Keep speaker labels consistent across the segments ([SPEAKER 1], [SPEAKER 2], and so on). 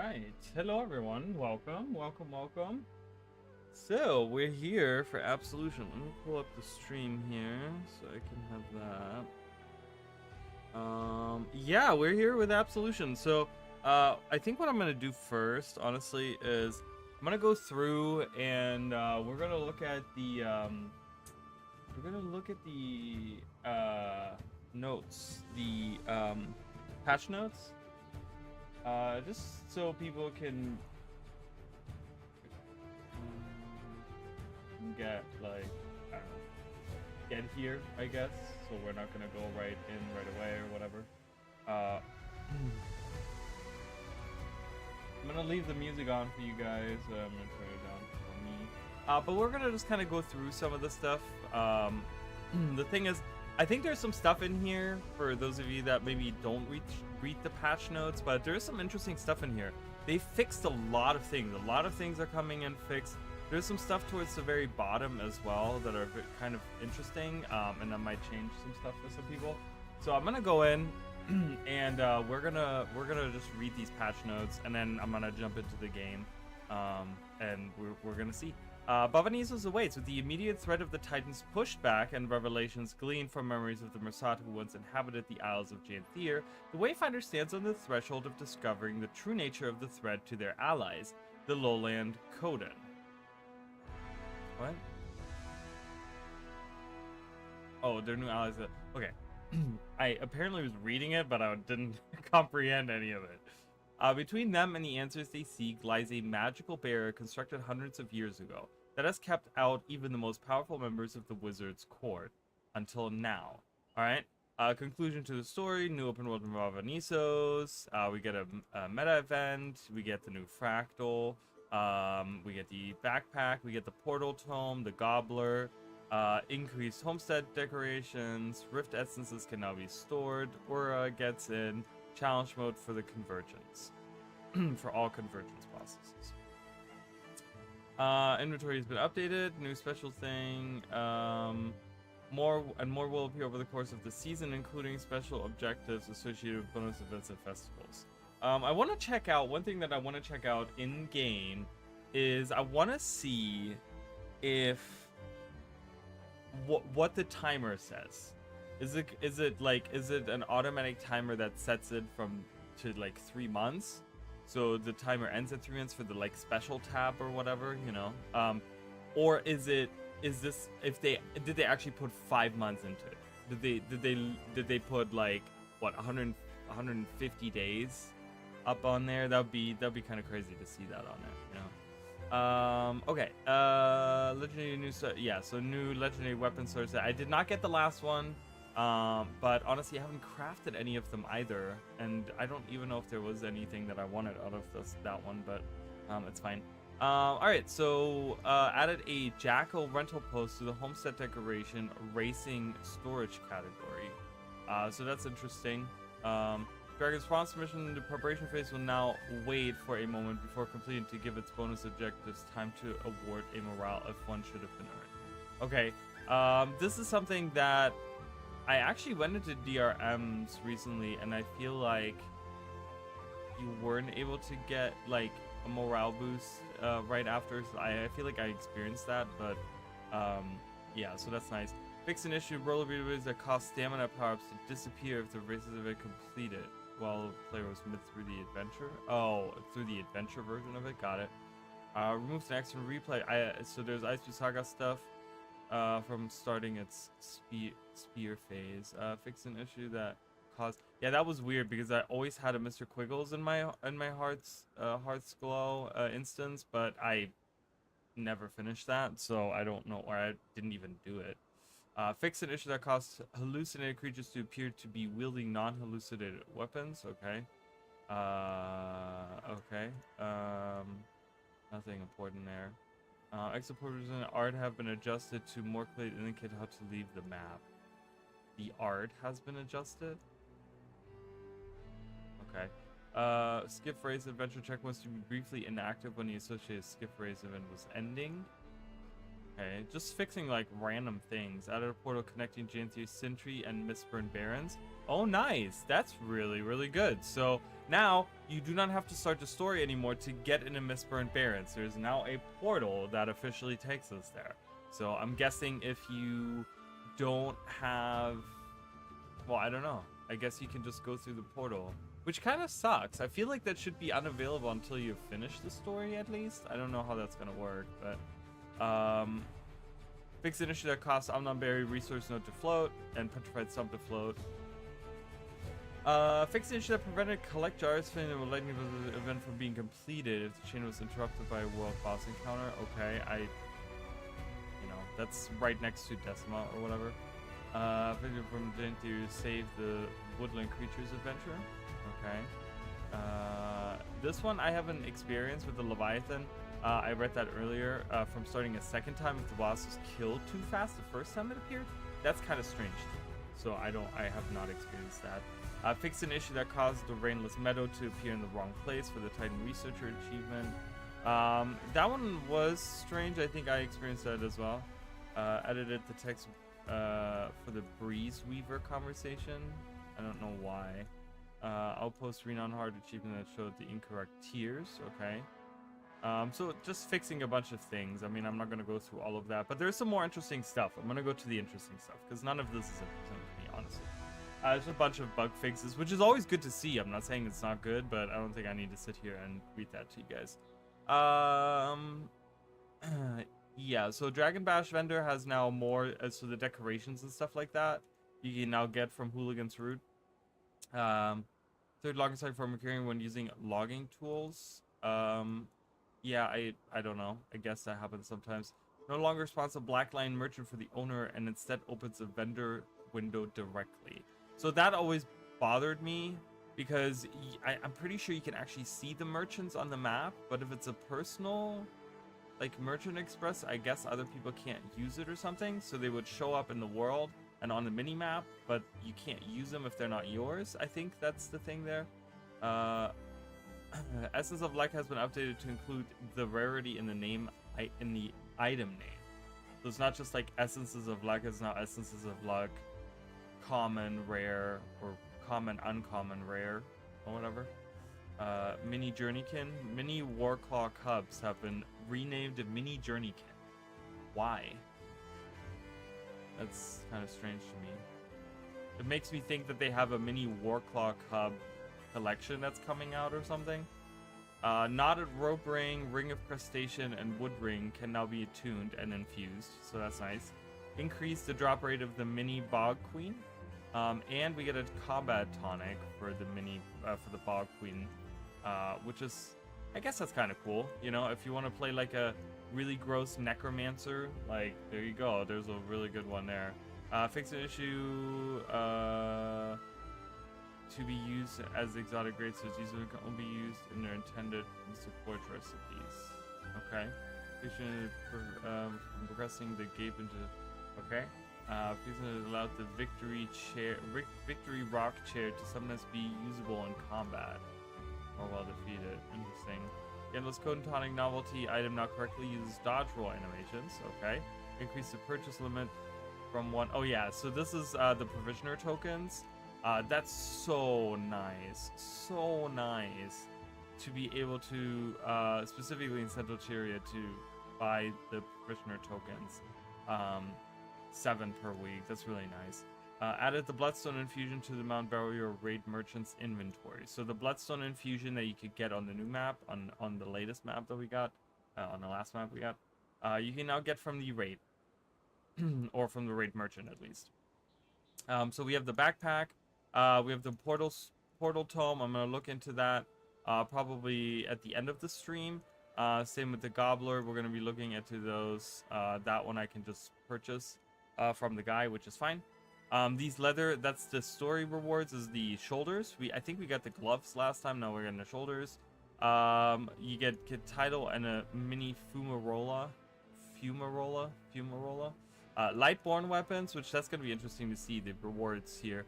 [SPEAKER 1] right. Hello, everyone. Welcome. So, we're here for Absolution. Let me pull up the stream here so I can have that. Yeah, we're here with Absolution. So, I think what I'm going to do first, honestly, is I'm going to go through and we're going to look at the, notes, the, patch notes. Just so people can get, like, I don't know, get here, I guess. So we're not gonna go right away or whatever. I'm gonna leave the music on for you guys. I'm gonna turn it down for me. But we're gonna just kind of go through some of the stuff. The thing is, I think there's some stuff in here for those of you that maybe don't read the patch notes, but there's some interesting stuff in here. They fixed a lot of things. A lot of things are coming in fixed. There's some stuff towards the very bottom as well that are kind of interesting, and that might change some stuff for some people. So I'm gonna go in and we're gonna just read these patch notes, and then I'm gonna jump into the game, and we're gonna see. Bavanissos awaits, with the immediate threat of the Titans pushed back and revelations gleaned from memories of the Mersat who once inhabited the Isles of Janthir. The Wayfinder stands on the threshold of discovering the true nature of the threat to their allies, the lowland Khodan. What? Oh, their new allies. Okay. I apparently was reading it, but I didn't comprehend any of it. Between them and the answers they seek lies a magical barrier constructed hundreds of years ago that has kept out even the most powerful members of the Wizard's Court until now. Alright? Conclusion to the story, new open world in Bavanissos, we get a meta event, we get the new fractal, we get the backpack, we get the portal tome, the gobbler, increased homestead decorations, rift essences can now be stored, Aura gets in, challenge mode for the convergence. For all convergence processes. Inventory has been updated. New special thing. More will appear over the course of the season, including special objectives associated with bonus events and festivals. I want to check out, one thing that I want to check out in game is I want to see if what the timer says. Is it an automatic timer that sets it to like 3 months? So the timer ends at 3 months for the like special tab or whatever, you know? Or did they actually put 5 months into it? Did they put like what 150 days up on there? That'd be kind of crazy to see that on there, you know? Okay. Legendary new set. Yeah, so new legendary weapon source. I did not get the last one. But honestly, I haven't crafted any of them either, and I don't even know if there was anything that I wanted out of that one, but it's fine. Alright, so added a Jackal rental post to the homestead decoration racing storage category. So that's interesting. Dragon's Spawn's mission in the preparation phase will now wait for a moment before completing to give its bonus objectives time to award a morale if one should have been earned. Okay, this is something that I actually went into DRMs recently, and I feel like you weren't able to get like a morale boost right after. So I feel like I experienced that, but yeah, so that's nice. Fix an issue: roller abilities that cost stamina power-ups to disappear if the races have been completed while the player was mid through the adventure. Oh, through the adventure version of it. Got it. Removes an extra replay. So there's Ice Saga stuff. From starting its spear phase. Fix an issue that caused. Yeah, that was weird because I always had a Mr. Quiggles in my Hearth's Glow instance, but I never finished that, so I don't know, or I didn't even do it. Fix an issue that caused hallucinated creatures to appear to be wielding non-hallucinated weapons. Okay. Okay. Nothing important there. Exit portals and art have been adjusted to more clearly indicate how to leave the map. The art has been adjusted? Okay. Skip race adventure check wants to be briefly inactive when the associated skip race event was ending. Okay, just fixing like random things. Added a portal connecting Janthir Sentry and Mistburn Barrens. Oh, nice. That's really, really good. So now you do not have to start the story anymore to get into Mistburn Barrens. There's now a portal that officially takes us there. So I'm guessing if you don't have, well, I don't know. I guess you can just go through the portal, which kind of sucks. I feel like that should be unavailable until you finish the story at least. I don't know how that's gonna work, but fix an issue that costs Omnonberry resource node to float and petrified stump to float. Fix the issue that prevented collect jars from the lightning event from being completed if the chain was interrupted by a world boss encounter. Okay, you know, that's right next to Decima or whatever. From Janthir to save the woodland creatures adventure. Okay. This one I haven't experienced with the Leviathan. I read that earlier. From starting a second time if the boss was killed too fast the first time it appeared. That's kind of strange. So I have not experienced that. Fix an issue that caused the Rainless Meadow to appear in the wrong place for the Titan Researcher achievement. That one was strange. I think I experienced that as well. Edited the text for the Breeze Weaver conversation. I don't know why. Outpost Renown Hard achievement that showed the incorrect tiers. Okay. So just fixing a bunch of things. I mean, I'm not going to go through all of that, but there's some more interesting stuff. I'm going to go to the interesting stuff because none of this is interesting to me, honestly. There's a bunch of bug fixes, which is always good to see. I'm not saying it's not good, but I don't think I need to sit here and read that to you guys. Yeah, so Dragon Bash vendor has now more, so the decorations and stuff like that, you can now get from Hooligan's Root. Third logging site for Mercurian when using logging tools. Yeah, I don't know. I guess that happens sometimes. No longer responds a Blackline merchant for the owner and instead opens a vendor window directly. So that always bothered me because I'm pretty sure you can actually see the merchants on the map, but if it's a personal like Merchant Express, I guess other people can't use it or something, so they would show up in the world and on the mini map, but you can't use them if they're not yours. I think that's the thing there. Essence of Luck has been updated to include the rarity in the name in the item name. So it's not just like Essences of Luck, it's now Essences of Luck common, rare, or common, uncommon, rare, or whatever. Mini Journeykin. Mini Warclaw Cubs have been renamed Mini Journeykin. Why? That's kind of strange to me. It makes me think that they have a mini Warclaw Cub collection that's coming out or something. Knotted Rope Ring, Ring of Crustacean, and Wood Ring can now be attuned and infused, so that's nice. Increase the drop rate of the mini Bog Queen. And we get a combat tonic for the mini, for the Bog Queen, which is, I guess that's kind of cool. You know, if you want to play like a really gross necromancer, like, there you go. There's a really good one there. Fix an issue, to be used as exotic grades, so these can only be used in their intended support recipes. Okay. Fiction progressing the gape into, okay. Fiction allowed the victory rock chair to sometimes be usable in combat or while defeated. Interesting. Endless Code and Tonic novelty item now correctly uses dodge roll animations. Okay. Increase the purchase limit from 1. Oh yeah, so this is the provisioner tokens. That's so nice. So nice to be able to, specifically in Central Cheria, to buy the provisioner tokens. 7 per week. That's really nice. Added the Bloodstone Infusion to the Mount Barrier Raid Merchant's inventory. So the Bloodstone Infusion that you could get on the new map, on the latest map that we got, on the last map we got, you can now get from the raid. Or from the Raid Merchant, at least. So we have the backpack. We have the Portal Tome. I'm going to look into that probably at the end of the stream. Same with the Gobbler. We're going to be looking into those. That one I can just purchase from the guy, which is fine. These leather, that's the story rewards, is the shoulders. I think we got the gloves last time. Now we're getting the shoulders. You get title and a mini Fumarola. Lightborn weapons, which that's going to be interesting to see the rewards here.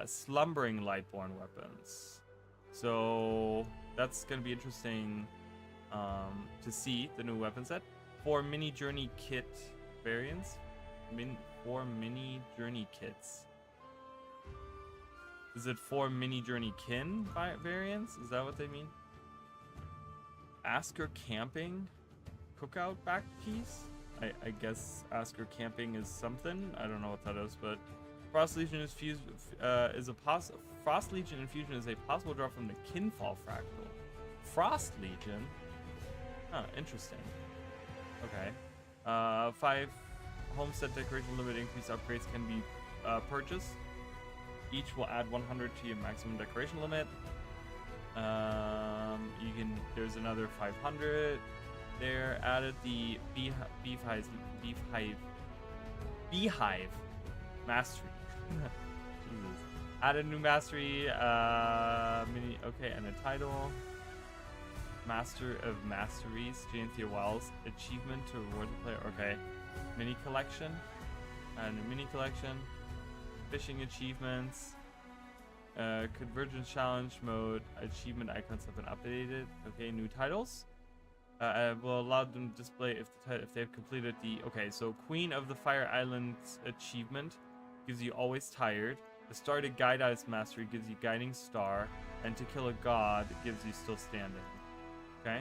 [SPEAKER 1] Slumbering Lightborn weapons. So that's going to be interesting to see the new weapon set. For mini journey kit variants. 4 mini journey kits. Is it 4 mini journey kin variants? Is that what they mean? Asker camping cookout back piece? I guess Asker camping is something. I don't know what that is, but Frost Legion is Frost Legion infusion is a possible drop from the Kinfall fractal. Frost Legion? Huh, interesting. Okay. 5 homestead decoration limit increase upgrades can be purchased. Each will add 100 to your maximum decoration limit. There's another 500 there. Added the beehive mastery. Jesus. Added new mastery, okay, and a title. Master of Masteries, Janthir Wells, achievement to reward the player. Okay, mini collection, and a mini collection, fishing achievements, convergence challenge mode, achievement icons have been updated. Okay, new titles. Will allow them to display if they've completed the. Okay, so Queen of the Fire Islands achievement gives you Always Tired. The Star to Guide Eyes Mastery gives you Guiding Star, and To Kill a God gives you Still Standing. Okay,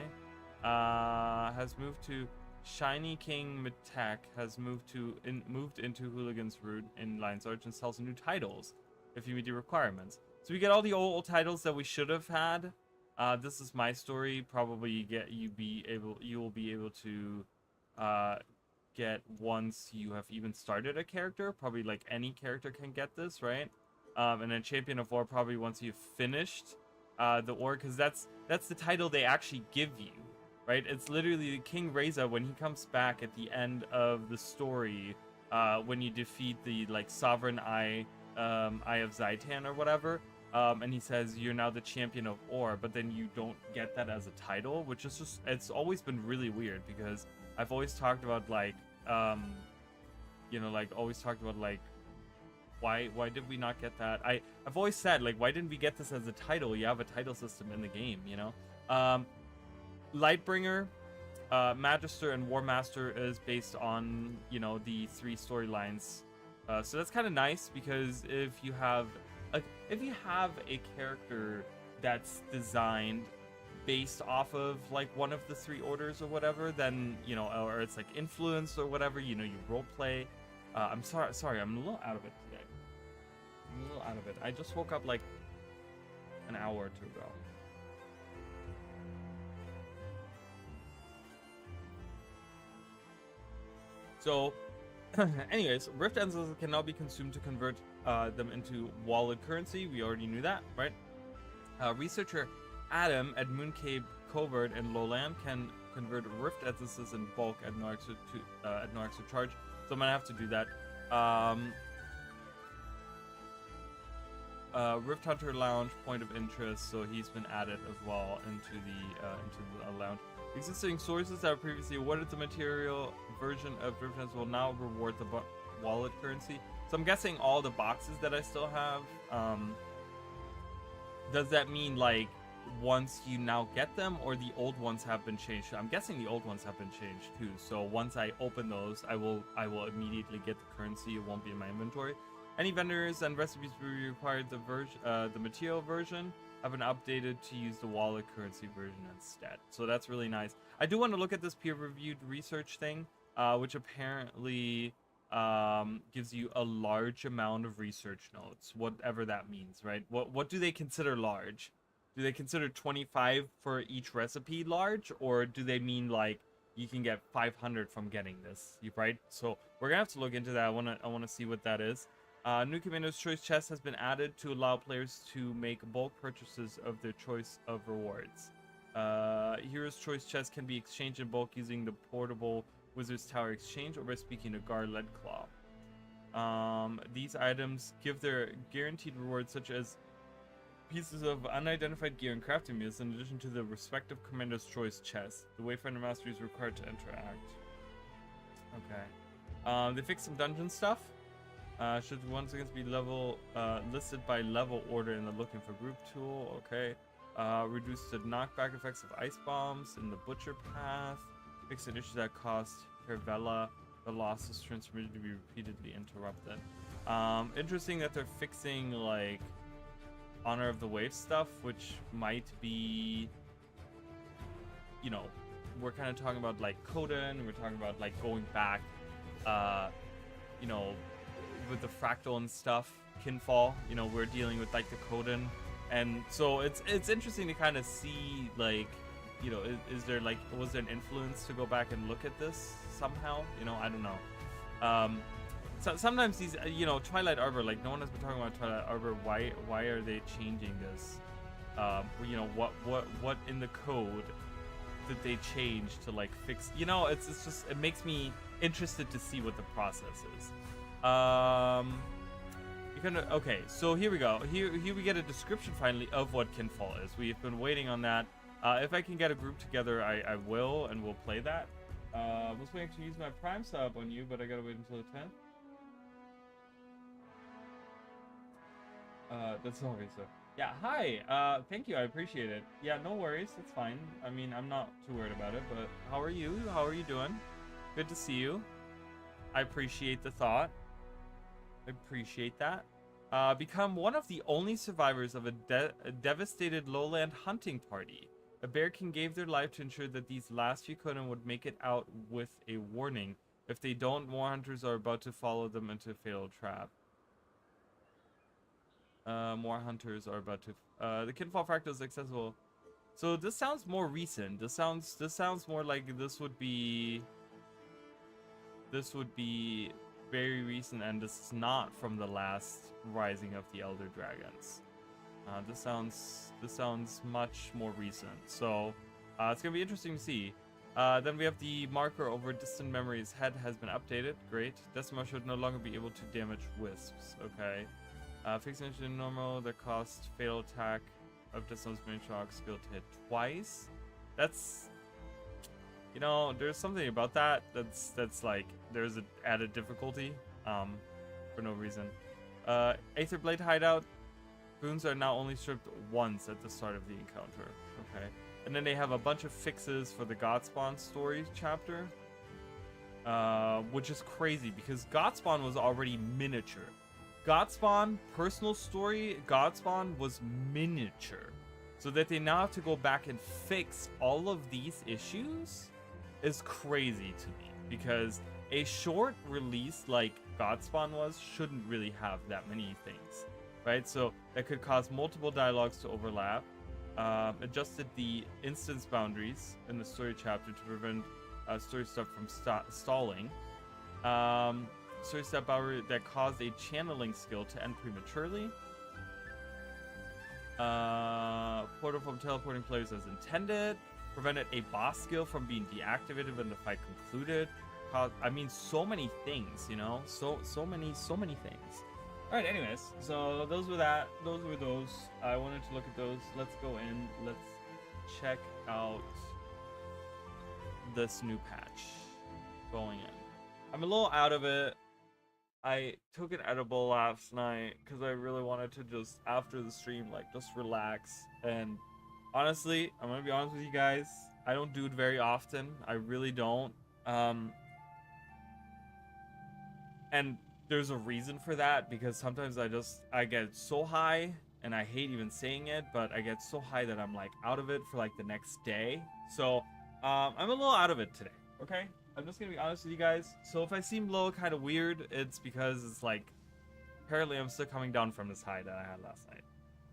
[SPEAKER 1] has moved to Shiny King Matek has moved into Hooligan's Route in Lion's Arch and sells new titles if you meet the requirements. So we get all the old titles that we should have had. This is my story. Probably you will be able to get once you have even started a character. Probably like any character can get this, right? And then Champion of War probably once you've finished the war, because that's the title they actually give you, right? It's literally King Reza when he comes back at the end of the story, when you defeat the like Sovereign Eye of Zaitan or whatever. And he says you're now the Champion of Or, but then you don't get that as a title, which is just, it's always been really weird, because I've always talked about like why did we not get that? I've always said, like, why didn't we get this as a title? You have a title system in the game, you know. Lightbringer, Magister, and War Master is based on, you know, the 3 storylines, so that's kind of nice, because if you have a character that's designed based off of like one of the 3 orders or whatever, then, you know, or it's like influenced or whatever, you know, you role play. I'm sorry, I'm a little out of it today. I just woke up like an hour or 2 ago. So, anyways, Rift Ensigns can now be consumed to convert them into wallet currency. We already knew that, right? Researcher Adam at Mooncave Covert in Lowland can convert Rift Essences in bulk at no extra charge. So I'm gonna have to do that. Rift Hunter Lounge, point of interest, so he's been added as well into the lounge. Existing sources that were previously awarded the material version of Rift Hunter will now reward the wallet currency. So I'm guessing all the boxes that I still have. Does that mean like once you now get them, or the old ones have been changed? I'm guessing the old ones have been changed too. So once I open those, I will immediately get the currency. It won't be in my inventory. Any vendors and recipes required the material version have been updated to use the wallet currency version instead. So that's really nice. I do want to look at this peer-reviewed research thing, which apparently gives you a large amount of research notes, whatever that means, right? What do they consider large? Do they consider 25 for each recipe large, or do they mean like you can get 500 from getting this, right? So we're gonna have to look into that. I wanna see what that is. New Commander's Choice Chest has been added to allow players to make bulk purchases of their choice of rewards. Hero's Choice Chest can be exchanged in bulk using the portable Wizard's Tower Exchange or by speaking to Gar Leadclaw. These items give their guaranteed rewards, such as pieces of unidentified gear and crafting meals, in addition to the respective Commander's Choice chest. The Wayfinder Master is required to interact. Okay. They fixed some dungeon stuff. Should once again be listed by level order in the looking for group tool. Okay. Reduce the knockback effects of ice bombs in the butcher path. Fix an issue that cost Hervella The losses transmitted to be repeatedly interrupted. Interesting that they're fixing like Honor of the Wave stuff, which might be, you know, we're kind of talking about like Coden, we're talking about like going back, you know, with the fractal and stuff, Kinfall, you know, we're dealing with like the Coden, and so it's interesting to kind of see like, you know, is there like, was there an influence to go back and look at this somehow? You know, I don't know. So sometimes these, you know, Twilight Arbor, like no one has been talking about Twilight Arbor. Why are they changing this? You know, what in the code did they change to like fix? You know, it's just, it makes me interested to see what the process is. Okay, so here we go. Here we get a description finally of what Kinfall is. We've been waiting on that. If I can get a group together, I will, and we'll play that. I was waiting to use my Prime sub on you, but I gotta wait until the 10th. That's obvious, sir. Yeah, hi. Thank you. I appreciate it. Yeah, no worries. It's fine. I mean, I'm not too worried about it, but how are you? How are you doing? Good to see you. I appreciate the thought. I appreciate that. Become one of the only survivors of a devastated lowland hunting party. A bear king gave their life to ensure that these last few Conan would make it out with a warning. If they don't, more hunters are about to follow them into a fatal trap. More hunters are about to. The Kinfall fractal is accessible. So this sounds more recent. This sounds more like this would be very recent, and this is not from the last Rising of the Elder Dragons. This sounds much more recent. So it's gonna be interesting to see. Then we have the marker over distant memory's head has been updated. Great. Decima should no longer be able to damage wisps. Okay. Fixed engine normal that cost fatal attack of Decima's main shock skill to hit twice. That's, you know, there's something about that that's like there's an added difficulty for no reason. Aether Blade hideout. Boons are now only stripped once at the start of the encounter. Okay. And then they have a bunch of fixes for the Godspawn story chapter. Which is crazy because Godspawn was already miniature. Godspawn, personal story, Godspawn was miniature. So that they now have to go back and fix all of these issues is crazy to me. Because a short release like Godspawn was shouldn't really have that many things. Right? So that could cause multiple dialogues to overlap. Adjusted the instance boundaries in the story chapter to prevent story stuff from stalling. Story step boundary that caused a channeling skill to end prematurely. Portal from teleporting players as intended. Prevented a boss skill from being deactivated when the fight concluded. I mean, so many things, you know, so many things. All right, anyways, so those were those. I wanted to look at those. Let's go in. Let's check out this new patch going in. I'm a little out of it. I took an edible last night because I really wanted to just, after the stream, like, just relax. And honestly, I'm gonna be honest with you guys, I don't do it very often. I really don't. And there's a reason for that, because sometimes I get so high, and I hate even saying it, but I get so high that I'm like out of it for like the next day. So I'm a little out of it today, okay? I'm just gonna be honest with you guys. So if I seem a little kind of weird, it's because it's like, apparently I'm still coming down from this high that I had last night.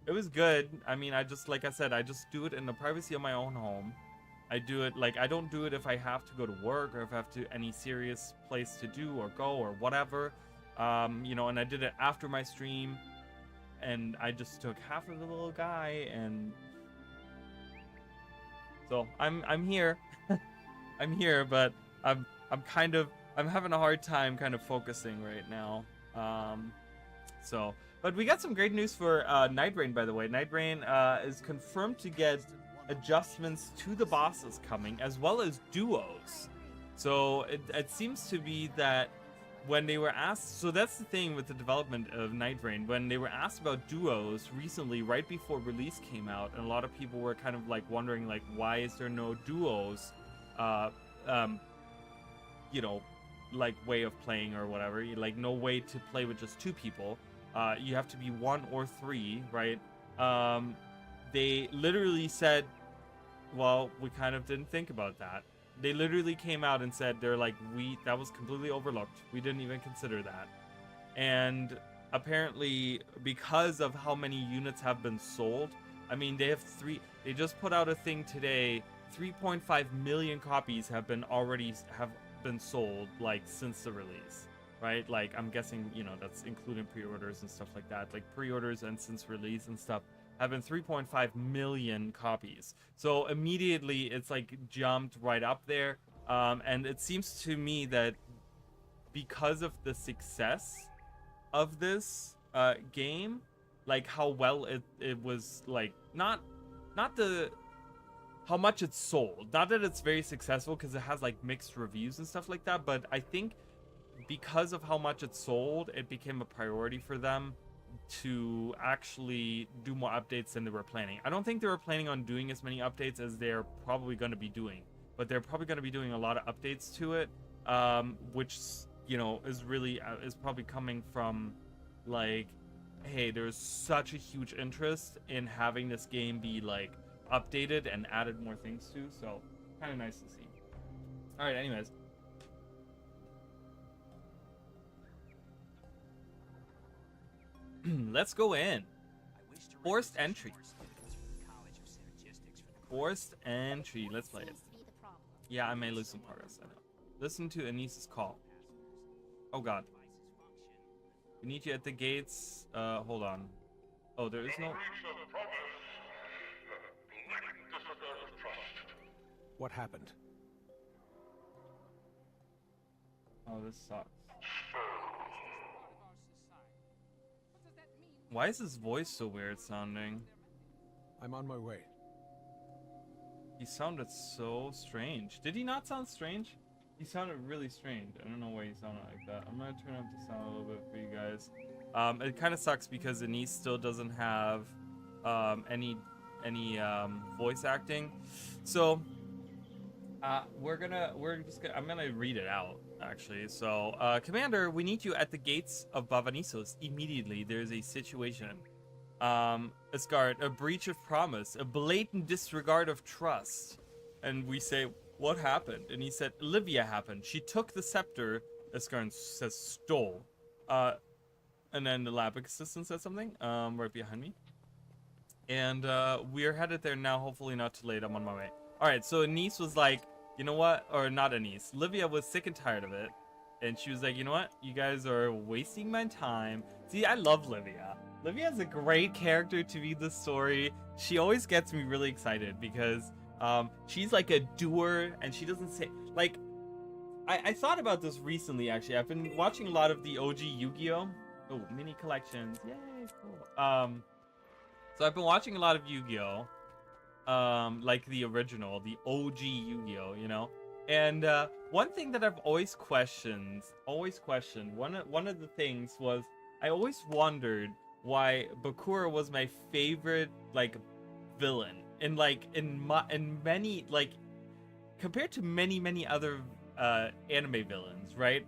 [SPEAKER 1] It was good. I mean, like I said, I just do it in the privacy of my own home. I do it, like, I don't do it if I have to go to work or if I have to any serious place to do or go or whatever. You know, and I did it after my stream, and I just took half of the little guy, and so I'm here. I'm here, but I'm having a hard time kind of focusing right now. But we got some great news for Night Rain, by the way. Night Rain is confirmed to get adjustments to the bosses coming, as well as duos. So it seems to be that when they were asked, so that's the thing with the development of Night Rain, when they were asked about duos recently, right before release came out, and a lot of people were kind of like wondering, like, why is there no duos, you know, like way of playing or whatever. Like no way to play with just 2 people. You have to be 1 or 3, right? They literally said, well, we kind of didn't think about that. They literally came out and said, they're like, that was completely overlooked. We didn't even consider that. And apparently, because of how many units have been sold, I mean, they just put out a thing today, 3.5 million copies have been sold, like, since the release, right? Like, I'm guessing, you know, that's including pre-orders and stuff like that. Like, pre-orders and since release and stuff have been 3.5 million copies. So immediately it's like jumped right up there. And it seems to me that because of the success of this game, like how well it was, like, not how much it's sold, not that it's very successful, because it has like mixed reviews and stuff like that, but I think because of how much it sold, it became a priority for them to actually do more updates than they were planning. I don't think they were planning on doing as many updates as they're probably going to be doing, but they're probably going to be doing a lot of updates to it, which, you know, is really is probably coming from, like, hey, there's such a huge interest in having this game be like updated and added more things to, so kind of nice to see. All right, anyways, let's go in. Forced entry. Forced entry. Let's play it. Yeah, I may lose some progress. I know. Listen to Anis's call. Oh god. We need you at the gates. Hold on. Oh, there is no.
[SPEAKER 2] What happened?
[SPEAKER 1] Oh, this sucks. Why is his voice so weird sounding?
[SPEAKER 2] I'm on my way.
[SPEAKER 1] He sounded so strange. Did he not sound strange? He sounded really strange. I don't know why he sounded like that. I'm gonna turn up the sound a little bit for you guys. It kind of sucks because Anis still doesn't have any voice acting. So I'm gonna read it out actually. So Commander, we need you at the gates of Bavanisos immediately. There's a situation. Asgard, a breach of promise, a blatant disregard of trust. And we say, what happened? And he said, Olivia happened. She took the scepter. Asgard says, stole. And then the lab assistant said something, right behind me. And we're headed there now, hopefully not too late. I'm on my way. All right, so Anis was like, you know what? Or not Anis. Livia was sick and tired of it. And she was like, you know what? You guys are wasting my time. See, I love Livia. Livia is a great character to read the story. She always gets me really excited because she's like a doer and she doesn't say, like, I thought about this recently, actually. I've been watching a lot of the OG Yu-Gi-Oh! Oh, mini collections. Yay, cool. So I've been watching a lot of Yu-Gi-Oh! Like the original, the OG Yu-Gi-Oh, you know? And one thing that I've always questioned, one of the things was, I always wondered why Bakura was my favorite, like, villain. And, like, in many, like, compared to many other anime villains, right?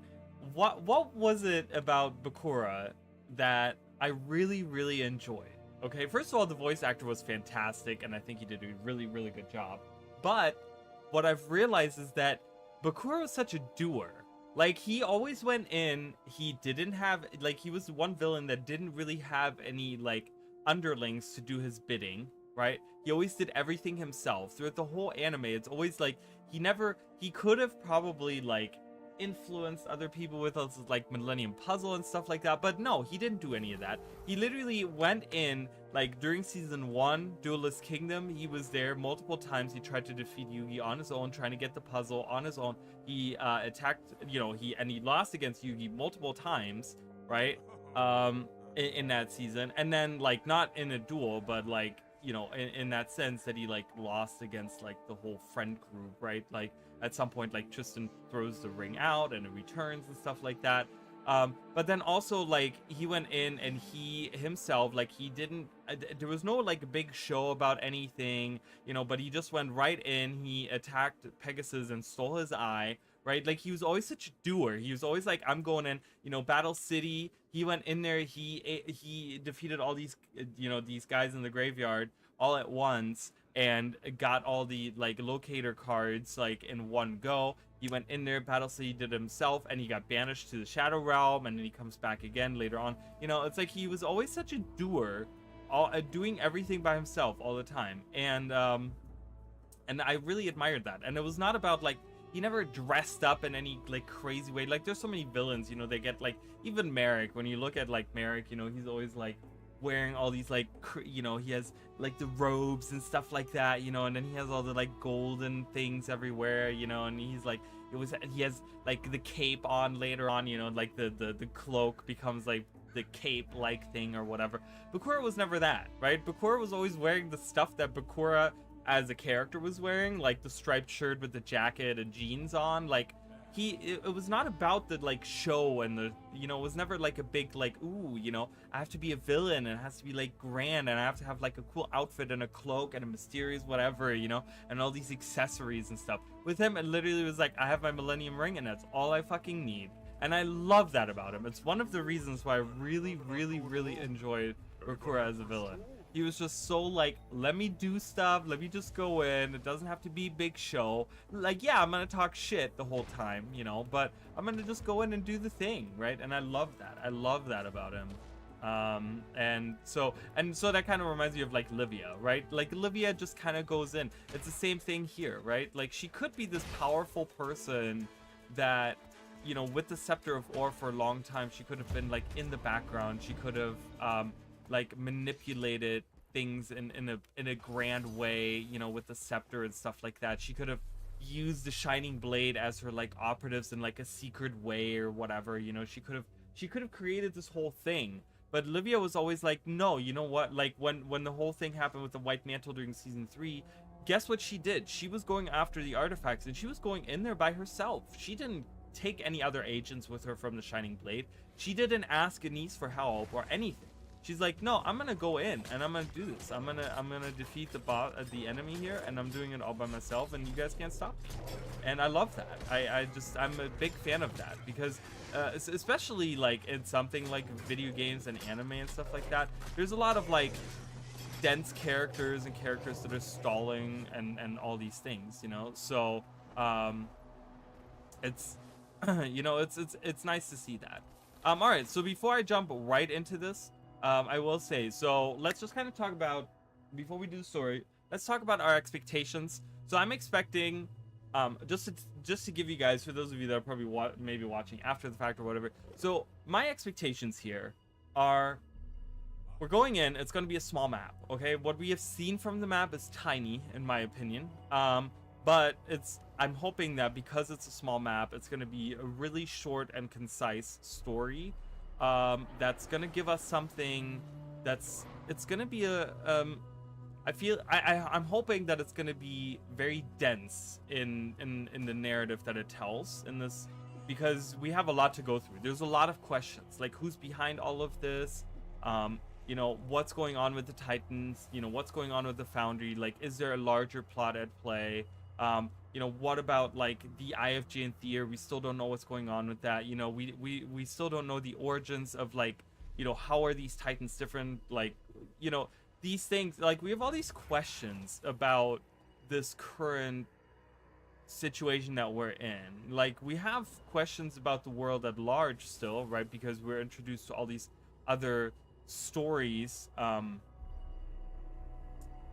[SPEAKER 1] What was it about Bakura that I really enjoyed? Okay, first of all, the voice actor was fantastic, and I think he did a really good job. But what I've realized is that Bakura was such a doer. Like, he always went in, he didn't have, like, he was the one villain that didn't really have any, like, underlings to do his bidding, right? He always did everything himself. Throughout the whole anime, it's always, like, he could have probably, like, influenced other people with us, like, Millennium Puzzle and stuff like that, but no, he didn't do any of that. He literally went in, like, during season 1, Duelist Kingdom, he was there multiple times. He tried to defeat Yugi on his own, trying to get the puzzle on his own. He attacked, you know, he lost against Yugi multiple times, right? In that season, and then, like, not in a duel, but, like, you know, in that sense that he, like, lost against, like, the whole friend group, right? Like, at some point, like, Tristan throws the ring out and it returns and stuff like that. But then also, like, he went in and he himself, like, he didn't, there was no, like, big show about anything, you know, but he just went right in, he attacked Pegasus and stole his eye, right? Like he was always such a doer. He was always like, I'm going in, you know, Battle City. He went in there. He defeated all these, you know, these guys in the graveyard all at once and got all the like locator cards like in one go. He went in there, Battle City did it himself, and he got banished to the Shadow Realm, and then he comes back again later on. You know, it's like he was always such a doer, doing everything by himself all the time, and I really admired that. And it was not about like, he never dressed up in any like crazy way. Like there's so many villains, you know, they get like, even Merrick, when you look at like Merrick, you know, he's always like wearing all these like, you know, he has like the robes and stuff like that, you know, and then he has all the like golden things everywhere, you know, and he's like, he has like the cape on later on, you know, like the cloak becomes like the cape like thing or whatever. Bakura was never that, right? Bakura was always wearing the stuff that Bakura as a character was wearing, like the striped shirt with the jacket and jeans on. Like it was not about the like show and the, you know, it was never like a big like, ooh, you know, I have to be a villain and it has to be like grand and I have to have like a cool outfit and a cloak and a mysterious whatever, you know, and all these accessories and stuff. With him, it literally was like, I have my Millennium Ring and that's all I fucking need. And I love that about him. It's one of the reasons why I really enjoyed Bakura as a villain. He was just so like, let me do stuff, let me just go in, it doesn't have to be big show. Like, yeah, I'm gonna talk shit the whole time, you know, but I'm gonna just go in and do the thing, right? And I love that. I love that about him. And so that kind of reminds me of like Livia, right? Like Livia just kind of goes in. It's the same thing here, right? Like she could be this powerful person that, you know, with the Scepter of Ore for a long time, she could have been like in the background. She could have like manipulated things in a grand way, you know, with the scepter and stuff like that. She could have used the Shining Blade as her like operatives in like a secret way or whatever, you know. She could have created this whole thing. But Livia was always like, no, you know what, like when the whole thing happened with the White Mantle during season 3, guess what she did? She was going after the artifacts and she was going in there by herself. She didn't take any other agents with her from the Shining Blade. She didn't ask Anise for help or anything. She's like, no, I'm gonna go in and I'm gonna do this. I'm gonna defeat the enemy here, and I'm doing it all by myself, and you guys can't stop me. And I love that. I'm a big fan of that, because especially like in something like video games and anime and stuff like that, there's a lot of like dense characters and characters that are stalling and all these things, you know. So it's you know, it's nice to see that. All right, so before I jump right into this, I will say, so let's just kind of talk about, before we do the story, let's talk about our expectations. So I'm expecting, just to give you guys, for those of you that are probably maybe watching after the fact or whatever, so my expectations here are, we're going in, it's going to be a small map, okay? What we have seen from the map is tiny, in my opinion, but I'm hoping that because it's a small map, it's going to be a really short and concise story. That's gonna give us something it's gonna be I'm hoping that it's gonna be very dense in the narrative that it tells in this, because we have a lot to go through. There's a lot of questions, like who's behind all of this, you know, what's going on with the Titans, you know, what's going on with the Foundry, like is there a larger plot at play, you know, what about like the Eye of Janthir? We still don't know what's going on with that. You know, we still don't know the origins of, like, you know, how are these Titans different? Like, you know, these things, like we have all these questions about this current situation that we're in. Like we have questions about the world at large still, right? Because we're introduced to all these other stories,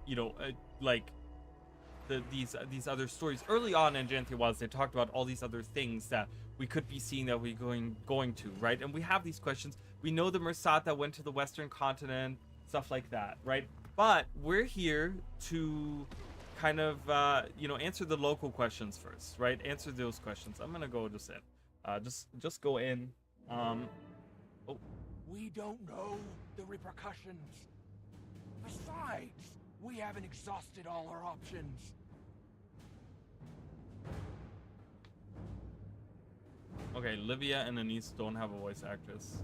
[SPEAKER 1] you know, like these other stories early on in Janthir Wilds. They talked about all these other things that we could be seeing, that we're going to, right? And we have these questions. We know the Mersat that went to the Western continent, stuff like that, right? But we're here to kind of you know, answer the local questions first, right? Answer those questions. I'm gonna go just in, just go in. Oh.
[SPEAKER 3] We don't know the repercussions. Besides, we haven't exhausted all our options.
[SPEAKER 1] Okay, Livia and Anise don't have a voice actress.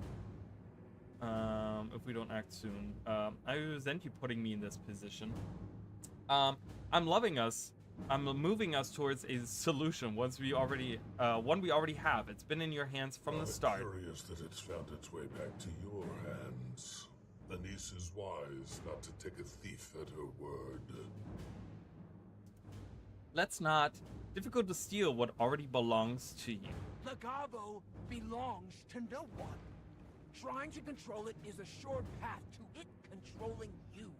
[SPEAKER 1] If we don't act soon. I resent you putting me in this position. I'm loving us I'm moving us towards a solution. One we already have. It's been in your hands from the start.
[SPEAKER 4] Curious that it's found its way back to your hands. Anise is wise not to take a thief at her word.
[SPEAKER 1] Let's not. Difficult to steal what already belongs to you.
[SPEAKER 3] Legavo belongs to no one. Trying to control it is a short path to it controlling you.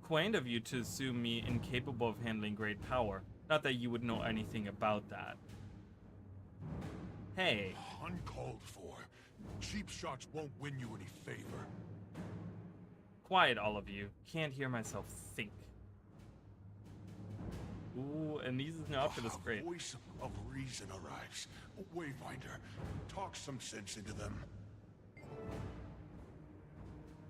[SPEAKER 1] Quaint of you to assume me incapable of handling great power. Not that you would know anything about that. Hey.
[SPEAKER 4] Uncalled for. Cheap shots won't win you any favor.
[SPEAKER 1] Quiet, all of you. Can't hear myself think. Ooh, and these outfit is great.
[SPEAKER 4] Voice of reason arrives. Wayfinder, talk some sense into them.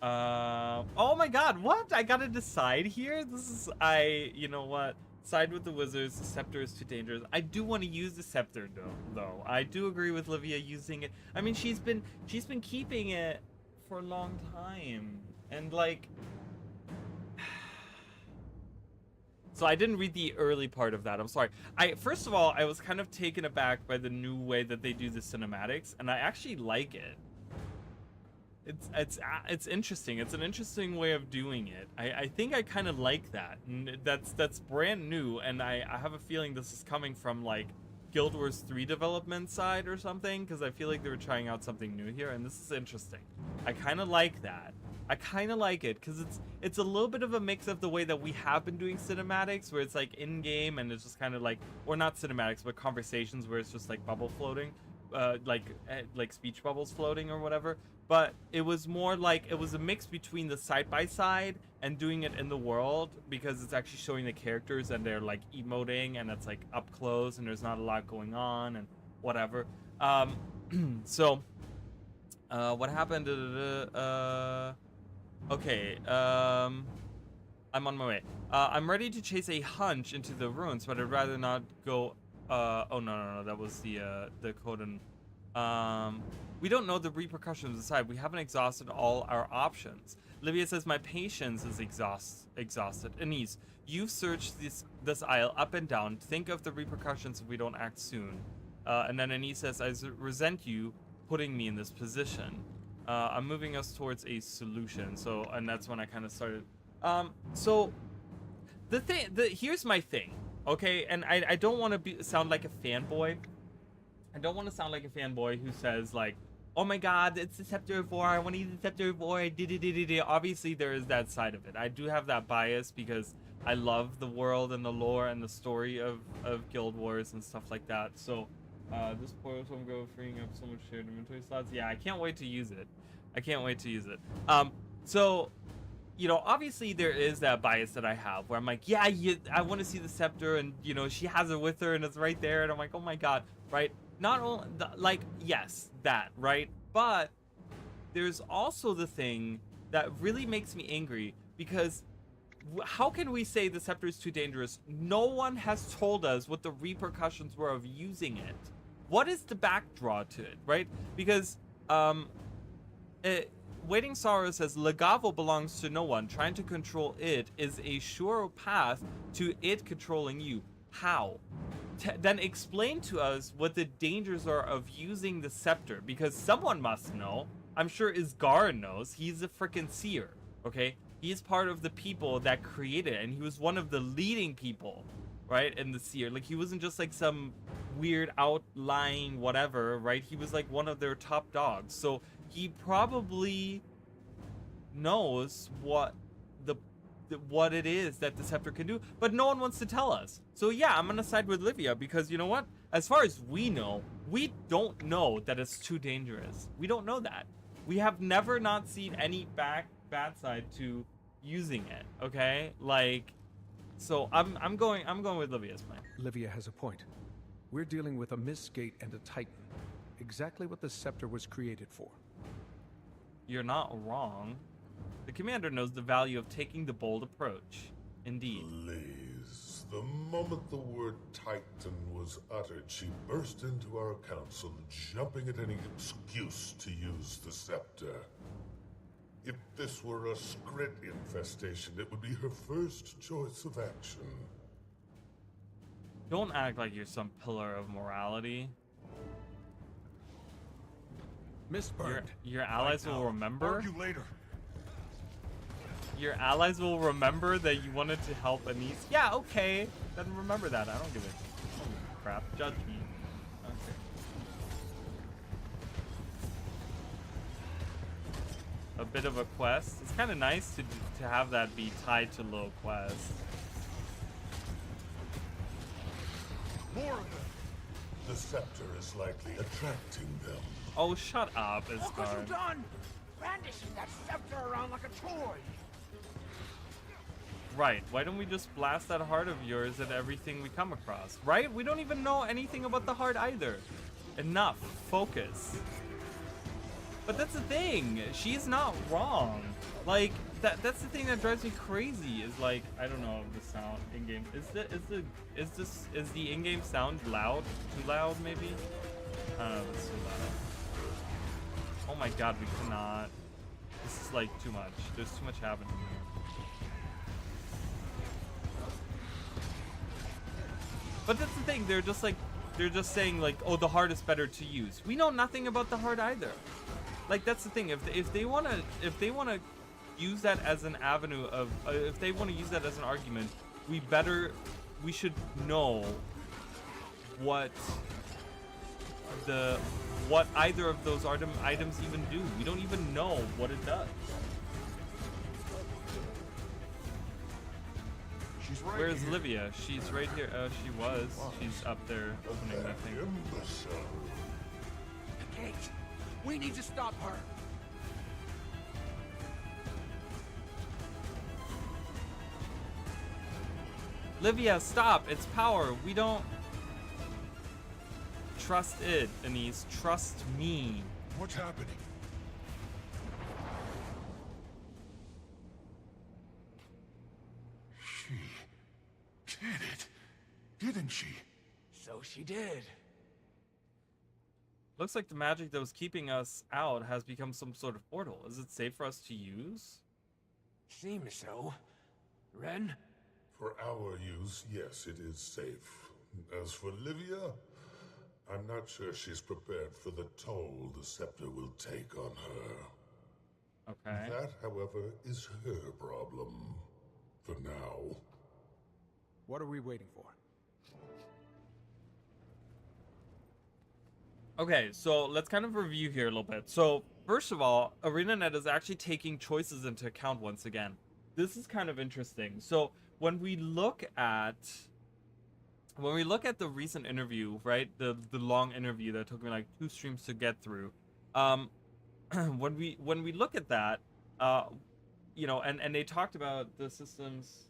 [SPEAKER 1] Oh my god, what? I gotta decide here? You know what? Side with the wizards, the scepter is too dangerous. I do want to use the scepter though. I do agree with Livia using it. I mean, she's been keeping it for a long time. And like... So I didn't read the early part of that. I'm sorry. First of all, I was kind of taken aback by the new way that they do the cinematics, and I actually like it. It's interesting. It's an interesting way of doing it. I think I kind of like that. And that's brand new, and I have a feeling this is coming from like Guild Wars 3 development side or something, because I feel like they were trying out something new here, and this is interesting. I kind of like that. I kind of like it because it's a little bit of a mix of the way that we have been doing cinematics, where it's like in game and it's just kind of like, or not cinematics, but conversations where it's just like bubble floating, like speech bubbles floating or whatever. But it was more like it was a mix between the side by side and doing it in the world, because it's actually showing the characters and they're like emoting and it's like up close and there's not a lot going on and whatever. So what happened? Okay, I'm on my way. I'm ready to chase a hunch into the ruins, but I'd rather not go. Oh no, that was the code. We don't know the repercussions inside. We haven't exhausted all our options. Livia says my patience is exhausted. Anise, you've searched this aisle up and down. Think of the repercussions if we don't act soon. And then Anise says, I resent you putting me in this position. I'm moving us towards a solution. So, and that's when I kind of started. So here's my thing, okay? And I don't want to sound like a fanboy. I don't want to sound like a fanboy who says like, oh my god, it's the Scepter of War, I want to use the Scepter of War, Obviously there is that side of it. I do have that bias because I love the world and the lore and the story of Guild Wars and stuff like that. So this portal will go freeing up so much shared inventory slots. Yeah, I can't wait to use it. So, you know, obviously there is that bias that I have where I'm like, yeah, I want to see the scepter, and you know, she has it with her and it's right there, and I'm like, oh my god, right? Not only like, yes, that, right? But there's also the thing that really makes me angry, because how can we say the scepter is too dangerous? No one has told us what the repercussions were of using it. What is the backdraw to it, right? Because Waiting Sorrow says Legavo belongs to no one. Trying to control it is a sure path to it controlling you. How? Then explain to us what the dangers are of using the scepter, because someone must know. I'm sure Isgar knows. He's a freaking seer, okay? He's part of the people that created it, and he was one of the leading people, right, in the seer. Like, he wasn't just like some weird outlying whatever, right? He was like one of their top dogs. So he probably knows what what it is that the scepter can do, but no one wants to tell us. So yeah, I'm gonna side with Livia, because you know what? As far as we know, we don't know that it's too dangerous. We don't know that. We have never not seen any bad side to using it. Okay, like, so I'm going with Livia's plan.
[SPEAKER 2] Livia has a point. We're dealing with a Mistgate and a Titan. Exactly what the scepter was created for.
[SPEAKER 1] You're not wrong. The commander knows the value of taking the bold approach. Indeed.
[SPEAKER 4] Please, the moment the word Titan was uttered, she burst into our council, jumping at any excuse to use the scepter. If this were a Skrit infestation, it would be her first choice of action.
[SPEAKER 1] Don't act like you're some pillar of morality.
[SPEAKER 2] Misburned.
[SPEAKER 1] Your allies will remember.
[SPEAKER 4] Argue later.
[SPEAKER 1] Your allies will remember that you wanted to help Anise. Yeah, okay. Then remember that. I don't give a crap. Judge me. Okay. A bit of a quest. It's kind of nice to have that be tied to low quest.
[SPEAKER 4] More of them. The scepter is likely attracting them.
[SPEAKER 1] Oh, shut up,
[SPEAKER 3] Look what
[SPEAKER 1] Istar.
[SPEAKER 3] you've done! Brandishing that scepter around like a toy!
[SPEAKER 1] Right, why don't we just blast that heart of yours at everything we come across? Right? We don't even know anything about the heart either. Enough. Focus. But that's the thing. She's not wrong. Like, that's the thing that drives me crazy is like, I don't know the sound in-game. Is the in-game sound loud? Too loud maybe? I don't know if it's too loud. Oh my god, we cannot. This is like too much. There's too much happening here. But that's the thing, they're just saying like, oh, the heart is better to use. We know nothing about the heart either. Like, that's the thing. If they wanna use that as an avenue of, if they wanna use that as an argument, we should know what either of those items even do. We don't even know what it does.
[SPEAKER 4] She's right
[SPEAKER 1] Where's
[SPEAKER 4] here.
[SPEAKER 1] Livia? She's right here. She was. She's up there opening that thing.
[SPEAKER 4] Imbecile.
[SPEAKER 3] The gate! We need to stop her!
[SPEAKER 1] Livia, stop! It's power. We don't trust it, Anise. Trust me.
[SPEAKER 4] What's happening? She did it, didn't she?
[SPEAKER 3] So she did.
[SPEAKER 1] Looks like the magic that was keeping us out has become some sort of portal. Is it safe for us to use?
[SPEAKER 3] Seems so. Ren?
[SPEAKER 4] For our use, yes, it is safe. As for Livia, I'm not sure she's prepared for the toll the scepter will take on her.
[SPEAKER 1] Okay.
[SPEAKER 4] That, however, is her problem. For now.
[SPEAKER 2] What are we waiting for?
[SPEAKER 1] Okay, so let's kind of review here a little bit. So, first of all, ArenaNet is actually taking choices into account once again. This is kind of interesting. So, when we look at the recent interview, right, the long interview that took me like 2 streams to get through, when we look at that, you know, and they talked about the systems.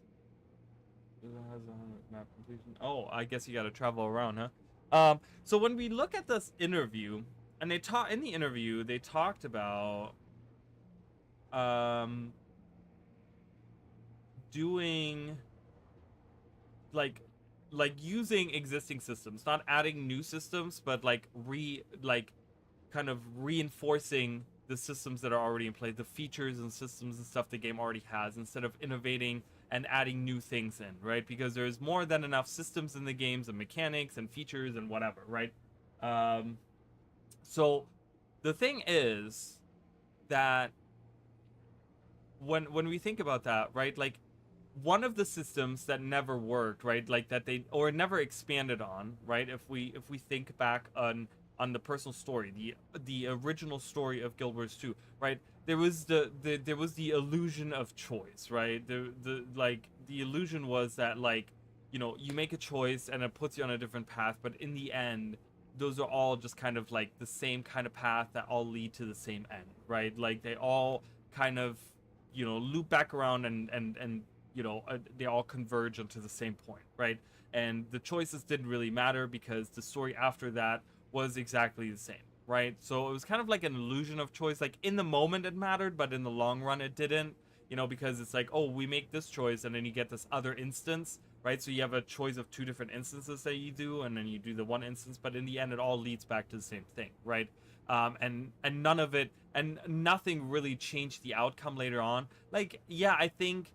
[SPEAKER 1] Has a map completion. Oh, I guess you got to travel around, huh? So when we look at this interview, and in the interview they talked about doing like using existing systems, not adding new systems, but like kind of reinforcing the systems that are already in place, the features and systems and stuff the game already has, instead of innovating and adding new things in, right? Because there's more than enough systems in the games and mechanics and features and whatever, right? So the thing is that when we think about that, right, like one of the systems that never worked, right, like that they or never expanded on, right, if we think back on the personal story, the original story of Guild Wars 2, right, there was the illusion of choice, right? The illusion was that, like, you know, you make a choice and it puts you on a different path, but in the end those are all just kind of like the same kind of path that all lead to the same end, right? Like they all kind of, you know, loop back around and you know, they all converge onto the same point, right? And the choices didn't really matter because the story after that was exactly the same, right? So it was kind of like an illusion of choice. Like in the moment it mattered, but in the long run it didn't, you know, because it's like, oh, we make this choice and then you get this other instance, right? So you have a choice of 2 different instances that you do, and then you do the one instance, but in the end it all leads back to the same thing, right? And none of it, and nothing really changed the outcome later on. Like, yeah, I think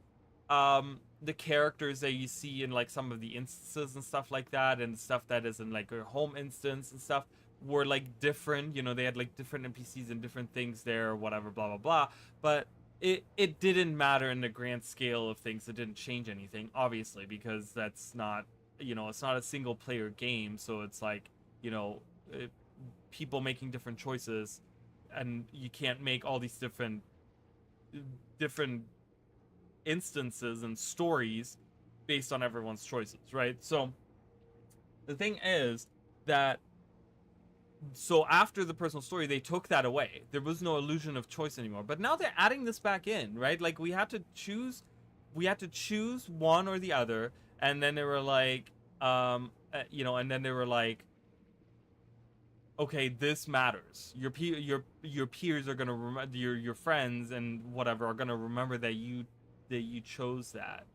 [SPEAKER 1] the characters that you see in like some of the instances and stuff like that, and stuff that is in like a home instance and stuff, were like different. You know, they had like different NPCs and different things there, or whatever, blah blah blah. But it didn't matter in the grand scale of things. It didn't change anything, obviously, because that's not, you know, it's not a single player game. So it's like, you know, people making different choices, and you can't make all these different instances and stories based on everyone's choices, right? So the thing is that, so after the personal story, they took that away. There was no illusion of choice anymore. But now they're adding this back in, right? Like we had to choose one or the other, and then they were like, you know, and then they were like, okay, this matters. Your peers are gonna remember, your friends and whatever are gonna remember that you chose that,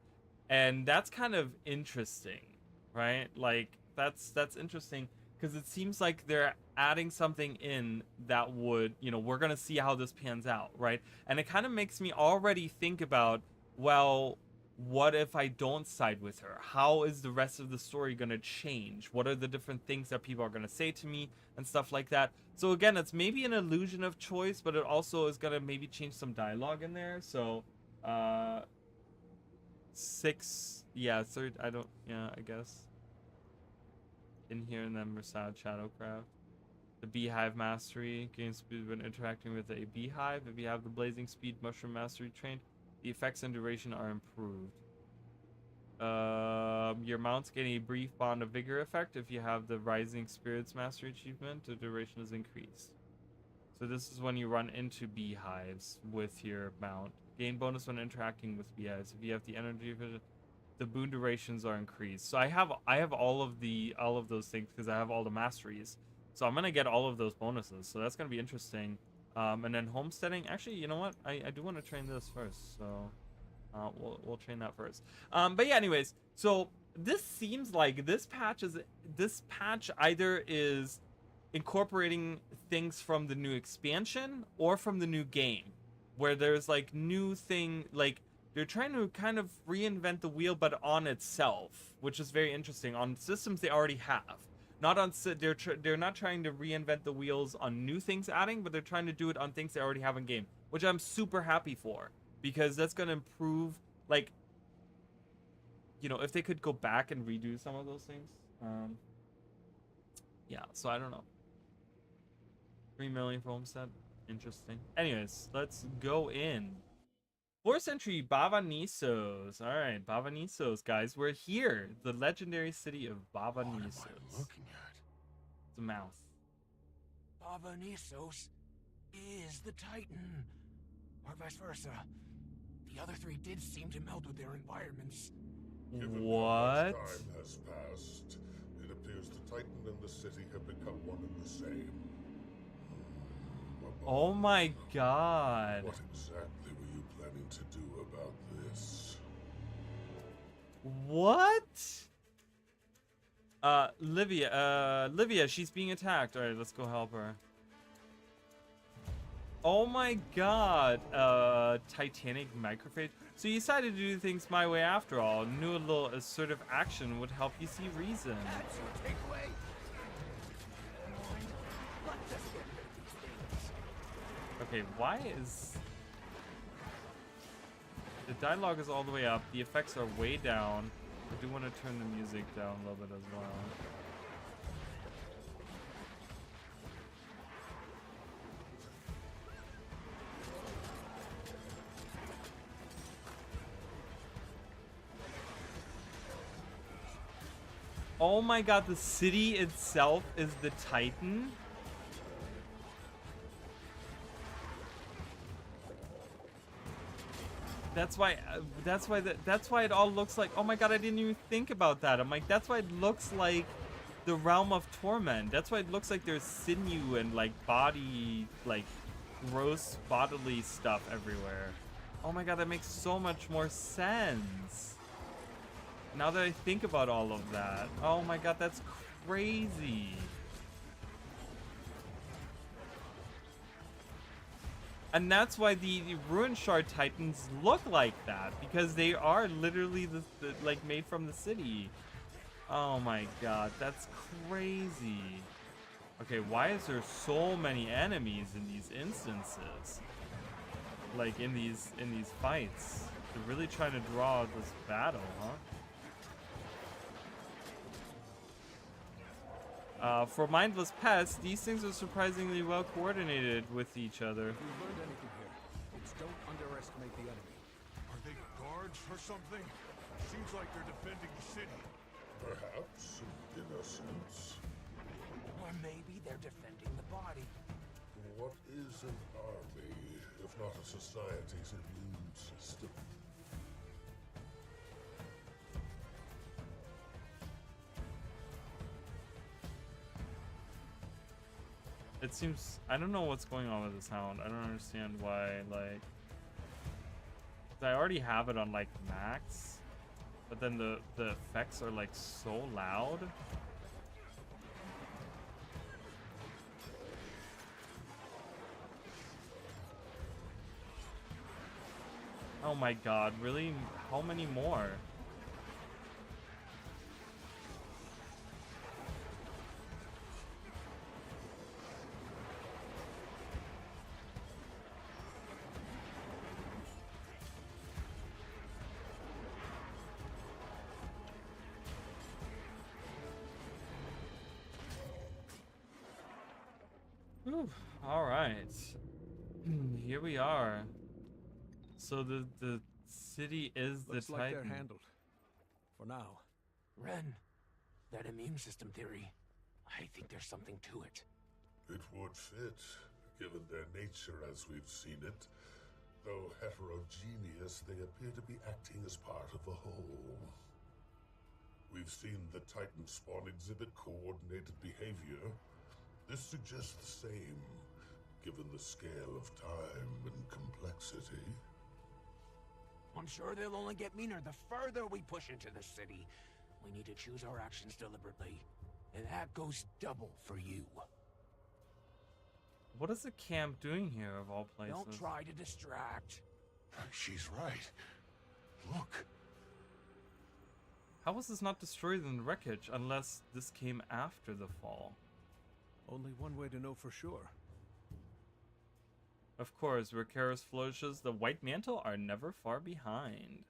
[SPEAKER 1] and that's kind of interesting, right? Like that's interesting, because it seems like they're adding something in that would, you know, we're gonna see how this pans out, right? And it kind of makes me already think about, well, what if I don't side with her? How is the rest of the story gonna change? What are the different things that people are gonna say to me and stuff like that? So again, it's maybe an illusion of choice, but it also is gonna maybe change some dialogue in there. So 6, yeah, third, I don't, yeah, I guess in here, and then Versad Shadowcraft. The Beehive Mastery, gain speed when interacting with a beehive. If you have the Blazing Speed Mushroom Mastery trained, the effects and duration are improved. Your mounts gain a brief Bond of Vigor effect. If you have the Rising Spirits Mastery achievement, the duration is increased. So this is when you run into beehives with your mount. Gain bonus when interacting with beehives. If you have the energy vision, the boon durations are increased. So I have all of those things because I have all the masteries. So I'm gonna get all of those bonuses. So that's gonna be interesting. And then homesteading. Actually, you know what? I do want to train this first. So we'll train that first. But yeah, anyways. So this seems like this patch either is incorporating things from the new expansion or from the new game, where there's like new thing, like they're trying to kind of reinvent the wheel, but on itself, which is very interesting, on systems they already have. Not on, they're not trying to reinvent the wheels on new things adding, but they're trying to do it on things they already have in game, which I'm super happy for, because that's going to improve, like, you know, if they could go back and redo some of those things. Yeah, so I don't know. 3 million for homestead. Interesting. Anyways, let's go in. 4th century Bava-Nisos. Alright, Bava-Nisos, guys. We're here. The legendary city of Bava-Nisos.
[SPEAKER 3] What am I looking at?
[SPEAKER 1] It's a mouth.
[SPEAKER 3] Bava-Nisos is the Titan. Or vice versa. The other three did seem to meld with their environments.
[SPEAKER 4] Given
[SPEAKER 1] What?
[SPEAKER 4] how much time has passed, it appears the Titan and the city have become one and the same.
[SPEAKER 1] Oh my god.
[SPEAKER 4] What exactly were you planning to do about this?
[SPEAKER 1] What? Livia, she's being attacked. Alright, let's go help her. Oh my god. Titanic microphage. So you decided to do things my way after all. Knew a little assertive action would help you see reason.
[SPEAKER 3] That's your takeaway. Let's just get rid of these things.
[SPEAKER 1] Okay, why is... The dialogue is all the way up. The effects are way down. I do want to turn the music down a little bit as well. Oh my god, the city itself is the Titan? That's why it all looks like, oh my god, I didn't even think about that. I'm like, that's why it looks like the realm of torment. That's why it looks like there's sinew and like body, like gross bodily stuff everywhere. Oh my god, that makes so much more sense. Now that I think about all of that. Oh my god, that's crazy. And that's why the Ruin Shard Titans look like that, because they are literally the like made from the city. Oh my god, that's crazy. Okay, why is there so many enemies in these instances? Like in these fights. They're really trying to draw this battle, huh? For mindless pests, these things are surprisingly well coordinated with each other.
[SPEAKER 2] If we learned anything here, it's don't underestimate the enemy.
[SPEAKER 5] Are they guards or something? Seems like they're defending the city.
[SPEAKER 4] Perhaps, in a sense.
[SPEAKER 3] Or maybe they're defending the body.
[SPEAKER 4] What is an army, if not a society's immune system?
[SPEAKER 1] It seems, I don't know what's going on with the sound. I don't understand why, like, I already have it on like max, but then the effects are like so loud. Oh my god, really? How many more? All right, here we are. So the city is the
[SPEAKER 2] Looks like
[SPEAKER 1] Titan.
[SPEAKER 2] they're handled. For now.
[SPEAKER 3] Ren, that immune system theory, I think there's something to it.
[SPEAKER 4] It would fit, given their nature as we've seen it. Though heterogeneous, they appear to be acting as part of a whole. We've seen the Titan spawn exhibit coordinated behavior. This suggests the same, given the scale of time and complexity.
[SPEAKER 3] I'm sure they'll only get meaner the further we push into the city. We need to choose our actions deliberately. And that goes double for you.
[SPEAKER 1] What is the camp doing here, of all places?
[SPEAKER 3] Don't try to distract.
[SPEAKER 5] She's right. Look.
[SPEAKER 1] How was this not destroyed in the wreckage, unless this came after the fall?
[SPEAKER 2] Only one way to know for sure.
[SPEAKER 1] Of course, where Karos flourishes, the White Mantle are never far behind.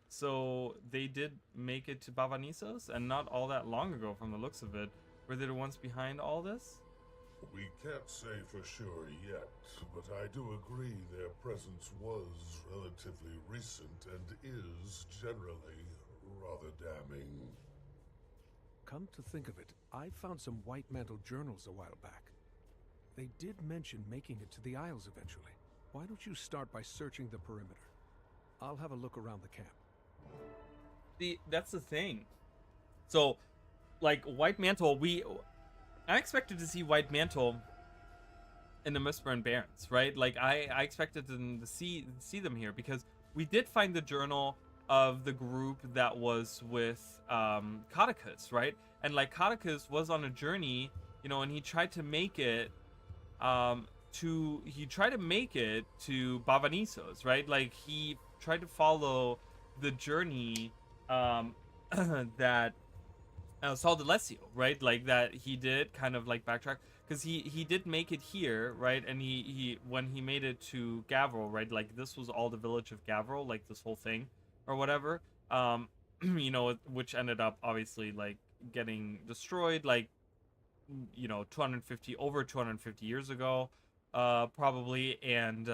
[SPEAKER 1] So they did make it to Bavanisos, and not all that long ago from the looks of it. Were they the ones behind all this?
[SPEAKER 4] We can't say for sure yet, but I do agree their presence was relatively recent and is generally rather damning.
[SPEAKER 2] Come to think of it, I found some White Mantle journals a while back. They did mention making it to the Isles eventually. Why don't you start by searching the perimeter? I'll have a look around the camp.
[SPEAKER 1] That's the thing. So, like, White Mantle, I expected to see White Mantle in the Mistborn Barrens, right? Like, I expected them to see them here, because we did find the journal of the group that was with Caudicus, right? And like Caudicus was on a journey, you know, and he tried to make it to Bavanisos, right? Like he tried to follow the journey that Saul D'Alessio, right? Like that he did kind of like backtrack, because he did make it here, right? And he when he made it to Gavril, right? Like this was all the village of Gavril, like this whole thing or whatever, you know, which ended up obviously like getting destroyed, like, you know, over 250 years ago, probably, and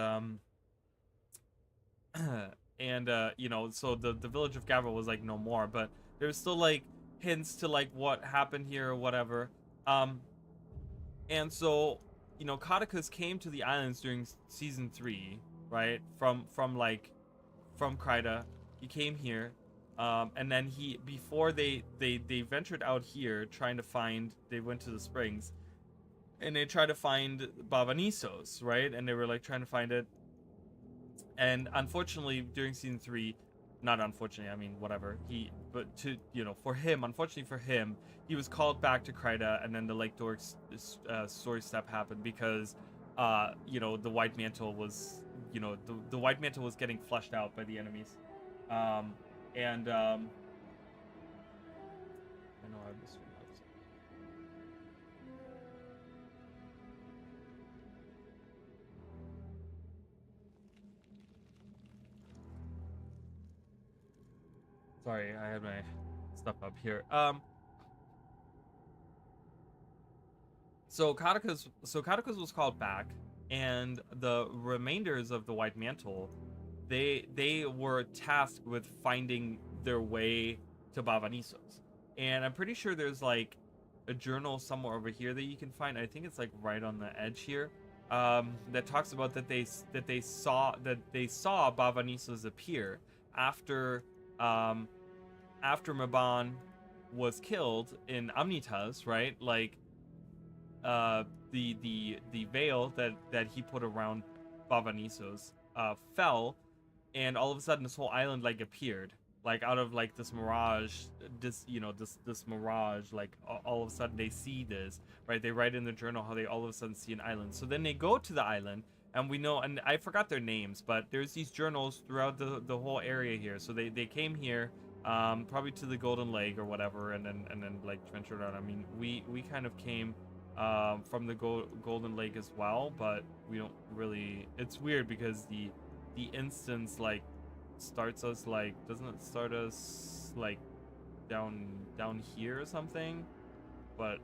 [SPEAKER 1] you know, so the village of Gavril was like no more, but there's still like hints to like what happened here or whatever, and so, you know, Caudicus came to the islands during season 3, right, from Kryta. He came here, and then before they ventured out here trying to find, they went to the springs, and they tried to find Bavanisos, right? And they were like trying to find it, and unfortunately during season 3, not unfortunately, I mean whatever, unfortunately for him, he was called back to Kryta, and then the Lake Dorks story step happened, because you know, the White Mantle was, you know, the White Mantle was getting flushed out by the enemies. I know I missed one. Sorry, I had my stuff up here. So Catacus was called back, and the remainders of the White Mantle, they were tasked with finding their way to Bavanissos. And I'm pretty sure there's like a journal somewhere over here that you can find. I think it's like right on the edge here. That talks about that they saw Bavanissos appear after Mabon was killed in Omnitas, right? Like the veil that he put around Bavanissos fell, and all of a sudden this whole island like appeared, like out of like this mirage, this mirage, like all of a sudden they see this, right? They write in the journal how they all of a sudden see an island. So then they go to the island, and we know, and I forgot their names, but there's these journals throughout the whole area here. So they came here, probably to the Golden Lake or whatever, and then like ventured out. I mean, we kind of came from the Golden Lake as well, but we don't really. It's weird because the instance like starts us like, doesn't it start us like down here or something? But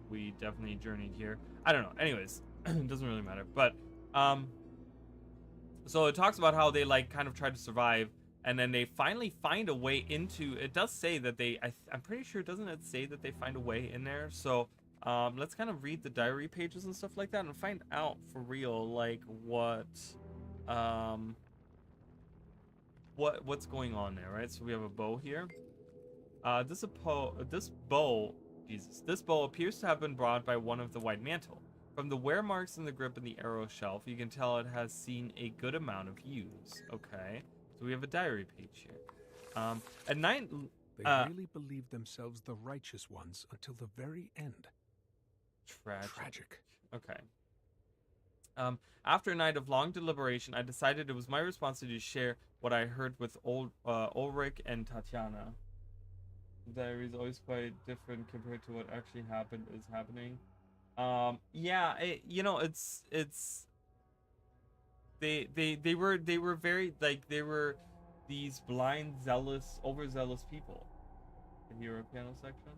[SPEAKER 1] we definitely journeyed here. I don't know. Anyways, it doesn't really matter. But so it talks about how they like kind of tried to survive, and then they finally find a way into. It does say that they. I'm pretty sure, doesn't it say that they find a way in there? So let's kind of read the diary pages and stuff like that and find out for real like what's going on there, right? So we have a bow here. This bow appears to have been brought by one of the White Mantle. From the wear marks in the grip and the arrow shelf, you can tell it has seen a good amount of use. Okay, so we have a diary page here. At night,
[SPEAKER 2] they really believed themselves the righteous ones until the very end. Tragic.
[SPEAKER 1] Okay. After a night of long deliberation, I decided it was my responsibility to share what I heard with Ulrich and Tatiana. The diary is always quite different compared to what actually is happening. Yeah, you know, it's they were very like, they were these blind, zealous, overzealous people. The hero panel section.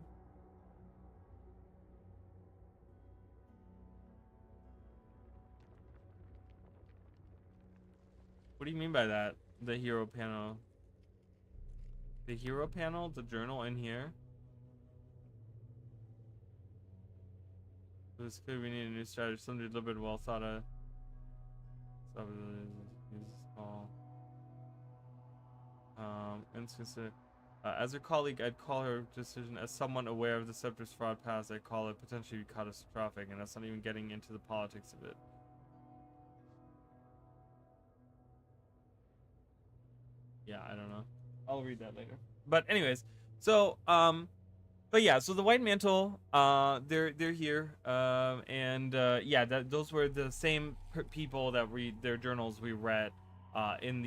[SPEAKER 1] What do you mean by that? The hero panel? The hero panel? The journal in here? This could, we need a new strategy. Something a little bit well thought of. As her colleague, I'd call her decision, as someone aware of the Scepter's fraud past, I'd call it potentially catastrophic, and that's not even getting into the politics of it. Yeah, I don't know. I'll read that later. But anyways, so but yeah, so the White Mantle, they're here, yeah, those were the same people that read their journals we read in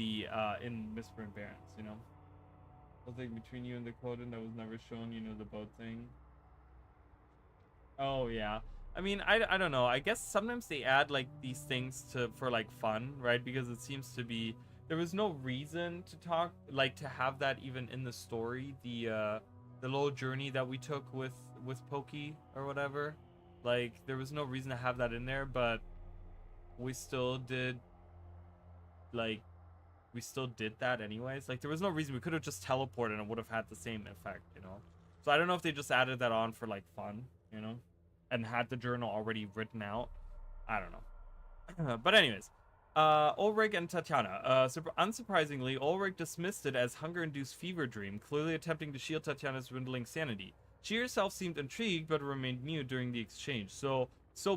[SPEAKER 1] Misprint Barrens, you know. Something between you and the Coden that was never shown, you know, the boat thing. Oh yeah. I mean, I don't know. I guess sometimes they add like these things for like fun, right? Because it seems to be, there was no reason to have that even in the story. The little journey that we took with Pokey or whatever, like there was no reason to have that in there, but we still did that anyways. Like there was no reason. We could have just teleported and it would have had the same effect, you know. So I don't know if they just added that on for like fun, you know, and had the journal already written out. I don't know. But anyways, Ulrich and Tatiana. Unsurprisingly, Ulrich dismissed it as hunger-induced fever dream, clearly attempting to shield Tatiana's dwindling sanity. She herself seemed intrigued, but remained mute during the exchange. So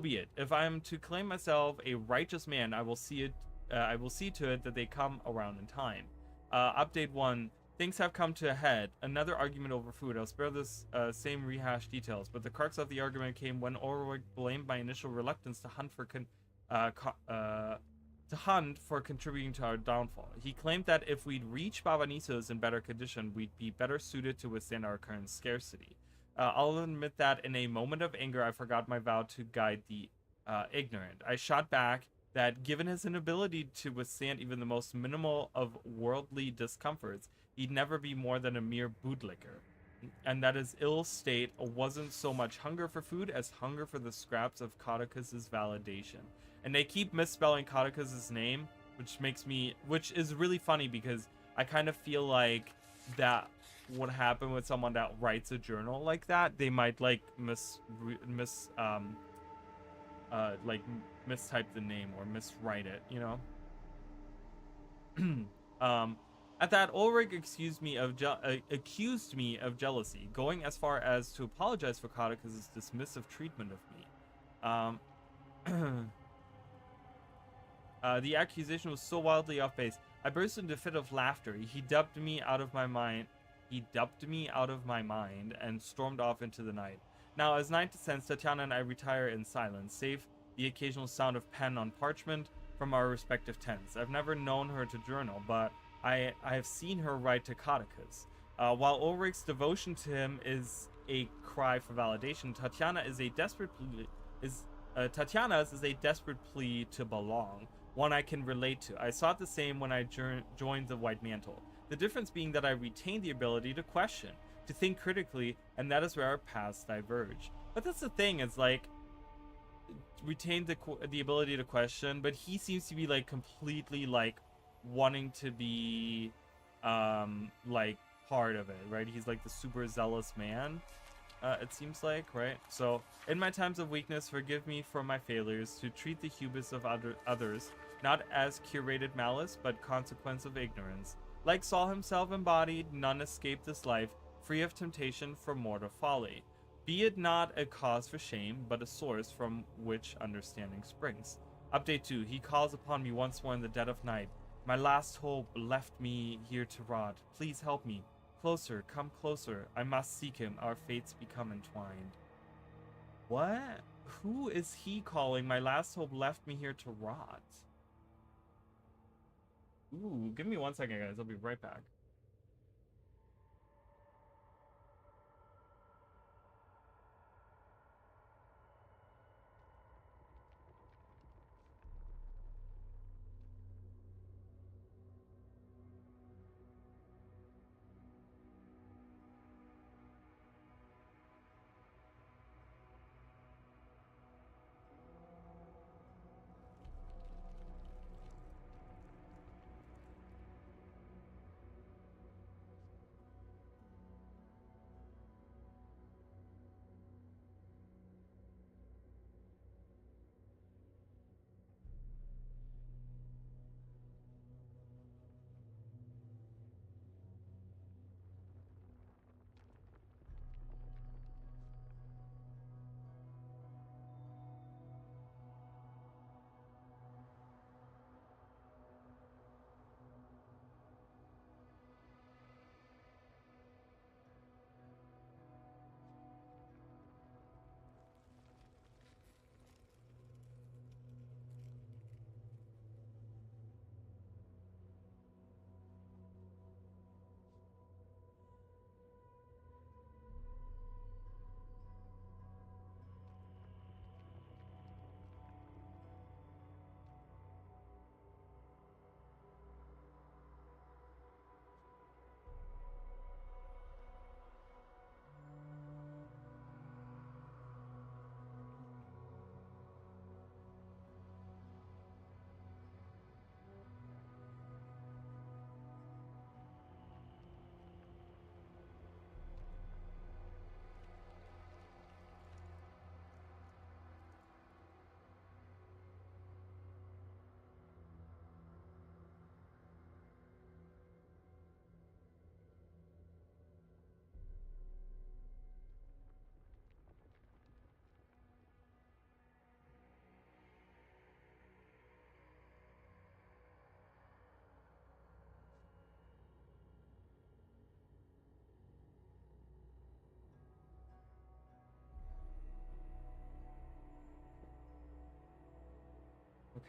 [SPEAKER 1] be it. If I am to claim myself a righteous man, I will see to it that they come around in time. Update 1. Things have come to a head. Another argument over food. I'll spare this same rehashed details, but the crux of the argument came when Ulrich blamed my initial reluctance to hunt for to Hunt for contributing to our downfall. He claimed that if we'd reach Baba Nisos in better condition, we'd be better suited to withstand our current scarcity. I'll admit that in a moment of anger, I forgot my vow to guide the ignorant. I shot back that given his inability to withstand even the most minimal of worldly discomforts, he'd never be more than a mere bootlicker. And that his ill state wasn't so much hunger for food as hunger for the scraps of Codicus's validation. And they keep misspelling Codicus's name, which is really funny because I kind of feel like that would happen with someone that writes a journal like that. They might like mistype the name or miswrite it, you know. At that, Ulrich accused me of jealousy, going as far as to apologize for Codicus's dismissive treatment of me. The accusation was so wildly off base. I burst into a fit of laughter. He dubbed me out of my mind and stormed off into the night. Now, as night descends, Tatiana and I retire in silence, save the occasional sound of pen on parchment from our respective tents. I've never known her to journal, but I have seen her write to Codicus. While Ulrich's devotion to him is a cry for validation, Tatiana's is a desperate plea to belong, one I can relate to. I sought the same when I joined the White Mantle. The difference being that I retained the ability to question, to think critically, and that is where our paths diverge. But that's the thing, is like, retained the ability to question, but he seems to be like completely like wanting to be like part of it, right? He's like the super zealous man, it seems like, right? So in my times of weakness, forgive me for my failures to treat the hubris of others not as curated malice, but consequence of ignorance. Like Saul himself embodied, none escape this life, free of temptation from mortal folly. Be it not a cause for shame, but a source from which understanding springs. Update 2. He calls upon me once more in the dead of night. My last hope left me here to rot. Please help me. Closer, come closer. I must seek him. Our fates become entwined. What? Who is he calling? My last hope left me here to rot. Ooh, give me 1 second, guys. I'll be right back.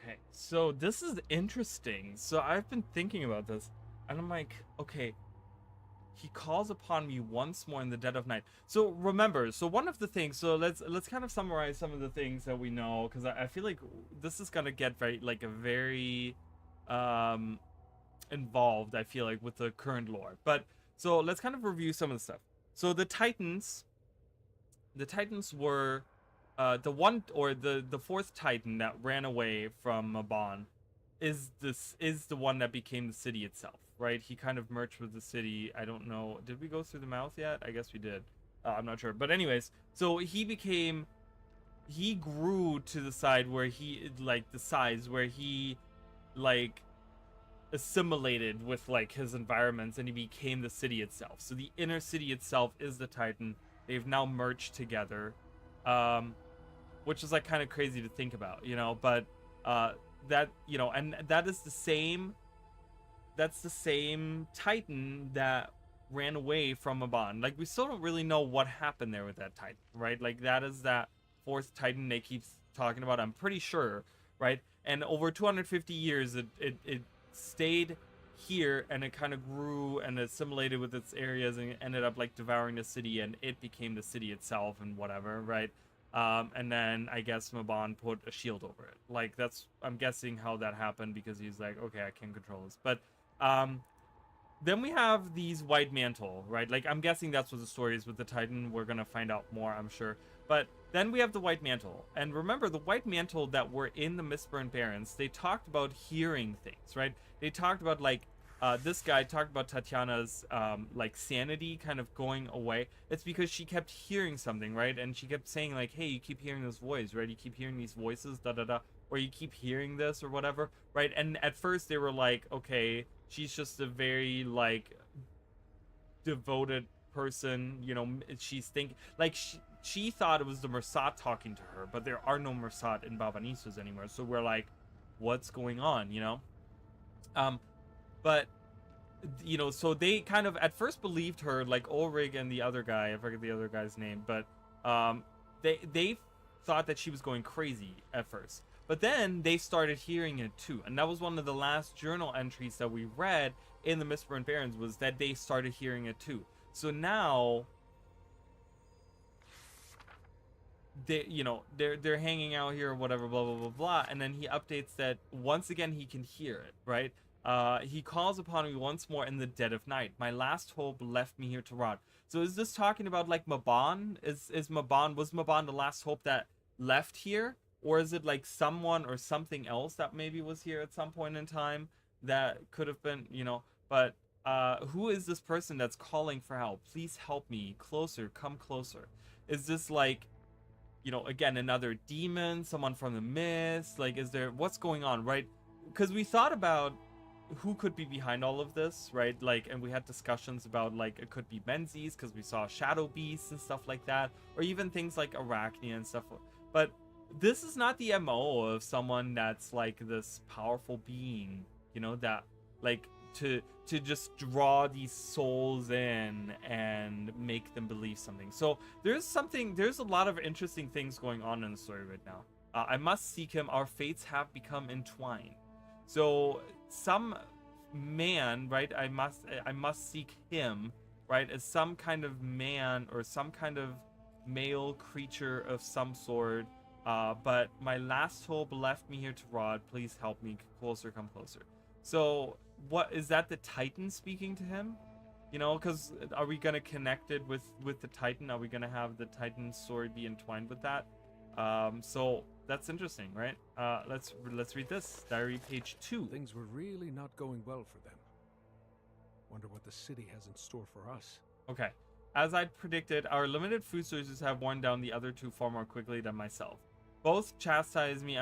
[SPEAKER 1] Okay, so this is interesting. So I've been thinking about this, and I'm like, okay, he calls upon me once more in the dead of night. So remember, so one of the things, so let's kind of summarize some of the things that we know, because I feel like this is gonna get very involved, I feel like, with the current lore. But so let's kind of review some of the stuff. So the Titans were the fourth Titan that ran away from Mabon is the one that became the city itself, right? He kind of merged with the city. I don't know, did we go through the mouth yet? I guess we did. I'm not sure, but anyways, so he grew to the side where he assimilated with like his environments, and he became the city itself. So the inner city itself is the Titan. They've now merged together, which is like kind of crazy to think about, you know, but that, you know, and that's the same Titan that ran away from Mabon. Like, we still don't really know what happened there with that Titan, right? Like, that is that fourth Titan they keep talking about, I'm pretty sure, right? And over 250 years it stayed here, and it kind of grew and assimilated with its areas, and ended up like devouring the city, and it became the city itself and whatever, right? And then I guess Mabon put a shield over it. Like, that's, I'm guessing how that happened, because he's like, okay, I can control this. But then we have these White Mantle, right? Like, I'm guessing that's what the story is with the Titan. We're gonna find out more, I'm sure. But then we have the White Mantle. And remember, the White Mantle that were in the Mistburn Barrens, they talked about hearing things, right? They talked about, like, this guy talked about Tatiana's, like, sanity kind of going away. It's because she kept hearing something, right? And she kept saying, like, hey, you keep hearing this voice, right? You keep hearing these voices, da-da-da. Or you keep hearing this or whatever, right? And at first they were like, okay, she's just a very, like, devoted person, you know, she's thinking, like, she thought it was the Mersat talking to her, but there are no Mersat in Baba Nissos anymore. So we're like, what's going on, you know? But, you know, so they kind of at first believed her, like Ulrich and the other guy, I forget the other guy's name, but they thought that she was going crazy at first. But then they started hearing it too. And that was one of the last journal entries that we read in the Mistburn Barrens, was that they started hearing it too. So now they, you know, they're hanging out here or whatever, blah blah blah blah, and then he updates that once again he can hear it, right? He calls upon me once more in the dead of night. My last hope left me here to rot. So is this talking about like Mabon? Was Mabon the last hope that left here? Or is it like someone or something else that maybe was here at some point in time that could have been, you know? But who is this person that's calling for help? Please help me. Closer, come closer. Is this like, you know, again, another demon, someone from the mist? Like, is there, what's going on, right? Because we thought about who could be behind all of this, right? Like, and we had discussions about, like, it could be Menzies, because we saw shadow beasts and stuff like that, or even things like Arachnia and stuff. But this is not the MO of someone that's like this powerful being, you know, that like to just draw these souls in and make them believe something. So there's a lot of interesting things going on in the story right now. I must seek him. Our fates have become entwined. So some man, right? I must seek him, right? As some kind of man or some kind of male creature of some sort. But my last hope left me here to rot. Please help me. Closer, come closer. So what is that, the Titan speaking to him? You know, because are we gonna connect it with the Titan? Are we gonna have the Titan story be entwined with that? So that's interesting, right? Let's read this. Diary page 2.
[SPEAKER 2] Things were really not going well for them. Wonder what the city has in store for us.
[SPEAKER 1] Okay. As I predicted, our limited food sources have worn down the other two far more quickly than myself. Both chastise me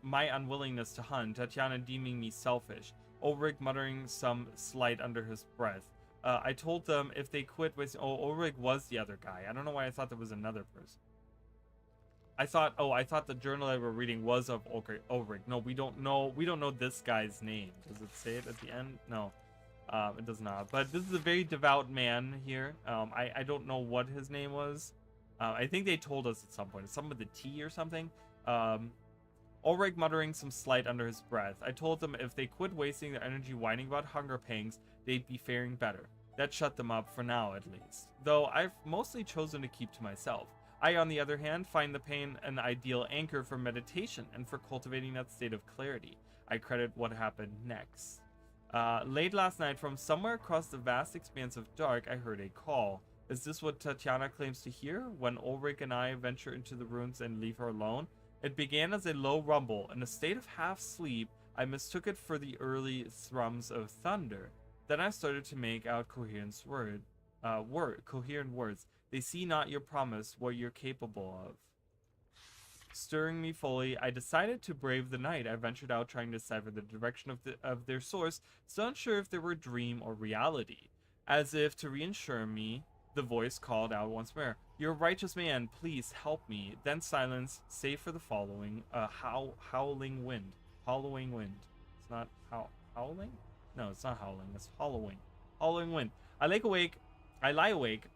[SPEAKER 1] my unwillingness to hunt, Tatiana deeming me selfish, Ulrich muttering some slight under his breath. I told them if they quit with... Oh, Ulrich was the other guy. I don't know why I thought there was another person. I thought the journal I were reading was of Ulrich. No, we don't know this guy's name. Does it say it at the end? No. It does not. But this is a very devout man here. I don't know what his name was. I think they told us at some point. It's something with a T or something. Ulrich muttering some slight under his breath. I told them if they quit wasting their energy whining about hunger pangs, they'd be faring better. That shut them up for now, at least. Though I've mostly chosen to keep to myself. I, on the other hand, find the pain an ideal anchor for meditation and for cultivating that state of clarity. I credit what happened next. Late last night, from somewhere across the vast expanse of dark, I heard a call. Is this what Tatiana claims to hear when Ulrich and I venture into the ruins and leave her alone? It began as a low rumble. In a state of half-sleep, I mistook it for the early thrums of thunder. Then I started to make out coherent words. They see not your promise, what you're capable of. Stirring me fully, I decided to brave the night. I ventured out, trying to decipher the direction of their source, still unsure if they were dream or reality. As if to reassure me, the voice called out once more, "You're a righteous man, please help me." Then silence, save for the following, howling wind. Hollowing wind. It's not howling? No, it's not howling, it's hollowing. Hollowing wind. I lie awake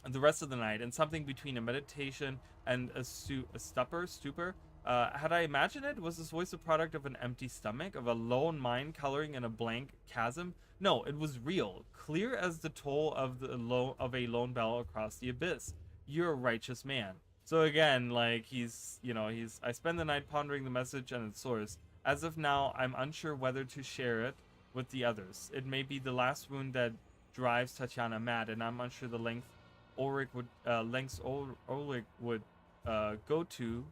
[SPEAKER 1] the rest of the night, and something between a meditation and a stupor. Had I imagined it? Was this voice a product of an empty stomach, of a lone mind coloring in a blank chasm? No, it was real, clear as the toll of a lone bell across the abyss. You're a righteous man. So again, like I spend the night pondering the message and its source. As of now, I'm unsure whether to share it with the others. It may be the last wound that drives Tatiana mad, and I'm unsure the lengths Ulrich would go to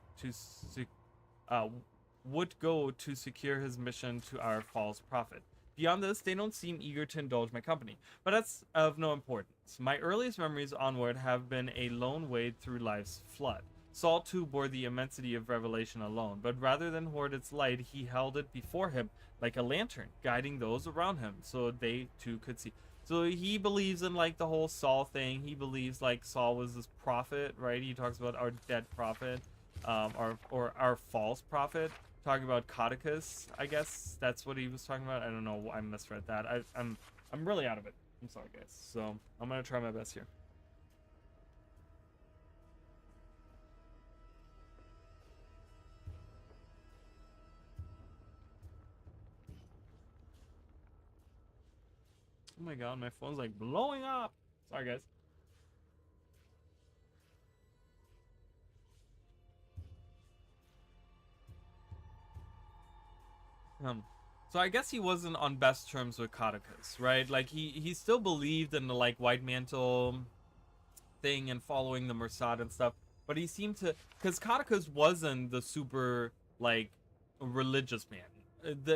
[SPEAKER 1] secure his mission to our false prophet. Beyond this, they don't seem eager to indulge my company, but that's of no importance. My earliest memories onward have been a lone wade through life's flood. Saul too bore the immensity of revelation alone, but rather than hoard its light, he held it before him like a lantern, guiding those around him so they too could see. So he believes in like the whole Saul thing. He believes like Saul was this prophet, right? He talks about our dead prophet, or our false prophet. Talking about Codicus, I guess that's what he was talking about. I don't know. I misread that. I'm really out of it. I'm sorry, guys. So I'm gonna try my best here. Oh my god, my phone's like blowing up. Sorry, guys. So I guess he wasn't on best terms with Codicus, right? Like he still believed in the like white mantle thing and following the Mossad and stuff, but he seemed to, because Codicus wasn't the super like religious man.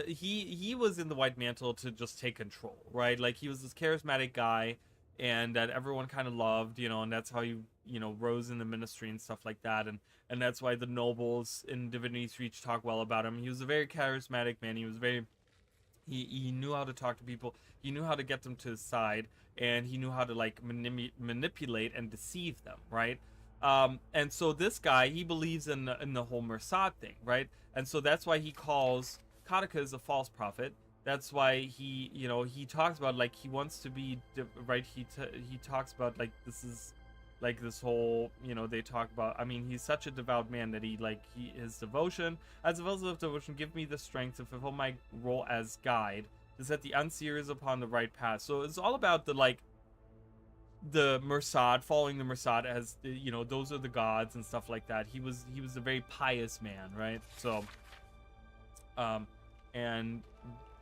[SPEAKER 1] He was in the white mantle to just take control, right? Like he was this charismatic guy, and that everyone kind of loved, and that's how he rose in the ministry and stuff like that, and that's why the nobles in Divinity's Reach talk well about him. He was a very charismatic man. He was very he knew how to talk to people. He knew how to get them to his side, and he knew how to like manipulate and deceive them, right? And so this guy, he believes in the whole Mossad thing, right? And so that's why he calls Codicus a false prophet. That's why he talks about like he wants to be right. He talks about like this is like this whole they talk about. I mean, he's such a devout man that his devotion, as a vessel of devotion, give me the strength to fulfill my role as guide, to set the unseers upon the right path. So it's all about the Mossad, following the Mossad as those are the gods and stuff like that. He was a very pious man, right? So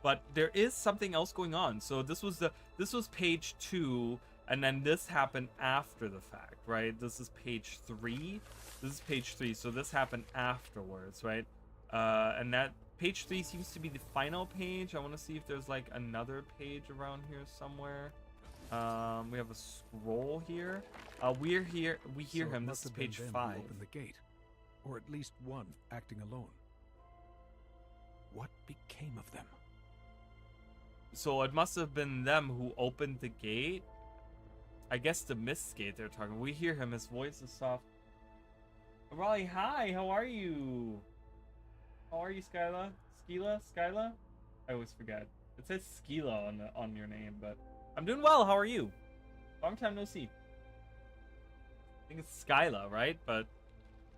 [SPEAKER 1] but there is something else going on. So this was page 2, and then this happened after the fact, right? This is page 3. So this happened afterwards, right? And that page 3 seems to be the final page. I want to see if there's like another page around here somewhere. We have a scroll here. We hear him. This is page 5.
[SPEAKER 2] Open the gate, or at least one acting alone. What became of them?
[SPEAKER 1] So it must have been them who opened the gate. I guess the mist gate they're talking. We hear him. His voice is soft. Raleigh, hi. How are you? How are you, Skyla? Skyla? I always forget. It says Skyla on your name, but I'm doing well. How are you? Long time no see. I think it's Skyla, right? But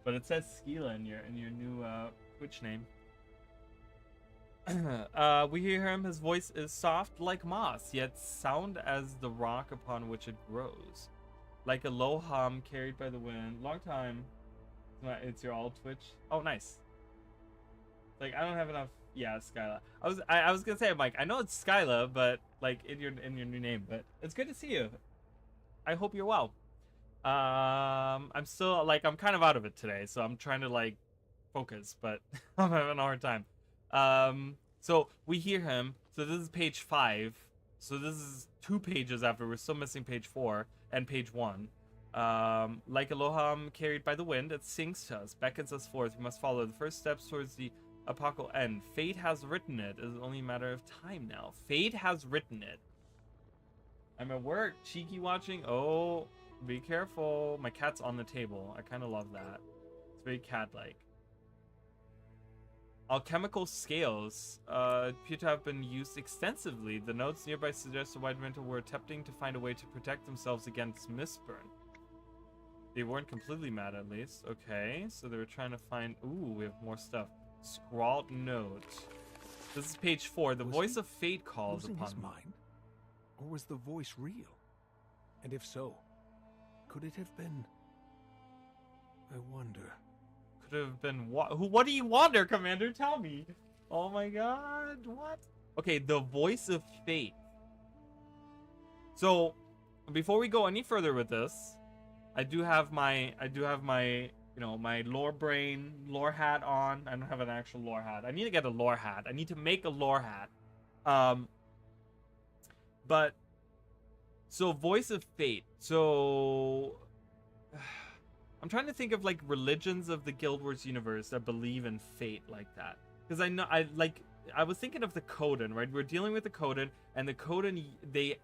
[SPEAKER 1] it says Skyla in your new Twitch name. We hear him. His voice is soft like moss, yet sound as the rock upon which it grows. Like a low hum carried by the wind. Long time. It's your all Twitch. Oh, nice. Like, I don't have enough. Yeah, Skyla. I was gonna say, Mike, I know it's Skyla, but like in your new name. But it's good to see you. I hope you're well. I'm still like, I'm kind of out of it today, so I'm trying to like focus, but I'm having a hard time. So we hear him. So this is page 5. So this is 2 pages after. We're still missing page 4 and page 1. Like a loham carried by the wind, it sings to us, beckons us forth. We must follow the first steps towards the apocal end. Fate has written it. It is only a matter of time now. Fate has written it. I'm at work. Cheeky watching. Oh, be careful. My cat's on the table. I kind of love that. It's very cat-like. Alchemical scales appear to have been used extensively. The notes nearby suggest the White Mentor were attempting to find a way to protect themselves against mistburn. They weren't completely mad, at least. Okay, so they were trying to find... Ooh, we have more stuff. Scrawled note. This is page 4. The voice of fate calls upon
[SPEAKER 2] his mind? Or was the voice real? And if so, could it have been... I wonder...
[SPEAKER 1] Could have been what? What do you wonder, Commander? Tell me. Oh my god, what? Okay, the voice of fate. So, before we go any further with this, I do have my, you know, my lore hat on. I don't have an actual lore hat. I need to get a lore hat. I need to make a lore hat. But, so voice of fate. So, I'm trying to think of like religions of the Guild Wars universe that believe in fate like that. Because I know, I was thinking of the Coden, right? We're dealing with the Coden, and the Coden, the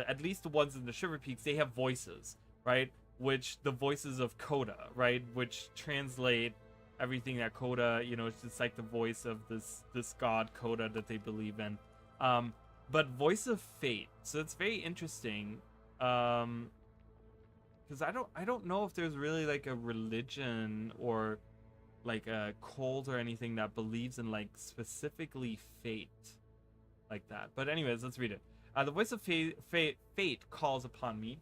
[SPEAKER 1] at least the ones in the Shiver Peaks, they have voices, right? Which the voices of Coda, right? Which translate everything that Coda, you know, it's just like the voice of this god Coda that they believe in. But voice of fate, so it's very interesting. Because I don't know if there's really like a religion or like a cult or anything that believes in like specifically fate like that. But anyways, let's read it. The voice of fate calls upon me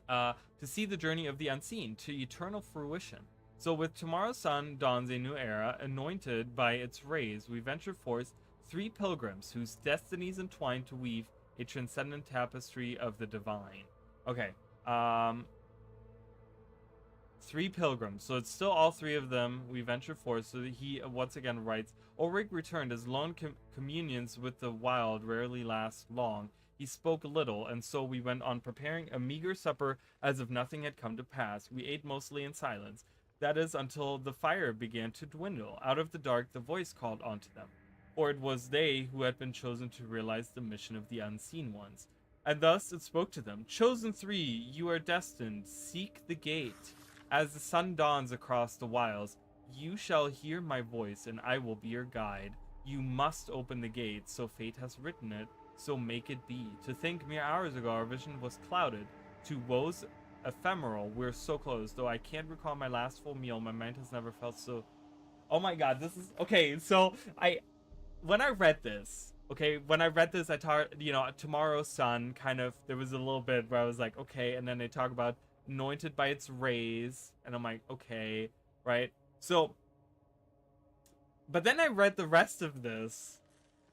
[SPEAKER 1] to see the journey of the unseen to eternal fruition. So with tomorrow's sun dawns a new era, anointed by its rays, we venture forth 3 pilgrims whose destinies entwine to weave a transcendent tapestry of the divine. Okay. 3 pilgrims, so it's still all 3 of them. We venture forth. So he once again writes, Ulrich returned. His lone communions with the wild rarely last long. He spoke little, and so we went on preparing a meager supper as if nothing had come to pass. We ate mostly in silence. That is, until the fire began to dwindle. Out of the dark, the voice called onto them. For it was they who had been chosen to realize the mission of the unseen ones. And thus it spoke to them. Chosen 3, you are destined. Seek the gate. As the sun dawns across the wilds, you shall hear my voice, and I will be your guide. You must open the gate, so fate has written it, so make it be. To think mere hours ago our vision was clouded. To woes ephemeral, we're so close. Though I can't recall my last full meal, my mind has never felt so... Oh my god, this is... Okay, so when I read this... Okay, when I read this, I thought, you know, tomorrow's sun kind of, there was a little bit where I was like, okay, and then they talk about anointed by its rays, and I'm like, okay, right? So, but then I read the rest of this,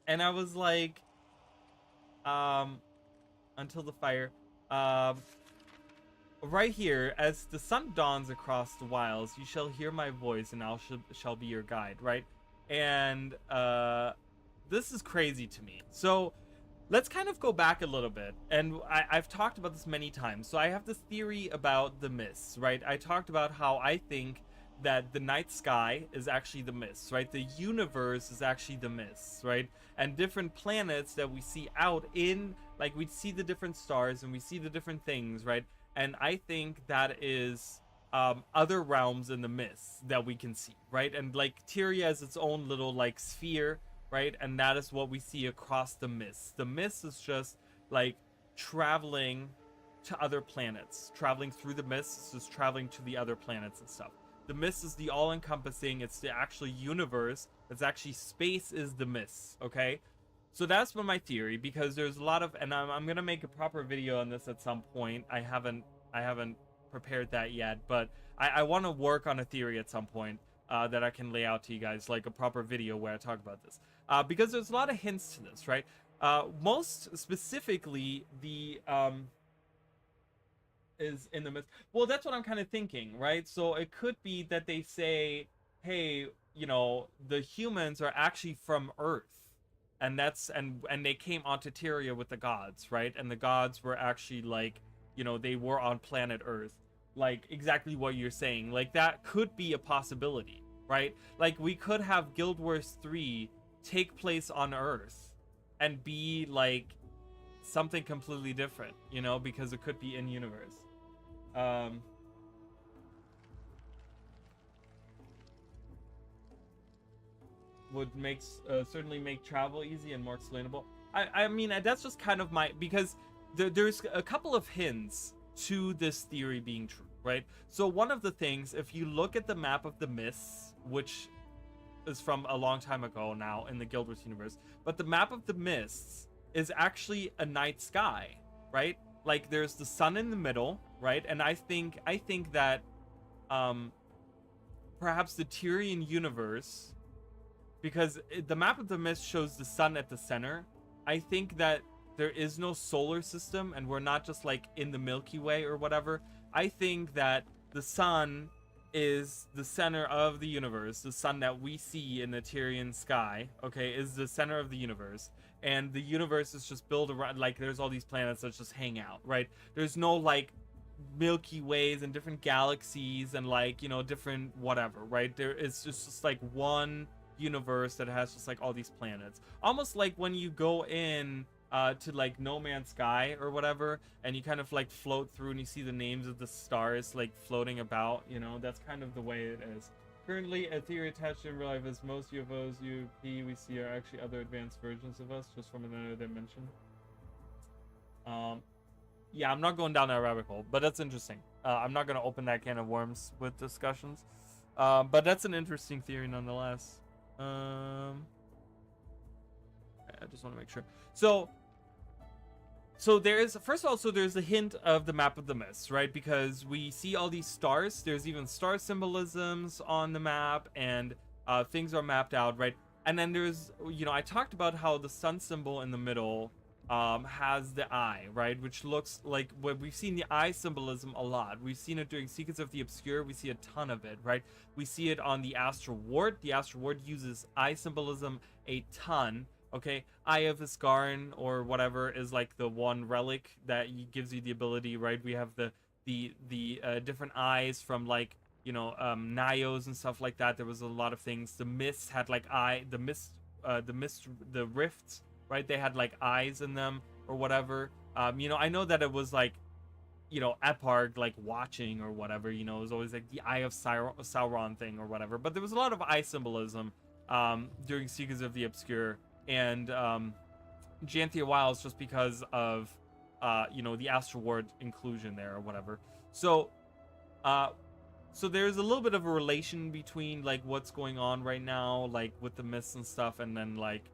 [SPEAKER 1] and I was like, until the fire, right here, as the sun dawns across the wilds, you shall hear my voice, and I shall be your guide, right? And, this is crazy to me. So let's kind of go back a little bit. And I've talked about this many times. So I have this theory about the mists, right? I talked about how I think that the night sky is actually the mists, right? The universe is actually the mists, right? And different planets that we see out in, like we see the different stars and we see the different things, right? And I think that is other realms in the mists that we can see, right? And like Tyria has its own little like sphere, right? And that is what we see across the mist. The mist is just like traveling to other planets, traveling through the mist, is just traveling to the other planets and stuff. The mist is the all-encompassing. It's the actual universe. It's actually space is the mist. Okay, so that's my theory, because there's a lot of, and I'm gonna make a proper video on this at some point. I haven't prepared that yet, but I want to work on a theory at some point that I can lay out to you guys, like a proper video where I talk about this, because there's a lot of hints to this, right? Most specifically, the is in the midst. Well, that's what I'm kind of thinking, right? So it could be that they say, hey, you know, the humans are actually from Earth, and that's and they came onto Tyria with the gods, right? And the gods were actually like, you know, they were on planet Earth, like exactly what you're saying. Like that could be a possibility, right? Like we could have Guild Wars 3 take place on Earth and be like something completely different, you know, because it could be in universe. Would certainly make travel easy and more explainable. I mean, that's just kind of my, because there's a couple of hints to this theory being true, right? So one of the things, if you look at the map of the mists, which is from a long time ago now in the Guild Wars universe, but the map of the mists is actually a night sky, right? Like there's the sun in the middle, right? And I think that perhaps the Tyrian universe, because the map of the mist shows the sun at the center, I think that there is no solar system and we're not just like in the Milky Way or whatever. I think that the sun is the center of the universe. The sun that we see in the Tyrian sky, okay, is the center of the universe. And the universe is just built around, like there's all these planets that just hang out, right? There's no like Milky Ways and different galaxies and like, you know, different whatever, right? There is just like one universe that has just like all these planets. Almost like when you go in to like No Man's Sky or whatever, and you kind of like float through and you see the names of the stars like floating about, you know, that's kind of the way it is. Currently, a theory attached in real life is most UFOs we see are actually other advanced versions of us, just from another dimension. Yeah, I'm not going down that rabbit hole, but that's interesting. I'm not going to open that can of worms with discussions, but that's an interesting theory nonetheless. I just want to make sure. So there's, first of all, so there's a hint of the map of the mist, right? Because we see all these stars. There's even star symbolisms on the map, and things are mapped out, right? And then there's, you know, I talked about how the sun symbol in the middle has the eye, right? Which looks like, what we've seen the eye symbolism a lot. We've seen it during Secrets of the Obscure. We see a ton of it, right? We see it on the Astral Ward. The Astral Ward uses eye symbolism a ton. Okay, Eye of Isgarin or whatever is like the one relic that gives you the ability, right? We have the different eyes from like, you know, Nios and stuff like that. There was a lot of things. The Mist had like the rifts, right? They had like eyes in them or whatever. You know, I know that it was like, you know, Eparg like watching or whatever. You know, it was always like the Eye of Sauron thing or whatever. But there was a lot of eye symbolism during Secrets of the Obscure. And Janthir Wilds, just because of you know, the Astral Ward inclusion there or whatever. So so there's a little bit of a relation between like what's going on right now, like with the mists and stuff, and then like,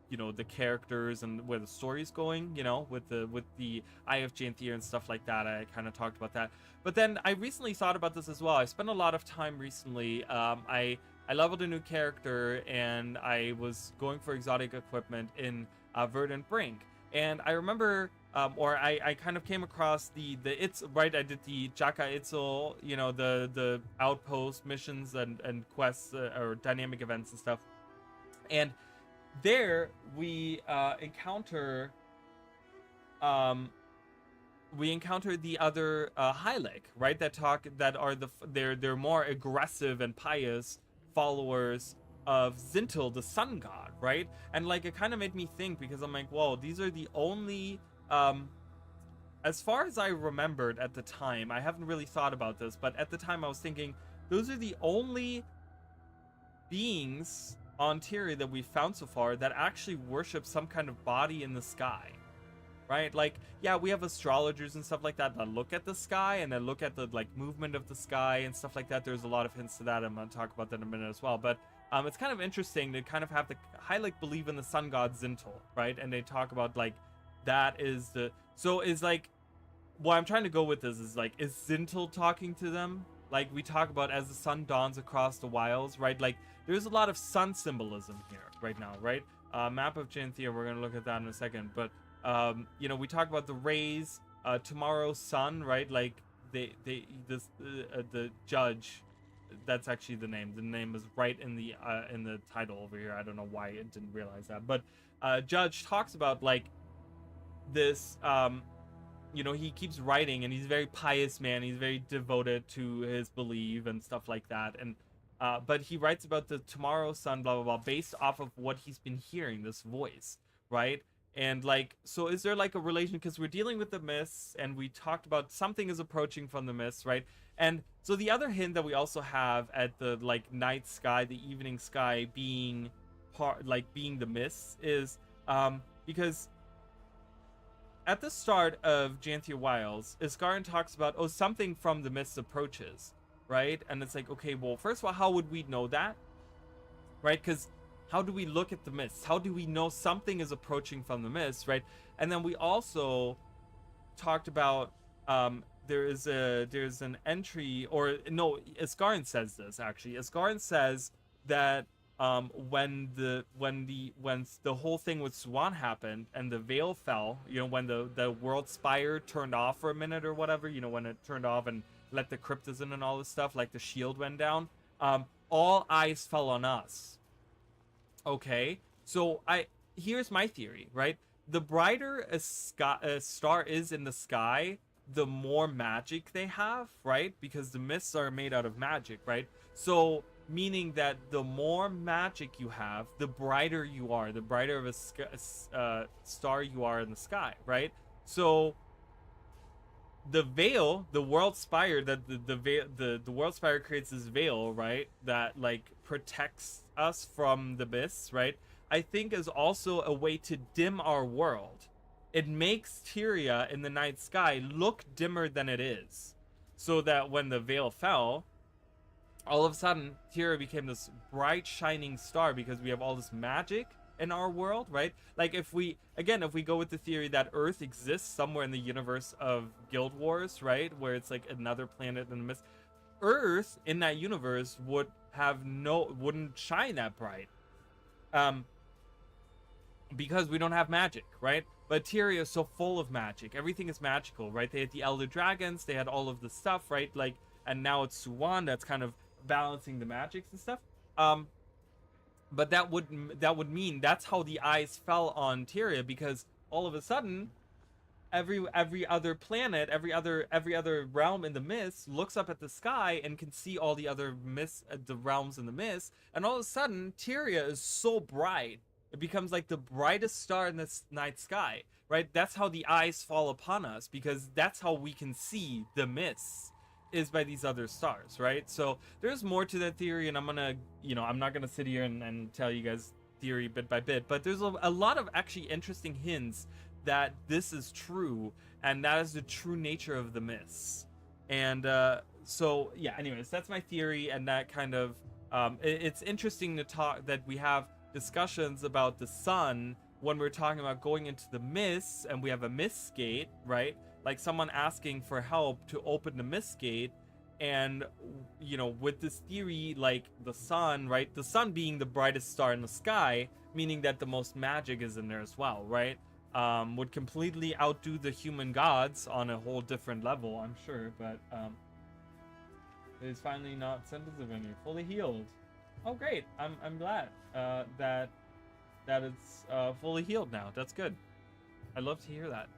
[SPEAKER 1] you know, the characters and where the story's going, you know, with the Eye of Janthir and stuff like that. I kind of talked about that. But then I recently thought about this as well. I spent a lot of time recently. I leveled a new character and I was going for exotic equipment in Verdant Brink. And I remember, or I kind of came across it's right. I did the Jaka Itzel, you know, the outpost missions and quests or dynamic events and stuff. And there we encounter the other Hylek, right? They're more aggressive and pious followers of Zintil, the sun god, right? And like it kind of made me think, because I'm like, whoa, these are the only as far as I remembered at the time, I haven't really thought about this, but at the time I was thinking those are the only beings on Tyria that we've found so far that actually worship some kind of body in the sky, right? Like, yeah, we have astrologers and stuff like that that look at the sky and then look at the like movement of the sky and stuff like that. There's a lot of hints to that. I'm gonna talk about that in a minute as well. But it's kind of interesting to kind of have the like believe in the sun god Zintel, right? And they talk about like that is the is like what I'm trying to go with this is like, is Zintel talking to them? Like we talk about as the sun dawns across the wilds, right? Like there's a lot of sun symbolism here right now, right? Map of Janthir, we're gonna look at that in a second, but you know, we talk about the rays, tomorrow's sun, right? Like the judge, that's actually the name. The name is right in the title over here. I don't know why it didn't realize that, but judge talks about like this. You know, he keeps writing, and he's a very pious man. He's very devoted to his belief and stuff like that. And but he writes about the tomorrow sun, blah blah blah, based off of what he's been hearing, this voice, right? And like, so is there like a relation? Because we're dealing with the mists, and we talked about something is approaching from the mists, right? And so the other hint that we also have at the like night sky, the evening sky being part, like being the mists, is because at the start of Janthir Wilds, Iskarin talks about, oh, something from the mists approaches, right? And it's like, okay, well, first of all, how would we know that, right? Because how do we look at the mists? How do we know something is approaching from the mists, right? And then we also talked about there's an entry, or no, Iskarin says this actually. Iskarin says that when the whole thing with Swan happened and the veil fell, you know, when the world spire turned off for a minute or whatever, you know, when it turned off and let the cryptos in and all this stuff, like the shield went down, all eyes fell on us. Okay, so here's my theory, right? The brighter a star is in the sky, the more magic they have, right? Because the mists are made out of magic, right? So meaning that the more magic you have, the brighter you are, the brighter of a star you are in the sky, right? So the veil, the world spire, that the world spire creates this veil, right, that like protects us from the mists, right? I think is also a way to dim our world. It makes Tyria in the night sky look dimmer than it is, so that when the veil fell, all of a sudden Tyria became this bright shining star because we have all this magic in our world, right? Like if we go with the theory that Earth exists somewhere in the universe of Guild Wars, right, where it's like another planet in the mist, Earth in that universe wouldn't shine that bright, because we don't have magic, right? But Tyria is so full of magic. Everything is magical, right? They had the Elder Dragons, they had all of the stuff, right? Like, and now it's Suwan that's kind of balancing the magics and stuff. But that would mean that's how the eyes fell on Tyria, because all of a sudden every other planet, every other realm in the mist looks up at the sky and can see all the other the realms in the mist, and all of a sudden Tyria is so bright it becomes like the brightest star in the night sky, right? That's how the eyes fall upon us, because that's how we can see the mists, is by these other stars, right? So there's more to that theory, and I'm gonna, you know, I'm not gonna sit here and tell you guys theory bit by bit, but there's a lot of actually interesting hints that this is true, and that is the true nature of the mists. And so yeah, anyways, that's my theory, and that kind of it's interesting to talk that we have discussions about the sun when we're talking about going into the mists, and we have a mist gate, right? Like someone asking for help to open the mist gate, and you know, with this theory, like the sun, right? The sun being the brightest star in the sky, meaning that the most magic is in there as well, right? Would completely outdo the human gods on a whole different level, I'm sure. But it is finally not sensitive anymore, fully healed. Oh great, I'm glad that it's fully healed now. That's good. I love to hear that.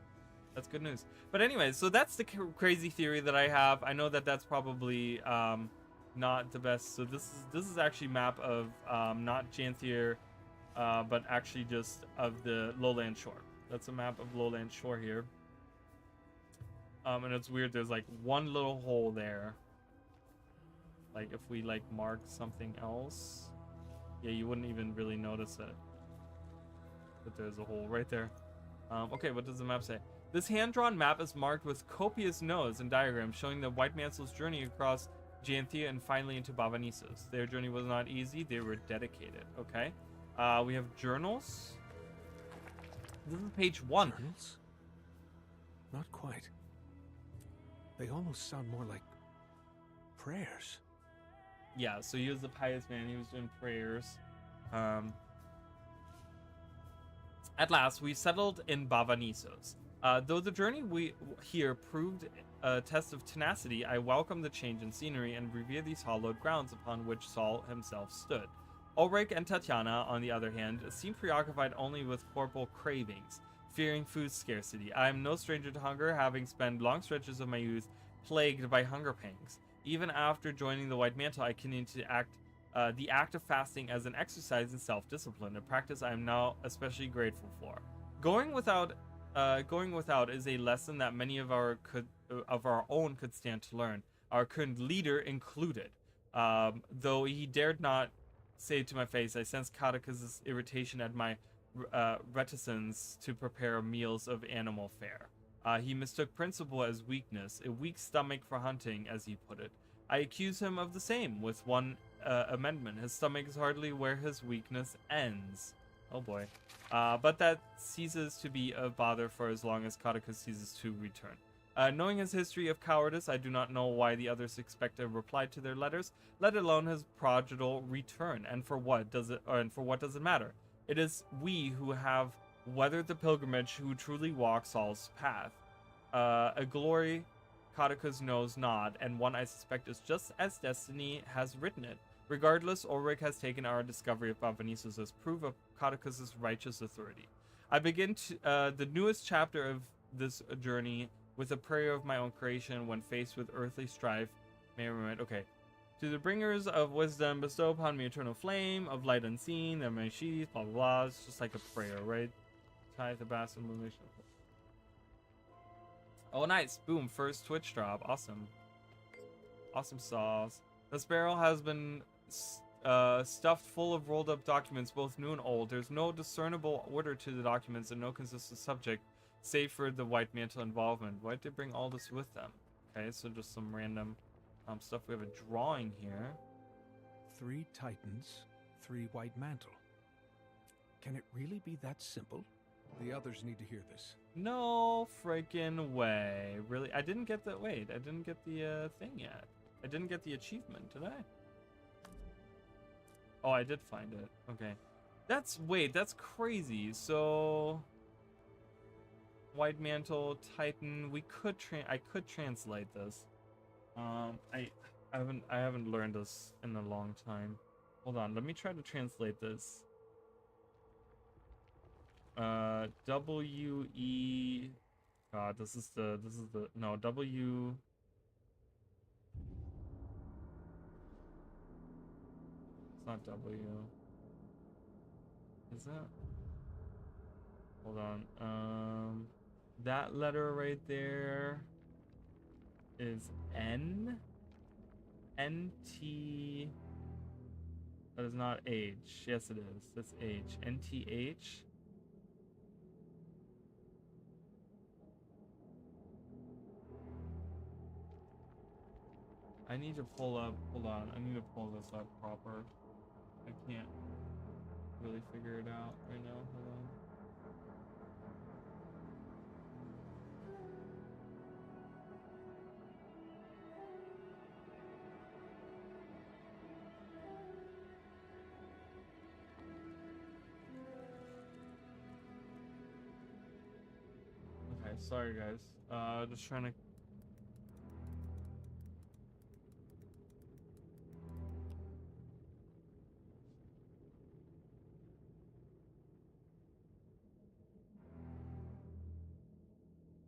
[SPEAKER 1] That's good news. But anyways, so that's the crazy theory that I have. I know that that's probably not the best. So this is actually a map of not Janthir, but actually just of the lowland shore. That's a map of lowland shore here. And it's weird. There's like one little hole there. Like if we like mark something else, yeah, you wouldn't even really notice it. But there's a hole right there. Okay, what does the map say? This hand-drawn map is marked with copious notes and diagrams showing the White Mantle's journey across Janthir and finally into Bavanissos. Their journey was not easy, they were dedicated. Okay. We have journals. This is page 1.
[SPEAKER 2] Journals? Not quite. They almost sound more like prayers.
[SPEAKER 1] Yeah, so he was a pious man, he was doing prayers. At last, we settled in Bavanissos. Though the journey here proved a test of tenacity, I welcome the change in scenery and revere these hallowed grounds upon which Saul himself stood. Ulrich and Tatiana, on the other hand, seem preoccupied only with corporal cravings, fearing food scarcity. I am no stranger to hunger, having spent long stretches of my youth plagued by hunger pangs. Even after joining the White Mantle, I continued to the act of fasting as an exercise in self-discipline, a practice I am now especially grateful for. Going without is a lesson that many of our own could stand to learn, our current leader included. Though he dared not say it to my face, I sensed Cadicus's irritation at my reticence to prepare meals of animal fare. He mistook principle as weakness, a weak stomach for hunting, as he put it. I accuse him of the same, with one amendment. His stomach is hardly where his weakness ends. Oh boy. But that ceases to be a bother for as long as Cadicus ceases to return. Knowing his history of cowardice, I do not know why the others expect a reply to their letters, let alone his prodigal return. And for what does it matter? It is we who have weathered the pilgrimage who truly walk Saul's path. A glory Cadicus knows not, and one I suspect is just as destiny has written it. Regardless, Ulrich has taken our discovery of Bavanissos as proof of Cadicus's righteous authority. I begin the newest chapter of this journey with a prayer of my own creation when faced with earthly strife. May I remember, okay. To the bringers of wisdom, bestow upon me eternal flame of light unseen, that may sheath, blah, blah, blah. It's just like a prayer, right? Tithe, the bast, and illumination. Oh, nice. Boom. First Twitch drop. Awesome. Awesome sauce. This barrel has been stuffed full of rolled up documents, both new and old. There's no discernible order to the documents and no consistent subject, save for the White Mantle involvement. Why'd they bring all this with them? Okay, so just some random stuff. We have a drawing here.
[SPEAKER 2] 3 Titans, 3 White Mantle. Can it really be that simple? The others need to hear this.
[SPEAKER 1] No freaking way. Really? I didn't get the... Wait, I didn't get the thing yet. I didn't get the achievement, did I? Oh, I did find it. Okay. Wait, that's crazy. So... White Mantle, Titan. I could translate this. I haven't learned this in a long time. Hold on, let me try to translate this. W-E... God, this is the... No, W... It's not W. Is that? Hold on. That letter right there is N. N-T... That is not H. Yes, it is. That's H. N-T-H. I need to pull up... Hold on. I need to pull this up proper. I can't really figure it out right now. Hold on. Okay, sorry guys. Just trying to...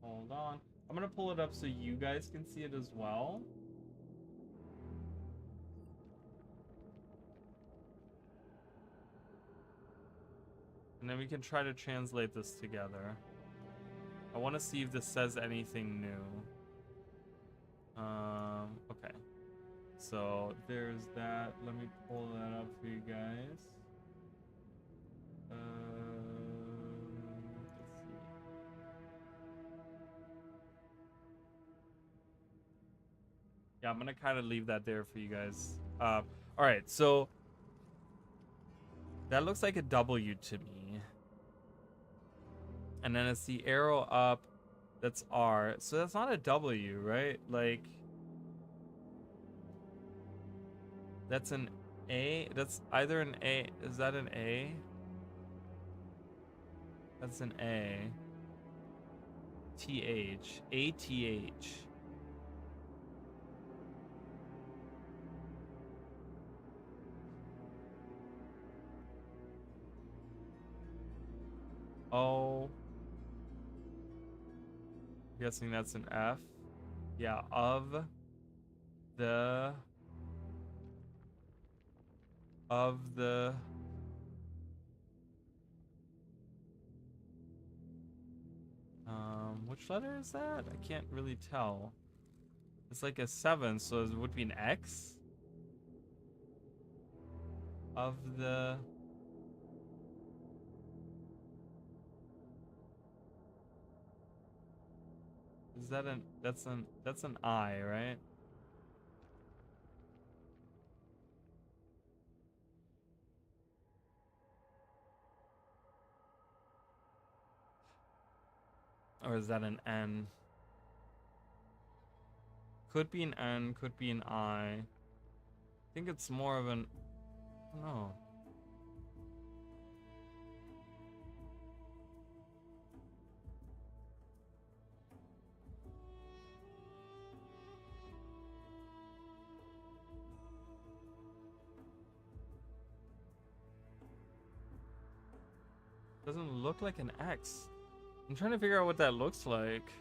[SPEAKER 1] Hold on. I'm gonna pull it up so you guys can see it as well. And then we can try to translate this together. I want to see if this says anything new. Okay. So there's that. Let me pull that up for you guys. Let's see. Yeah, I'm gonna kind of leave that there for you guys. All right, so that looks like a W to me. And then it's the arrow up, that's R. So that's not a W, right? Like, that's an A. That's either an A. Is that an A? That's an A. TH. ATH. Oh. Guessing that's an F. Yeah, of the which letter is that? I can't really tell. It's like a 7, so it would be an X. Of the Is that an that's an I, right? Or is that an N? Could be an N, could be an I. I think it's more of an, I don't know. Doesn't look like an X. I'm trying to figure out what that looks like.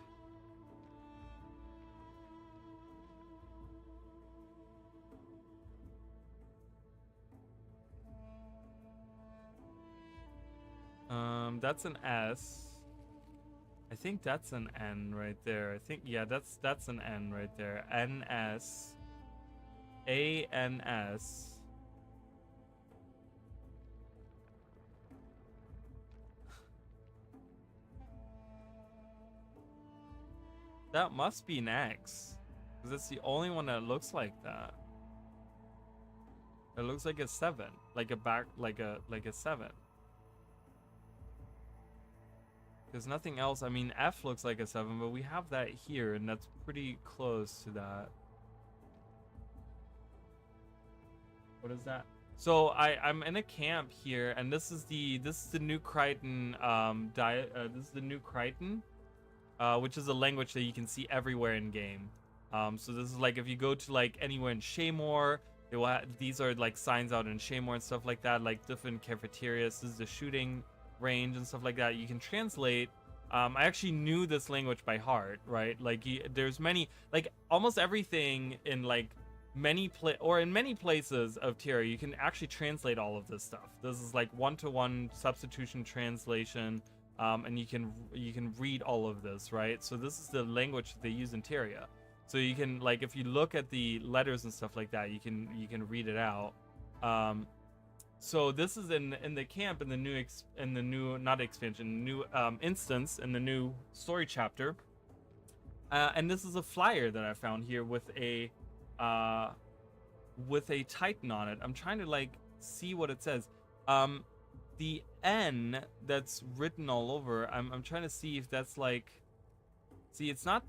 [SPEAKER 1] That's an S. I think that's an N right there. I think, yeah, that's an N right there. NS. ANS. That must be an X, because it's the only one that looks like that. It looks like a 7, like a 7. There's nothing else. I mean, F looks like a 7, but we have that here, and that's pretty close to that. What is that? So I'm in a camp here, and this is the new Crichton this is the new Crichton. Which is a language that you can see everywhere in game. So this is like if you go to like anywhere in Shaymore, they will these are like signs out in Shaymore and stuff like that, like different cafeterias. This is the shooting range and stuff like that. You can translate. I actually knew this language by heart, right? Like there's many, like almost everything in like many places of Terra, you can actually translate all of this stuff. This is like one-to-one substitution translation. And you can read all of this, right? So this is the language that they use in Terra. So you can, like, if you look at the letters and stuff like that, you can read it out. So this is in the camp in the new not expansion, new instance in the new story chapter. And this is a flyer that I found here with a Titan on it. I'm trying to like see what it says. The N that's written all over, I'm trying to see if that's like, see, it's not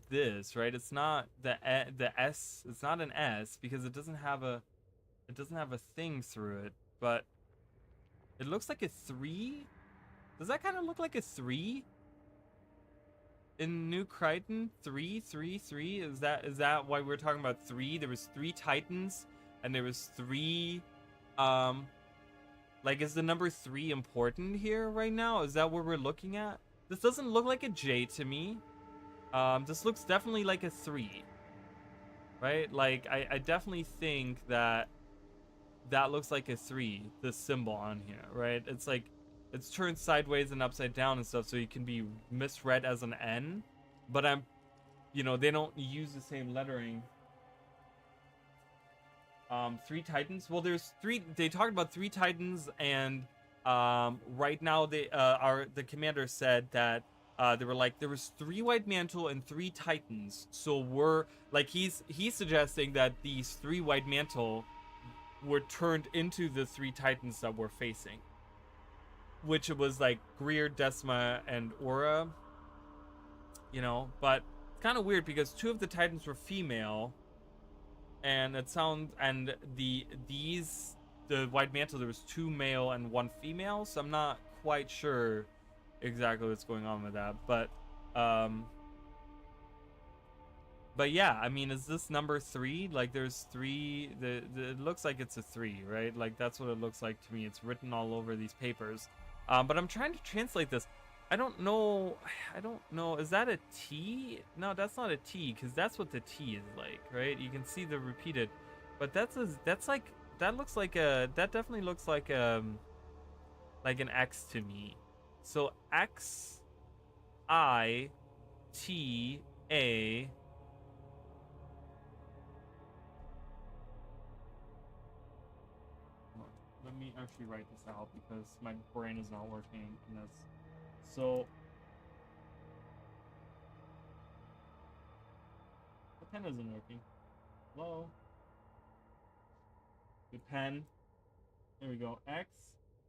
[SPEAKER 1] this, right? It's not the S, it's not an S, because it doesn't have a thing through it, but it looks like a 3. Does that kind of look like a 3 in New Crichton? 3 3 3. Is that why we're talking about 3? There was 3 Titans and there was 3 like, is the number 3 important here right now? Is that what we're looking at? This doesn't look like a J to me. This looks definitely like a 3. Right? Like, I definitely think that looks like a 3, this symbol on here, right? It's like, it's turned sideways and upside down and stuff, so it can be misread as an N. But they don't use the same lettering. 3 Titans. Well, there's 3. They talked about 3 Titans, and right now the commander said that They were like, there was 3 white mantle and 3 titans. So we're like, he's suggesting that these 3 white mantle were turned into the 3 titans that we're facing, which it was like Greer, Desma, and Aura, you know. But it's kind of weird because 2 of the titans were female, and it sounds, and the white mantle, there was 2 male and 1 female, so I'm not quite sure exactly what's going on with that. But yeah, I mean, is this number 3? Like, there's 3, it looks like it's a 3, right? Like, that's what it looks like to me. It's written all over these papers. But I'm trying to translate this. I don't know, is that a T? No, that's not a T, because that's what the T is like, right? You can see the repeated, but that definitely looks like an X to me. So X I T A. Let me actually write this out because my brain is not working in this. So the pen isn't working. Hello? The pen. There we go. X.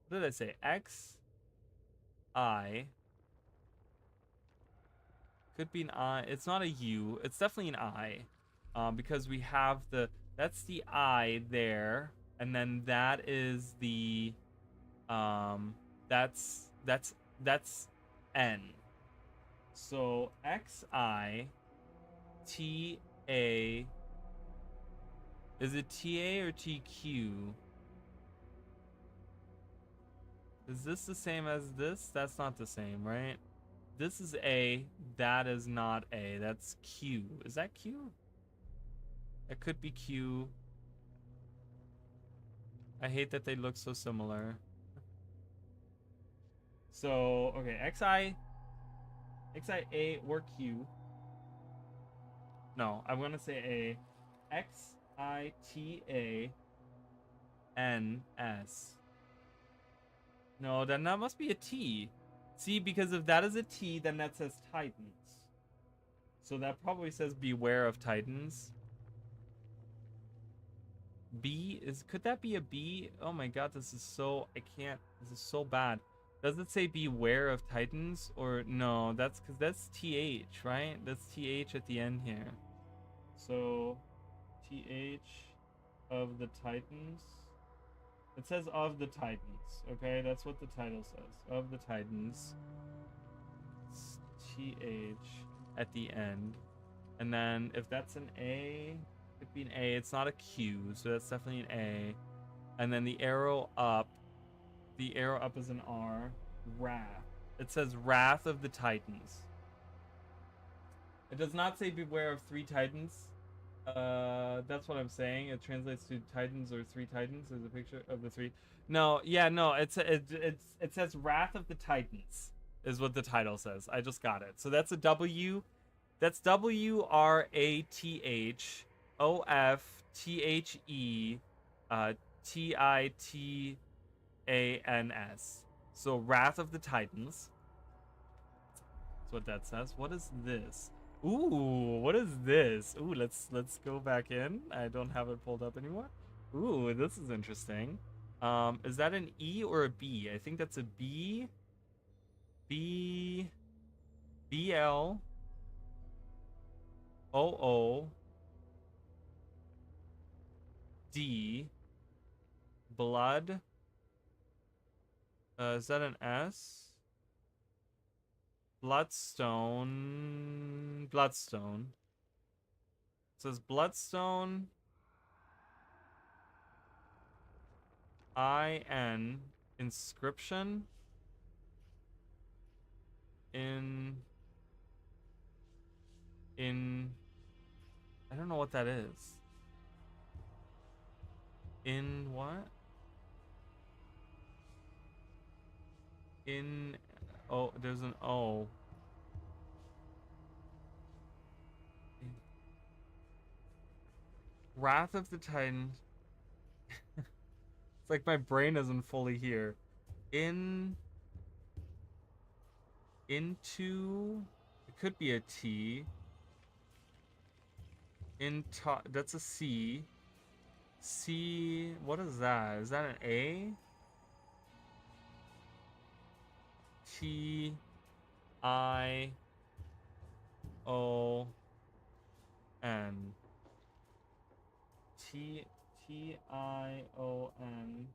[SPEAKER 1] What did I say? X I. Could be an I. It's not a U. It's definitely an I. Because we have that's the I there, and then that is the that's N. So X I T A. Is it TA or TQ? Is this the same as this? That's not the same, right? This is A. That is not A. That's Q. Is that Q? It could be Q. I hate that they look so similar. So, okay, XI, A, or Q. No, I'm gonna say A. XITA NS. No, then that must be a T. See, because if that is a T, then that says Titans. So that probably says beware of Titans. B is, could that be a B? Oh my god, this is so, this is so bad. Does it say beware of Titans? Or no, that's because that's TH, right? That's TH at the end here. So TH of the Titans. It says of the Titans, okay? That's what the title says. Of the Titans. It's TH at the end. And then if that's an A, it could be an A. It's not a Q, so that's definitely an A. And then the arrow up is an R. Wrath. It says Wrath of the Titans. It does not say beware of 3 Titans. That's what I'm saying. It translates to Titans or 3 Titans. There's a picture of the 3. No, yeah, no. It says Wrath of the Titans is what the title says. I just got it. So that's a W. That's WRATHOFTHE TITANS. So Wrath of the Titans. That's what that says. What is this? Ooh, what is this? Ooh, let's go back in. I don't have it pulled up anymore. Ooh, this is interesting. Is that an E or a B? I think that's a B. BL OOD blood. Is that an S? Bloodstone. It says Bloodstone. IN. Inscription. In I don't know what that is. In what? In, oh, there's an O. Wrath of the Titans. It's like my brain isn't fully here. In Into, it could be a T. Into, that's a C. C, what is that? Is that an A? T I O N. T I O N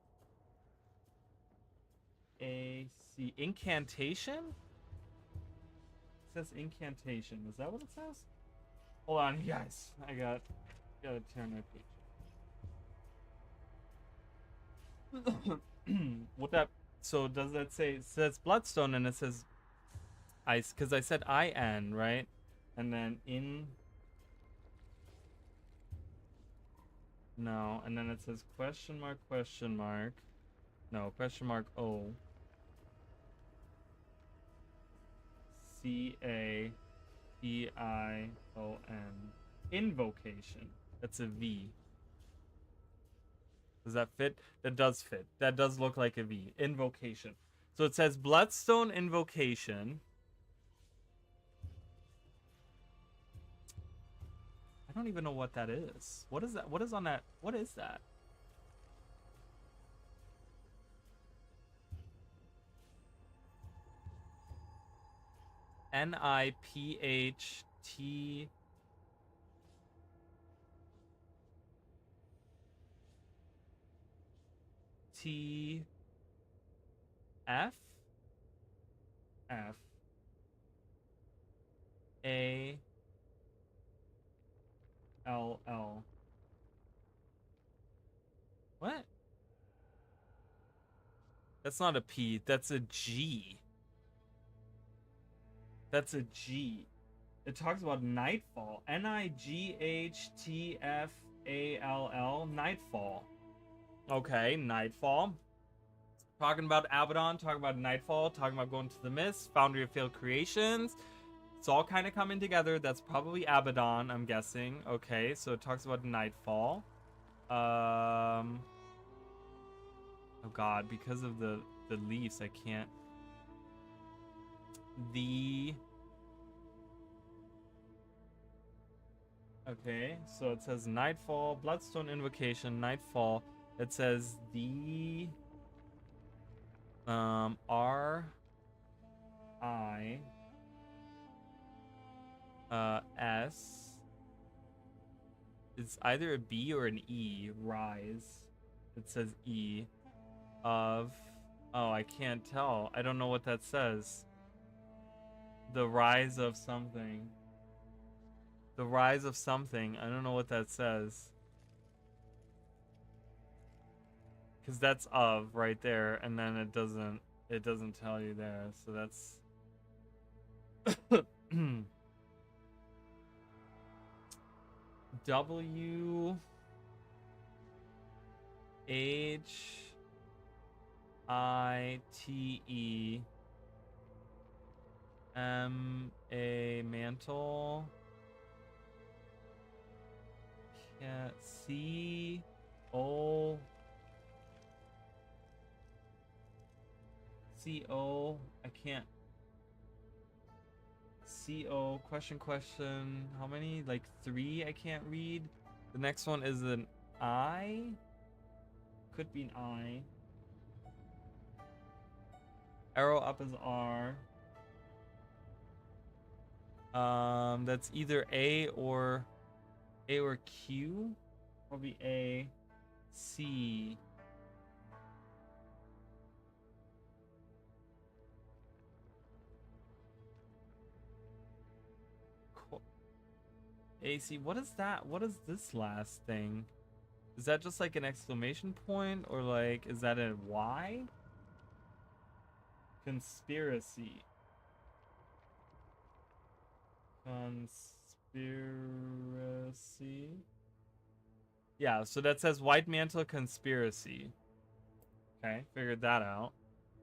[SPEAKER 1] A C. Incantation? It says incantation. Is that what it says? Hold on, you guys. I gotta turn my page. What that? So does that say? It says bloodstone, and it says ice, because I said IN, right? And then in. No, and then it says question mark, question mark. No, question mark O. CATION. Invocation. That's a V. Does that fit? That does fit. That does look like a V. Invocation. So it says Bloodstone Invocation. I don't even know what that is. What is that? What is on that? What is that? NIPHT. T F F A L L. What? That's not a P, that's a G. That's a G. It talks about Nightfall. NIGHTFALL. Nightfall. Okay, Nightfall. Talking about Abaddon, talking about Nightfall, talking about going to the Mist, Foundry of Failed Creations. It's all kind of coming together. That's probably Abaddon, I'm guessing. Okay, so it talks about Nightfall. Oh god, because of the leaves, I can't. Okay, so it says Nightfall, Bloodstone Invocation, Nightfall. It says the R I S. It's either a B or an E. Rise. It says E of. Oh, I can't tell. I don't know what that says. The rise of something. The rise of something. I don't know what that says. Because that's of right there, and then it doesn't tell you there. So that's W H I T E M A mantle. Can't C O C O. I can't. C O question. How many? Like 3 I can't read. The next one is an I. Could be an I. Arrow up is R. That's either A or Q. Probably A. C. AC. What is that? What is this last thing? Is that just like an exclamation point, or like is that a Y? Conspiracy. Conspiracy. Yeah, so that says White Mantle Conspiracy. Okay, figured that out.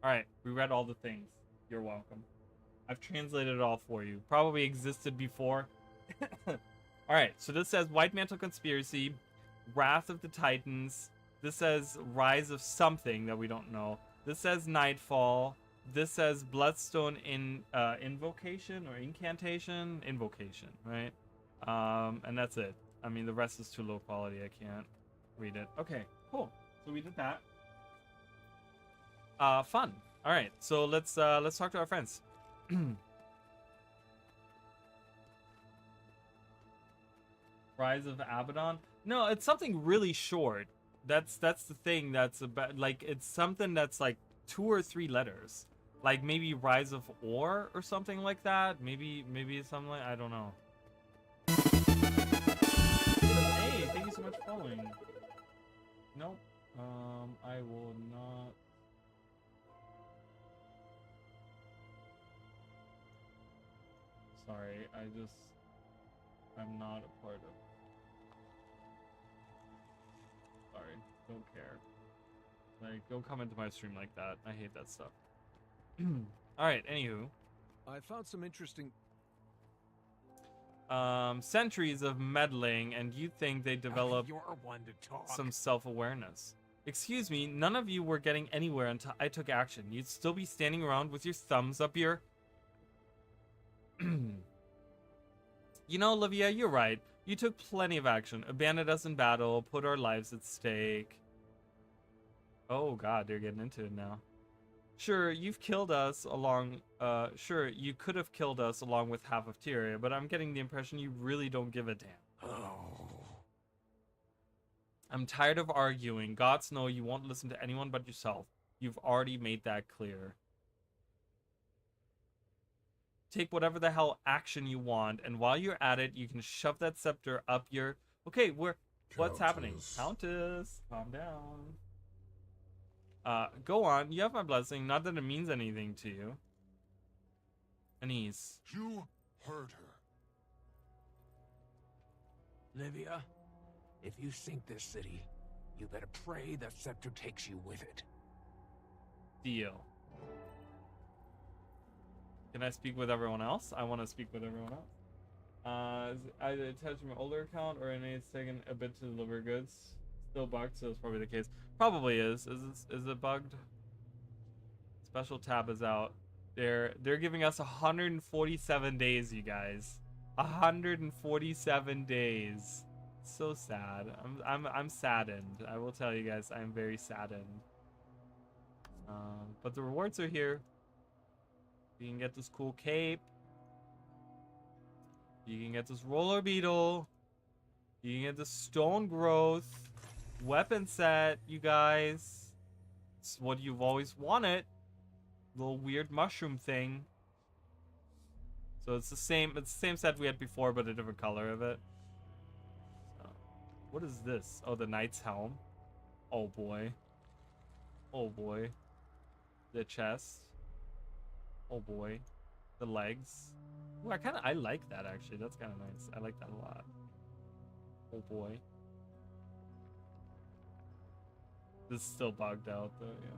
[SPEAKER 1] Alright, we read all the things. You're welcome. I've translated it all for you. Probably existed before. Alright, so this says White Mantle Conspiracy, Wrath of the Titans. This says Rise of something that we don't know. This says Nightfall. this says Bloodstone in invocation or incantation, invocation, right? And that's it. I mean, the rest is too low quality. I can't read it. Okay, cool. So we did that. Fun. All right, so let's talk to our friends. Rise of Abaddon. No, it's something really short. That's the thing. That's about, like, it's something that's like 2 or 3 letters. Like maybe Rise of Or or something like that. Maybe something like, I don't know. Hey, thank you so much for following. Nope. I will not. Sorry, I'm not a part of. Sorry, don't care. Like, don't come into my stream like that. I hate that stuff. Alright, anywho.
[SPEAKER 2] I found some interesting...
[SPEAKER 1] Centuries of meddling, and you think they developed
[SPEAKER 3] You're one to talk.
[SPEAKER 1] some self-awareness. Excuse me, none of you were getting anywhere until I took action. You'd still be standing around with your thumbs up your... You know, Olivia, you're right. You took plenty of action. Abandoned us in battle, put our lives at stake. Oh god, they're getting into it now. Sure, you've killed us along... sure, you could have killed us along with half of Tyria, but I'm getting the impression you really don't give a damn.
[SPEAKER 3] Oh.
[SPEAKER 1] I'm tired of arguing. Gods know you won't listen to anyone but yourself. You've already made that clear. Take whatever the hell action you want, and while you're at it, you can shove that scepter up your... Okay, what's happening? Countess, calm down. Go on. You have my blessing. Not that it means anything to you. Anise.
[SPEAKER 5] You heard her.
[SPEAKER 3] Livia, if you sink this city, you better pray that scepter takes you with it.
[SPEAKER 1] Deal. Can I speak with everyone else? I want to speak with everyone else. I attached my older account, or it's taken a bit to deliver goods. Still bugged, so it's probably the case. Probably is. Is it bugged? Special tab is out. They're giving us 147 days, you guys. 147 days. So sad. I'm saddened. I will tell you guys, I'm very saddened. But the rewards are here. You can get this cool cape. You can get this roller beetle. You can get the stone growth weapon set, you guys. It's what you've always wanted. Little weird mushroom thing. So it's the same set we had before, but a different color of it. So, what is this? Oh, the knight's helm. Oh boy. Oh boy. The chest. Oh boy. The legs. Ooh, I like that actually. That's kind of nice. I like that a lot. Oh boy. This is still bugged out though, yeah.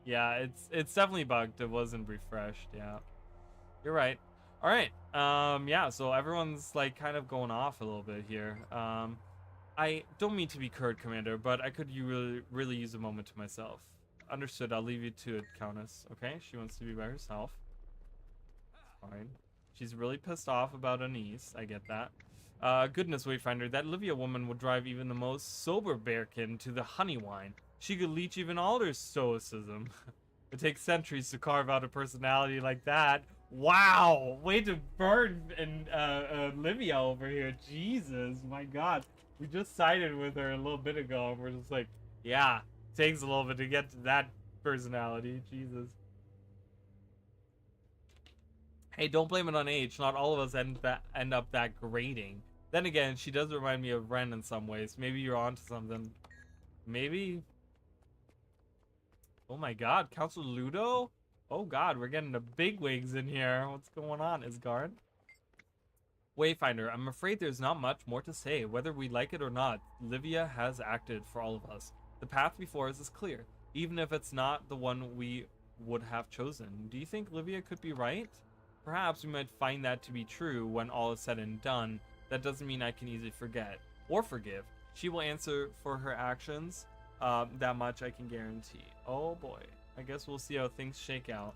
[SPEAKER 1] Yeah, it's definitely bugged. It wasn't refreshed, yeah. You're right. All right. Yeah, so everyone's like kind of going off a little bit here. I don't mean to be curt, Commander, but I could really use a moment to myself. Understood. I'll leave you to it, Countess. Okay? She wants to be by herself. Fine. She's really pissed off about Anise. I get that. Goodness, Wayfinder, that Livia woman would drive even the most sober bearkin to the honey wine. She could leech even Alder's stoicism. It takes centuries to carve out a personality like that. Wow! Way to burn Livia over here. Jesus, my god. We just sided with her a little bit ago, and we're just like, yeah, takes a little bit to get to that personality. Jesus. Hey, don't blame it on age. Not all of us end up that grading. Then again, she does remind me of Ren in some ways. Maybe you're onto something. Maybe. Oh my god, Council Ludo? Oh god, we're getting the bigwigs in here. What's going on, Isgard? Wayfinder, I'm afraid there's not much more to say. Whether we like it or not, Livia has acted for all of us. The path before us is clear, even if it's not the one we would have chosen. Do you think Livia could be right? Perhaps we might find that to be true when all is said and done. That doesn't mean I can easily forget or forgive. She will answer for her actions. That much I can guarantee. Oh boy. I guess we'll see how things shake out.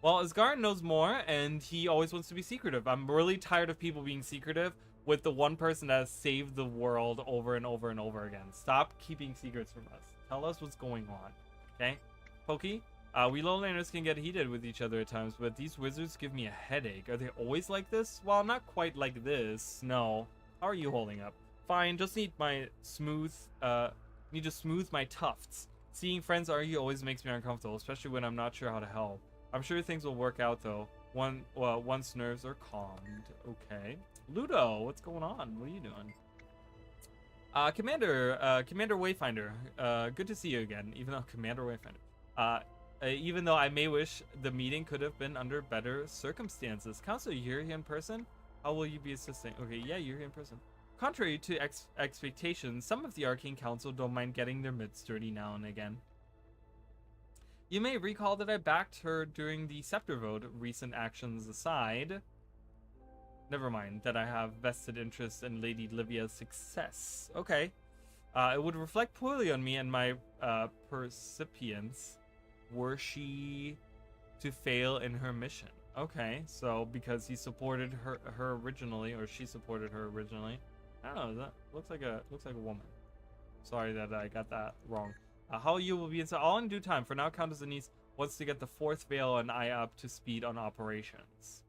[SPEAKER 1] Well, Asgard knows more, and he always wants to be secretive. I'm really tired of people being secretive with the one person that has saved the world over and over and over again. Stop keeping secrets from us. Tell us what's going on, okay? Pokey, we lowlanders can get heated with each other at times, but these wizards give me a headache. Are they always like this? Well, not quite like this, no. How are you holding up? Fine, just need to smooth my tufts. Seeing friends argue always makes me uncomfortable, especially when I'm not sure how to help. I'm sure things will work out though. Once nerves are calmed. Okay. Ludo, what's going on? What are you doing? Commander Wayfinder. Good to see you again. Even though Commander Wayfinder. Even though I may wish the meeting could have been under better circumstances. Counselor, you're here in person? How will you be assisting? Okay, yeah, you're here in person. Contrary to expectations, some of the Arcane Council don't mind getting their mitts dirty now and again. You may recall that I backed her during the Scepter vote, recent actions aside. Never mind, that I have vested interest in Lady Livia's success. Okay. It would reflect poorly on me and my percipients were she to fail in her mission. Okay, so because he supported her originally, or she supported her originally. I don't know, that looks like a woman. Sorry that I got that wrong. How you will be inside all in due time. For now, Countess Anise wants to get the 4th Veil and I up to speed on operations.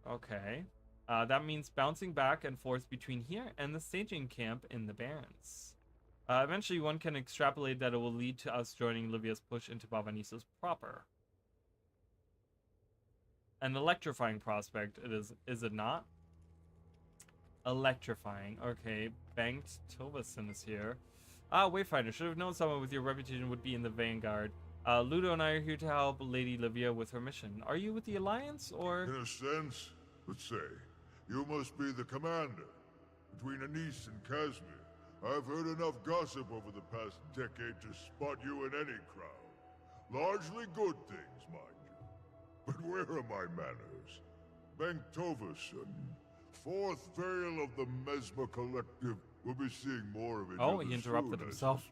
[SPEAKER 1] Okay. That means bouncing back and forth between here and the staging camp in the Barrens. Eventually, one can extrapolate that it will lead to us joining Livia's push into Bavanissos proper. An electrifying prospect, is it not? Electrifying. Okay, Banked Tovason is here. Wayfinder, should have known someone with your reputation would be in the vanguard. Ludo and I are here to help Lady Livia with her mission. Are you with the Alliance, or...?
[SPEAKER 5] In a sense, let's say, you must be the commander. Between Anise and Casimir, I've heard enough gossip over the past decade to spot you in any crowd. Largely good things, mind you. But where are my manners? Banktoverson, 4th Veil of the Mesmer Collective. We'll be seeing more of it.
[SPEAKER 1] Oh, he interrupted himself.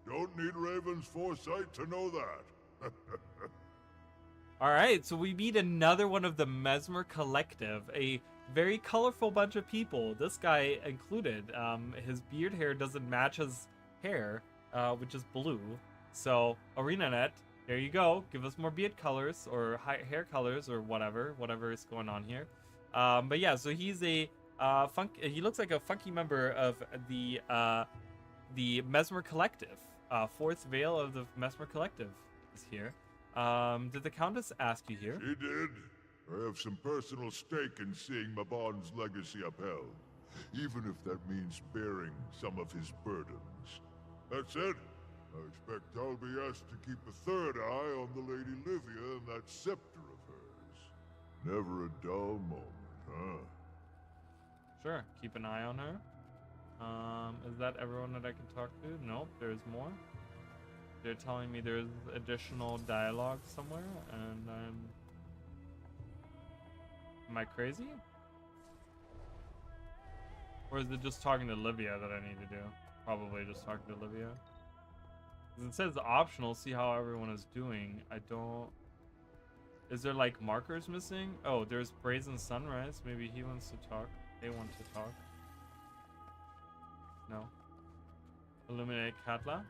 [SPEAKER 5] Don't need Raven's foresight to know that.
[SPEAKER 1] Alright, so we meet another one of the Mesmer Collective, a very colorful bunch of people, this guy included. His beard hair doesn't match his hair, which is blue. So, ArenaNet, there you go. Give us more beard colors, or hair colors, or whatever is going on here. But yeah, so he's a he looks like a funky member of the Mesmer Collective. 4th Veil of the Mesmer Collective is here. Did the Countess ask you here?
[SPEAKER 5] She did. I have some personal stake in seeing Mabon's legacy upheld, even if that means bearing some of his burdens. That's it. I expect I'll be asked to keep a 3rd eye on the Lady Livia and that scepter of hers. Never a dull moment, huh?
[SPEAKER 1] Sure, keep an eye on her. Is that everyone that I can talk to? Nope, there's more. They're telling me there's additional dialogue somewhere, and am I crazy? Or is it just talking to Livia that I need to do? Probably just talking to Livia. Because it says optional, see how everyone is doing. I don't... Is there like markers missing? Oh, there's Brazen Sunrise. Maybe he wants to talk. They want to talk. No. Illuminate Katla.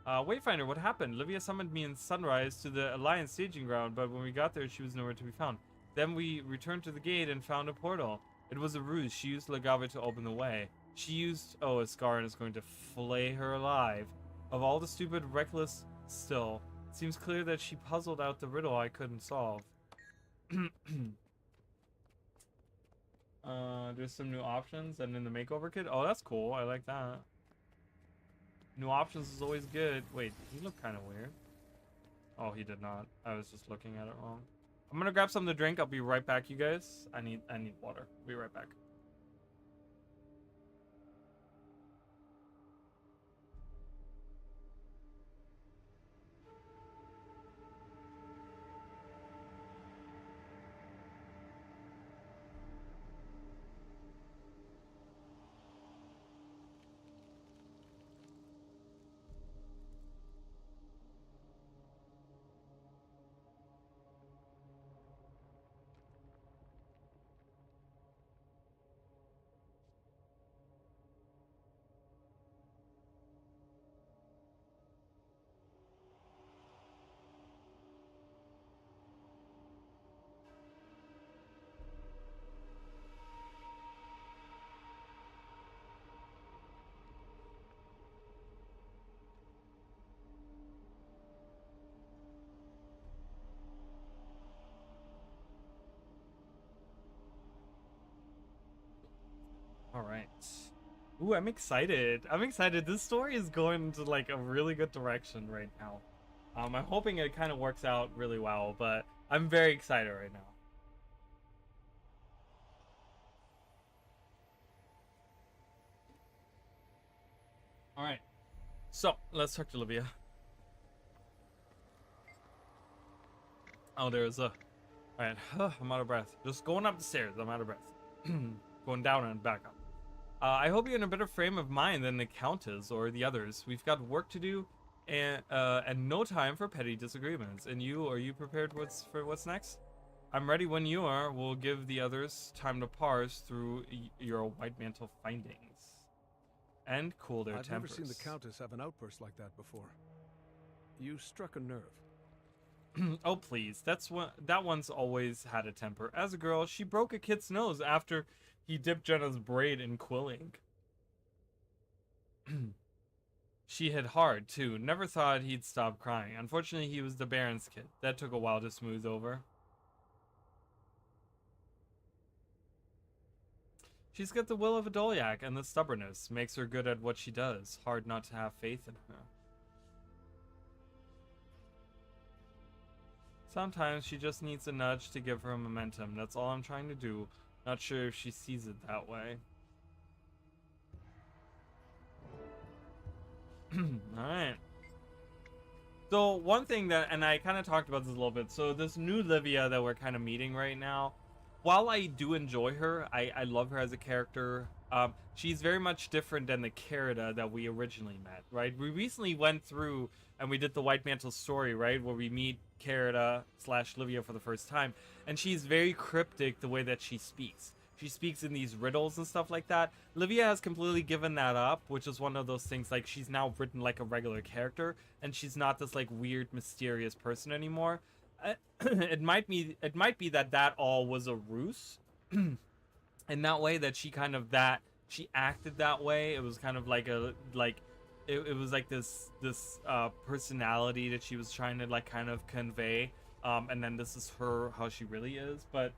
[SPEAKER 1] Wayfinder, what happened? Livia summoned me in Sunrise to the Alliance staging ground, but when we got there, she was nowhere to be found. Then we returned to the gate and found a portal. It was a ruse. She used Legave to open the way. She used... Oh, Ascarin is going to flay her alive. Of all the stupid, reckless... Still, it seems clear that she puzzled out the riddle I couldn't solve. There's some new options and in the makeover kit. Oh, that's cool. I like that. New options is always good. Wait, he looked kind of weird. Oh, he did not. I was just looking at it wrong. I'm gonna grab something to drink. I'll be right back, you guys. I need water. Be right back. right. Ooh, I'm excited. I'm excited. This story is going into like a really good direction right now. I'm hoping it kind of works out really well, but I'm very excited right now. All right. So let's talk to Olivia. Oh, there's a. All right. I'm out of breath. Just going up the stairs. I'm out of breath. Going down and back up. I hope you're in a better frame of mind than the Countess or the others. We've got work to do, and no time for petty disagreements. And you, are you prepared for what's next? I'm ready when you are. We'll give the others time to parse through your White Mantle findings and cool their
[SPEAKER 2] I've
[SPEAKER 1] tempers.
[SPEAKER 2] never seen the Countess have an outburst like that before. You struck a nerve.
[SPEAKER 1] Oh please, that one's always had a temper. As a girl, she broke a kid's nose after he dipped Jenna's braid in quill ink. She hit hard too. Never thought he'd stop crying. Unfortunately, he was the Baron's kid. That took a while to smooth over. She's got the will of a Dolyak and the stubbornness. Makes her good at what she does. Hard not to have faith in her. Sometimes she just needs a nudge to give her momentum. That's all I'm trying to do. Not sure if she sees it that way. Alright. So one thing that, and I kind of talked about this a little bit, so this new Livia that we're kind of meeting right now, while I do enjoy her, I love her as a character, she's very much different than the Carida that we originally met, right? We recently went through and we did the White Mantle story, right? Where we meet Carida / Livia for the first time. And she's very cryptic the way that she speaks. She speaks in these riddles and stuff like that. Livia has completely given that up, which is one of those things, like, she's now written like a regular character. And she's not this, like, weird, mysterious person anymore. It might be that all was a ruse. In that way, that she kind of, she acted that way. It was kind of like it was like this personality that she was trying to like kind of convey, and then this is how she really is. But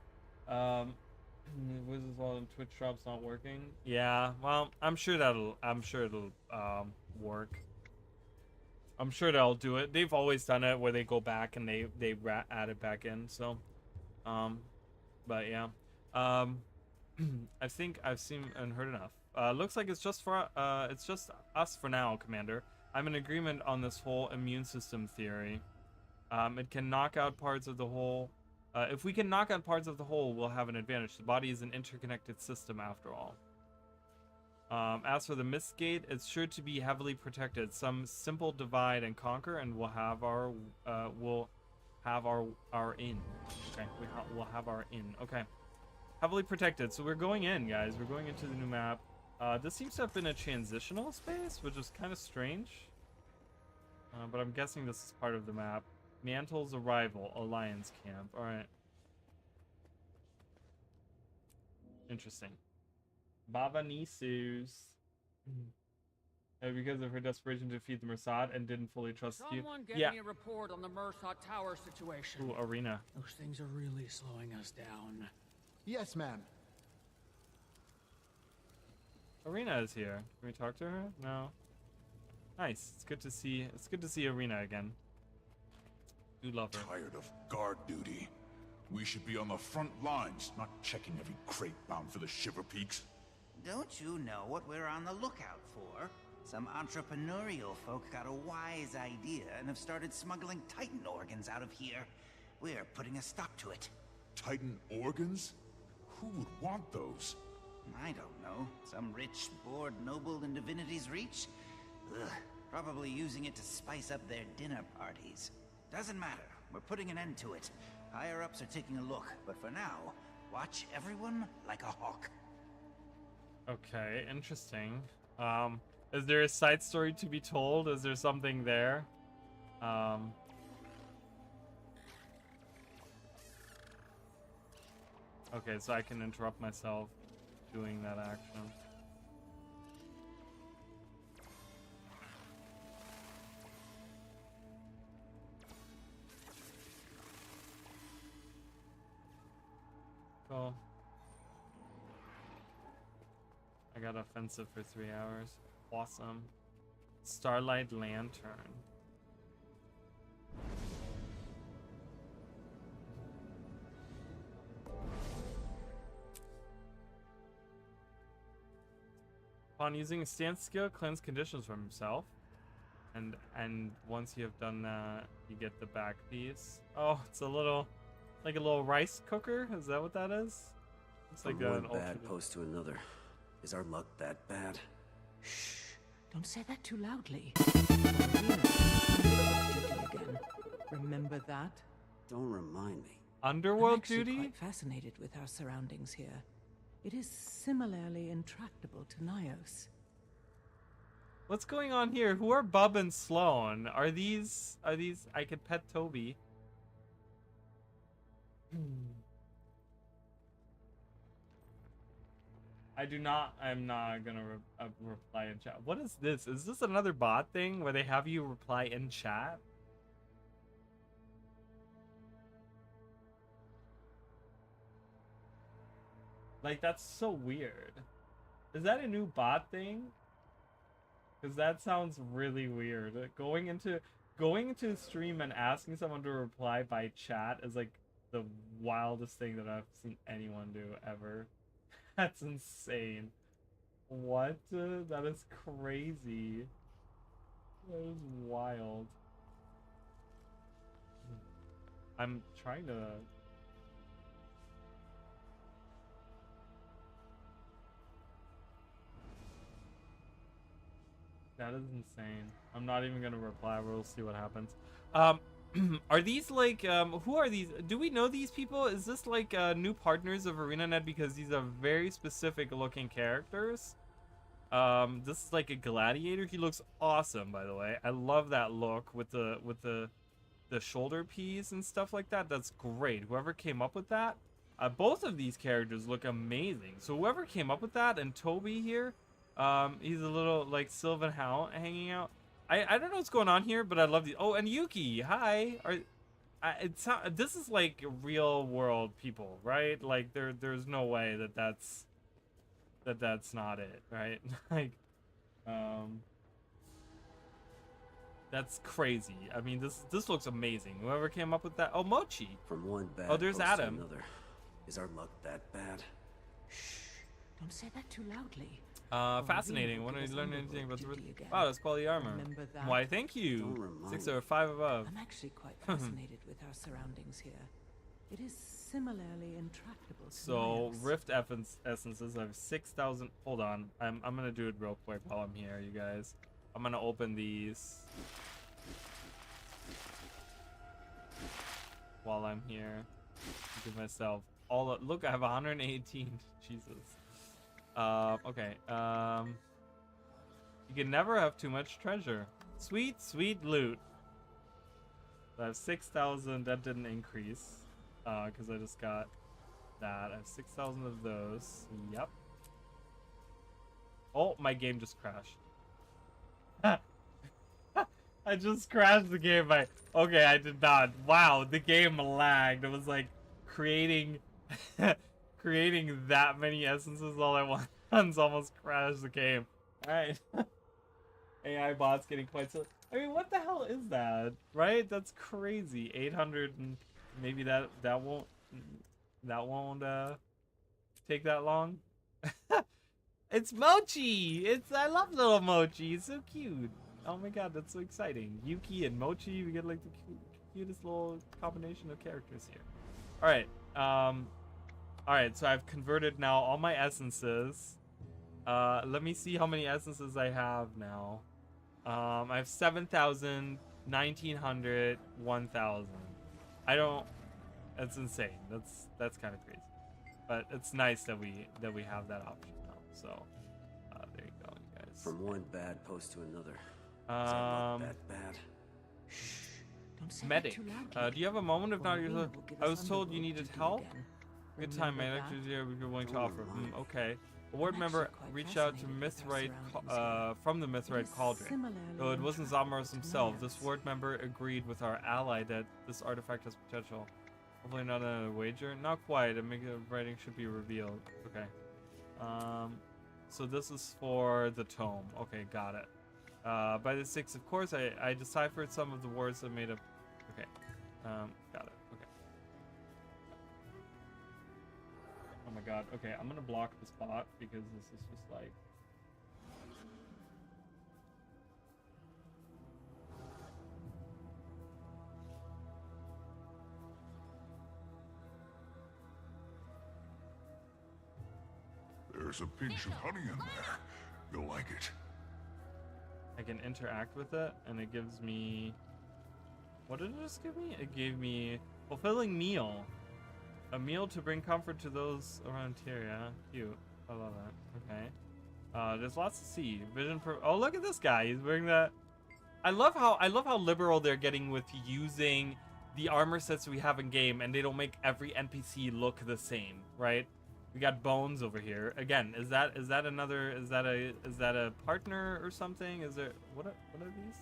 [SPEAKER 1] Wizards Wall and Twitch drops not working. Yeah, well, I'm sure it'll work. I'm sure they'll do it. They've always done it where they go back and they add it back in. So but yeah, I think I've seen and heard enough. Looks like it's just us for now, Commander. I'm in agreement on this whole immune system theory. It can knock out parts of the whole. If we can knock out parts of the whole, we'll have an advantage. The body is an interconnected system after all. As for the Mist Gate, it's sure to be heavily protected. Some simple divide and conquer, and we'll have our in. Okay, we'll have our in. Okay, heavily protected. So we're going in, guys. We're going into the new map. This seems to have been a transitional space, which is kind of strange. But I'm guessing this is part of the map. Mantle's arrival, Alliance camp. All right. Interesting. Baba Nisu's. Because of her desperation to defeat the Mersad and didn't fully trust you.
[SPEAKER 6] Someone get me a report on the Mersad Tower situation.
[SPEAKER 1] Ooh, Arena.
[SPEAKER 6] Those things are really slowing us down.
[SPEAKER 7] Yes, ma'am.
[SPEAKER 1] Arena is here. Can we talk to her? No. Nice. It's good to see. It's good to see Arena again. Do love her.
[SPEAKER 8] Tired of guard duty. We should be on the front lines, not checking every crate bound for the Shiver Peaks.
[SPEAKER 9] Don't you know what we're on the lookout for? Some entrepreneurial folk got a wise idea and have started smuggling Titan organs out of here. We're putting a stop to it.
[SPEAKER 8] Titan organs? Who would want those?
[SPEAKER 9] I don't know. Some rich, bored noble in Divinity's Reach? Ugh, probably using it to spice up their dinner parties. Doesn't matter. We're putting an end to it. Higher-ups are taking a look, but for now, watch everyone like a hawk.
[SPEAKER 1] Okay, interesting. Is there a side story to be told? Is there something there? Okay, so I can interrupt myself doing that action. Cool. I got offensive for 3 hours. Awesome. Starlight Lantern. Upon using a stance skill, cleanse conditions from himself. And once you have done that, you get the back piece. Oh, it's a little, like a little rice cooker. Is that what that is? It's like
[SPEAKER 7] From
[SPEAKER 1] an
[SPEAKER 7] one bad post to another. Is our luck that bad?
[SPEAKER 6] Shh! Don't say that too loudly. Again. Remember that?
[SPEAKER 7] Don't remind me.
[SPEAKER 1] Underworld
[SPEAKER 6] I'm actually
[SPEAKER 1] duty?
[SPEAKER 6] quite fascinated with our surroundings here. It is similarly intractable to Nyos.
[SPEAKER 1] What's going on here? Who are Bub and Sloan? Are these I could pet Toby. I'm not gonna reply in chat. What is this? Is this another bot thing where they have you reply in chat? Like, that's so weird. Is that a new bot thing? Because that sounds really weird. Going into a stream and asking someone to reply by chat is like the wildest thing that I've seen anyone do ever. That's insane. What? That is crazy. That is wild. I'm trying to... That is insane. I'm not even gonna reply. We'll see what happens. Are these like who are these? Do we know these people? Is this like new partners of ArenaNet? Because these are very specific looking characters. This is like a gladiator. He looks awesome, by the way. I love that look with the shoulder piece and stuff like that. That's great. Whoever came up with that. Both of these characters look amazing. So whoever came up with that, and Toby here. He's a little like Sylvan Howl hanging out. I don't know what's going on here, but I love these. Oh, and Yuki, hi. This is like real world people, right? Like there's no way that's not it, right? Like, that's crazy. I mean, this looks amazing. Whoever came up with that. Oh, Mochi.
[SPEAKER 7] From one bad
[SPEAKER 1] oh, there's
[SPEAKER 7] post
[SPEAKER 1] Adam.
[SPEAKER 7] to another. Is our luck that bad?
[SPEAKER 6] Shh! Don't say that too loudly.
[SPEAKER 1] Fascinating. When did you learn anything about the... Wow, that's quality armor. Why, thank you. 6 or 5 above.
[SPEAKER 6] I'm actually quite fascinated with our surroundings here. It is similarly intractable to
[SPEAKER 1] So,
[SPEAKER 6] Nyos.
[SPEAKER 1] Rift Essences, I have 6,000... Hold on. I'm gonna do it real quick while I'm here, you guys. I'm gonna open these. While I'm here. Give myself all... Look, I have 118. Jesus. Okay. You can never have too much treasure. Sweet, sweet loot. I have 6,000. That didn't increase. Because I just got that. I have 6,000 of those. Yep. Oh, my game just crashed. I just crashed the game by... Okay, I did not. Wow, the game lagged. It was like creating... creating that many essences all at once almost crashed the game. Alright. AI bots getting quite so... I mean, what the hell is that? Right? That's crazy. 800 and maybe that won't take that long. It's Mochi! I love little Mochi. It's so cute. Oh my god, that's so exciting. Yuki and Mochi, we get like the cutest little combination of characters here. Alright, alright, so I've converted now all my essences. Let me see how many essences I have now. I have 7,000, 1,900, 1,000. I don't... That's insane. That's kind of crazy. But it's nice that we have that option now. So, there you go, you guys.
[SPEAKER 7] From one bad post to another. That bad.
[SPEAKER 6] Shh! Don't say
[SPEAKER 1] Medic.
[SPEAKER 6] that too loudly.
[SPEAKER 1] Do you have a moment? If not,
[SPEAKER 6] Irene
[SPEAKER 1] you're...
[SPEAKER 6] will give
[SPEAKER 1] I
[SPEAKER 6] us
[SPEAKER 1] was told you
[SPEAKER 6] underworld
[SPEAKER 1] needed
[SPEAKER 6] duty
[SPEAKER 1] help.
[SPEAKER 6] again.
[SPEAKER 1] Good time, my
[SPEAKER 6] Remember
[SPEAKER 1] lectures
[SPEAKER 6] that?
[SPEAKER 1] here. You're willing to
[SPEAKER 7] Don't
[SPEAKER 1] offer.
[SPEAKER 7] remind me.
[SPEAKER 1] Okay. A ward
[SPEAKER 6] I'm
[SPEAKER 1] member
[SPEAKER 6] actually quite
[SPEAKER 1] reached out to
[SPEAKER 6] fascinated with our
[SPEAKER 1] Mithrite,
[SPEAKER 6] surroundings here.
[SPEAKER 1] from the
[SPEAKER 6] It
[SPEAKER 1] Mithrite
[SPEAKER 6] is
[SPEAKER 1] cauldron.
[SPEAKER 6] similarly
[SPEAKER 1] Though it wasn't
[SPEAKER 6] intractable
[SPEAKER 1] Zamaros
[SPEAKER 6] to
[SPEAKER 1] himself, this
[SPEAKER 6] Nyos.
[SPEAKER 1] ward member agreed with our ally that this artifact has potential. Hopefully not another wager. Not quite. A mega writing should be revealed. Okay. So this is for the tome. Okay, got it. By the 6th, of course, I deciphered some of the words that made up. Okay, got it. Okay. Oh my god. Okay, I'm gonna block the spot because this is just like.
[SPEAKER 5] There's a pinch of honey in there. You'll like it.
[SPEAKER 1] I can interact with it, and it gives me... What did it just give me? It gave me fulfilling meal. A meal to bring comfort to those around here, yeah? Cute. I love that. Okay. There's lots to see. Vision for... Oh, look at this guy. He's wearing that... I love how liberal they're getting with using the armor sets we have in game, and they don't make every NPC look the same, right? We got Bones over here. Again, is that a partner or something? Is there what are these?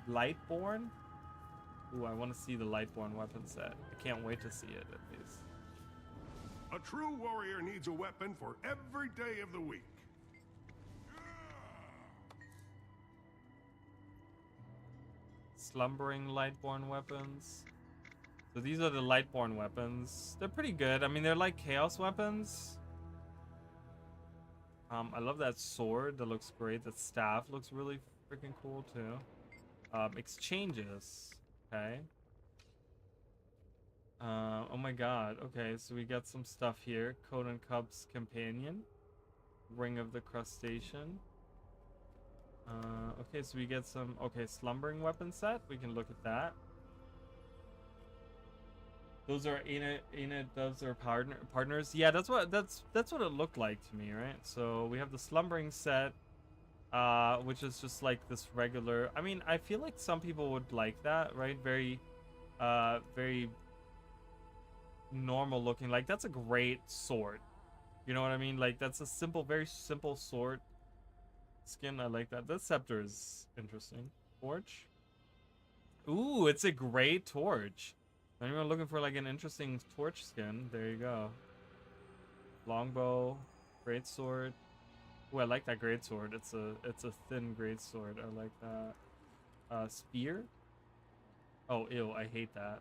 [SPEAKER 1] Lightborn? Ooh, I want to see the Lightborn weapon set. I can't wait to see it at least.
[SPEAKER 10] A true warrior needs a weapon for every day of the week.
[SPEAKER 1] Slumbering Lightborn weapons. So these are the Lightborn weapons. They're pretty good. I mean, they're like chaos weapons. I love that sword. That looks great. That staff looks really freaking cool too. Exchanges. Okay. Oh my god. Okay, so we got some stuff here. Coat and Cub's Companion. Ring of the Crustacean. Okay, so we get some... Okay, Slumbering Weapon set. We can look at that. Those are those are partners. Yeah, that's what it looked like to me, right? So we have the Slumbering set, which is just like this regular. I mean, I feel like some people would like that, right? Very normal looking. Like that's a great sword. You know what I mean? Like that's a simple, very simple sword skin. I like that. This scepter is interesting. Torch. Ooh, it's a gray torch. Anyone looking for like an interesting torch skin? There you go. Longbow, greatsword. Ooh, I like that greatsword. It's a thin greatsword. I like that. Spear. Oh, ew! I hate that.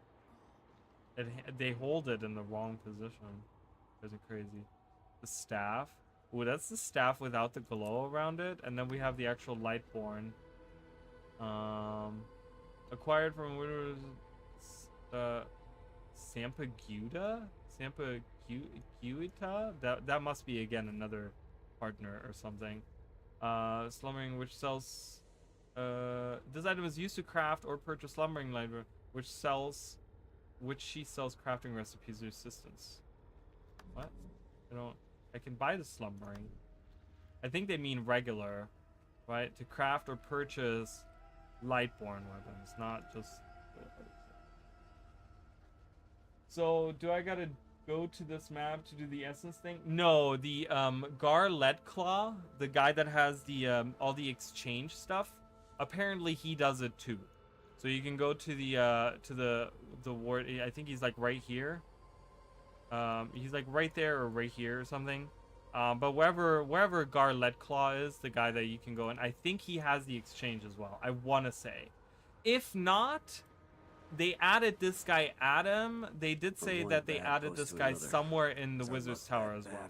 [SPEAKER 1] They hold it in the wrong position. Those are crazy. The staff. Ooh, that's the staff without the glow around it, and then we have the actual Lightborn. Acquired from Sampaguita? Sampaguita? That must be again another partner or something. Slumbering, which sells this item is used to craft or purchase slumbering library, which she sells crafting recipes or assistance. What? I can buy the slumbering. I think they mean regular, right? To craft or purchase Lightborn weapons, not just So, do I gotta go to this map to do the essence thing? No, the Gar Claw, the guy that has the all the exchange stuff, apparently he does it too. So you can go to the ward. I think he's like right here. He's like right there or right here or something. But wherever Gar Claw is, the guy that you can go in, I think he has the exchange as well. I want to say, if not. They added this guy Adam. They did say that they added this guy somewhere in the Wizard's Tower as well.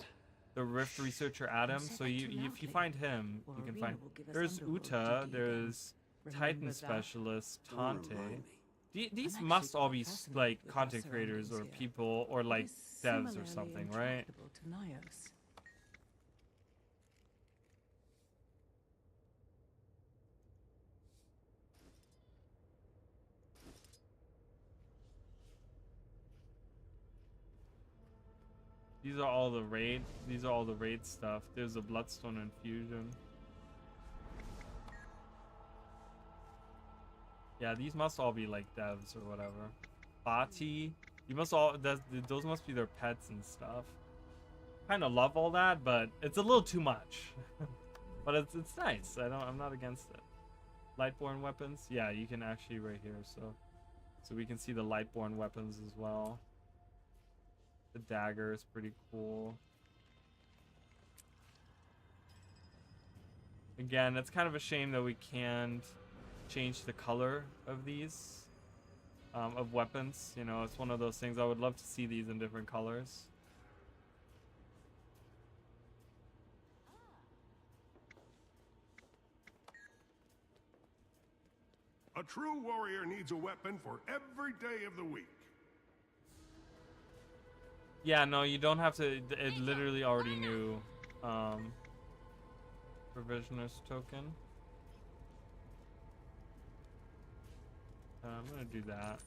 [SPEAKER 1] The Rift researcher Adam. So if you find him, you can find. There's Uta. There's Titan Specialist Tante. These must all be like content creators or people or like devs or something, right? These are all the raid. These are all the raid stuff. There's a Bloodstone Infusion. Yeah, these must all be like devs or whatever. Bati. You must all. Those must be their pets and stuff. Kind of love all that, but it's a little too much. But it's nice. I'm not against it. Lightborn weapons. Yeah, you can actually right here. So we can see the Lightborn weapons as well. The dagger is pretty cool. Again, it's kind of a shame that we can't change the color of these, of weapons. You know, it's one of those things. I would love to see these in different colors.
[SPEAKER 10] A true warrior needs a weapon for every day of the week.
[SPEAKER 1] Yeah, no, you don't have to. It literally already knew. Provisionist token. I'm gonna do that.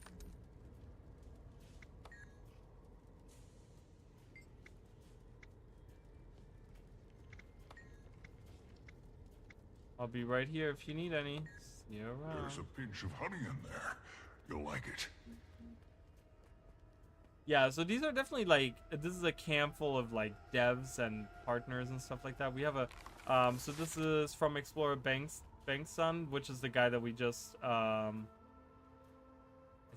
[SPEAKER 1] I'll be right here if you need any. See you around.
[SPEAKER 5] There's a pinch of honey in there. You'll like it.
[SPEAKER 1] Yeah, so these are definitely like, this is a camp full of like devs and partners and stuff like that. We have a, so this is from Explorer Bankson, which is the guy that we just, I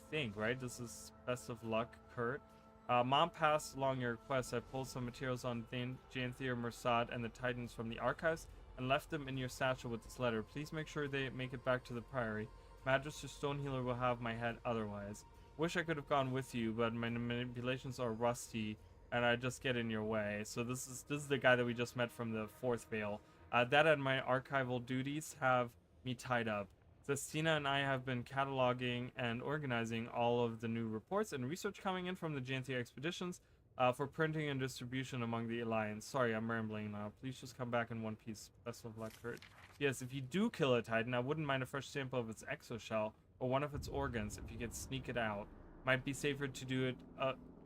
[SPEAKER 1] think, right? This is Best of Luck, Kurt. Mom passed along your request. I pulled some materials on Janthir, Mursad, and the Titans from the archives and left them in your satchel with this letter. Please make sure they make it back to the Priory. Magister Stonehealer will have my head otherwise. Wish I could have gone with you, but my manipulations are rusty, and I just get in your way. So this is the guy that we just met from the Fourth Veil. That and my archival duties have me tied up. Zestina and I have been cataloging and organizing all of the new reports and research coming in from the Janthir expeditions for printing and distribution among the Alliance. Sorry, I'm rambling now. Please just come back in one piece. Best of luck, Kurt. Yes, if you do kill a Titan, I wouldn't mind a fresh sample of its exoshell or one of its organs if you could sneak it out. Might be safer to do it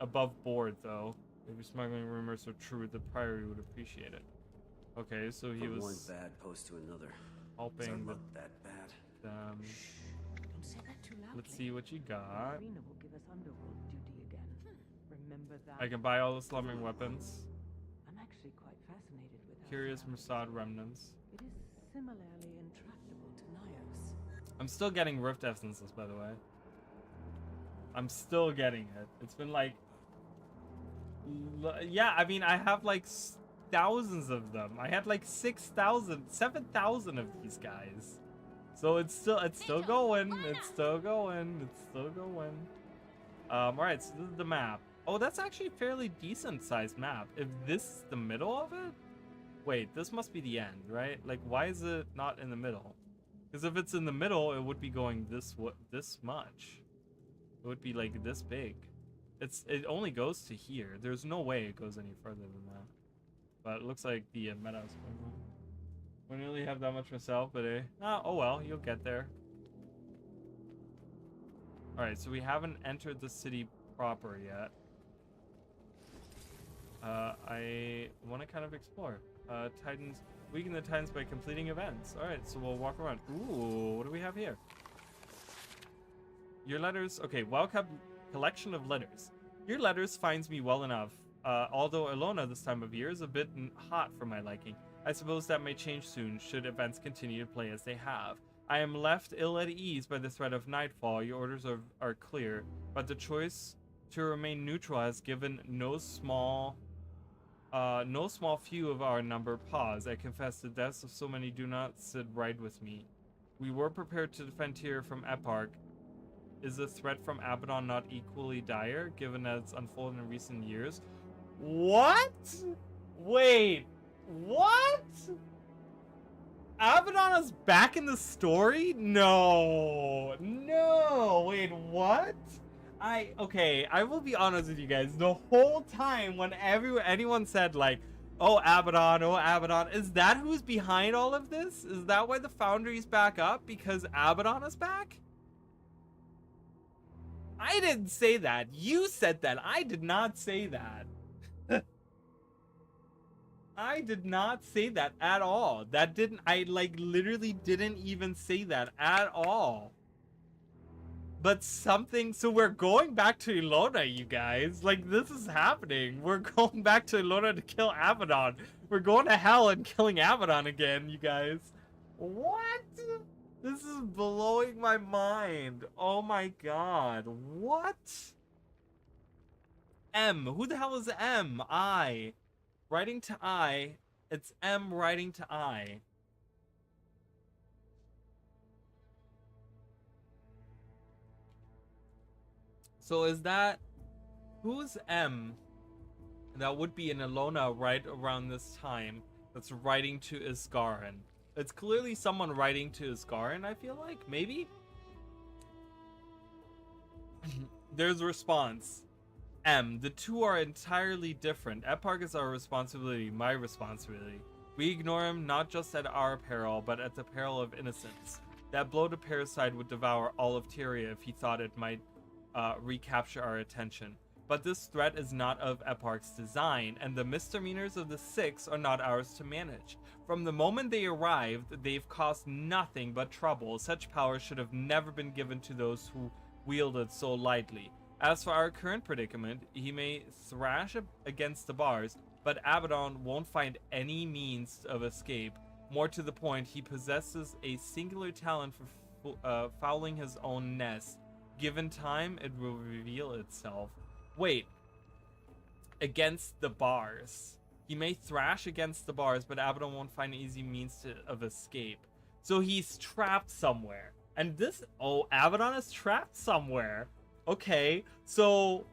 [SPEAKER 1] above board, though. Maybe smuggling rumors are true. The Priory would appreciate it. Okay, so he was
[SPEAKER 7] one bad post to another.
[SPEAKER 1] Helping the,
[SPEAKER 7] that bad.
[SPEAKER 6] Don't say that too loudly.
[SPEAKER 1] Let's see what you got.
[SPEAKER 6] Arena will give us underworld duty again. Remember that.
[SPEAKER 1] I can buy all the slumbering weapons.
[SPEAKER 6] I'm actually quite fascinated with how
[SPEAKER 1] Curious Mursad remnants.
[SPEAKER 6] it is similarly intractable to Nyos.
[SPEAKER 1] I'm still getting Rift Essences, by the way. I'm still getting it. It's been like... Yeah, I mean, I have like thousands of them. I had like 6,000, 7,000 of these guys. So it's still going. It's still going. It's still going. Alright, so this is the map. Oh, that's actually a fairly decent sized map. If this is the middle of it? Wait, this must be the end, right? Like, why is it not in the middle? Because if it's in the middle, it would be going this much. It would be like this big. It only goes to here. There's no way it goes any further than that. But it looks like the meta is going on. I don't really have that much myself, but oh well, you'll get there. Alright, so we haven't entered the city proper yet. I want to kind of explore. Titans, weaken the Titans by completing events. Alright, so we'll walk around. Ooh, what do we have here? Your letters, okay, welcome collection of letters. Your letters finds me well enough, although Ilona this time of year is a bit hot for my liking. I suppose that may change soon, should events continue to play as they have. I am left ill at ease by the threat of nightfall. Your orders are clear, but the choice to remain neutral has given no small few of our number pause. I confess the deaths of so many do not sit right with me. We were prepared to defend Tyr from Eparch. Is the threat from Abaddon not equally dire, given as it's unfolded in recent years? What? Wait, what? Abaddon is back in the story? No, wait, what? Okay, I will be honest with you guys. The whole time when anyone said like, oh Abaddon, is that who's behind all of this? Is that why the Foundry's back up? Because Abaddon is back? I didn't say that. You said that. I did not say that. I did not say that at all. I like literally didn't even say that at all. But so we're going back to Ilona, you guys. Like, this is happening. We're going back to Ilona to kill Abaddon. We're going to hell and killing Abaddon again, you guys. What? This is blowing my mind. Oh my god. What? M. Who the hell is M? I. Writing to I. It's M writing to I. So is that... Who's M? That would be an Alona right around this time that's writing to Isgarin. It's clearly someone writing to Isgarin, I feel like. Maybe? There's a response. M. The two are entirely different. Eparch is our responsibility, my responsibility. We ignore him not just at our peril, but at the peril of innocence. That bloated parasite would devour all of Tyria if he thought it might recapture our attention. But this threat is not of Eparch's design, and the misdemeanors of the Six are not ours to manage. From the moment they arrived, they've caused nothing but trouble. Such power should have never been given to those who wield it so lightly. As for our current predicament, he may thrash against the bars, but Abaddon won't find any means of escape. More to the point, he possesses a singular talent for fouling his own nest. Given time, it will reveal itself. Wait. Against the bars. He may thrash against the bars, but Abaddon won't find easy means of escape. So he's trapped somewhere. And this... Oh, Abaddon is trapped somewhere. Okay, so...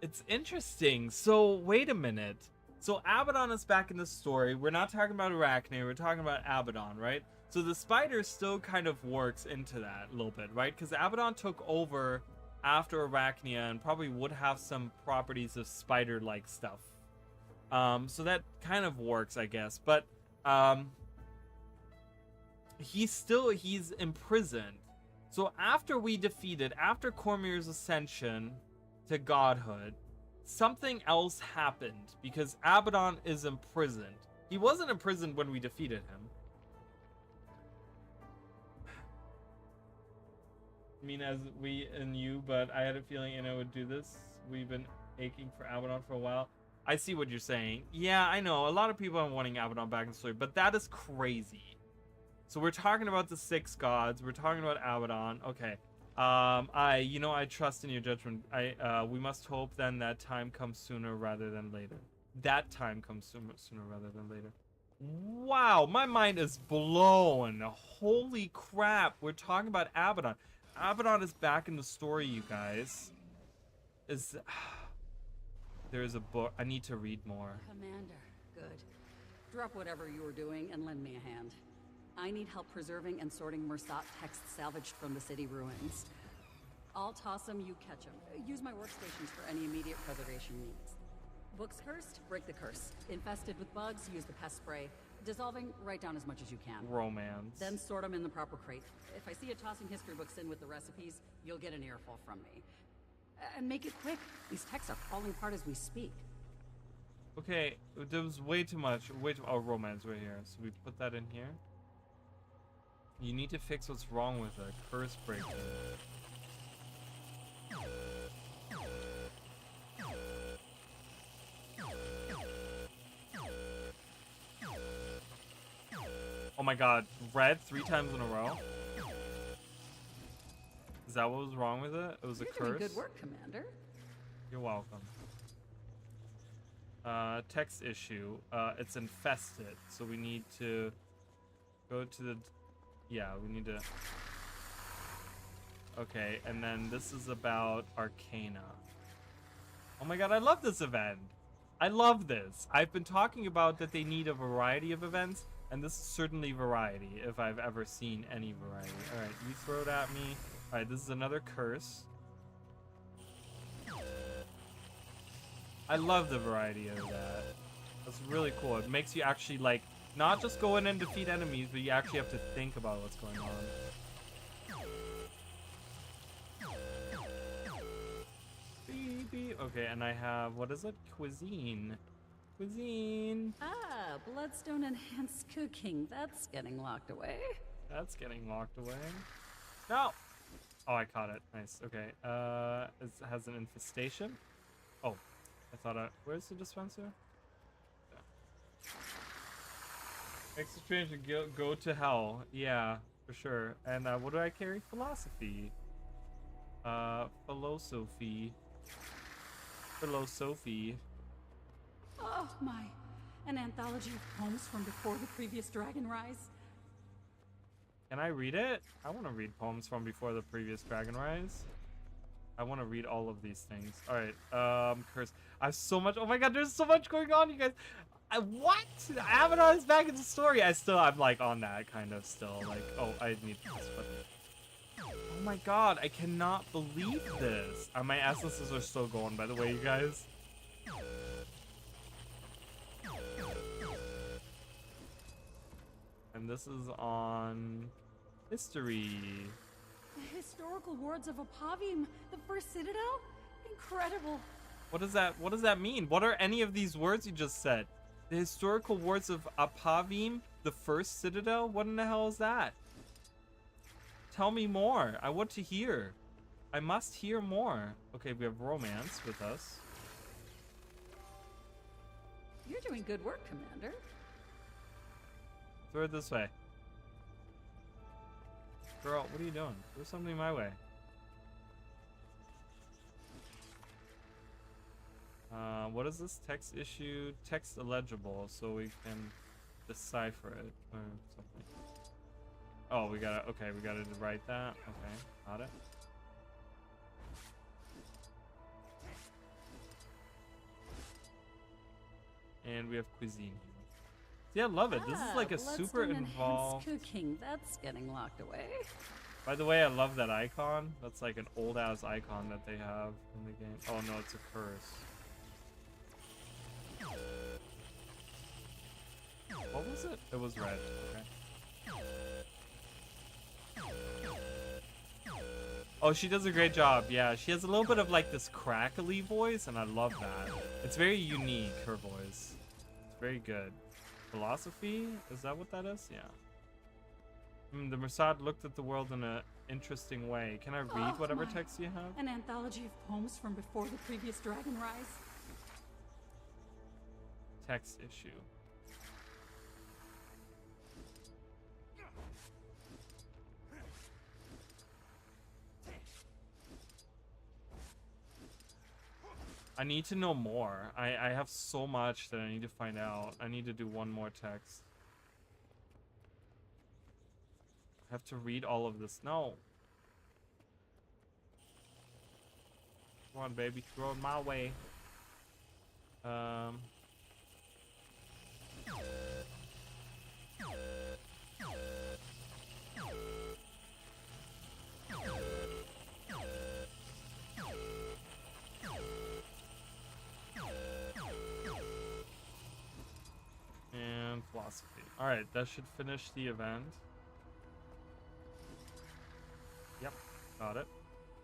[SPEAKER 1] It's interesting. So, wait a minute. So, Abaddon is back in the story. We're not talking about Arachne. We're talking about Abaddon, right? So, the spider still kind of works into that a little bit, right? Because Abaddon took over after Arachnia and probably would have some properties of spider-like stuff. So, that kind of works, I guess. But, he's imprisoned. So, after Cormyr's ascension to godhood, something else happened because Abaddon is imprisoned. He wasn't imprisoned when we defeated him. I mean, as we and you, but I had a feeling Anna would do this. We've been aching for Abaddon for a while. I see what you're saying. Yeah, I know. A lot of people are wanting Abaddon back in the story, but that is crazy. So we're talking about the Six Gods. We're talking about Abaddon. Okay. I trust in your judgment. We must hope then that time comes sooner rather than later. That time comes sooner rather than later. Wow, my mind is blown. Holy crap, we're talking about Abaddon. Abaddon is back in the story, you guys. There's a book. I need to read more.
[SPEAKER 11] Commander, good. Drop whatever you were doing and lend me a hand. I need help preserving and sorting Mursat texts salvaged from the city ruins. I'll toss them, you catch them. Use my workstations for any immediate preservation needs. Books cursed? Break the curse. Infested with bugs? Use the pest spray. Dissolving? Write down as much as you can.
[SPEAKER 1] Romance.
[SPEAKER 11] Then sort them in the proper crate. If I see you tossing history books in with the recipes, you'll get an earful from me. And make it quick. These texts are falling apart as we speak.
[SPEAKER 1] Okay, there was way too much. Oh, romance right here. So we put that in here. You need to fix what's wrong with it. Curse breaker. Oh my god, red 3 times in a row? Is that what was wrong with it? It was a curse?
[SPEAKER 11] You're doing good work, Commander.
[SPEAKER 1] You're welcome. Text issue. It's infested, so we need to go to the... Yeah, we need to... Okay, and then this is about Arcana. Oh my god, I love this event. I love this. I've been talking about that they need a variety of events, and this is certainly variety, if I've ever seen any variety. Alright, you throw it at me. Alright, this is another curse. I love the variety of that. That's really cool. It makes you actually, like, not just go in and defeat enemies, but you actually have to think about what's going on. Okay, and I have, what is it? Cuisine. Cuisine.
[SPEAKER 11] Ah, bloodstone enhanced cooking. That's getting locked away.
[SPEAKER 1] That's getting locked away. No! Oh, I caught it. Nice. Okay. It has an infestation. Oh, I thought where's the dispenser? Makes it strange to go to hell. Yeah, for sure. And what do I carry? Philosophy. Philosophy.
[SPEAKER 11] Oh my, an anthology of poems from before the previous Dragon Rise.
[SPEAKER 1] Can I read it? I want to read poems from before the previous Dragon Rise. I want to read all of these things. All right, curse. I have so much. Oh my god, there's so much going on, you guys. What? Abaddon is back in the story. I'm like on that kind of still. Like, oh, I need this. But... oh my god, I cannot believe this. My essences are still going, by the way, you guys. And this is on history.
[SPEAKER 11] The historical wards of Apavim, the first citadel? Incredible.
[SPEAKER 1] What does that mean? What are any of these words you just said? The historical wards of Apavim, the first citadel? What in the hell is that? Tell me more. I want to hear. I must hear more. Okay, we have romance with us.
[SPEAKER 11] You're doing good work, Commander.
[SPEAKER 1] Throw it this way. Girl, what are you doing? Throw something my way. What is this? Text issue? Text illegible, so we can decipher it or something. Oh, we gotta write that. Okay, got it. And we have cuisine. Yeah, I love it. This is like a super involved
[SPEAKER 11] cooking. That's getting locked away.
[SPEAKER 1] By the way, I love that icon. That's like an old ass icon that they have in the game. Oh no, it's a curse. What was it? It was red. Okay. Oh, she does a great job. Yeah, she has a little bit of like this crackly voice, and I love that. It's very unique, her voice. It's very good. Philosophy? Is that what that is? Yeah. The Mossad looked at the world in an interesting way. Can I read whatever text you have?
[SPEAKER 11] An anthology of poems from before the previous Dragon Rise.
[SPEAKER 1] Text issue. I need to know more. I have so much that I need to find out. I need to do one more text. I have to read all of this. No. Come on, baby. Throw it my way. And philosophy. Alright, that should finish the event. Yep, got it.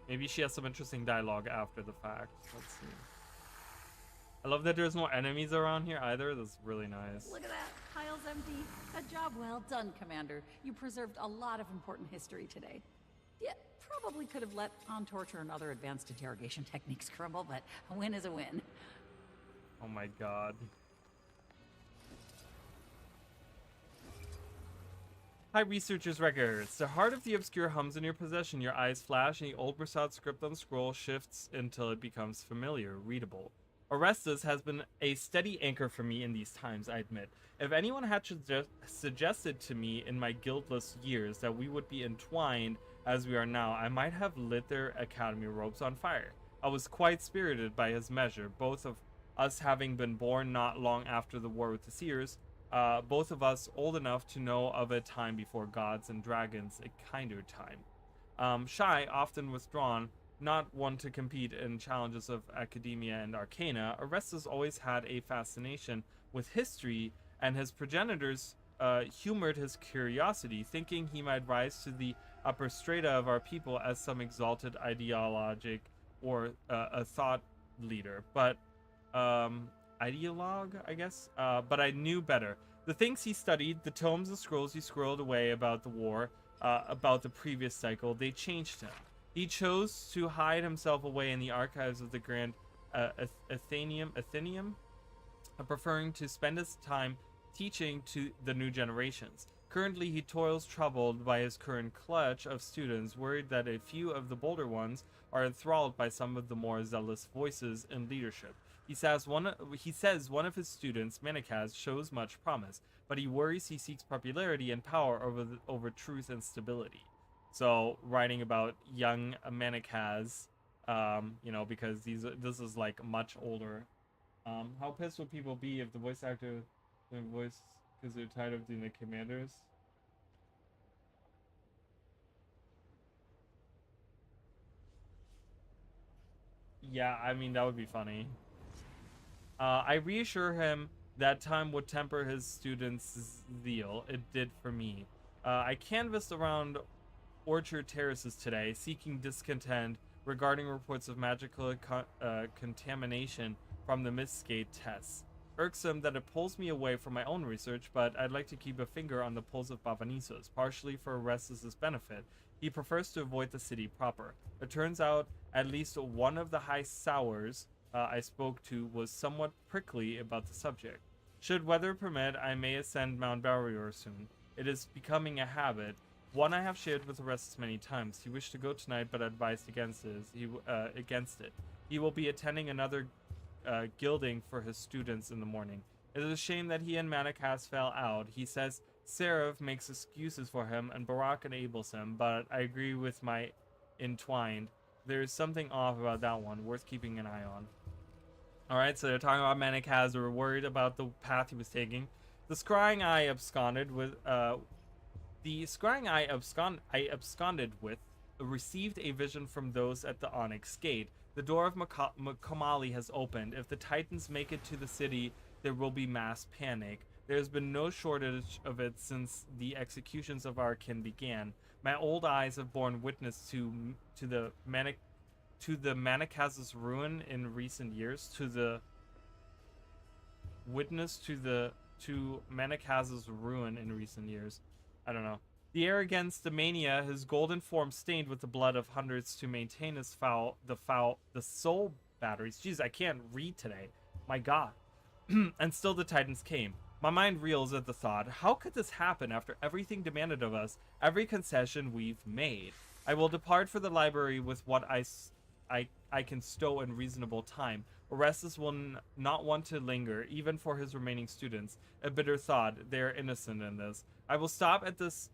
[SPEAKER 1] Maybe she has some interesting dialogue after the fact. Let's see. I love that there's no enemies around here either. That's really nice.
[SPEAKER 11] Look at that. Pile's empty. A job well done, Commander. You preserved a lot of important history today. Yeah, probably could have let on torture and other advanced interrogation techniques crumble, but a win is a win.
[SPEAKER 1] Oh my god. Hi, researcher's records. The heart of the obscure hums in your possession. Your eyes flash, and the old Prasad script on scroll shifts until it becomes familiar, readable. Orestes has been a steady anchor for me in these times, I admit. If anyone had suggested to me in my guildless years that we would be entwined as we are now, I might have lit their academy robes on fire. I was quite spirited by his measure, both of us having been born not long after the war with the Seers, both of us old enough to know of a time before gods and dragons, a kinder time. Shy, often withdrawn, not one to compete in challenges of academia and arcana, Orestes always had a fascination with history, and his progenitors humored his curiosity, thinking he might rise to the upper strata of our people as some exalted ideologic or a thought leader. But ideologue, I guess. But I knew better. The things he studied, the tomes and scrolls he squirreled away about the war, about the previous cycle, they changed him. He chose to hide himself away in the archives of the Grand Athenaeum, preferring to spend his time teaching to the new generations. Currently, he toils troubled by his current clutch of students, worried that a few of the bolder ones are enthralled by some of the more zealous voices in leadership. He says one of his students, Manikaz, shows much promise, but he worries he seeks popularity and power over truth and stability. So writing about young Manikaz, you know, because this is like much older. How pissed would people be if the voice actor, because they're tired of doing the commanders? Yeah, I mean, that would be funny. I reassure him that time would temper his students' zeal. It did for me. I canvassed around Orchard Terraces today, seeking discontent regarding reports of magical contamination from the Mistgate tests. Irksome that it pulls me away from my own research, but I'd like to keep a finger on the pulse of Bavanisos, partially for Orestes' benefit. He prefers to avoid the city proper. It turns out at least one of the high sours I spoke to was somewhat prickly about the subject. Should weather permit, I may ascend Mount Barrier soon. It is becoming a habit, one I have shared with Orestes many times. He wished to go tonight, but advised against it. He will be attending another gilding for his students in the morning. It is a shame that he and Manikaz fell out. He says Seraph makes excuses for him and Barak enables him, but I agree with my Entwined. There is something off about that one, worth keeping an eye on. Alright, so they're talking about Manikaz. They were worried about the path he was taking. The scrying I absconded with, received a vision from those at the Onyx Gate. The door of Kamali has opened. If the Titans make it to the city, there will be mass panic. There has been no shortage of it since the executions of our kin began. My old eyes have borne witness to the Manikaz's ruin in recent years. To Manikaz's ruin in recent years. I don't know. The arrogance, the mania, his golden form stained with the blood of hundreds to maintain his the soul batteries. Jeez, I can't read today. My God. And still the Titans came. My mind reels at the thought, how could this happen after everything demanded of us, every concession we've made? I will depart for the library with what I can stow in reasonable time. Orestes will not want to linger, even for his remaining students. A bitter thought, they are innocent in this. I will stop at this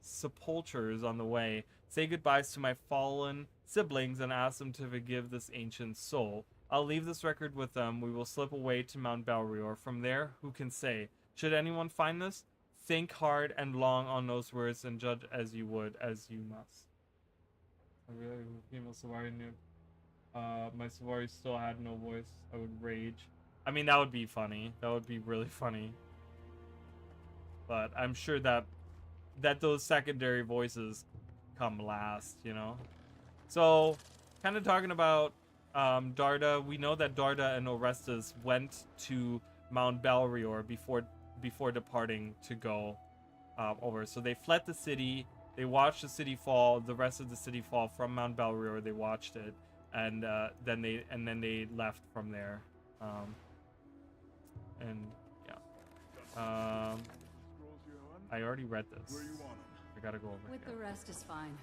[SPEAKER 1] sepulchres on the way, say goodbyes to my fallen siblings, and ask them to forgive this ancient soul. I'll leave this record with them. We will slip away to Mount Balrior. From there, who can say? Should anyone find this? Think hard and long on those words and judge as you would, as you must. I really female Savari knew. My Savari still had no voice. I would rage. I mean, that would be funny. That would be really funny. But I'm sure that those secondary voices come last, you know? So, kind of talking about Darda. We know that Darda and Orestes went to Mount Balrior before departing to go over. So they fled the city. They watched the city fall. The rest of the city fall from Mount Balrior. They watched it, and then they left from there. And yeah. I already read this. I gotta go over
[SPEAKER 11] With
[SPEAKER 1] here.
[SPEAKER 11] the rest is fine.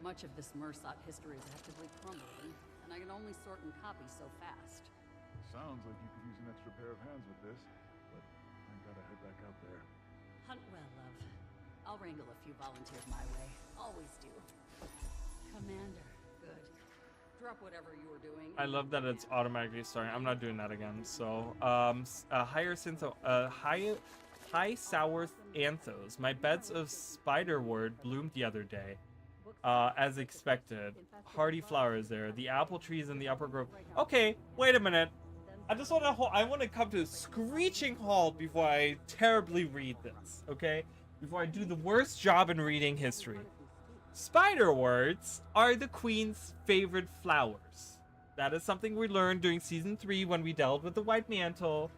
[SPEAKER 11] Much of this Mursat history is actively crumbling, and I can only sort and copy so fast.
[SPEAKER 5] Sounds like you could use an extra pair of hands with this, but I gotta head back out there.
[SPEAKER 11] Hunt well, love. I'll wrangle a few volunteers my way. Always do. Commander, good. Drop whatever you were doing.
[SPEAKER 1] I love that it's automatically starting. I'm not doing that again. So, high sour anthos. My beds of spiderwort bloomed the other day. As expected. Hardy flowers there. The apple trees in the upper grove. Okay, wait a minute. I just want to come to a screeching halt before I terribly read this, okay? Before I do the worst job in reading history. Spiderworts are the queen's favorite flowers. That is something we learned during season 3 when we dealt with the White Mantle.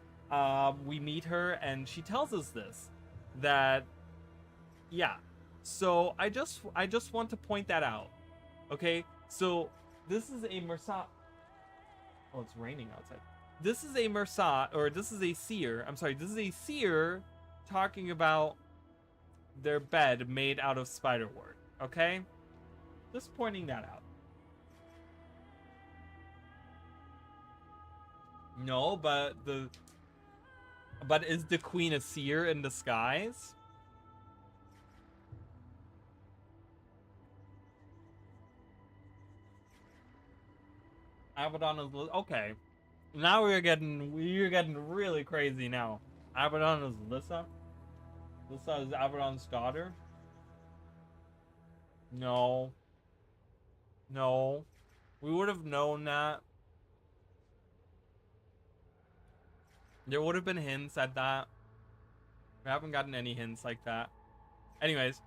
[SPEAKER 1] We meet her and she tells us this. That, yeah. So I just want to point that out. Okay? So this is a Mursat. Oh, it's raining outside. This is a Mursat, or this is a seer. I'm sorry, this is a seer talking about their bed made out of spiderwort. Okay? Just pointing that out. No, but is the queen a seer in disguise? Abaddon is okay. Now we're getting really crazy now. Abaddon is Lissa. Lissa is Abaddon's daughter. No. No. We would have known that. There would have been hints at that. We haven't gotten any hints like that. Anyways.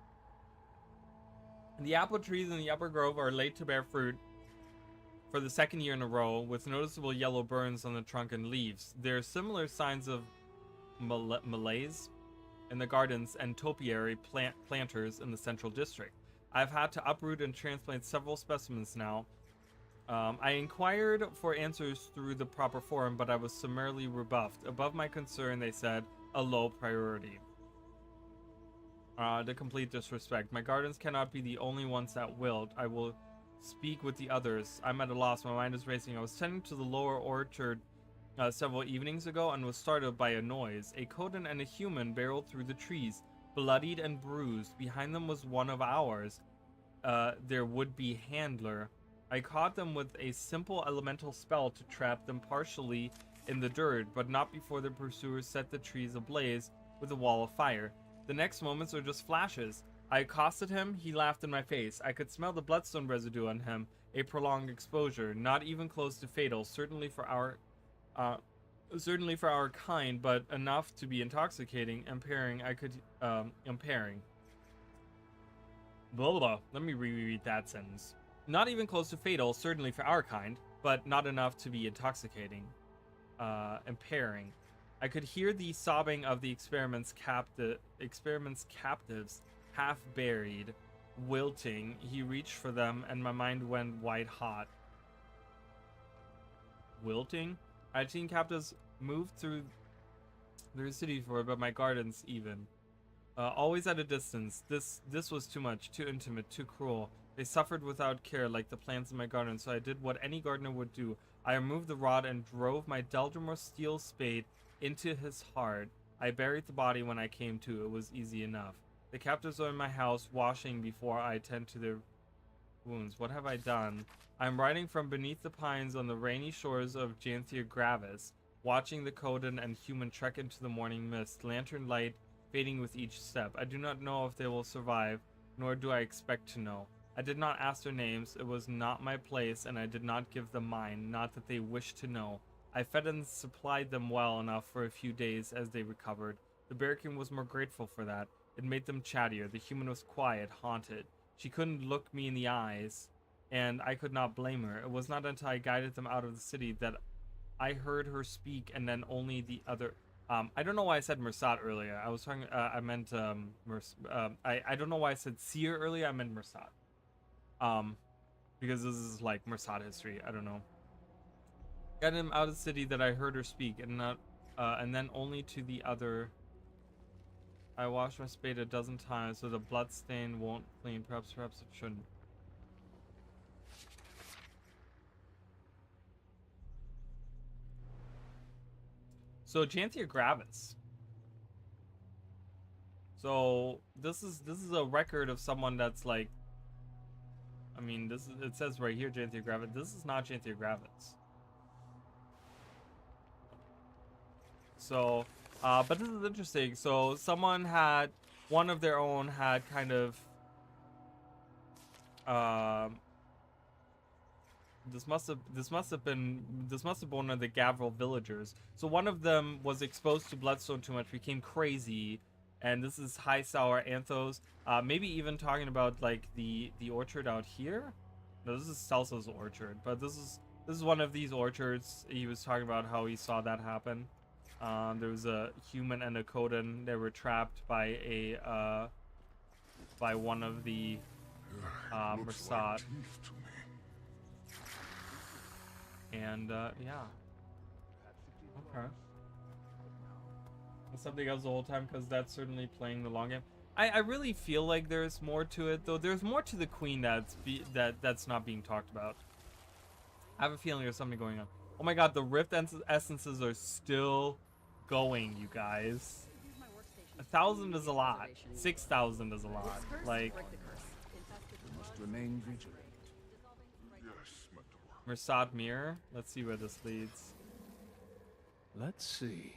[SPEAKER 1] The apple trees in the upper grove are late to bear fruit for the second year in a row, with noticeable yellow burns on the trunk and leaves. There are similar signs of malaise in the gardens and topiary planters in the central district. I've had to uproot and transplant several specimens now. I inquired for answers through the proper forum, but I was summarily rebuffed. Above my concern, they said, a low priority. The complete disrespect. My gardens cannot be the only ones that wilt. I will speak with the others. I'm at a loss. My mind is racing. I was tending to the lower orchard several evenings ago and was startled by a noise. A Kodan and a human barreled through the trees, bloodied and bruised. Behind them was one of ours, their would-be handler. I caught them with a simple elemental spell to trap them partially in the dirt, but not before the pursuers set the trees ablaze with a wall of fire. The next moments are just flashes. I accosted him, he laughed in my face. I could smell the bloodstone residue on him, a prolonged exposure, not even close to fatal, certainly for our kind, but enough to be intoxicating, impairing. Impairing. Blah, blah, blah. Let me reread that sentence. Not even close to fatal, certainly for our kind, but not enough to be intoxicating. Impairing. I could hear the sobbing of the experiment's captives, half buried, wilting. He reached for them, and my mind went white hot. Wilting? I'd seen captives move through their city before, but my gardens even. Always at a distance. This was too much, too intimate, too cruel. They suffered without care, like the plants in my garden, so I did what any gardener would do. I removed the rod and drove my Deldrimor steel spade into his heart. I buried the body when I came to. It was easy enough. The captives are in my house, washing before I tend to their wounds. What have I done? I'm riding from beneath the pines on the rainy shores of Janthir Gravis, watching the Kodan and human trek into the morning mist, lantern light fading with each step. I do not know if they will survive, nor do I expect to know. I did not ask their names. It was not my place, and I did not give them mine, not that they wished to know. I fed and supplied them well enough for a few days as they recovered. The Bearkin was more grateful for that. It made them chattier. The human was quiet, haunted. She couldn't look me in the eyes, and I could not blame her. It was not until I guided them out of the city that I heard her speak, and then only the other... I don't know why I said Mersat earlier. I was talking... I meant... I don't know why I said Seer earlier. I meant Mersat. Because this is like Mersat history. I don't know. Got him out of the city that I heard her speak, and not, and then only to the other. I washed my spade a dozen times, so the blood stain won't clean. Perhaps it shouldn't. So Janthir Gravis. So this is a record of someone that's like. I mean, it says right here Janthir Gravis. This is not Janthir Gravis. So, but this is interesting. So someone had, one of their own had kind of, this must have been one of the Gavril villagers. So one of them was exposed to bloodstone too much, became crazy, and this is High Sour Anthos. Maybe even talking about like the orchard out here. No, this is Celso's orchard, but this is one of these orchards. He was talking about how he saw that happen. There was a human and a Kodan. They were trapped by a by one of the Mersat. And yeah. Okay. That's something else the whole time, because that's certainly playing the long game. I really feel like there's more to it, though. There's more to the queen that's not being talked about. I have a feeling there's something going on. Oh my god, the Rift essences are still going, you guys. 1,000 is a lot. 6,000 is a lot. Like,
[SPEAKER 2] We must remain vigilant.
[SPEAKER 5] Yes, Mentor.
[SPEAKER 1] Mirsad Mirror. Let's see where this leads.
[SPEAKER 2] Let's see.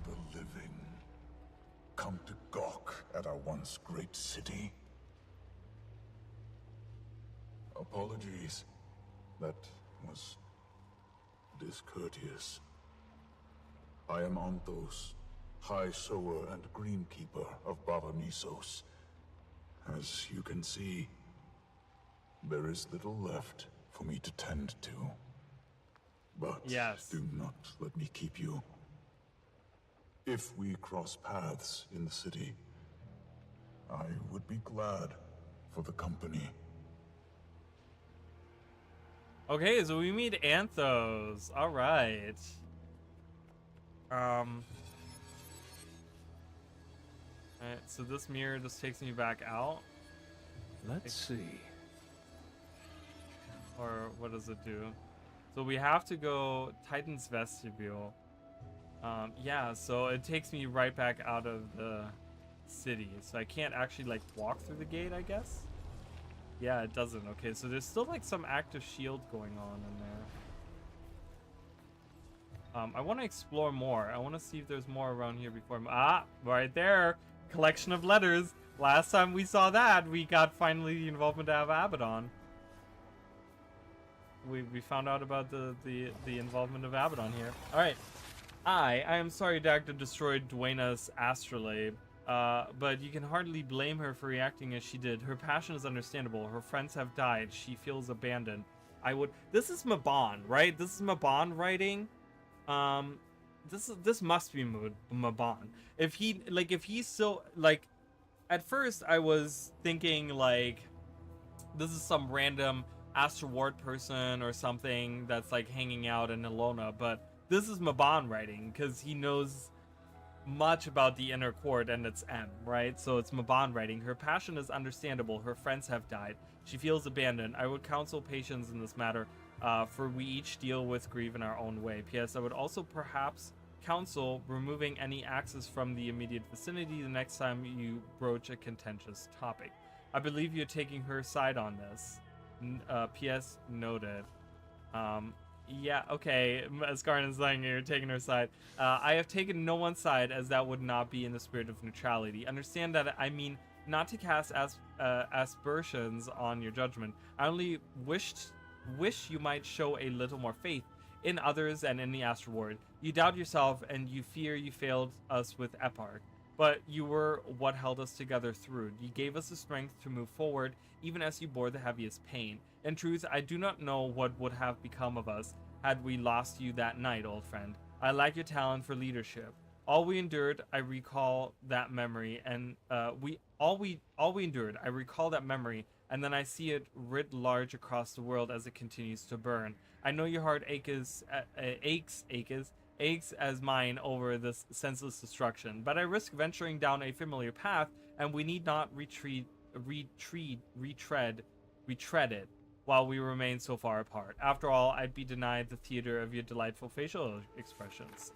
[SPEAKER 5] The living come to gawk at our once great city. Apologies. That was discourteous. I am Anthos, High Sower and Greenkeeper of Bavanisos. As you can see, there is little left for me to tend to. But
[SPEAKER 1] yes,
[SPEAKER 5] do not let me keep you. If we cross paths in the city, I would be glad for the company.
[SPEAKER 1] Okay, so we meet Anthos. All right. Alright, so this mirror just takes me back out.
[SPEAKER 2] Let's see.
[SPEAKER 1] Or what does it do? So we have to go Titan's Vestibule. Yeah, so it takes me right back out of the city. So I can't actually like walk through the gate, I guess? Yeah, it doesn't. Okay, so there's still like some active shield going on in there. I want to explore more. I want to see if there's more around here before. Right there. Collection of letters. Last time we saw that, we got finally the involvement of Abaddon. We found out about the involvement of Abaddon here. All right. I am sorry Dagda destroyed Duena's astrolabe. But you can hardly blame her for reacting as she did. Her passion is understandable. Her friends have died. She feels abandoned. This is Maban, right? This is Maban writing. This must be Maban. If he's still like, at first I was thinking like, this is some random Astro Ward person or something that's like hanging out in Elona, but this is Maban writing because he knows much about the inner court and its M, right? So it's Maban writing. Her passion is understandable. Her friends have died. She feels abandoned. I would counsel patience in this matter, for we each deal with grief in our own way. P.S. I would also perhaps counsel removing any access from the immediate vicinity the next time you broach a contentious topic. I believe you're taking her side on this. P.S. noted. Yeah, okay, as Garden's saying, you're taking her side. I have taken no one's side, as that would not be in the spirit of neutrality. Understand that I mean not to cast aspersions on your judgment. I only wish you might show a little more faith in others and in the Astral Ward. You doubt yourself, and you fear you failed us with Eparch. But you were what held us together through. You gave us the strength to move forward, even as you bore the heaviest pain. In truth, I do not know what would have become of us had we lost you that night, old friend. I like your talent for leadership. All we endured, I recall that memory, and all we endured, I recall that memory, and then I see it writ large across the world as it continues to burn. I know your heart aches as mine over this senseless destruction, but I risk venturing down a familiar path, and we need not retread it while we remain so far apart. After all, I'd be denied the theater of your delightful facial expressions.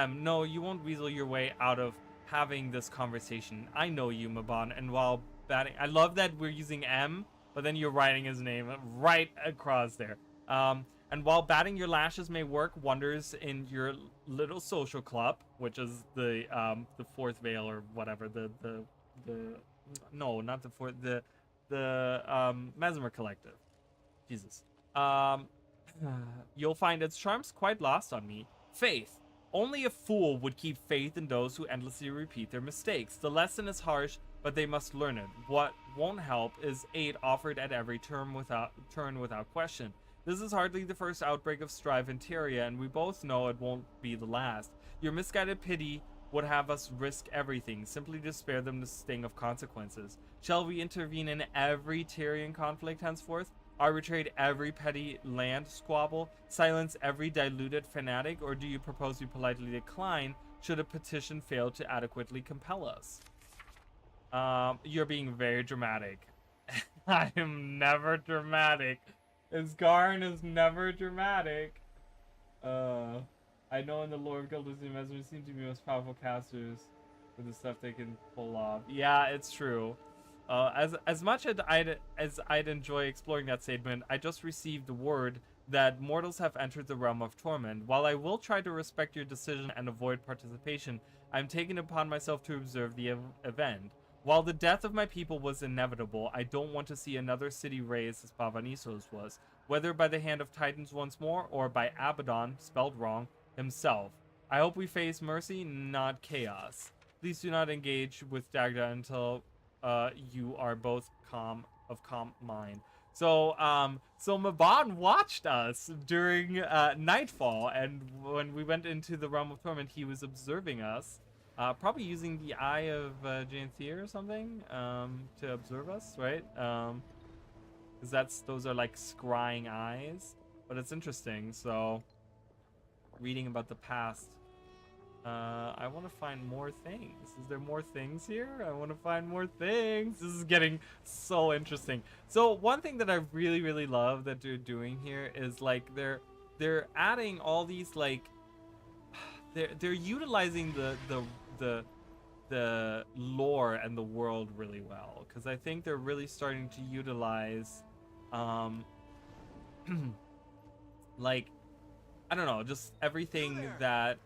[SPEAKER 1] No, you won't weasel your way out of having this conversation. I know you, Maban, and while batting, I love that we're using M, but then you're writing his name right across there. And while batting your lashes may work wonders in your little social club, which is the fourth veil or whatever, no, not the fourth, the Mesmer Collective. Jesus. You'll find its charms quite lost on me. Faith. Only a fool would keep faith in those who endlessly repeat their mistakes. The lesson is harsh, but they must learn it. What won't help is aid offered at every turn without question. This is hardly the first outbreak of strife in Tyria, and we both know it won't be the last. Your misguided pity would have us risk everything, simply to spare them the sting of consequences. Shall we intervene in every Tyrian conflict henceforth? Arbitrate every petty land squabble? Silence every diluted fanatic? Or do you propose we politely decline should a petition fail to adequately compel us? You're being very dramatic. I am never dramatic. Isgarn is never dramatic. I know in the lore of Guild of Mesmers seem to be the most powerful casters with the stuff they can pull off. Yeah, it's true. As much as I'd enjoy exploring that statement, I just received word that mortals have entered the realm of torment. While I will try to respect your decision and avoid participation, I'm taking upon myself to observe the event. While the death of my people was inevitable, I don't want to see another city razed as Pavanissos was, whether by the hand of Titans once more or by Abaddon, spelled wrong, himself. I hope we face mercy, not chaos. Please do not engage with Dagda until you are both calm mind. So Mabon watched us during nightfall, and when we went into the realm of torment, he was observing us, probably using the eye of Janthir or something to observe us, right? Because those are like scrying eyes, but it's interesting. So reading about the past. I want to find more things. Is there more things here? I want to find more things. This is getting so interesting. So one thing that I really, really love that they're doing here is like they're adding all these like they're utilizing the lore and the world really well, because I think they're really starting to utilize like I don't know, just everything that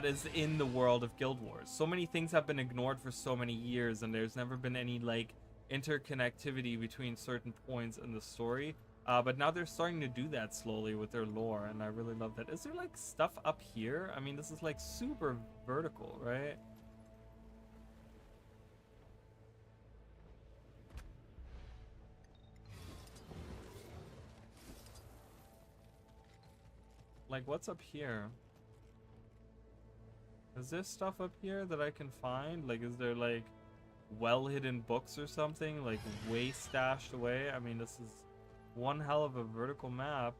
[SPEAKER 1] is in the world of Guild Wars. So many things have been ignored for so many years, and there's never been any like interconnectivity between certain points in the story. But now they're starting to do that slowly with their lore, and I really love that. Is there like stuff up here? I mean, this is like super vertical, right? Like, what's up here? Is there stuff up here that I can find? Like, is there like well-hidden books or something, like way stashed away? I mean, this is one hell of a vertical map.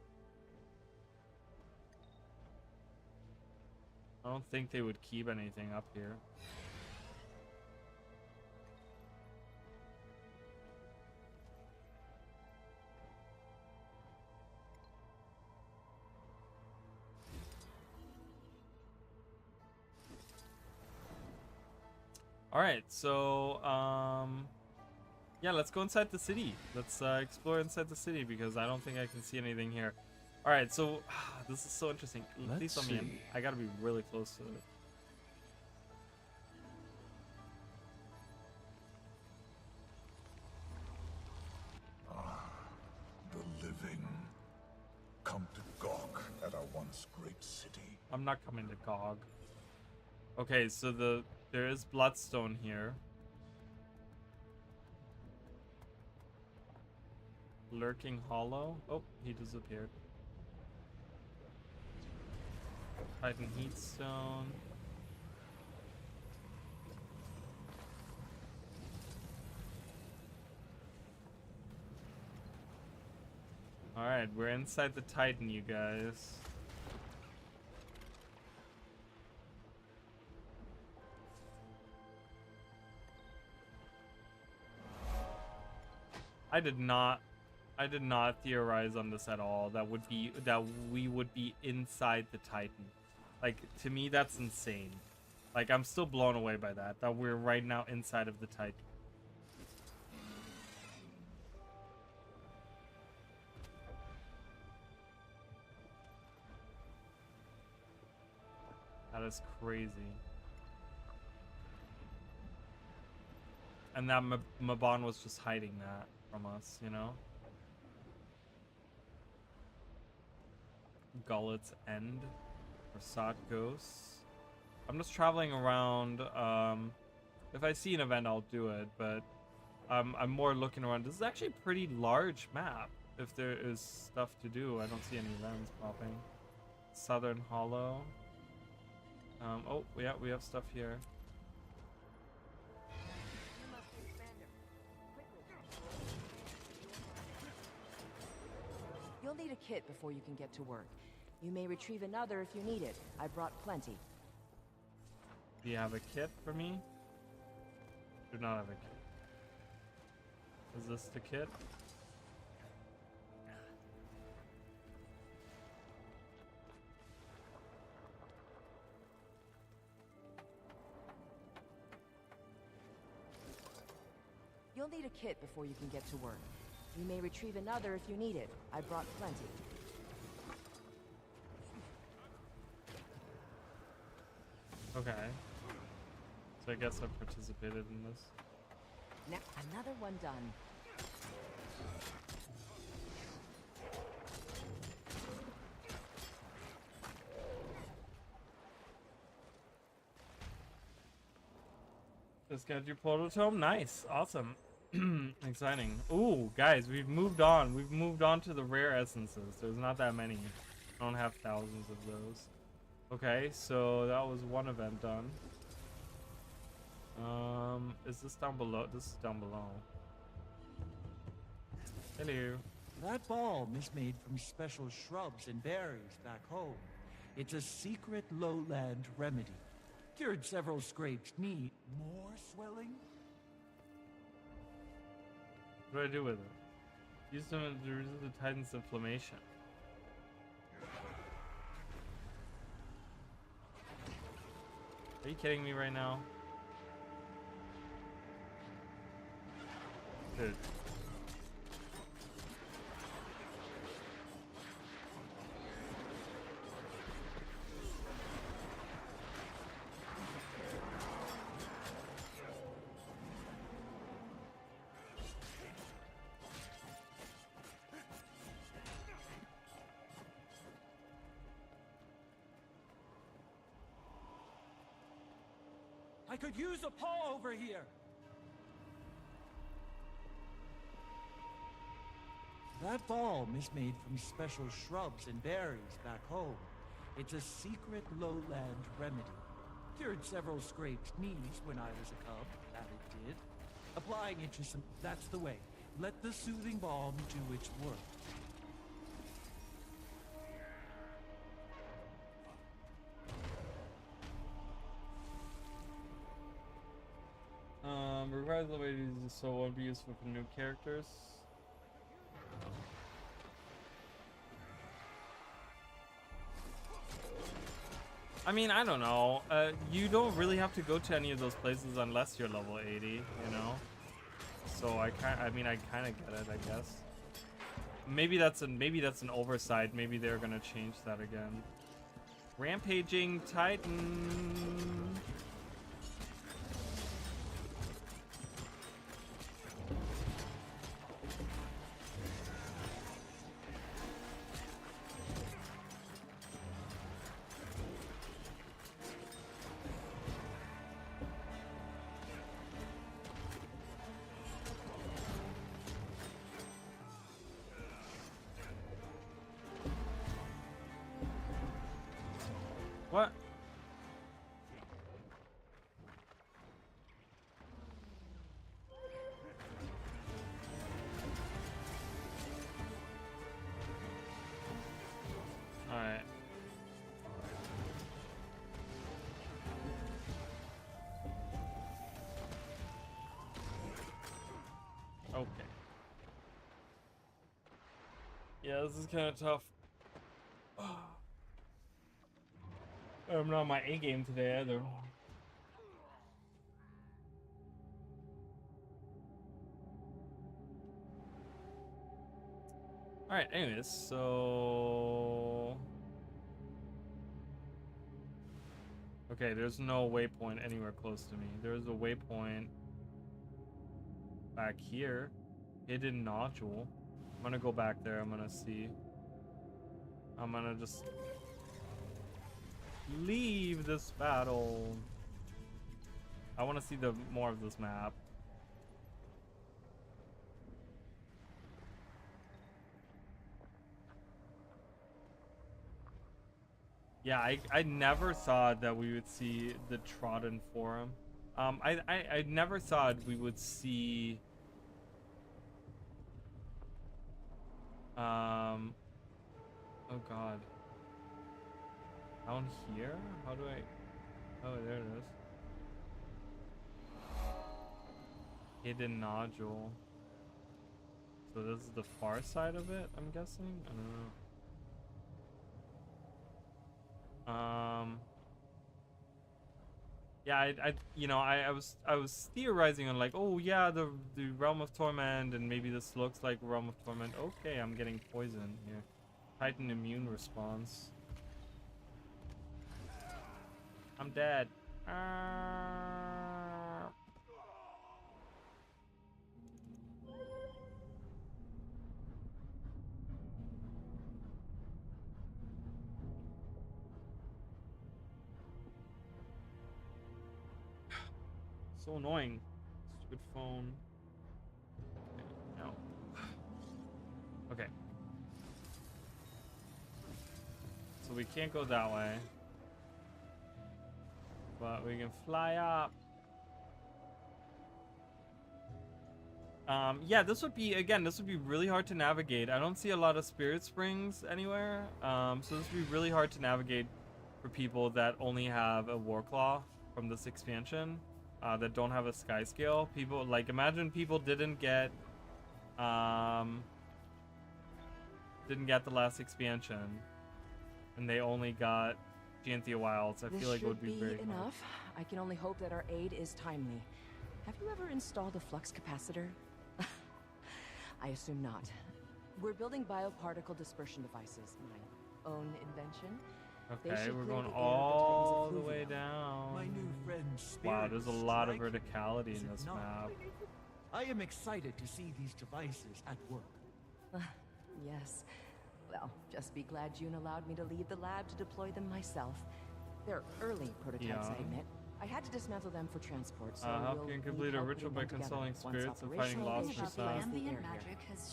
[SPEAKER 1] I don't think they would keep anything up here. All right, so yeah, let's go inside the city. Let's explore inside the city, because I don't think I can see anything here. All right, so this is so interesting. Please let me in. I gotta be really close to it.
[SPEAKER 5] The living come to gawk at our once great city.
[SPEAKER 1] I'm not coming to Gog. Okay, so there is Bloodstone here. Lurking Hollow. Oh, he disappeared. Titan Heatstone. Alright, we're inside the Titan, you guys. I did not theorize on this at all. That we would be inside the Titan. Like, to me, that's insane. Like, I'm still blown away by that we're right now inside of the Titan. That is crazy. And that Mabon was just hiding that from us, you know? Gullet's End. Rasat Ghosts. I'm just traveling around. If I see an event, I'll do it, but I'm more looking around. This is actually a pretty large map. If there is stuff to do, I don't see any events popping. Southern Hollow. Oh, yeah, we have stuff here.
[SPEAKER 12] You'll need a kit before you can get to work. You may retrieve another if you need it. I brought plenty.
[SPEAKER 1] Do you have a kit for me? Do not have a kit. Is this the kit?
[SPEAKER 12] You'll need a kit before you can get to work. You may retrieve another if you need it. I brought plenty.
[SPEAKER 1] Okay. So I guess I participated in this.
[SPEAKER 12] Now, another one done.
[SPEAKER 1] Just got your prototype. Nice. Awesome. Exciting. Ooh, guys, we've moved on. We've moved on to the rare essences. There's not that many. I don't have thousands of those. Okay, so that was one event done. Is this down below? This is down below. Hello.
[SPEAKER 13] That balm is made from special shrubs and berries back home. It's a secret lowland remedy. Cured several scraped knee. More swelling?
[SPEAKER 1] What do I do with it? Use them to reduce the Titan's inflammation. Are you kidding me right now? Dude.
[SPEAKER 13] I could use a paw over here. That balm is made from special shrubs and berries back home. It's a secret lowland remedy. Cured several scraped knees when I was a cub, that it did. Applying it to some... that's the way. Let the soothing balm do its work.
[SPEAKER 1] Requires the way to use this, so it won't be useful for new characters. I mean, I don't know. You don't really have to go to any of those places unless you're level 80, you know? So I kind of get it, I guess. Maybe that's an oversight. Maybe they're gonna change that again. Rampaging Titan. What? All right. Okay. Yeah, this is kind of tough. I'm not on my A game today either. Alright, anyways, so... Okay, there's no waypoint anywhere close to me. There's a waypoint back here. Hidden nodule. I'm gonna go back there, I'm gonna see. I'm gonna just... leave this battle. I want to see the more of this map. Yeah, I never thought that we would see the Trodden Forum. I never thought we would see oh god. Down here? How do I... Oh, there it is. Hidden nodule. So this is the far side of it, I'm guessing? I don't know. Yeah, I was theorizing on like, oh yeah, the Realm of Torment, and maybe this looks like Realm of Torment. Okay, I'm getting poisoned here. Titan immune response. I'm dead. So annoying. Stupid phone. No. Okay. So we can't go that way. But we can fly up. Yeah, this would be really hard to navigate. I don't see a lot of spirit springs anywhere. So this would be really hard to navigate for people that only have a Warclaw from this expansion. That don't have a sky scale. People like, imagine people didn't get the last expansion and they only got Janthir Wilds. I feel like it would be very
[SPEAKER 12] enough.
[SPEAKER 1] hard.
[SPEAKER 12] I can only hope that our aid is timely. Have you ever installed a flux capacitor? I assume not. We're building bioparticle dispersion devices, my own invention.
[SPEAKER 1] Okay, we're going all the way down.
[SPEAKER 13] My new friend Spirit.
[SPEAKER 1] Wow, there's a lot of verticality in this map.
[SPEAKER 13] I am excited to see these devices at work.
[SPEAKER 12] Yes. Well, just be glad June allowed me to leave the lab to deploy them myself. They're early prototypes, I admit. I had to dismantle them for transport, so
[SPEAKER 1] help you complete a ritual by consoling spirits and fighting lost for sound.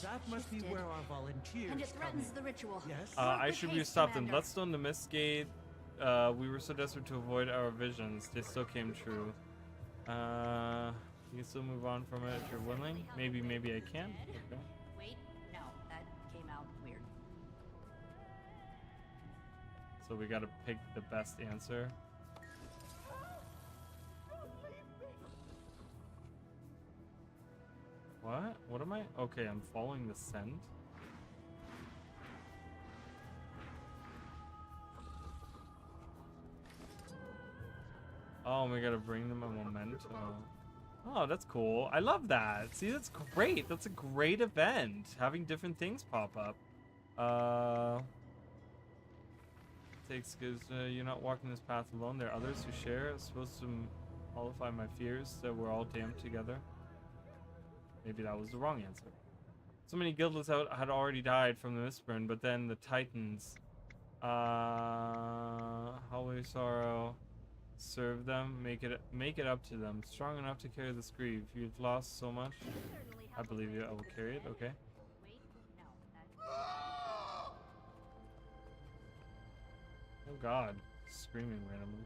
[SPEAKER 13] That must be where our volunteers
[SPEAKER 14] and it threatens the ritual.
[SPEAKER 13] Yes.
[SPEAKER 1] I should be stopped in Bloodstone, the Mistgate. We were so desperate to avoid our visions. They still came true. You can still move on from it if you're willing. Maybe I can. Okay.
[SPEAKER 14] Wait, no, that came out weird.
[SPEAKER 1] So we gotta pick the best answer. What? What am I? Okay, I'm following the scent. Oh, we gotta bring them a memento. Oh, that's cool. I love that. See, that's great. That's a great event. Having different things pop up. Takes because you're not walking this path alone. There are others who share. It's supposed to mollify my fears that we're all damned together. Maybe that was the wrong answer. So many guildless had already died from the Mistburn, but then the Titans. Holy sorrow. Serve them, make it up to them. Strong enough to carry this grief. You've lost so much. I believe you. I will carry it. Okay. Oh God, screaming randomly.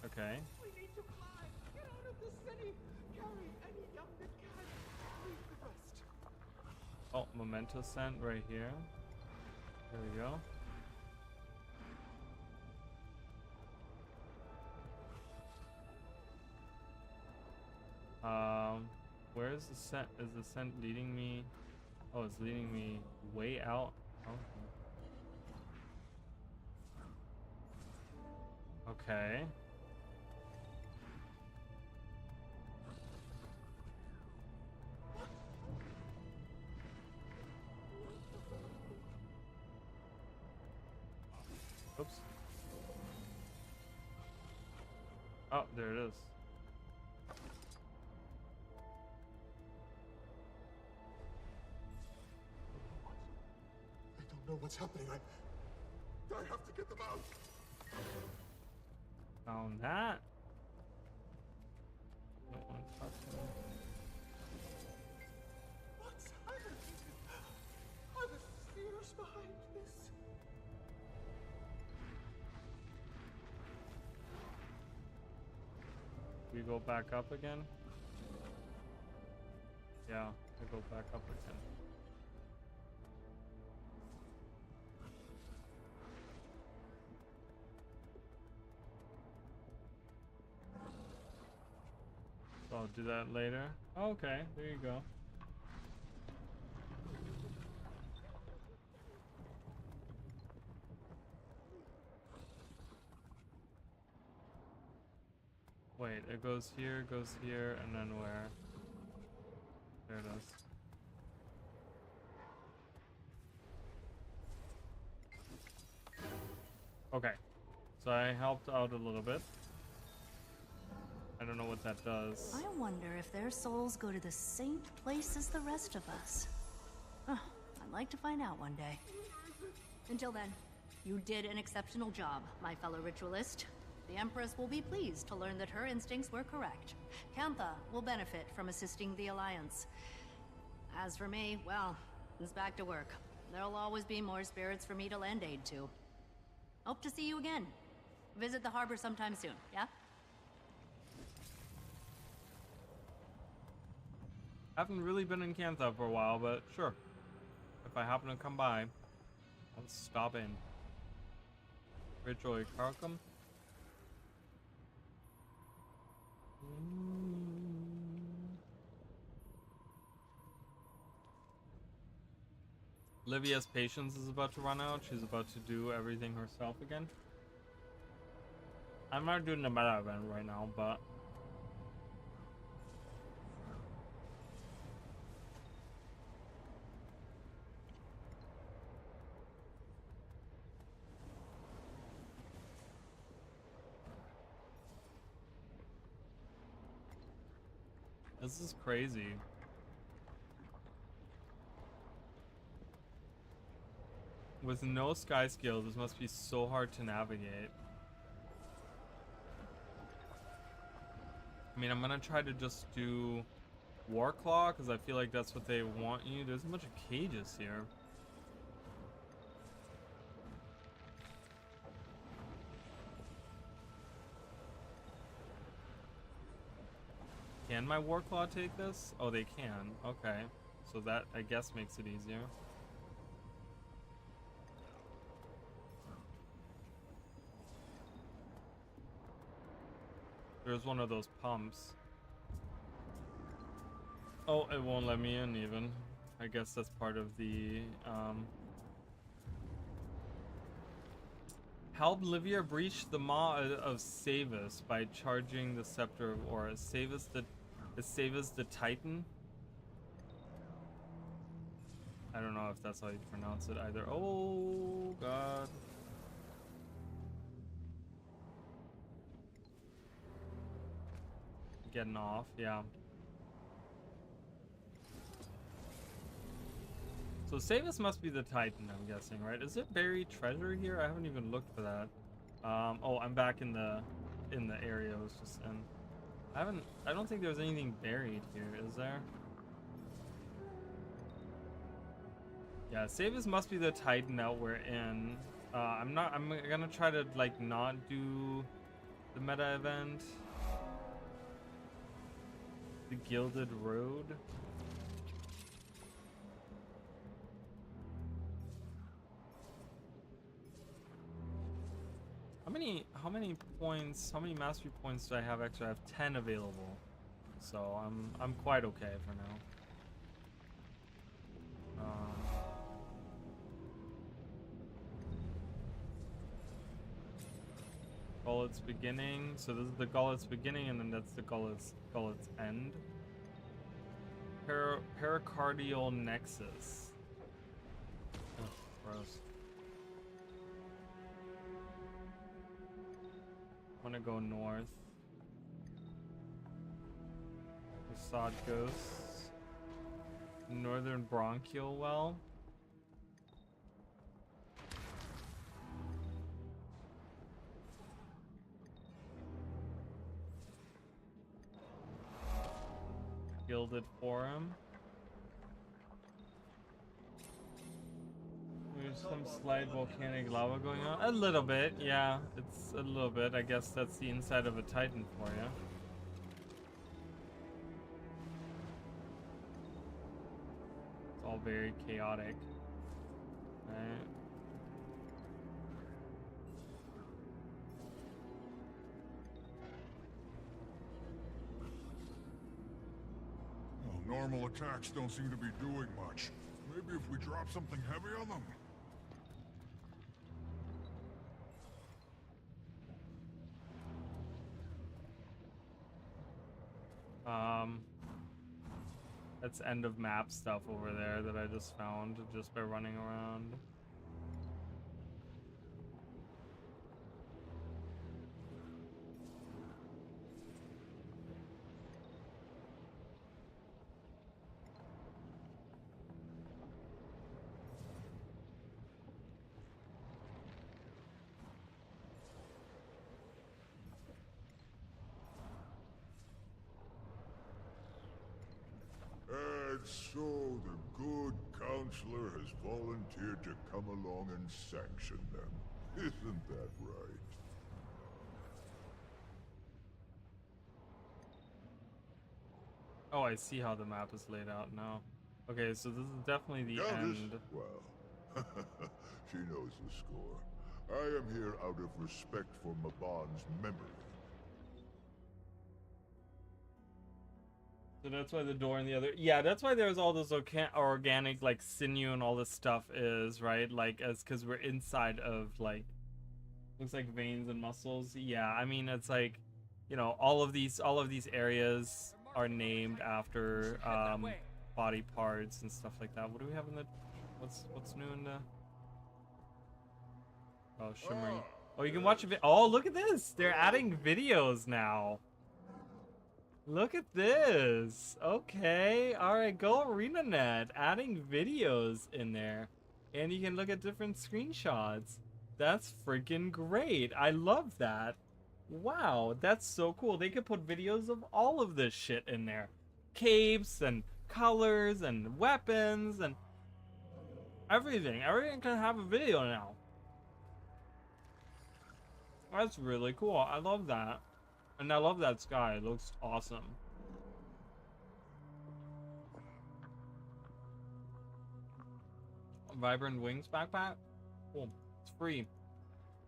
[SPEAKER 1] Okay.
[SPEAKER 15] We need to fly. Get out of the city. Carry any young that can. Leave the rest.
[SPEAKER 1] Oh, memento scent right here. There we go. Where is the scent? Is the scent leading me? Oh, it's leading me way out. Okay. Oops. Oh, there it is.
[SPEAKER 15] I don't know what's happening. I have to get them out.
[SPEAKER 1] Found that. Don't want to touch him.
[SPEAKER 15] What's happening? Are the spheres behind this?
[SPEAKER 1] We go back up again? Yeah, we go back up again. Oh, do that later? Oh, okay, there you go. Wait, it goes here, and then where? There it is. Okay, so I helped out a little bit. I don't know what that does.
[SPEAKER 14] I wonder if their souls go to the same place as the rest of us. Oh, I'd like to find out one day. Until then, you did an exceptional job, my fellow ritualist. The Empress will be pleased to learn that her instincts were correct. Cantha will benefit from assisting the Alliance. As for me, well, it's back to work. There'll always be more spirits for me to lend aid to. Hope to see you again. Visit the harbor sometime soon, yeah?
[SPEAKER 1] Haven't really been in Cantha for a while, but sure. If I happen to come by, I'll stop in. Ritual Karkum. Livia's patience is about to run out. She's about to do everything herself again. I'm not doing the meta event right now, but this is crazy. With no sky skill, this must be so hard to navigate. I mean, I'm gonna try to just do Warclaw, because I feel like that's what they want you. There's a bunch of cages here. Can my Warclaw take this? Oh, they can. Okay. So that, I guess, makes it easier. There's one of those pumps. Oh, it won't let me in even. I guess that's part of the, help Livia breach the maw of Savus by charging the Scepter of Aura. Is Savus the Titan? I don't know if that's how you pronounce it either. Oh, God. Getting off, yeah. So Savus must be the Titan, I'm guessing, right? Is it buried treasure here? I haven't even looked for that. Oh, I'm back in the area I was just in. I don't think there's anything buried here, is there? Yeah, Savus must be the Titan that we're in. I'm gonna try to like not do the meta event. The Gilded Road. How many points, how many mastery points do I have extra? I have 10 available. So I'm quite okay for now. Gullet's beginning. So this is the Gullet's beginning, and then that's the Gullet's end. Pericardial nexus. Ugh, gross. I'm gonna go north. Facade Ghosts. Northern Bronchial Well. Gilded Forum. There's some slight volcanic lava going on. A little bit, yeah. It's a little bit. I guess that's the inside of a Titan for you. It's all very chaotic. Right.
[SPEAKER 5] Normal attacks don't seem to be doing much. Maybe if we drop something heavy on them?
[SPEAKER 1] That's end of map stuff over there that I just found just by running around.
[SPEAKER 5] And so the good counselor has volunteered to come along and sanction them. Isn't that right?
[SPEAKER 1] Oh, I see how the map is laid out now. Okay, so this is definitely the
[SPEAKER 5] Countess?
[SPEAKER 1] end.
[SPEAKER 5] Well, she knows the score. I am here out of respect for Maban's memory.
[SPEAKER 1] So that's why the door in the other... Yeah, that's why there's all this organic, like, sinew and all this stuff is, right? Like, as because we're inside of, like... Looks like veins and muscles. Yeah, I mean, it's like, you know, all of these areas are named after, body parts and stuff like that. What do we have in the... What's new in the... Oh, shimmering. Oh, you can watch a video. Oh, look at this! They're adding videos now. Look at this. Okay. Alright, go ArenaNet. Adding videos in there. And you can look at different screenshots. That's freaking great. I love that. Wow, that's so cool. They could put videos of all of this shit in there. Capes and colors and weapons and everything. Everything can have a video now. That's really cool. I love that. And I love that sky. It looks awesome. Vibrant Wings backpack? Cool. It's free.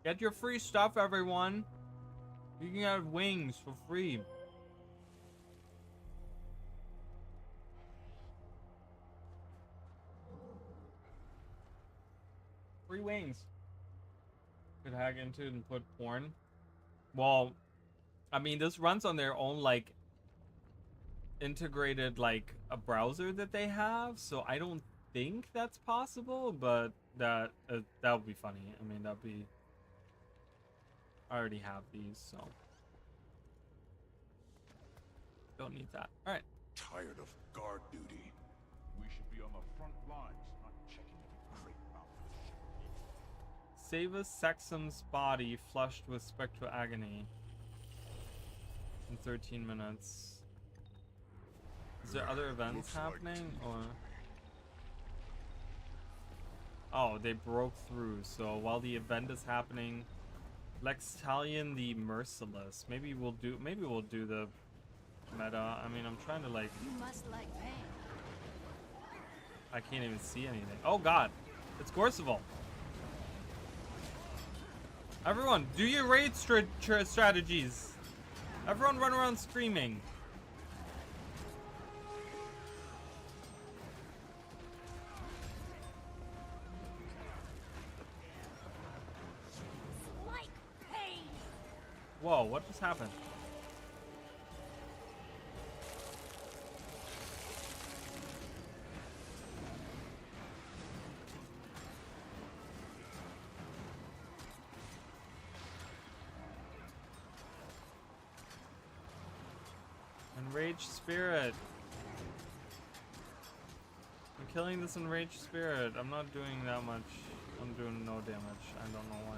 [SPEAKER 1] Get your free stuff, everyone. You can have wings for free. Free wings. Could hack into it and put porn. Well, I mean, this runs on their own, like, integrated, like, a browser that they have, so I don't think that's possible, but that would be funny. I mean, that'd be... I already have these, so... Don't need that. Alright.
[SPEAKER 8] Tired of guard duty. We should be on the front lines, not checking every crate bound for the ship.
[SPEAKER 1] Savus Sexum's body flushed with spectral agony. In 13 minutes. Is there other events happening, or... Oh, they broke through, so while the event is happening, Lextalion the Merciless. Maybe we'll do the meta. I mean, I'm trying to, like...
[SPEAKER 14] You must like pain.
[SPEAKER 1] I can't even see anything. Oh god, it's Gorseval. Everyone, do your raid strategies. Everyone run around screaming.
[SPEAKER 14] Like pain.
[SPEAKER 1] Whoa, what just happened? Enraged Spirit. I'm killing this Enraged Spirit. I'm not doing that much. I'm doing no damage. I don't know why.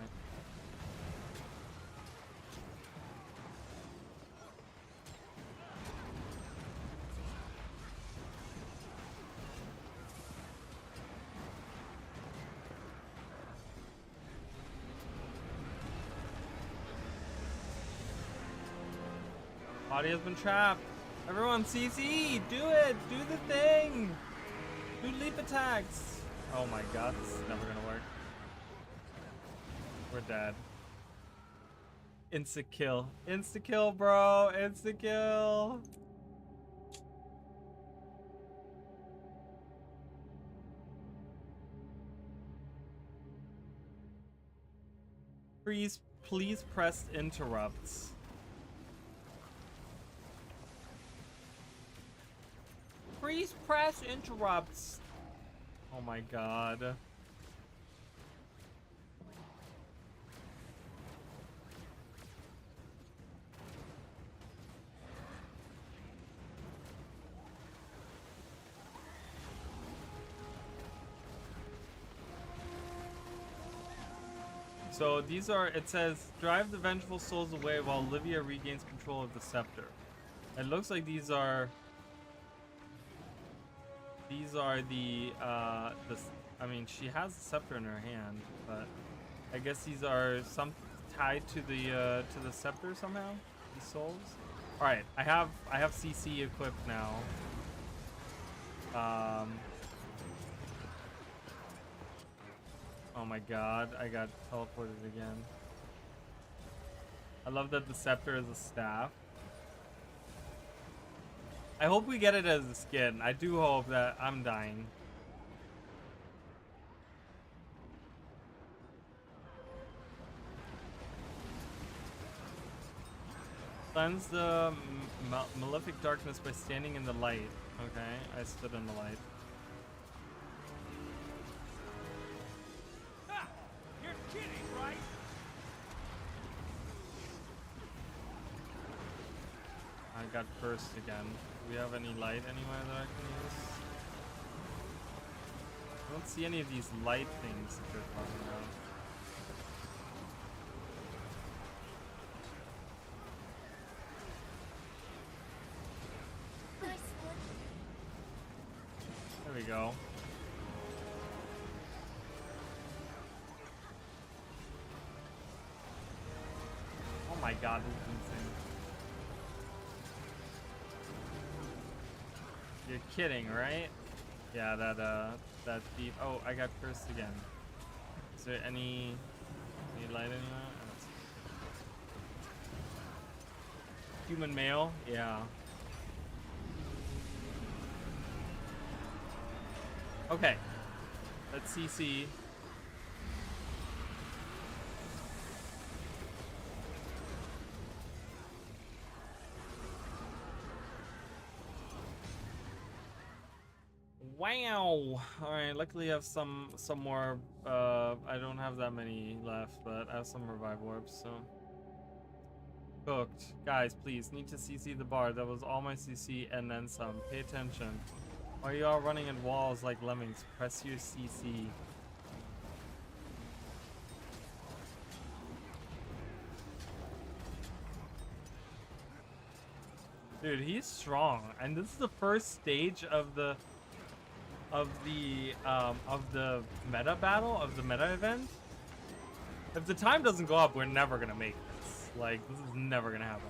[SPEAKER 1] Body has been trapped. Everyone, CC, do it, do the thing. Do leap attacks. Oh my god, this is never gonna work. We're dead. Insta kill. Insta kill, bro. Insta kill. Please press interrupts. Please press interrupts. Oh my god. So these are, it says, drive the vengeful souls away while Livia regains control of the scepter. It looks like these are the, I mean, she has the scepter in her hand, but I guess these are some tied to the scepter somehow, these souls. All right, I have CC equipped now. Oh my god, I got teleported again. I love that the scepter is a staff. I hope we get it as a skin. I do hope that I'm dying. Cleanse the malefic darkness by standing in the light. Okay, I stood in the light.
[SPEAKER 15] You're kidding, right?
[SPEAKER 1] I got cursed again. Do we have any light anywhere that I can use? I don't see any of these light things that they're talking about. There we go. Oh my god, this is insane. You're kidding, right? Yeah, that deep. Oh, I got cursed again. Is there any light anywhere? I don't see. Human male? Yeah. Okay. Let's CC. Wow. Alright, luckily I have some more, I don't have that many left, but I have some revive orbs, so. Cooked. Guys, please, need to CC the bar. That was all my CC and then some. Pay attention. Why are you all running in walls like lemmings? Press your CC. Dude, he's strong. And this is the first stage of the meta battle, of the meta event. If the time doesn't go up, we're never gonna make this. Like, this is never gonna happen.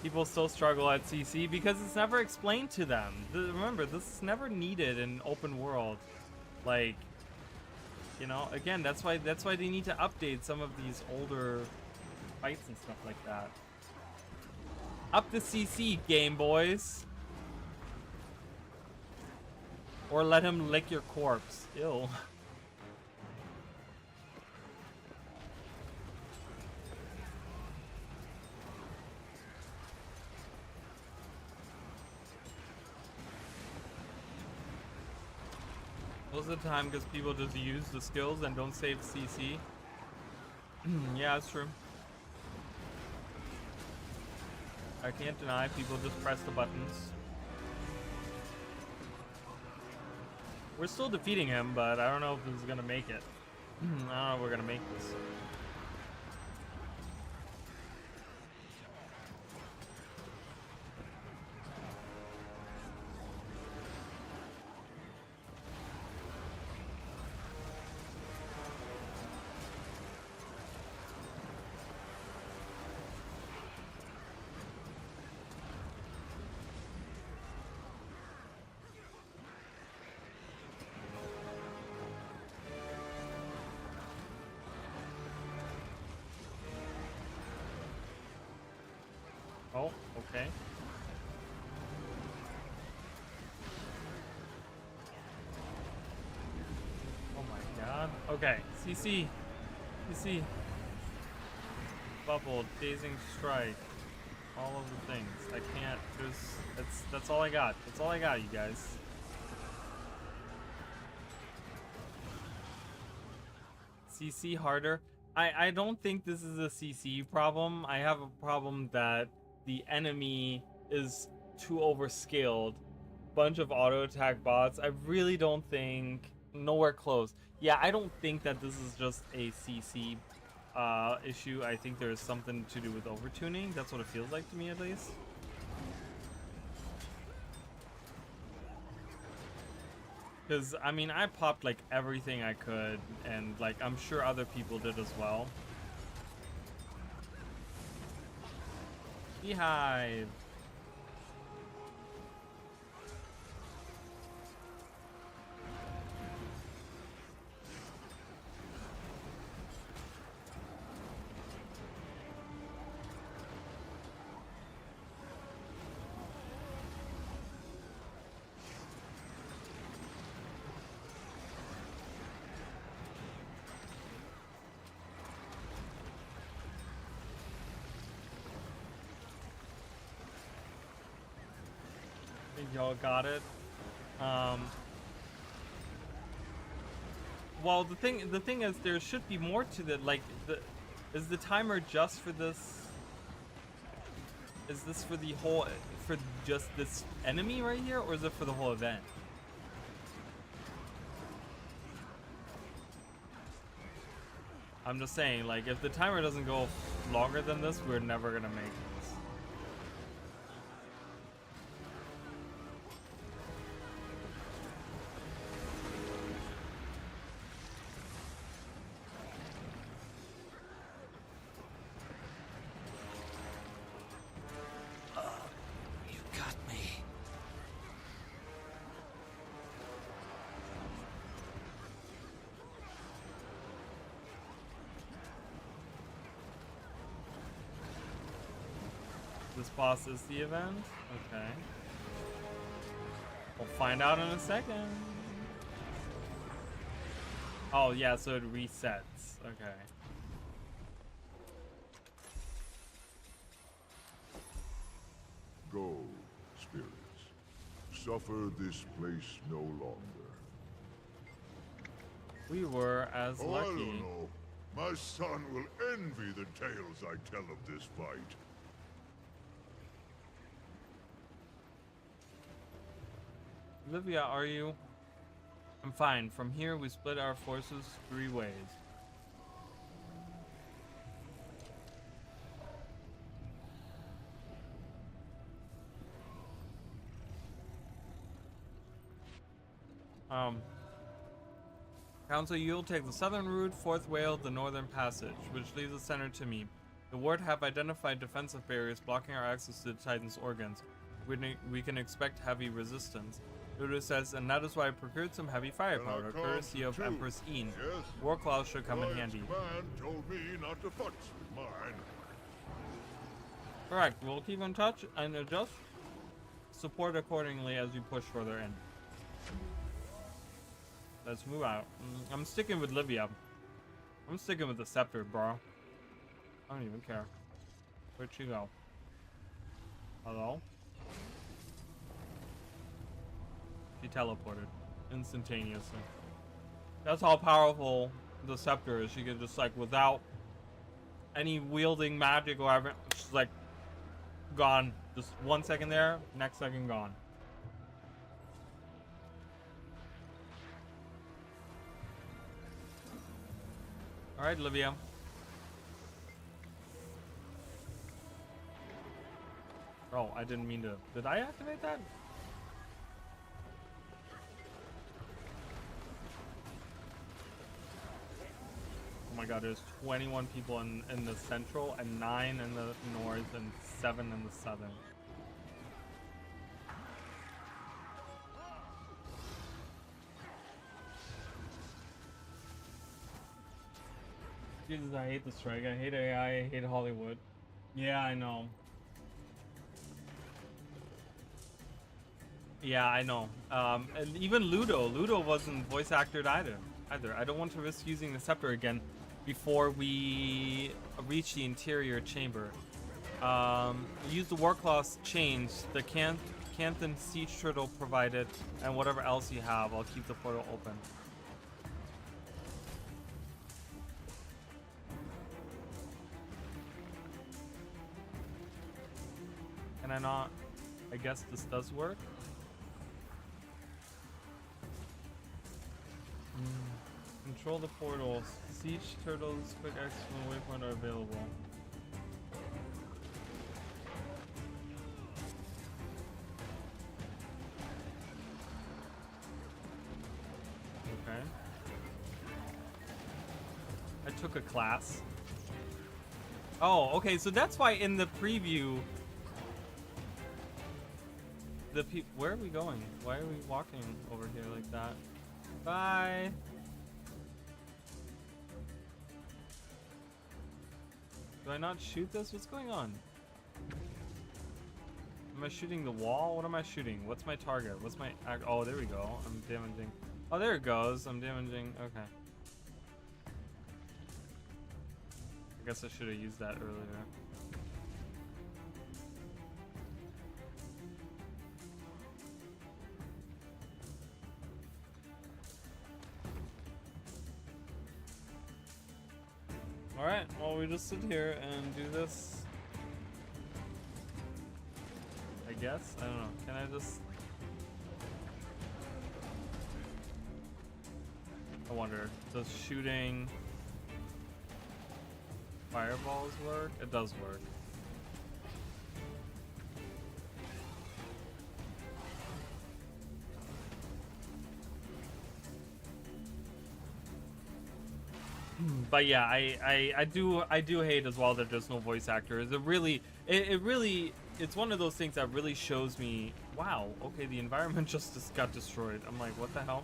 [SPEAKER 1] People still struggle at CC because it's never explained to them. Remember, this is never needed in open world. Like, you know, again, that's why they need to update some of these older fights and stuff like that. Up the CC, Game Boys. Or let him lick your corpse. Ew. Most of the time, because people just use the skills and don't save CC. Yeah, that's true. I can't deny people just press the buttons. We're still defeating him, but I don't know if this is gonna make it. I don't know if we're gonna make this. Oh, okay. Okay, CC. CC. Bubble, dazing strike. All of the things. I can't, that's all I got. That's all I got, you guys. CC harder. I don't think this is a CC problem. I have a problem that the enemy is too overskilled. Bunch of auto attack bots. I really don't think, nowhere close. Yeah, I don't think that this is just a CC issue. I think there's something to do with overtuning. That's what it feels like to me, at least. Because, I mean, I popped, like, everything I could, and, like, I'm sure other people did as well. Beehive. Y'all got it. Well, the thing is, there should be more to that. Like, is the timer just for this? Is this for the whole, for just this enemy right here, or is it for the whole event? I'm just saying, like, if the timer doesn't go longer than this, we're never gonna make it. This boss is the event? Okay. We'll find out in a second. Oh, yeah, so it resets. Okay.
[SPEAKER 5] Go, spirits. Suffer this place no longer.
[SPEAKER 1] We were as
[SPEAKER 5] I
[SPEAKER 1] lucky.
[SPEAKER 5] don't know. My son will envy the tales I tell of this fight.
[SPEAKER 1] Olivia, are you? I'm fine. From here, we split our forces 3 ways. Council, you'll take the southern route, Fourth Whale, the northern passage, which leaves the center to me. The Ward have identified defensive barriers blocking our access to the Titan's organs. We can expect heavy resistance. Ludo says, and that is why I procured some heavy firepower, courtesy of Empress Een.
[SPEAKER 5] Yes.
[SPEAKER 1] War claws should come in
[SPEAKER 5] Ryan's
[SPEAKER 1] handy.
[SPEAKER 5] command told me not to futz with mine.
[SPEAKER 1] Correct. We'll keep in touch and adjust support accordingly as we push further in. Let's move out. I'm sticking with Livia. I'm sticking with the scepter, bro. I don't even care. Where'd she go? Hello? She teleported instantaneously. That's how powerful the scepter is. She can just, like, without any wielding magic or whatever, she's like gone. Just 1 second there, next second gone. All right, Livia. Oh, I didn't mean to. Did I activate that? Oh my god, there's 21 people in the central and 9 in the north and 7 in the southern. Jesus, I hate the strike. I hate AI. I hate Hollywood. Yeah, I know. Yeah, I know. And even Ludo wasn't voice acted either. either. I don't want to risk using the scepter again before we reach the interior chamber. Use the Warclaw's change, the Canthan Siege Turtle provided, and whatever else you have. I'll keep the portal open. Can I not? I guess this does work. Control the portals. Siege Turtles, quick access from the waypoint are available. Okay. I took a class. Oh, okay, so that's why in the preview where are we going? Why are we walking over here like that? Bye. Do I not shoot this? What's going on? Am I shooting the wall? What am I shooting? What's my target? What's my... Oh, there we go. I'm damaging. Oh, there it goes. I'm damaging. Okay. I guess I should have used that earlier. Alright, well, we just sit here and do this. I guess? I don't know. Can I just... I wonder, does shooting fireballs work? It does work. But yeah, I do hate as well that there's no voice actors. It's one of those things that really shows me, wow, okay, the environment just got destroyed. I'm like, what the hell?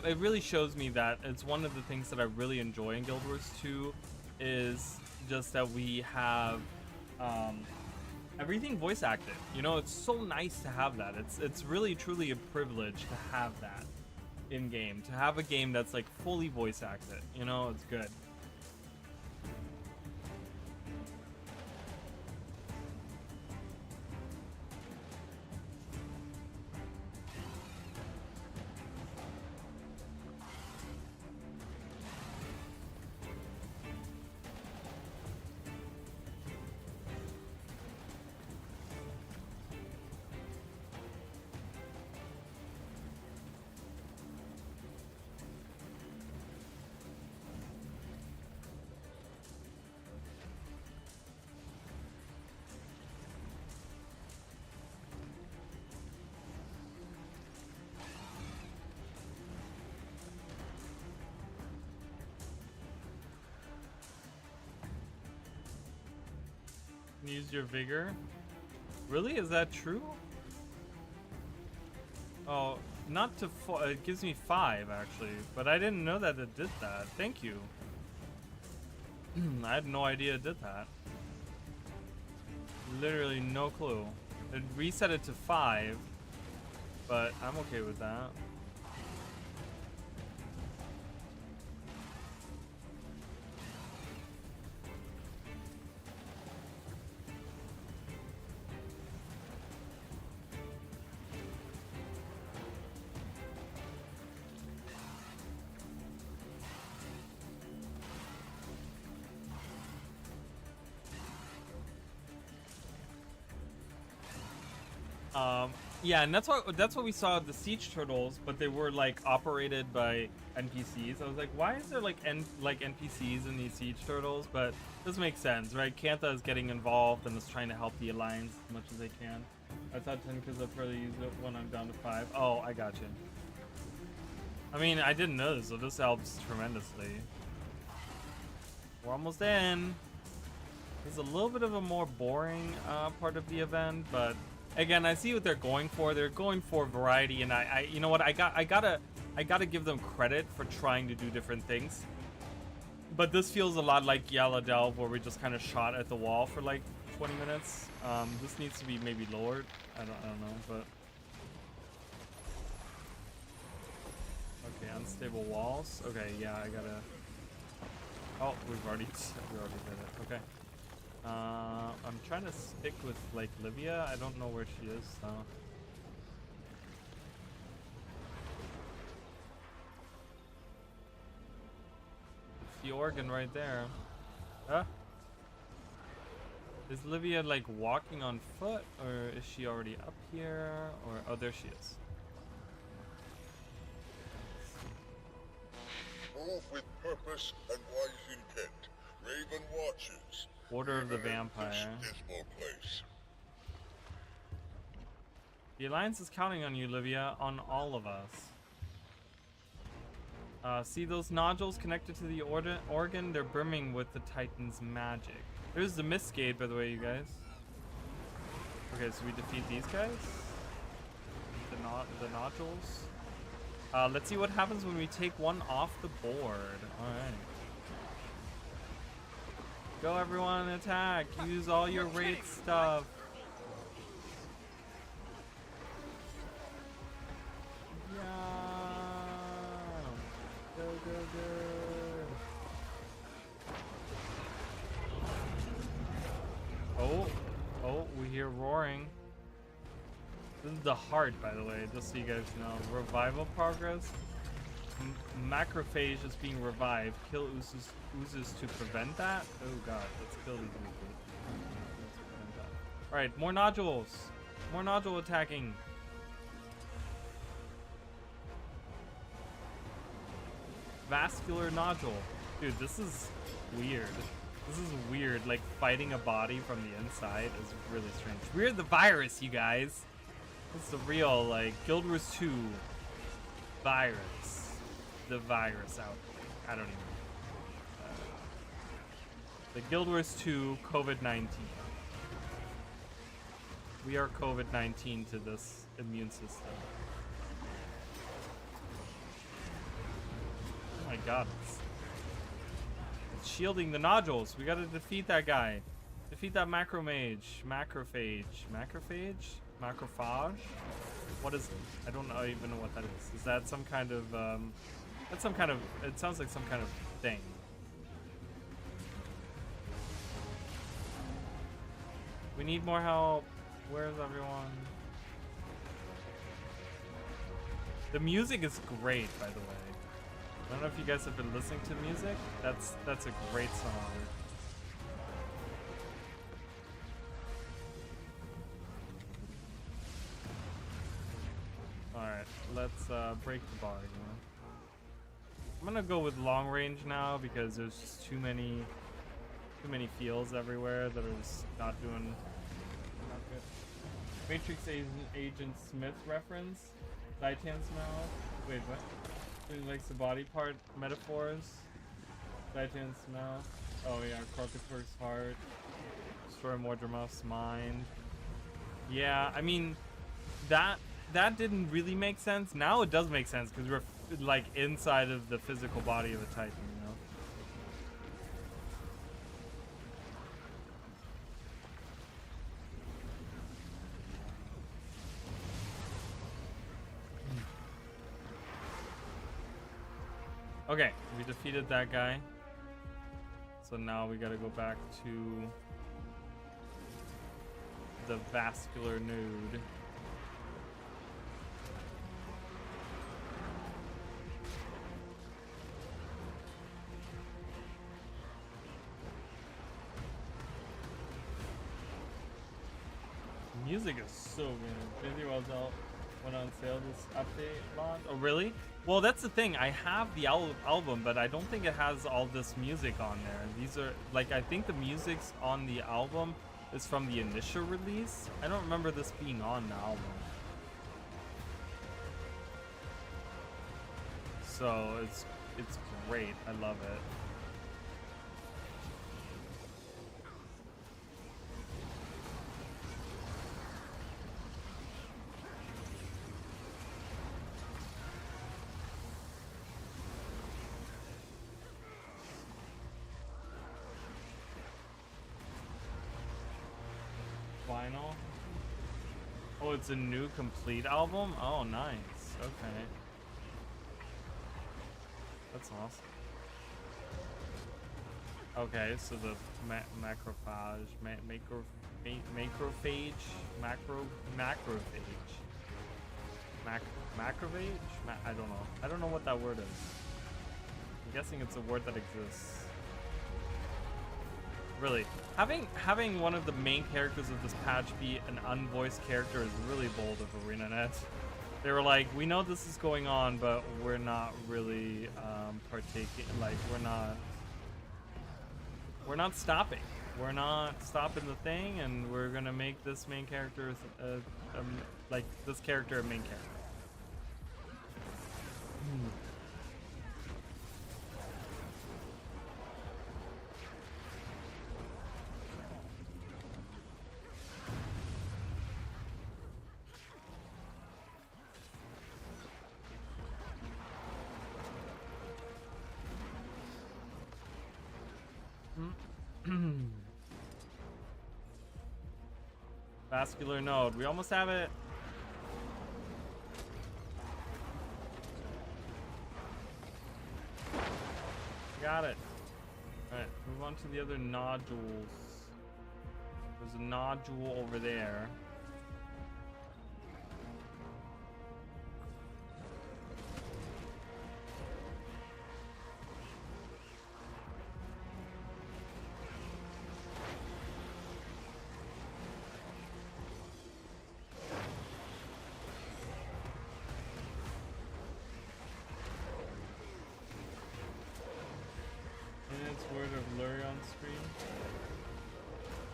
[SPEAKER 1] It really shows me that it's one of the things that I really enjoy in Guild Wars 2 is just that we have everything voice acted. You know, it's so nice to have that. It's really truly a privilege to have that in game, to have a game that's like fully voice acted. You know, it's good. Use your vigor. Really? Is that true? Oh, not to it gives me 5 actually, but I didn't know that it did that. Thank you. I had no idea it did that. Literally no clue. It reset it to 5, but I'm okay with that. Yeah, and that's what we saw the Siege Turtles, but they were like operated by NPCs. I was like, why is there like NPCs in these Siege Turtles? But this makes sense, right? Cantha is getting involved and is trying to help the Alliance as much as they can. I thought 10 because I'd probably use it when I'm down to 5. Oh, I got you. I mean, I didn't know this, so this helps tremendously. We're almost in. It's a little bit of a more boring part of the event, but again, I see what they're going for. They're going for variety, and I you know what? I gotta give them credit for trying to do different things. But this feels a lot like Yalla Delve, where we just kind of shot at the wall for like 20 minutes. This needs to be maybe lowered. I don't know, but okay, unstable walls. Okay, yeah, I gotta. Oh, we already did it. Okay. I'm trying to stick with like Livia. I don't know where she is, so. It's the organ right there. Huh? Is Livia like walking on foot, or is she already up here? Or oh, there she is.
[SPEAKER 5] Move with purpose and wise intent. Raven watches.
[SPEAKER 1] Order of the Vampire.
[SPEAKER 5] This dismal place.
[SPEAKER 1] The Alliance is counting on you, Livia, on all of us. See those nodules connected to the organ? They're brimming with the Titan's magic. There's the Mistgate, by the way, you guys. Okay, so we defeat these guys. The nodules. Let's see what happens when we take one off the board. Alright. Go everyone, attack! Use all your raid stuff. Yeah. Go, go, go. Oh, we hear roaring. This is the heart, by the way, just so you guys know. Revival progress. Macrophage is being revived. Kill oozes to prevent that. Oh god, let's kill these oozes. Alright, more nodules. More nodule attacking. Vascular nodule. Dude, this is weird. This is weird. Like, fighting a body from the inside is really strange. We're the virus, you guys. It's the real, like, Guild Wars 2 virus. The virus outbreak. I don't even know. The Guild Wars 2 COVID-19. We are COVID-19 to this immune system. Oh my god. It's shielding the nodules. We gotta defeat that guy. Defeat that macrophage. Macrophage? Macrophage? What is it? I don't know, even know what that is. Is that some kind of, that's some kind of, it sounds like some kind of thing. We need more help. Where's everyone? The music is great, by the way. I don't know if you guys have been listening to music. That's a great song. Alright, let's break the bar again. I'm gonna go with long range now because there's just too many fields everywhere that are just not good. Matrix Agent Smith reference. Titan's mouth. Wait, what? He likes the body part metaphors. Titan's mouth. Oh yeah, Crocator's heart. Destroy Mordramoth's mind. Yeah, I mean, that didn't really make sense. Now it does make sense because we're like inside of the physical body of a Titan, you know? Okay, we defeated that guy. So now we gotta go back to the vascular nude. Music is so good. Busy Wells out went on sale this update launch. Oh really? Well, that's the thing. I have the album, but I don't think it has all this music on there. These are like, I think the music's on the album is from the initial release. I don't remember this being on the album. So it's great. I love it. Vinyl. Oh, it's a new complete album? Oh, nice. Okay. That's awesome. Okay, so the macrophage, macrophage? I don't know. I don't know what that word is. I'm guessing it's a word that exists. Really, having one of the main characters of this patch be an unvoiced character is really bold of ArenaNet. They were like, we know this is going on, but we're not really partaking. Like, we're not stopping. We're not stopping the thing, and we're gonna make this main character, like this character, a main character. Vascular node. We almost have it. Got it. Alright, move on to the other nodules. There's a nodule over there. Word of blurry on screen.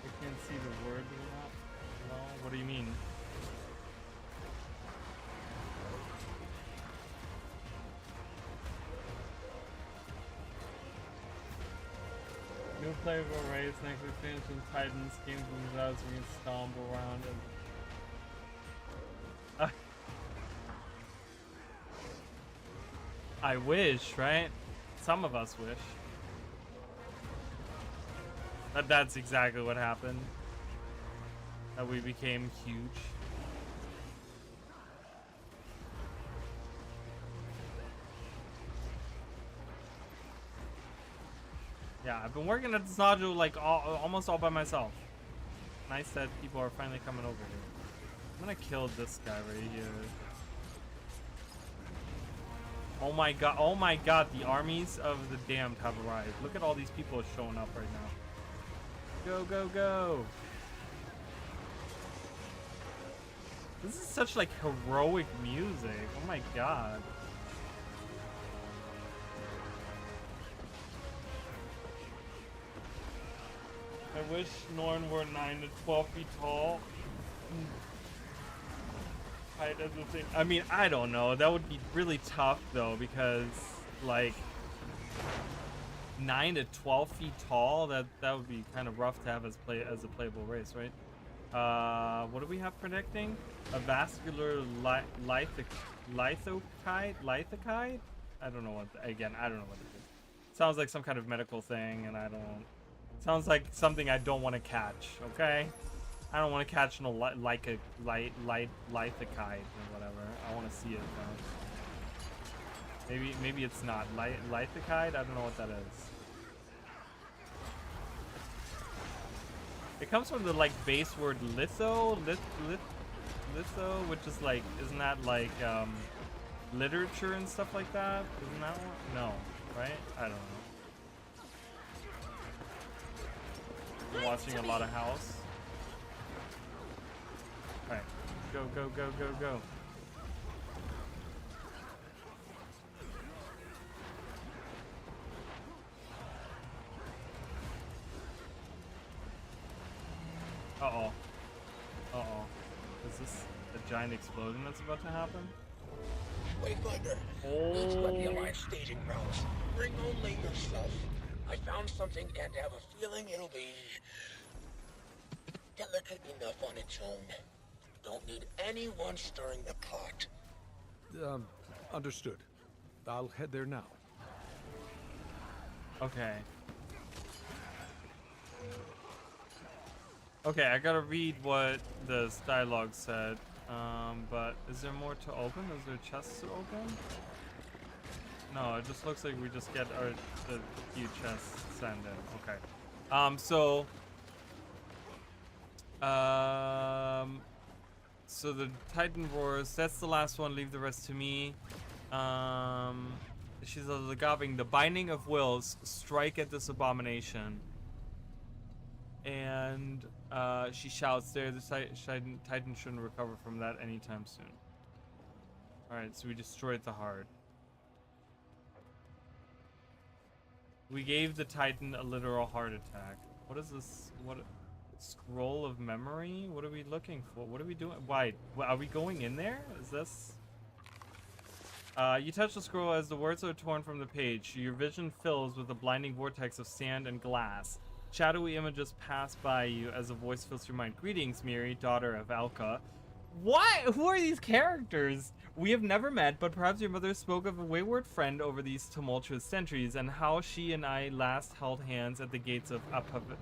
[SPEAKER 1] I can't see the word without. Well, what do you mean? New playable race, next expansion, Titans, games with us, we can stomp around and I wish, right? Some of us wish. That's exactly what happened. That we became huge. Yeah, I've been working at this nodule like almost all by myself. Nice that people are finally coming over here. I'm gonna kill this guy right here. Oh my god, the armies of the damned have arrived. Look at all these people showing up right now. Go, go, go. This is such like heroic music. Oh my god. I wish Norn were 9 to 12 feet tall. Height as a thing. I mean, I don't know. That would be really tough though, because like 9 to 12 feet tall, that would be kind of rough to have as a playable race, right? What do we have predicting? A vascular lithokite? I don't know what, again, I don't know what it is. Sounds like some kind of medical thing, and sounds like something I don't want to catch, okay? I don't want to catch no lithokite or whatever. I want to see it though. Maybe it's not lithokite. I don't know what that is. It comes from the like base word litho, which is like, isn't that like literature and stuff like that? Isn't that one? No, right? I don't know. I'm watching a lot of House. All right, go, go, go, go, go. Uh-oh. Uh-oh. Is this a giant explosion that's about to happen?
[SPEAKER 3] Wayfinder, these might be Alliance staging grounds. Bring only yourself. I found something and have a feeling it'll be delicate enough on its own. Don't need anyone stirring the pot.
[SPEAKER 2] Understood. I'll head there now.
[SPEAKER 1] Okay. Okay, I gotta read what the dialogue said. But is there more to open? Is there chests to open? No, it just looks like we just get the few chests sent in. Okay. So the Titan roars. That's the last one. Leave the rest to me. She's legabbing. The binding of wills. Strike at this abomination. And she shouts there. The Titan shouldn't recover from that anytime soon. Alright, so we destroyed the heart. We gave the Titan a literal heart attack. What is this? What? Scroll of memory? What are we looking for? What are we doing? Why? Are we going in there? Is this? You touch the scroll as the words are torn from the page. Your vision fills with a blinding vortex of sand and glass. Shadowy images pass by you as a voice fills your mind. Greetings, Miri, daughter of Alka. What? Who are these characters? We have never met, but perhaps your mother spoke of a wayward friend over these tumultuous centuries, and how she and I last held hands at the gates of Apavim,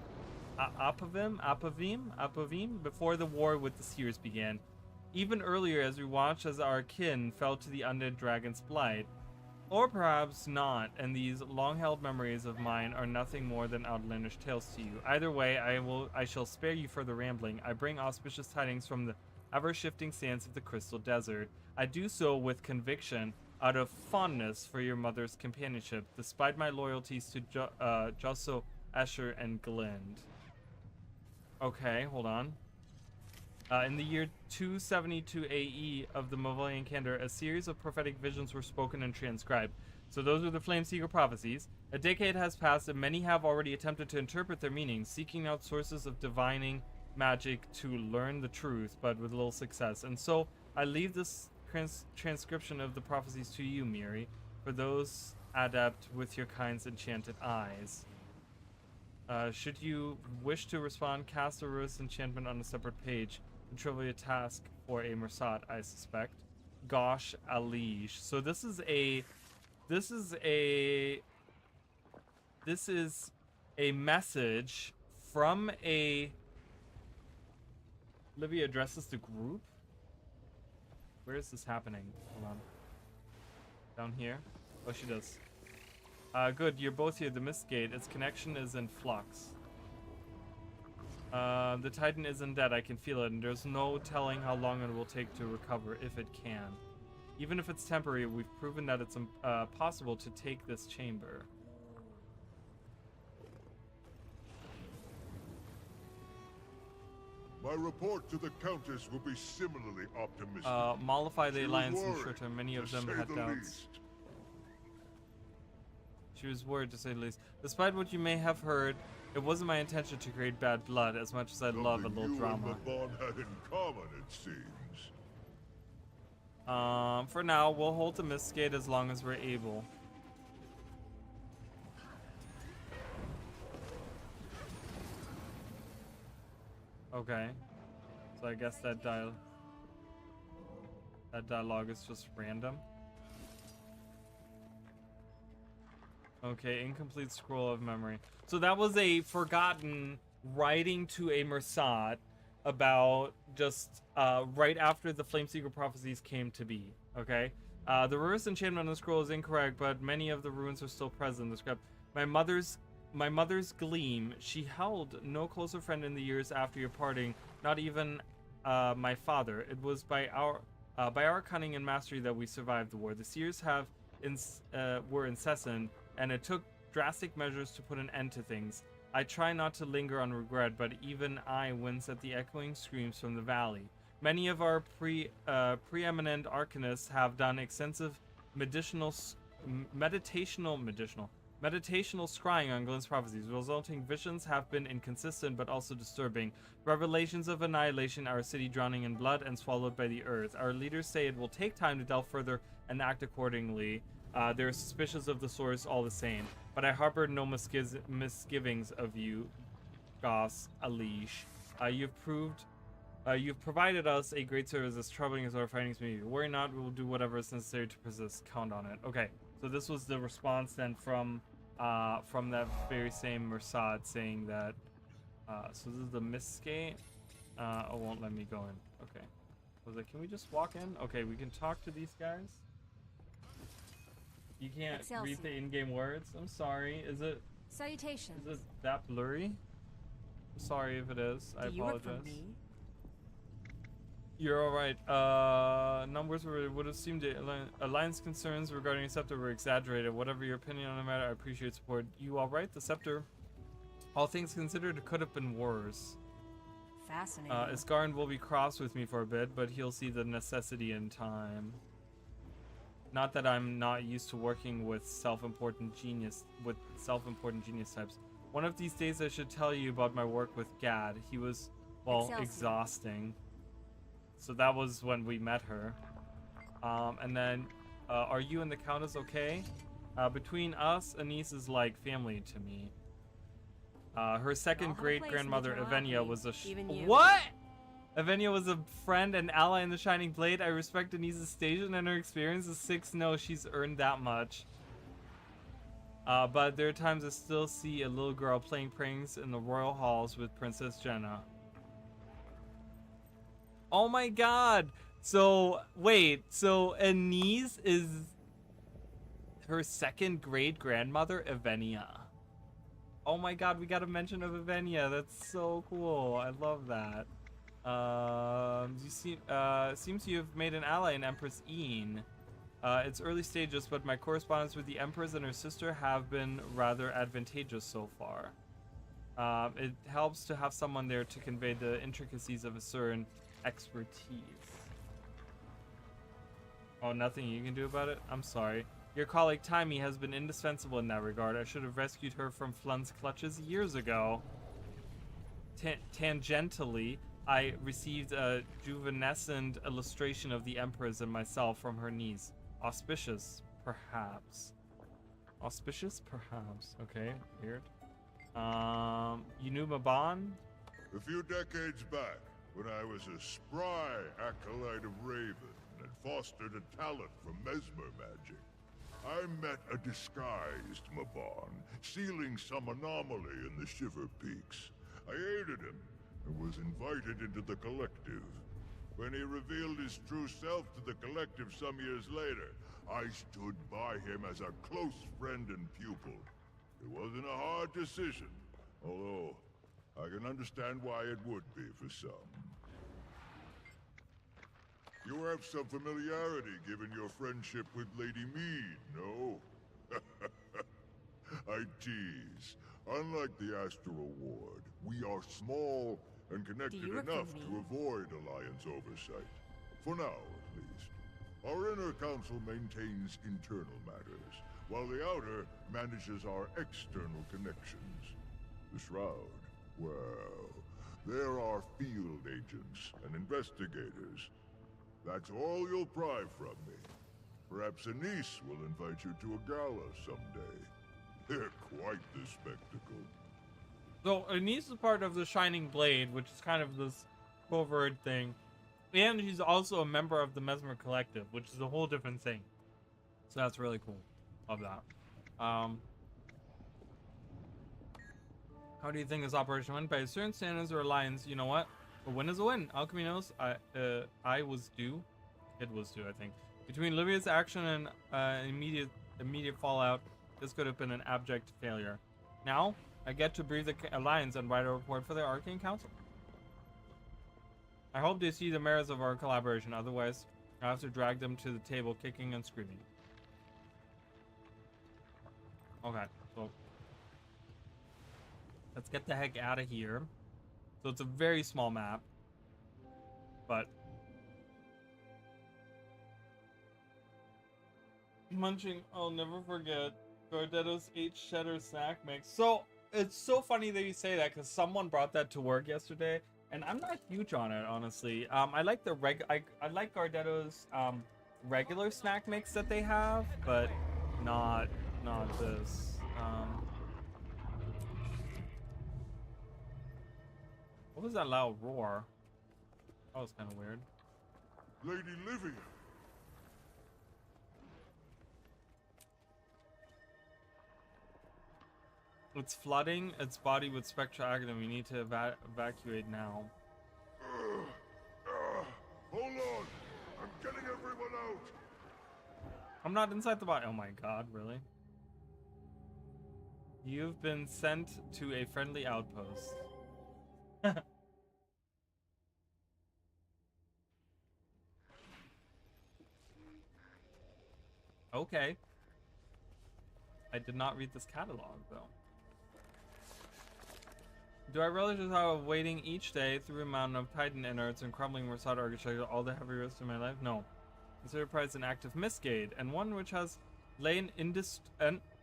[SPEAKER 1] before the war with the Seers began. Even earlier, as we watched as our kin fell to the undead dragon's blight. Or perhaps not, and these long-held memories of mine are nothing more than outlandish tales to you. Either way, I shall spare you further rambling. I bring auspicious tidings from the ever-shifting sands of the Crystal Desert. I do so with conviction, out of fondness for your mother's companionship, despite my loyalties to Josso, Escher, and Glend. Okay, hold on. In the year 272 AE of the Mavalian Candor, a series of prophetic visions were spoken and transcribed. So those are the Flameseeker prophecies. A decade has passed, and many have already attempted to interpret their meanings, seeking out sources of divining magic to learn the truth, but with little success. And so I leave this transcription of the prophecies to you, Miri, for those adept with your kind's enchanted eyes. Should you wish to respond, cast a Rose enchantment on a separate page. A trivia task for a Mersat, I suspect. Gosh Alish. So this is a message from a Livia addresses the group. Where is this happening? Hold on. Down here? Oh, she does. Good, you're both here. The Mistgate, its connection is in flux. The Titan isn't dead, I can feel it, and there's no telling how long it will take to recover, if it can. Even if it's temporary, we've proven that it's possible to take this chamber.
[SPEAKER 5] My report to the Countess will be similarly optimistic.
[SPEAKER 1] Mollify the Alliance in short term. Many of them had doubts. She was worried, to say the least. Despite what you may have heard, it wasn't my intention to create bad blood as much as I love a little drama.
[SPEAKER 5] You and the Bond had in common, it seems.
[SPEAKER 1] For now, we'll hold the Mistgate as long as we're able. Okay. So I guess that dialogue is just random. Okay, incomplete scroll of memory. So that was a forgotten writing to a Mersat about just right after the Flameseeker prophecies came to be. Okay, the reverse enchantment on the scroll is incorrect, but many of the runes are still present in the script. My mother's gleam. She held no closer friend in the years after your parting, not even my father. It was by our cunning and mastery that we survived the war. The Seers were incessant, and it took drastic measures to put an end to things. I try not to linger on regret, but even I wince at the echoing screams from the valley. Many of our preeminent arcanists have done extensive meditational scrying on Glenn's prophecies. Resulting visions have been inconsistent but also disturbing. Revelations of annihilation, our city drowning in blood and swallowed by the earth. Our leaders say it will take time to delve further and act accordingly. They're suspicious of the source all the same, but I harbor no misgivings of you, Goss Alish. You've provided us a great service, as troubling as our findings may be. Worry not, we will do whatever is necessary to persist. Count on it. Okay, so this was the response then from that very same Mersat saying that. So this is the Mistgate. Oh, won't let me go in. Okay. I was like, can we just walk in? Okay, we can talk to these guys. You can't
[SPEAKER 16] Excelsior.
[SPEAKER 1] read the in-game words? I'm sorry. Is it
[SPEAKER 16] Salutations.
[SPEAKER 1] that blurry? I'm sorry if it is. I
[SPEAKER 16] Do you work
[SPEAKER 1] apologize.
[SPEAKER 16] for me?
[SPEAKER 1] You're alright. Numbers would have seemed the Alliance concerns regarding the Scepter were exaggerated. Whatever your opinion on the matter, I appreciate support. You alright? The Scepter, all things considered, it could have been worse.
[SPEAKER 16] Fascinating.
[SPEAKER 1] Iskarn will be cross with me for a bit, but he'll see the necessity in time. Not that I'm not used to working with self-important genius types. One of these days I should tell you about my work with Gad. He was, well,
[SPEAKER 16] Excelsior.
[SPEAKER 1] exhausting. So that was when we met her. And then, are you and the Countess okay? Between us, Anise is like family to me. Her second great-grandmother, Evenia, was a What? Evenia was a friend and ally in the Shining Blade. I respect Denise's station and her experience as 6. No, she's earned that much. But there are times I still see a little girl playing pranks in the royal halls with Princess Jenna. Oh my god! So, wait, so Anise is her second great-grandmother, Evenia. Oh my god, we got a mention of Evenia. That's so cool. I love that. Seems you've made an ally in Empress Ian. It's early stages, but my correspondence with the Empress and her sister have been rather advantageous so far. It helps to have someone there to convey the intricacies of a certain expertise. Oh, nothing you can do about it? I'm sorry. Your colleague Timey has been indispensable in that regard. I should have rescued her from Flun's clutches years ago. Tangentially, I received a juvenescent illustration of the Empress and myself from her niece. Auspicious, perhaps. Auspicious, perhaps. Okay, weird. You knew Maban?
[SPEAKER 5] A few decades back, when I was a spry acolyte of Raven and fostered a talent for mesmer magic, I met a disguised Maban, sealing some anomaly in the Shiver Peaks. I aided him and was invited into the Collective. When he revealed his true self to the Collective some years later, I stood by him as a close friend and pupil. It wasn't a hard decision, although I can understand why it would be for some. You have some familiarity given your friendship with Lady Mead, no? I tease. Unlike the Astral Ward, we are small and connected enough to avoid Alliance oversight. For now, at least. Our inner council maintains internal matters, while the outer manages our external connections. The Shroud, well, there are field agents and investigators. That's all you'll pry from me. Perhaps Anise will invite you to a gala someday. They're quite the spectacle.
[SPEAKER 1] So Anise is part of the Shining Blade, which is kind of this covert thing. And she's also a member of the Mesmer Collective, which is a whole different thing. So that's really cool. Love that. How do you think this operation went? By certain standards or alliance, you know what? A win is a win. Alchemy knows I was due. It was due, I think. Between Livia's action and immediate fallout, this could have been an abject failure. Now, I get to brief the Alliance and write a report for the Arcane Council. I hope they see the merits of our collaboration, otherwise I have to drag them to the table kicking and screaming. Okay, so let's get the heck out of here. So it's a very small map, but munching, I'll never forget Gardetto's 8 cheddar snack mix. So it's so funny that you say that, because someone brought that to work yesterday, and I'm not huge on it, honestly. I like the I like Gardetto's regular snack mix that they have, but not this. What was that loud roar? That was kind of weird.
[SPEAKER 5] Lady Livia.
[SPEAKER 1] It's flooding its body with spectral agony. We need to evacuate now.
[SPEAKER 5] Hold on! I'm getting everyone out!
[SPEAKER 1] I'm not inside the body. Oh my god, really? You've been sent to a friendly outpost. Okay. I did not read this catalog, though. Do I relish the thought of waiting each day through a mountain of Titan innards and crumbling Mossad architecture all the heavy risks of my life? No. Consider prize an active misgate, and one which has lain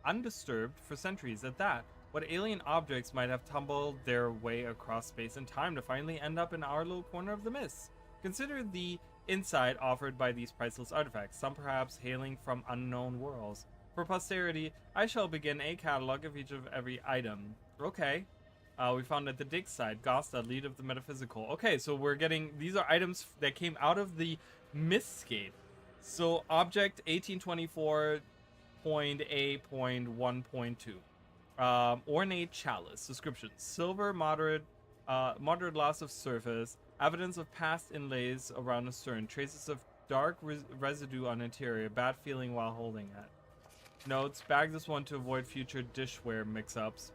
[SPEAKER 1] undisturbed for centuries at that. What alien objects might have tumbled their way across space and time to finally end up in our little corner of the mist? Consider the insight offered by these priceless artifacts, some perhaps hailing from unknown worlds. For posterity, I shall begin a catalog of each of every item. Okay. We found at the dig site, Gosta, lead of the metaphysical. Okay, so we're getting, these are items that came out of the Mistgate. So object 1824.A.1.2. Ornate chalice. Description: silver, moderate loss of surface, evidence of past inlays around the stern, traces of dark residue on interior, bad feeling while holding it. Notes: bag this one to avoid future dishware mix-ups.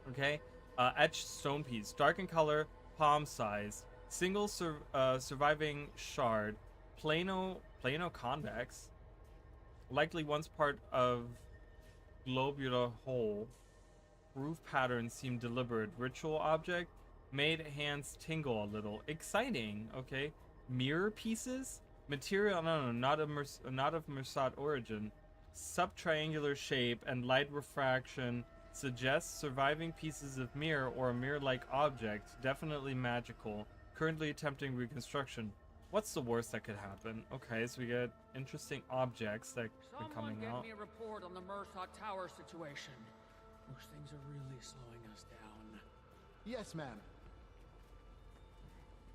[SPEAKER 1] Okay. Etched stone piece, dark in color, palm size, single surviving shard, plano convex, likely once part of globular hole. Groove pattern seemed deliberate. Ritual object made hands tingle a little. Exciting. Okay. Mirror pieces, material. No, not of Mossad origin. Subtriangular shape and light refraction. Suggests surviving pieces of mirror or a mirror-like object. Definitely magical. Currently attempting reconstruction. What's the worst that could happen? Okay, so we get interesting objects that are coming out.
[SPEAKER 17] Someone get me a report on the Mossad Tower situation. Those things are really slowing us down.
[SPEAKER 18] Yes, ma'am.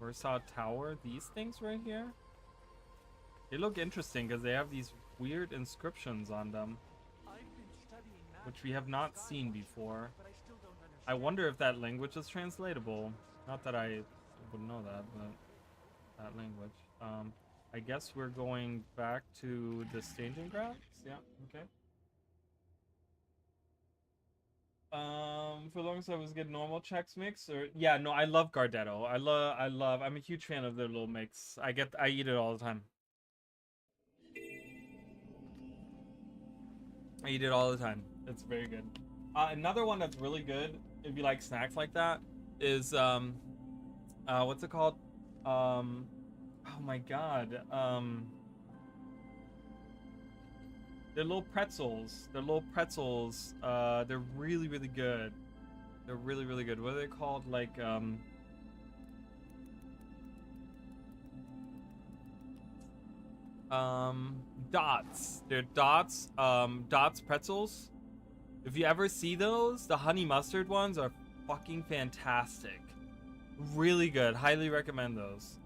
[SPEAKER 1] Mossad Tower? These things right here? They look interesting because they have these weird inscriptions on them, which we have not seen before. I wonder if that language is translatable. Not that I would know that, but that language. I guess we're going back to the staging grounds. Yeah, okay. For long as I was getting normal checks mix, or yeah, no, I love Gardetto. I'm a huge fan of their little mix. I eat it all the time. I eat it all the time. It's very good. Another one that's really good, if you like snacks like that, is what's it called? Oh my god. They're little pretzels. They're really, really good. They're really, really good. What are they called? Like dots. They're dots. Dots pretzels. If you ever see those, the honey mustard ones are fucking fantastic. Really good. Highly recommend those.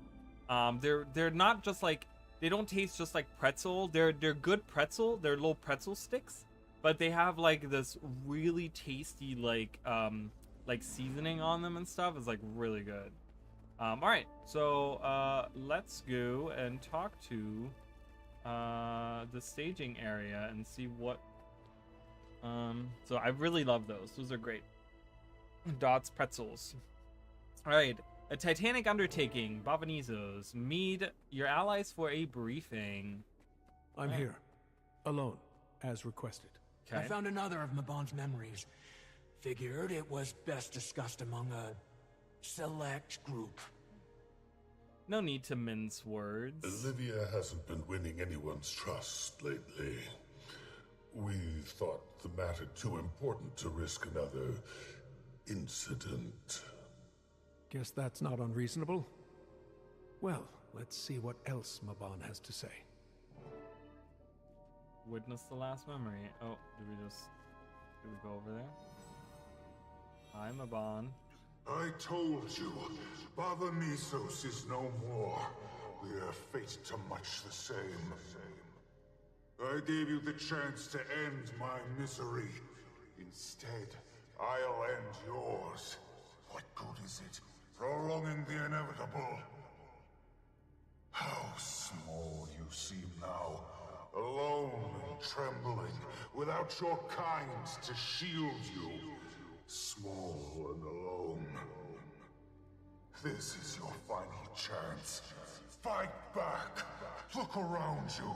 [SPEAKER 1] They're not just like, they don't taste just like pretzel. They're good pretzel. They're little pretzel sticks, but they have like this really tasty like seasoning on them and stuff. It's like really good. All right, so let's go and talk to the staging area and see what. So I really love those. Those are great. Dots pretzels. All right. A titanic undertaking. Bavanizos. Meet your allies for a briefing.
[SPEAKER 2] I'm here. Alone, as requested.
[SPEAKER 3] I found another of Mabon's memories. Figured it was best discussed among a select group.
[SPEAKER 1] No need to mince words.
[SPEAKER 4] Olivia hasn't been winning anyone's trust lately. We thought the matter too important to risk another incident.
[SPEAKER 2] Guess that's not unreasonable. Well, let's see what else Mabon has to say.
[SPEAKER 1] Witness the last memory. Oh, did we go over there? Hi, Mabon.
[SPEAKER 5] I told you, Baba Misos is no more. We are fated to much the same. I gave you the chance to end my misery. Instead, I'll end yours. What good is it? Prolonging the inevitable. How small you seem now.
[SPEAKER 4] alone and trembling, without your kind to shield you, small and alone. This is your final chance. Fight back. Look around you.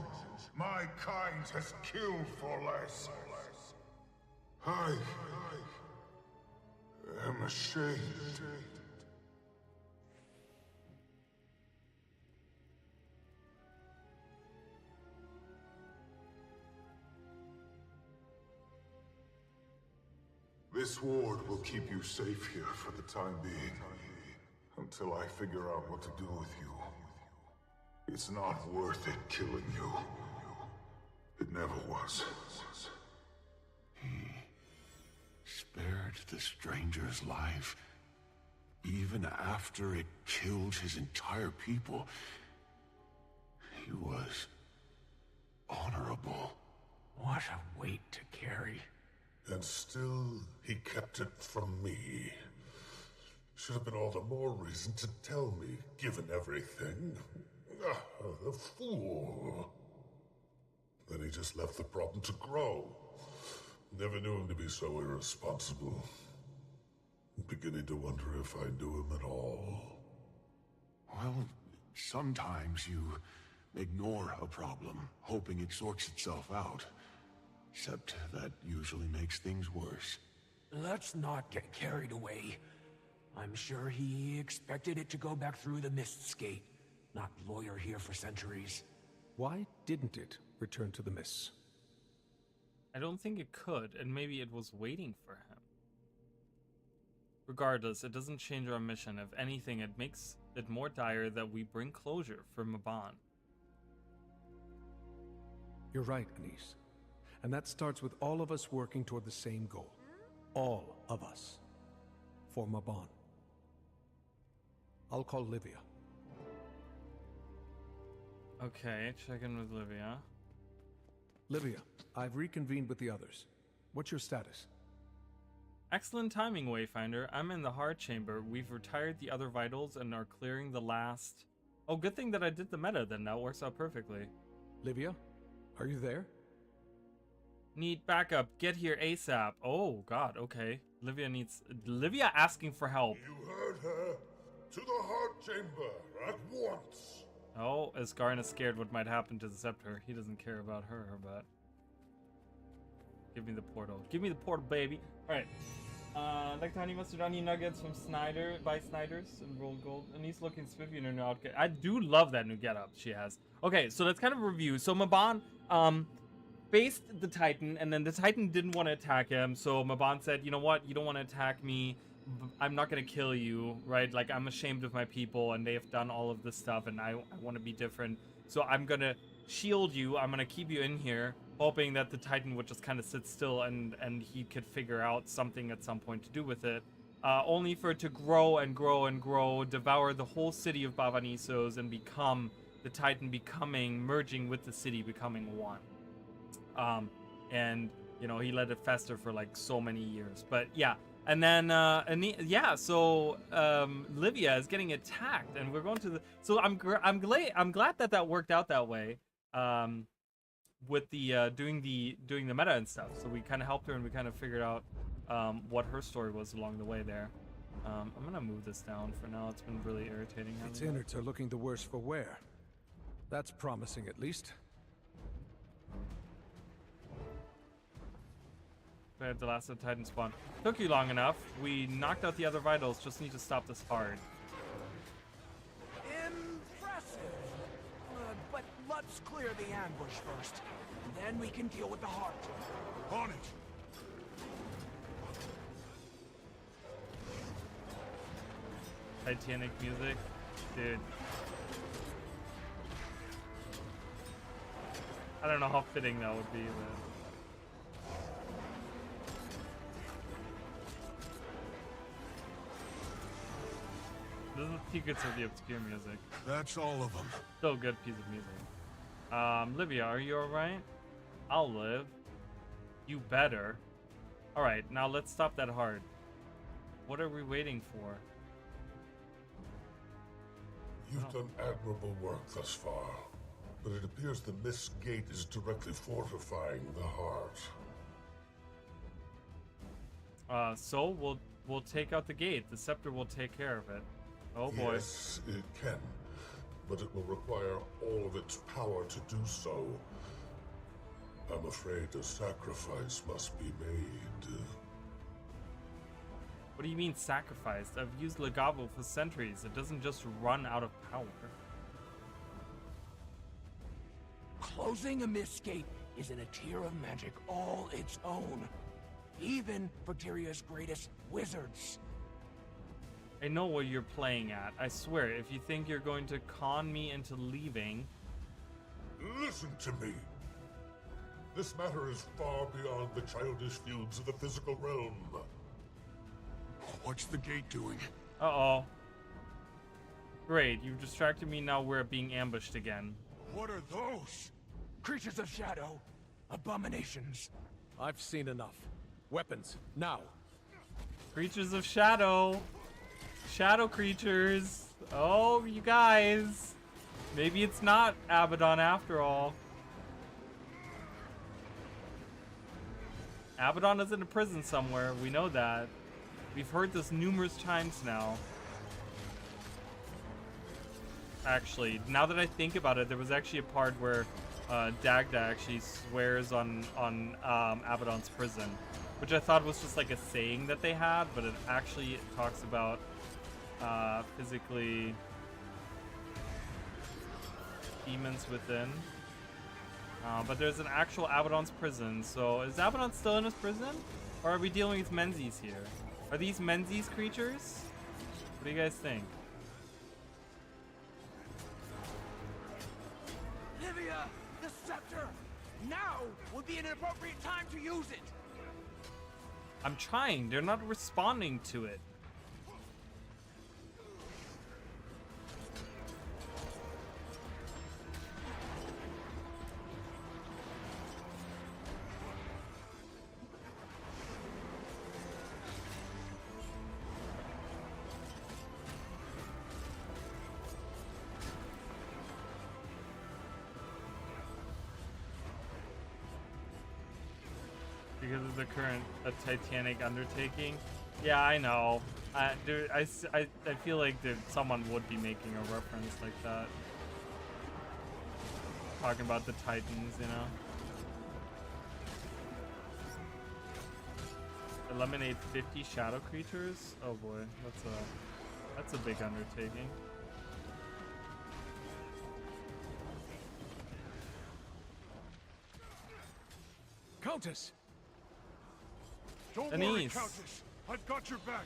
[SPEAKER 4] My kind has killed for less. I am ashamed. This ward will keep you safe here for the time being, until I figure out what to do with you. It's not worth it killing you. It never was.
[SPEAKER 10] He spared the stranger's life, even after it killed his entire people. He was honorable.
[SPEAKER 3] What a weight to carry.
[SPEAKER 4] And still, he kept it from me. Should have been all the more reason to tell me, given everything. The fool. Then he just left the problem to grow. Never knew him to be so irresponsible. Beginning to wonder if I knew him at all.
[SPEAKER 10] Well, sometimes you ignore a problem, hoping it sorts itself out. Except that usually makes things worse.
[SPEAKER 3] Let's not get carried away. I'm sure he expected it to go back through the Mist's Gate. Not lawyer here for centuries.
[SPEAKER 2] Why didn't it return to the Mists?
[SPEAKER 1] I don't think it could, and maybe it was waiting for him. Regardless, it doesn't change our mission. If anything, it makes it more dire that we bring closure for Mabon.
[SPEAKER 2] You're right, Anise. And that starts with all of us working toward the same goal. All of us. For Mabon. I'll call Livia.
[SPEAKER 1] Okay, check in with Livia.
[SPEAKER 2] Livia, I've reconvened with the others. What's your status?
[SPEAKER 1] Excellent timing, Wayfinder. I'm in the hard chamber. We've retired the other vitals and are clearing the last... Oh, good thing that I did the meta then. That works out perfectly.
[SPEAKER 2] Livia, are you there?
[SPEAKER 1] Need backup. Get here ASAP. Oh, God, okay. Livia asking for help.
[SPEAKER 4] You heard her. To the heart chamber at once.
[SPEAKER 1] Oh, Asgarn is scared what might happen to the Scepter. He doesn't care about her, but... Give me the portal. Give me the portal, baby. Alright. Like Tiny Mustard Onion Nuggets from Snyder, by Snyder's and Rolled Gold. Anise looking spiffy in her new outfit. I do love that new getup she has. Okay, so let's kind of review. So Mabon, faced the Titan, and then the Titan didn't want to attack him. So Mabon said, you know what? You don't want to attack me. I'm not going to kill you, right? Like, I'm ashamed of my people, and they have done all of this stuff, and I want to be different. So I'm going to shield you. I'm going to keep you in here, hoping that the Titan would just kind of sit still, and he could figure out something at some point to do with it. Only for it to grow and grow and grow, devour the whole city of Bavanisos, and become the Titan merging with the city, becoming one. And, you know, he let it fester for, like, so many years. But, yeah. And then, so Livia is getting attacked, and we're going to the. So I'm glad that worked out that way, with the doing the meta and stuff. So we kind of helped her, and we kind of figured out what her story was along the way there. I'm gonna move this down for now. It's been really irritating.
[SPEAKER 2] Its innards are looking the worse for wear. That's promising, at least.
[SPEAKER 1] The last of the Titan spawn. Took you long enough. We knocked out the other vitals. Just need to stop this hard.
[SPEAKER 3] Impressive. But let's clear the ambush first. Then we can deal with the heart.
[SPEAKER 10] On it.
[SPEAKER 1] Titanic music, dude. I don't know how fitting that would be, but. This is secrets of the obscure music.
[SPEAKER 10] That's all of them.
[SPEAKER 1] Still good piece of music. Livia, are you alright? I'll live. You better. Alright, now let's stop that hard. What are we waiting for?
[SPEAKER 4] You've done admirable work thus far. but it appears the Mist Gate is directly fortifying the heart.
[SPEAKER 1] So we'll take out the gate. The scepter will take care of it. Oh boy.
[SPEAKER 4] Yes, it can, but it will require all of its power to do so. I'm afraid a sacrifice must be made.
[SPEAKER 1] What do you mean sacrificed? I've used Legavo for centuries. It doesn't just run out of power.
[SPEAKER 3] Closing a Mist Gate is in a tier of magic all its own. Even for Tyria's greatest wizards.
[SPEAKER 1] I know what you're playing at. I swear, if you think you're going to con me into leaving...
[SPEAKER 4] Listen to me. This matter is far beyond the childish feuds of the physical realm.
[SPEAKER 10] What's the gate doing?
[SPEAKER 1] Uh-oh. Great, you've distracted me. Now we're being ambushed again.
[SPEAKER 10] What are those?
[SPEAKER 3] Creatures of shadow. Abominations.
[SPEAKER 2] I've seen enough. Weapons, now.
[SPEAKER 1] Creatures of shadow. Shadow creatures. Oh, you guys. Maybe it's not Abaddon after all. Abaddon is in a prison somewhere. We know that. We've heard this numerous times now. Actually, now that I think about it, there was actually a part where Dagda actually swears on Abaddon's prison, which I thought was just like a saying that they had, but it actually talks about physically demons within. But there's an actual Abaddon's prison, so is Abaddon still in his prison? Or are we dealing with Menzies here? Are these Menzies creatures? What do you guys think?
[SPEAKER 3] Livia, the scepter! Now would be an appropriate time to use it!
[SPEAKER 1] I'm trying, they're not responding to it. Because of the current Titanic undertaking. Yeah, I know. Dude, I feel like someone would be making a reference like that. Talking about the Titans, you know? Eliminate 50 shadow creatures? Oh boy, that's a big undertaking.
[SPEAKER 2] Countess!
[SPEAKER 10] Don't
[SPEAKER 1] Denise.
[SPEAKER 10] worry, Countess. I've got your back.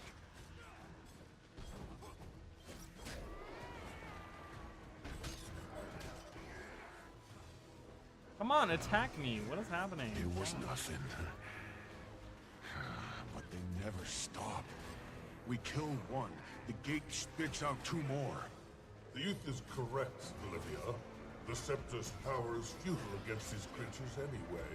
[SPEAKER 1] Come on, attack me. What is happening?
[SPEAKER 10] It was nothing. But they never stop. We kill one, the gate spits out two more.
[SPEAKER 4] The youth is correct, Olivia. The Scepter's power is futile against these creatures anyway.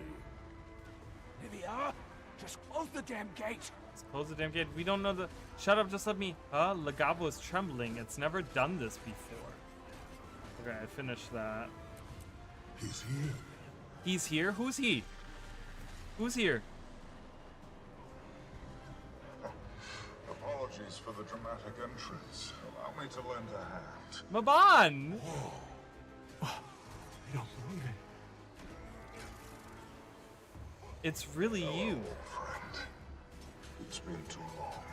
[SPEAKER 3] Livia, just close the damn gate.
[SPEAKER 1] Just close the damn gate. We don't know the... Shut up, just let me... Legavo is trembling. It's never done this before. Okay, I finished that.
[SPEAKER 4] He's here.
[SPEAKER 1] He's here? Who's he? Who's here?
[SPEAKER 5] Apologies for the dramatic entrance. Allow me to lend a hand.
[SPEAKER 1] Maban!
[SPEAKER 10] Whoa. I don't believe it.
[SPEAKER 1] It's really you.
[SPEAKER 5] Friend. It's been too long.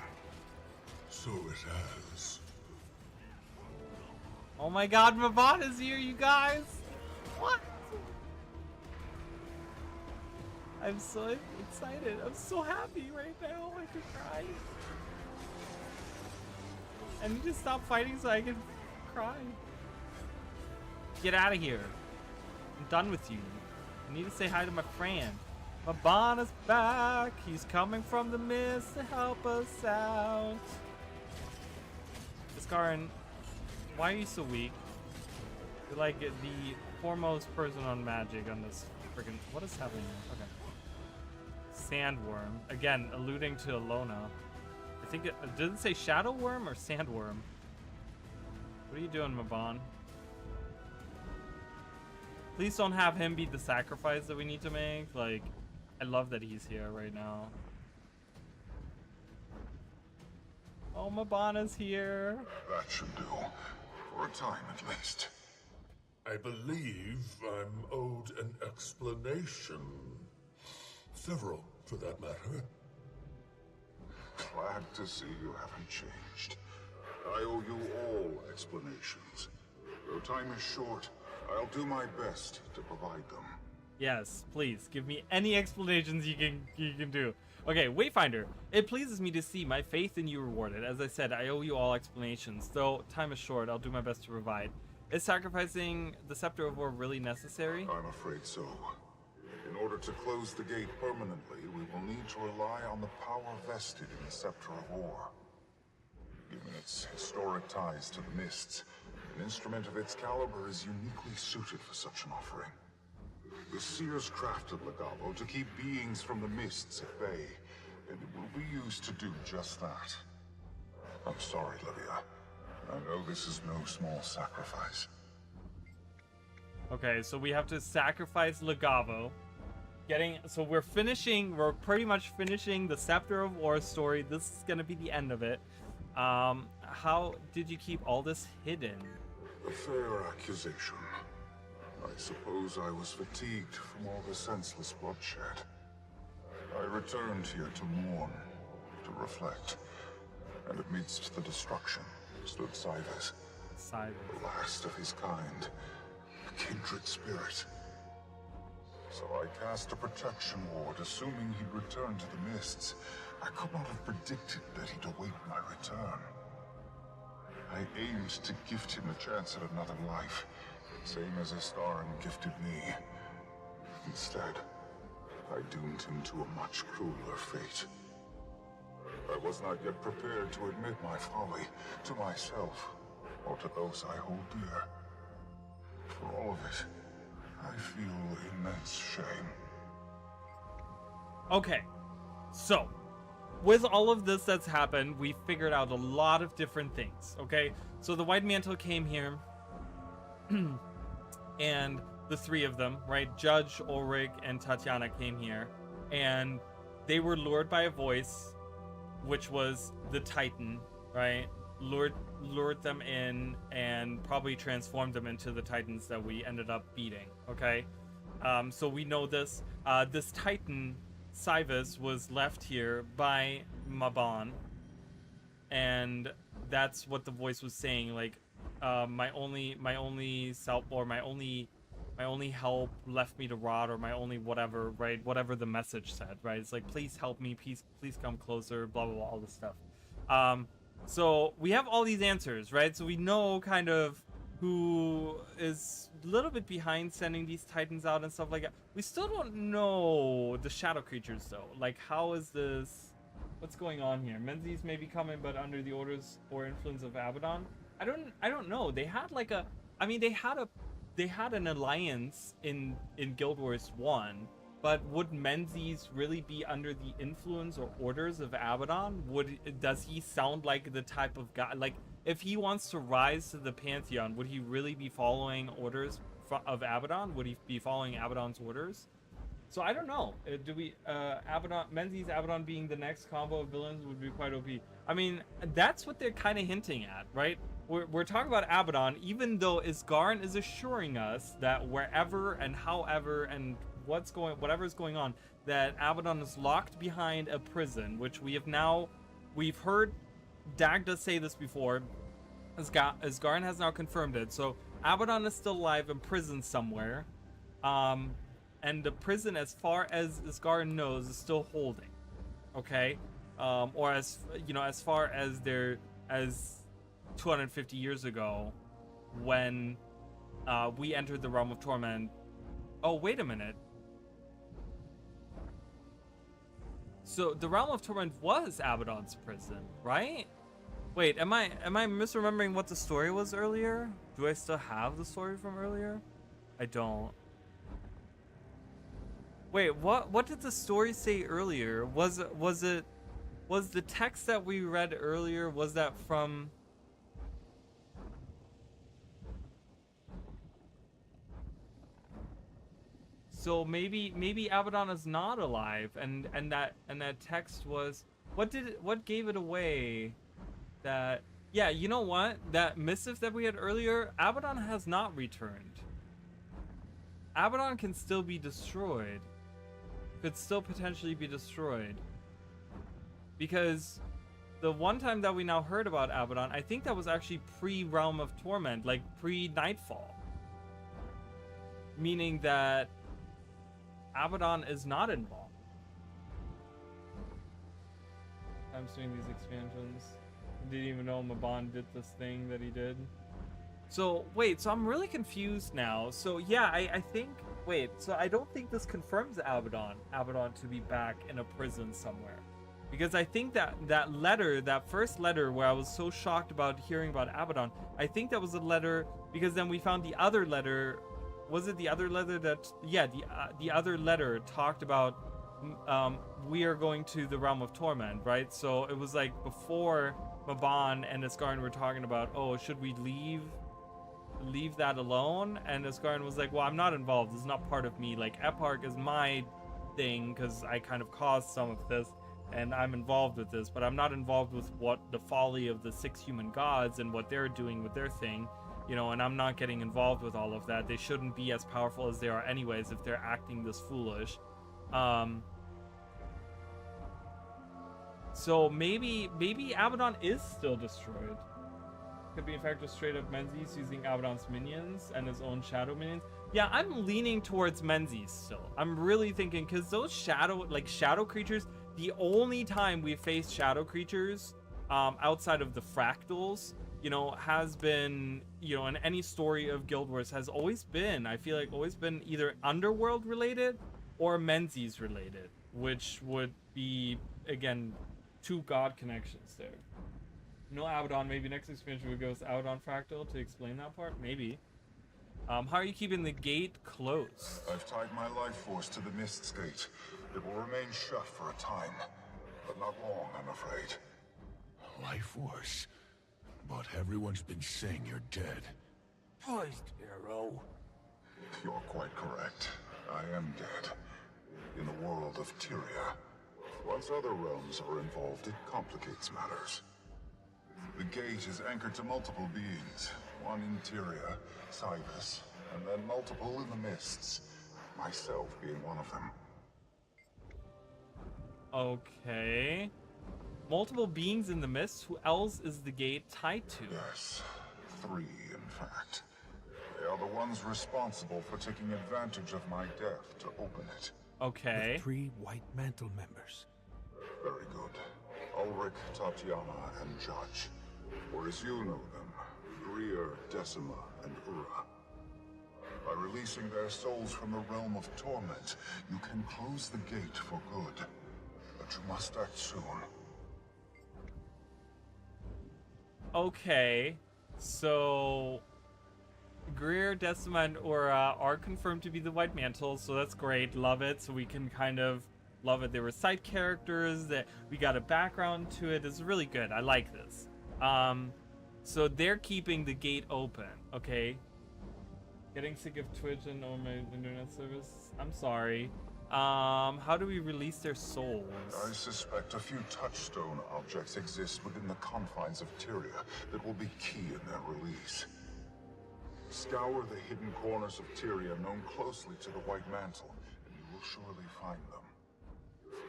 [SPEAKER 4] So it has.
[SPEAKER 1] Oh my god, Maban is here, you guys! What? I'm so excited. I'm so happy right now. I could cry. I need to stop fighting so I can cry. Get out of here. I'm done with you. I need to say hi to my friend. Maban is back. He's coming from the mist to help us out. Iskarin, why are you so weak? You're like the foremost person on magic on this freaking... What is happening here? Okay. Sandworm. Again, alluding to Alona. I think it... Did it say Shadow Worm or Sandworm? What are you doing, Maban? Please don't have him be the sacrifice that we need to make. Like, I love that he's here right now. Oh, Mabana's here.
[SPEAKER 10] That should do. For a time, at least.
[SPEAKER 4] I believe I'm owed an explanation. Several, for that matter.
[SPEAKER 10] Glad to see you haven't changed. I owe you all explanations. Though time is short, I'll do my best to provide them.
[SPEAKER 1] Yes, please give me any explanations you can do. Okay, Wayfinder. It pleases me to see my faith in you rewarded. As I said, I owe you all explanations. Though time is short, I'll do my best to provide. Is sacrificing the Scepter of War really necessary?
[SPEAKER 10] I'm afraid so. In order to close the gate permanently, we will need to rely on the power vested in the Scepter of War. Given its historic ties to the Mists, an instrument of its caliber is uniquely suited for such an offering. The Seers crafted Legavo to keep beings from the Mists at bay, and it will be used to do just that. I'm sorry, Livia. I know this is no small sacrifice.
[SPEAKER 1] Okay, so we have to sacrifice Legavo. So we're pretty much finishing the Scepter of War story. This is gonna be the end of it. How did you keep all this hidden?
[SPEAKER 10] A fair accusation. I suppose I was fatigued from all the senseless bloodshed. I returned here to mourn, to reflect, and amidst the destruction stood Cybers. The last of his kind, a kindred spirit. So I cast a protection ward, assuming he'd return to the Mists. I could not have predicted that he'd await my return. I aimed to gift him a chance at another life, same as Istaran gifted me. Instead, I doomed him to a much crueler fate. I was not yet prepared to admit my folly to myself, or to those I hold dear. For all of it, I feel immense shame.
[SPEAKER 1] Okay, so with all of this that's happened, we figured out a lot of different things. Okay, so the White Mantle came here, and the three of them, right? Judge, Ulrich, and Tatiana came here, and they were lured by a voice, which was the Titan, right? Lured them in and probably transformed them into the Titans that we ended up beating. Okay, so we know this. This Titan, Cybus, was left here by Maban, and that's what the voice was saying. Like, my only self, or my only help left me to rot, or my only whatever, right? Whatever the message said, right? It's like, please help me, please come closer, blah blah blah, all this stuff. So we have all these answers, right? So we know kind of who is a little bit behind sending these Titans out and stuff like that. We still don't know the shadow creatures though. Like, how is this? What's going on here? Menzies may be coming, but under the orders or influence of Abaddon. I don't know. They had like a, I mean, they had an alliance in Guild Wars 1. But would Menzies really be under the influence or orders of Abaddon? Does he sound like the type of guy, like, if he wants to rise to the Pantheon, would he really be following orders of Abaddon? Would he be following Abaddon's orders? So I don't know. Do we Menzies Abaddon being the next combo of villains would be quite OP. I mean, that's what they're kind of hinting at, right? We're talking about Abaddon, even though Isgarn is assuring us that wherever and however and whatever's going on, that Abaddon is locked behind a prison, which we've heard Dagda say this before. Isgarn has now confirmed it. So Abaddon is still alive in prison somewhere, and the prison, as far as Isgarn knows, is still holding. Okay, or as far as as 250 years ago, when we entered the realm of torment. Oh, wait a minute. So the realm of torment was Abaddon's prison, right? Wait, am I misremembering what the story was earlier? Do I still have the story from earlier? I don't. Wait, what did the story say earlier? Was the text that we read earlier, was that from? So maybe Abaddon is not alive, and that text was what gave it away? That yeah, you know what? That missive that we had earlier, Abaddon has not returned. Abaddon can still be destroyed. Could still potentially be destroyed. Because the one time that we now heard about Abaddon, I think that was actually pre-Realm of Torment, like pre-Nightfall. Meaning that Abaddon is not involved. I'm doing these expansions. Didn't even know Mabon did this thing that he did. So wait, so I'm really confused now. So yeah, I think wait, so I don't think this confirms Abaddon to be back in a prison somewhere. Because I think that letter, that first letter where I was so shocked about hearing about Abaddon, I think that was a letter because then we found the other letter. Was it the other letter that, yeah, the other letter talked about we are going to the Realm of Torment, right? So it was like before Mabon and Iskarn were talking about, oh, should we leave that alone? And Iskarn was like, well, I'm not involved. This is not part of me. Like, Eparch is my thing because I kind of caused some of this and I'm involved with this, but I'm not involved with what the folly of the 6 human gods and what they're doing with their thing. You know, and I'm not getting involved with all of that. They shouldn't be as powerful as they are anyways if they're acting this foolish. So maybe Abaddon is still destroyed. Could be in fact just straight up Menzies using Abaddon's minions and his own shadow minions. Yeah, I'm leaning towards Menzies still. I'm really thinking, because those shadow creatures, the only time we faced shadow creatures outside of the fractals, you know, has been, you know, in any story of Guild Wars has always been, I feel like always been either Underworld related or Menzies related, which would be, again, 2 god connections there. No Abaddon, maybe next expansion would go with Abaddon Fractal to explain that part, maybe. How are you keeping the gate closed?
[SPEAKER 10] I've tied my life force to the Mist's gate. It will remain shut for a time, but not long, I'm afraid.
[SPEAKER 8] Life force? But everyone's been saying you're dead.
[SPEAKER 3] Poised, hero.
[SPEAKER 10] You're quite correct. I am dead. In the world of Tyria. Once other realms are involved, it complicates matters. The gate is anchored to multiple beings. One in Tyria, Cybus, and then multiple in the Mists. Myself being one of them.
[SPEAKER 1] Okay. Multiple beings in the mist? Who else is the gate tied to?
[SPEAKER 10] Yes. 3, in fact. They are the ones responsible for taking advantage of my death to open it.
[SPEAKER 1] Okay.
[SPEAKER 2] The 3 White Mantle members.
[SPEAKER 10] Very good. Ulrich, Tatiana, and Judge. Or as you know them, Greer, Decima, and Ura. By releasing their souls from the realm of torment, you can close the gate for good. But you must act soon.
[SPEAKER 1] Okay, so Greer, Decima, and Ura are confirmed to be the White Mantle, so that's great. Love it. So we can kind of love it. They were side characters that we got a background to it. It's really good. I like this. So they're keeping the gate open. Okay. Getting sick of Twitch and all my internet service. I'm sorry. How do we release their souls?
[SPEAKER 10] I suspect a few touchstone objects exist within the confines of Tyria that will be key in their release. Scour the hidden corners of Tyria known closely to the White Mantle, and you will surely find them.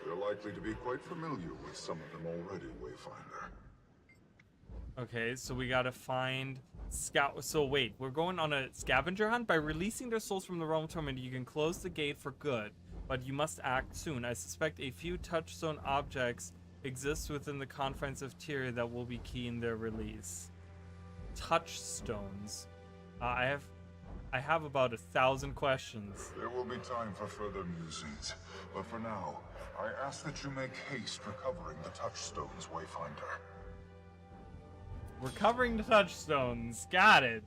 [SPEAKER 10] You're likely to be quite familiar with some of them already, Wayfinder.
[SPEAKER 1] Okay, so we gotta find scout. So wait, we're going on a scavenger hunt? By releasing their souls from the realm of torment, you can close the gate for good, but you must act soon. I suspect a few touchstone objects exist within the confines of Tyria that will be key in their release. Touchstones. I have about 1,000 questions.
[SPEAKER 10] There will be time for further musings, but for now, I ask that you make haste recovering the touchstones, Wayfinder.
[SPEAKER 1] Recovering the touchstones. Got it.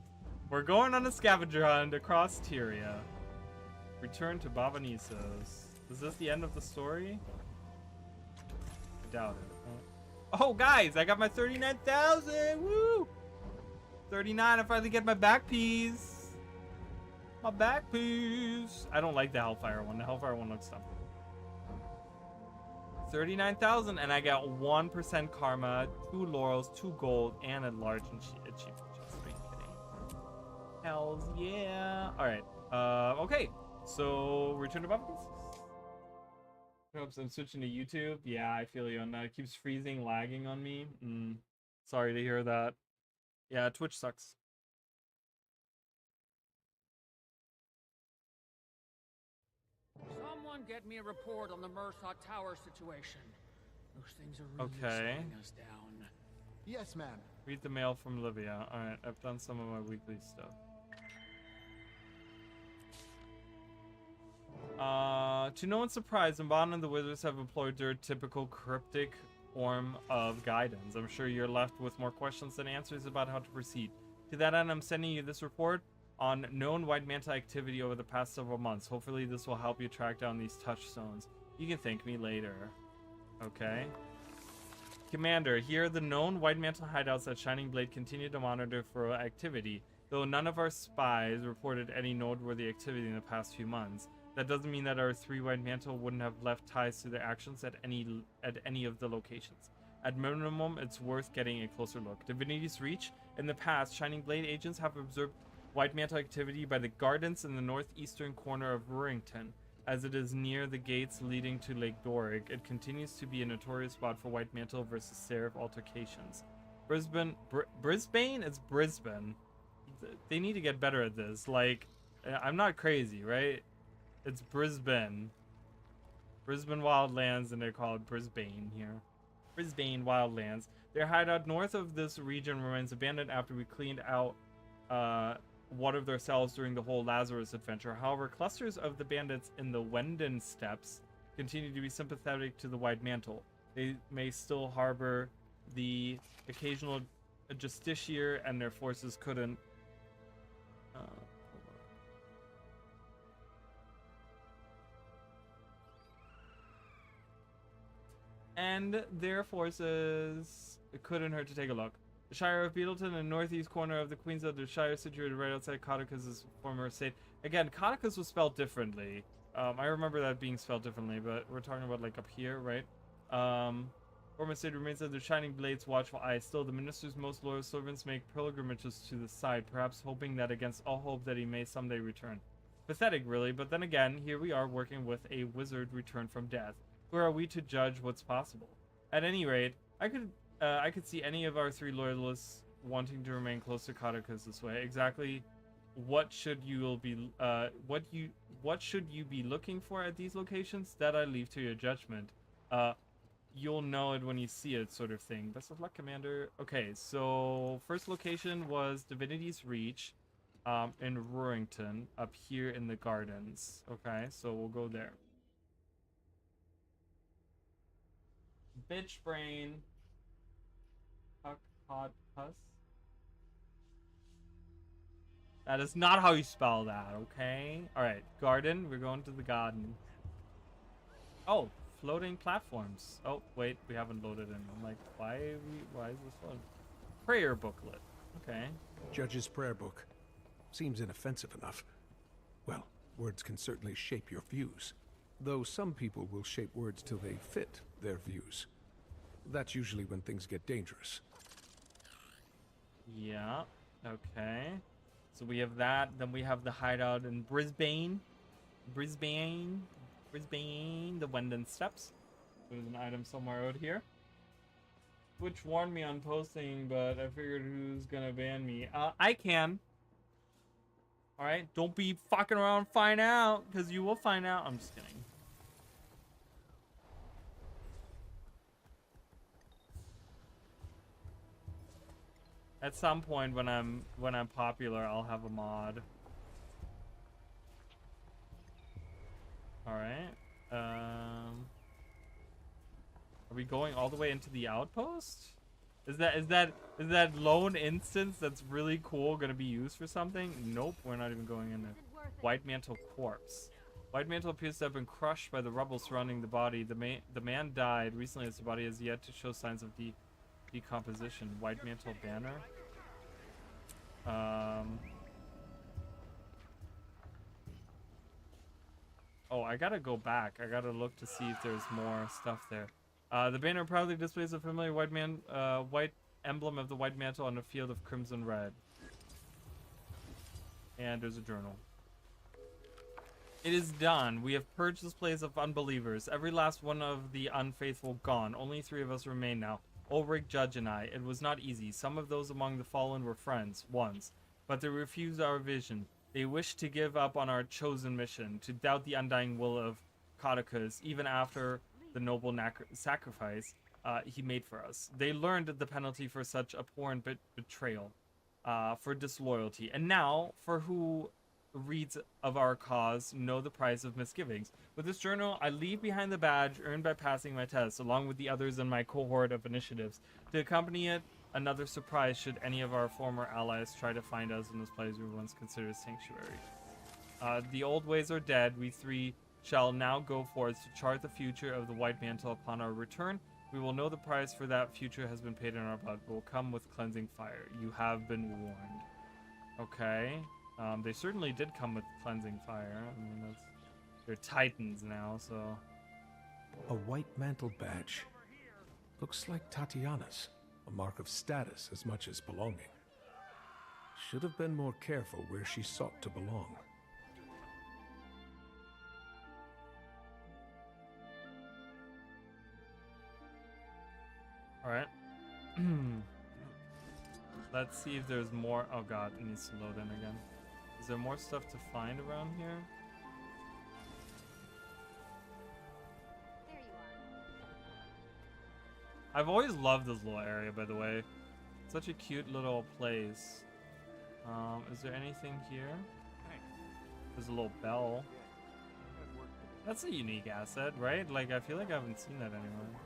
[SPEAKER 1] We're going on a scavenger hunt across Tyria. Return to Bavanisos. Is this the end of the story? I doubt it. Oh, guys, I got my 39,000. Woo! 39. I finally get my back piece. My back piece. I don't like the Hellfire one. The Hellfire one looks dumb. 39,000, and I got 1% karma, 2 laurels, 2 gold, and a large achievement chest. Are you kidding? Hells yeah. Alright. Okay. So, return to Buffalo. Oops, I'm switching to YouTube. Yeah, I feel you on that. It keeps freezing, lagging on me. Sorry to hear that. Yeah, Twitch sucks.
[SPEAKER 17] Someone get me a report on the Mersot Tower situation. Those things are really slowing us down.
[SPEAKER 18] Yes, ma'am.
[SPEAKER 1] Read the mail from Livia. Alright, I've done some of my weekly stuff. To no one's surprise, Mban and the Wizards have employed their typical cryptic form of guidance. I'm sure you're left with more questions than answers about how to proceed. To that end, I'm sending you this report on known White Manta activity over the past several months. Hopefully this will help you track down these touchstones. You can thank me later. Okay. Commander, here are the known White Manta hideouts that Shining Blade continue to monitor for activity, though none of our spies reported any noteworthy activity in the past few months. That doesn't mean that our 3 White Manta wouldn't have left ties to their actions at any of the locations. At minimum, it's worth getting a closer look. Divinity's Reach. In the past, Shining Blade agents have observed White Manta activity by the gardens in the northeastern corner of Rurington. As it is near the gates leading to Lake Doric, it continues to be a notorious spot for White Manta versus Seraph altercations. Brisbane? It's Brisbane. They need to get better at this. Like, I'm not crazy, right? It's Brisbane. Brisbane Wildlands, and they call it Brisbane here. Brisbane Wildlands. Their hideout north of this region remains abandoned after we cleaned out one of their cells during the whole Lazarus adventure. However, clusters of the bandits in the Wendon Steppes continue to be sympathetic to the White Mantle. They may still harbor the occasional justiciar, and their forces couldn't and their forces, it couldn't hurt to take a look. The Shire of Beetleton, in the northeast corner of the Queens of the Shire, situated right outside Codicus' former estate. Again, Codicus was spelled differently. I remember that being spelled differently, but we're talking about like up here, right? Former estate remains under Shining Blade's watchful eye. Still, the minister's most loyal servants make pilgrimages to the site, perhaps hoping that against all hope that he may someday return. Pathetic, really, but then again, here we are working with a wizard returned from death. Who are we to judge what's possible? At any rate, I could see any of our 3 loyalists wanting to remain close to Codicus this way. Exactly what should you be looking for at these locations? That I leave to your judgment. You'll know it when you see it, sort of thing. Best of luck, Commander. Okay, so first location was Divinity's Reach, in Rurington, up here in the gardens. Okay, so we'll go there. Bitch brain. Hot puss. That is not how you spell that, okay? Alright, garden. We're going to the garden. Oh, floating platforms. Oh, wait, we haven't loaded in. I'm like, why is this loading? Prayer booklet. Okay.
[SPEAKER 2] Judge's prayer book. Seems inoffensive enough. Well, words can certainly shape your views. Though some people will shape words till they fit their views. That's usually when things get dangerous.
[SPEAKER 1] Yeah, okay. So we have that. Then we have the hideout in Brisbane. Brisbane, the Wendon Steppes. There's an item somewhere out here. Which warned me on posting, but I figured who's gonna ban me? I can. Alright, don't be fucking around and find out, because you will find out. I'm just kidding. At some point when I'm popular, I'll have a mod. All right. Are we going all the way into the outpost? Is that lone instance that's really cool gonna be used for something? Nope, we're not even going in there. White Mantle corpse. White Mantle appears to have been crushed by the rubble surrounding the body. The man died recently, as the body has yet to show signs of decomposition. White Mantle banner. Oh, I gotta go back. I gotta look to see if there's more stuff there. The banner proudly displays a familiar white emblem of the white mantle on a field of crimson red. And there's a journal. It is done. We have purged this place of unbelievers. Every last one of the unfaithful gone. Only 3 of us remain now. Ulrich, Judge, and I. It was not easy. Some of those among the fallen were friends, once. But they refused our vision. They wished to give up on our chosen mission, to doubt the undying will of Codicus, even after the noble sacrifice he made for us. They learned the penalty for such abhorrent betrayal, for disloyalty. And now, for who reads of our cause know the price of misgivings. With this journal, I leave behind the badge earned by passing my tests, along with the others in my cohort of initiatives. To accompany it, another surprise should any of our former allies try to find us in this place we once considered sanctuary. The old ways are dead. We 3 shall now go forth to chart the future of the White Mantle. Upon our return, we will know the price for that future has been paid in our blood. Will come with cleansing fire. You have been warned. Okay. They certainly did come with cleansing fire. I mean, they're titans now, so...
[SPEAKER 2] A white mantle badge. Looks like Tatiana's. A mark of status as much as belonging. Should have been more careful where she sought to belong.
[SPEAKER 1] Alright. Let's see if there's more. Oh god, it needs to load in again. Is there more stuff to find around here?
[SPEAKER 18] There you are.
[SPEAKER 1] I've always loved this little area, by the way. Such a cute little place. Is there anything here? There's a little bell. That's a unique asset, right? Like, I feel like I haven't seen that anywhere.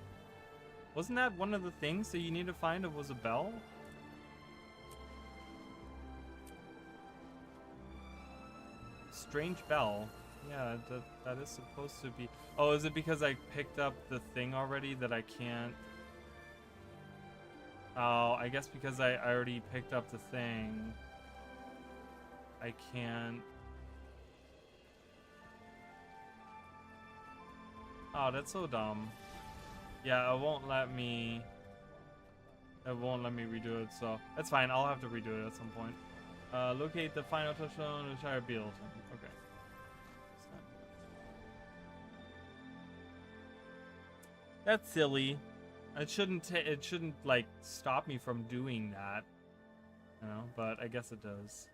[SPEAKER 1] Wasn't that one of the things that you need to find? It was a bell? Strange bell. Yeah, that is supposed to be... Oh, is it because I picked up the thing already that I can't... Oh, I guess because I already picked up the thing. I can't... Oh, that's so dumb. Yeah, it won't let me... It won't let me redo it, so... That's fine, I'll have to redo it at some point. Locate the final touchstone of the Shire Beetle. Okay. That's silly. It shouldn't like stop me from doing that. You know, but I guess it does.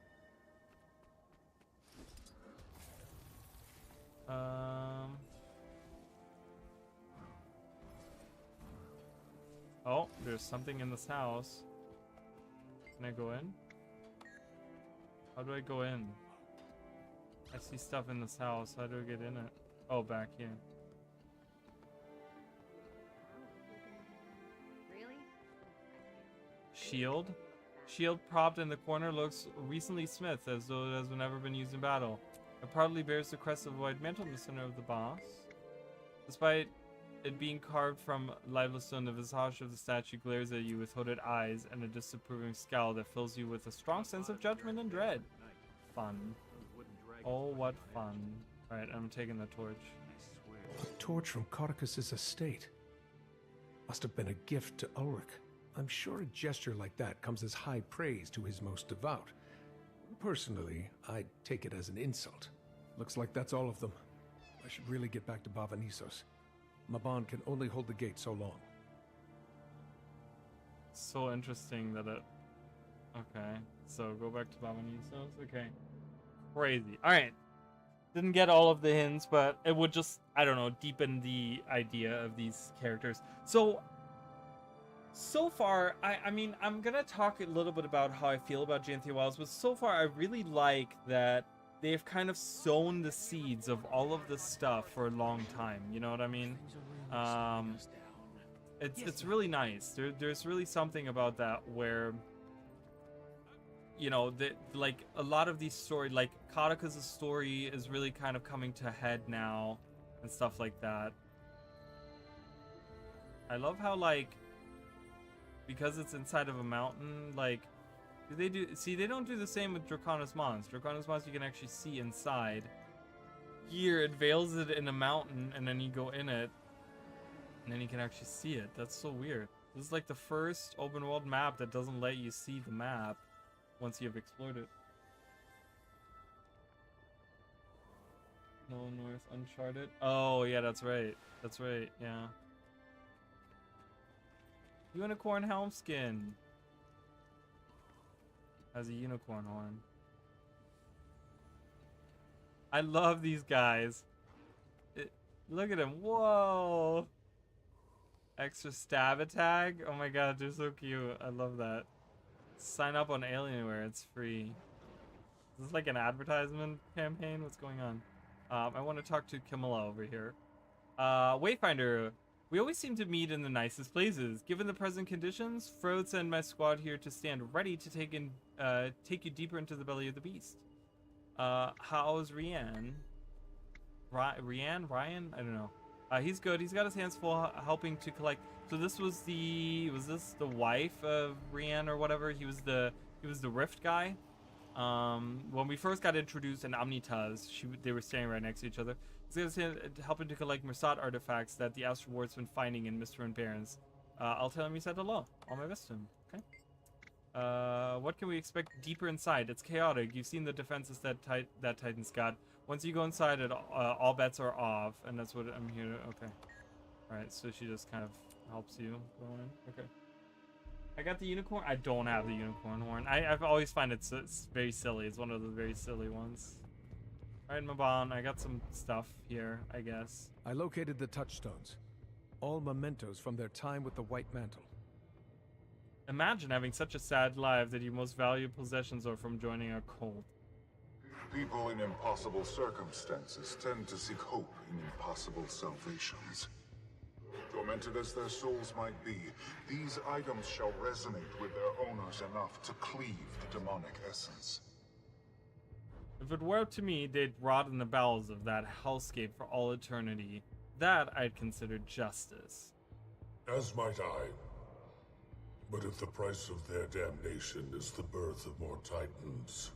[SPEAKER 1] Oh, there's something in this house. Can I go in? How do I go in? I see stuff in this house. How do I get in it? Oh, back here.
[SPEAKER 18] Really?
[SPEAKER 1] Shield? Shield propped in the corner looks recently smithed, as though it has never been used in battle. It proudly bears the crest of the white mantle in the center of the boss. Despite it being carved from liveless stone, the visage of the statue glares at you with hooded eyes and a disapproving scowl that fills you with a strong sense of judgment and dread. Fun. Oh, what fun. Alright, I'm taking the torch.
[SPEAKER 2] A torch from Codicus's estate. Must have been a gift to Ulrich. I'm sure a gesture like that comes as high praise to his most devout. Personally, I'd take it as an insult. Looks like that's all of them. I should really get back to Bavanisos. Maban can only hold the gate so long.
[SPEAKER 1] So interesting that it... Okay, so go back to Bavanisos. Okay. Crazy. Alright. Didn't get all of the hints, but it would just, I don't know, deepen the idea of these characters. So far, I mean, I'm gonna talk a little bit about how I feel about Janthir Wilds, but so far I really like that they've kind of sown the seeds of all of this stuff for a long time. You know what I mean? It's really nice. There's really something about that where, you know, like a lot of these stories, like Codicus' story is really kind of coming to a head now and stuff like that. I love how, like, because it's inside of a mountain, like, they don't do the same with Draconis Mons. Draconis Mons you can actually see inside. gear, it veils it in a mountain, and then you go in it, and then you can actually see it. That's so weird. This is like the first open world map that doesn't let you see the map once you have explored it. No North Uncharted. Oh yeah, that's right. That's right. Yeah. Unicorn helm skin. Has a unicorn horn. I love these guys. Look at him. Whoa. Extra stab attack. Oh my god, they're so cute. I love that. Sign up on Alienware. It's free. Is this like an advertisement campaign? What's going on? I want to talk to Camilla over here. Wayfinder. We always seem to meet in the nicest places. Given the present conditions, Frode sent my squad here to stand ready to take you deeper into the belly of the beast. How's Ryan? Ryan? I don't know. He's good. He's got his hands full helping to collect. So this was this the wife of Ryan or whatever? He was the Rift guy. When we first got introduced in Omnitaz, they were standing right next to each other. He's helping to collect Mersat artifacts that the Astral Ward's been finding in Mr. and Barrens. I'll tell him you said hello. All my best to him. Okay. What can we expect deeper inside? It's chaotic. You've seen the defenses that Titan's got. Once you go inside it, all bets are off, and that's what I'm here to. Okay. All right. So she just kind of helps you go in. Okay. I got the unicorn. I don't have the unicorn horn. I've always find it's very silly. It's one of the very silly ones. All right, Mabon, I got some stuff here, I guess.
[SPEAKER 2] I located the touchstones. All mementos from their time with the White Mantle.
[SPEAKER 1] Imagine having such a sad life that your most valued possessions are from joining a cult.
[SPEAKER 10] People in impossible circumstances tend to seek hope in impossible salvations. Tormented as their souls might be, these items shall resonate with their owners enough to cleave the demonic essence.
[SPEAKER 1] If it were up to me, they'd rot in the bowels of that hellscape for all eternity. That I'd consider justice.
[SPEAKER 4] As might I. But if the price of their damnation is the birth of more Titans,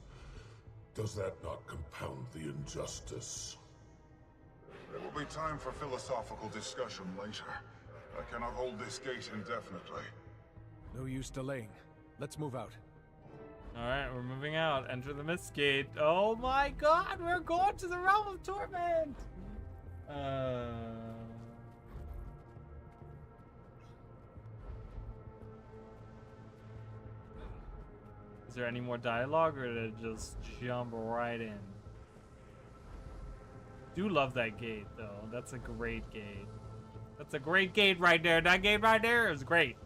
[SPEAKER 4] does that not compound the injustice?
[SPEAKER 10] There will be time for philosophical discussion later. I cannot hold this gate indefinitely.
[SPEAKER 2] No use delaying. Let's move out.
[SPEAKER 1] Alright, we're moving out. Enter the Mist Gate. Oh my god, we're going to the Realm of Torment! Is there any more dialogue, or did it just jump right in? Do love that gate, though. That's a great gate. That's a great gate right there. That gate right there is great.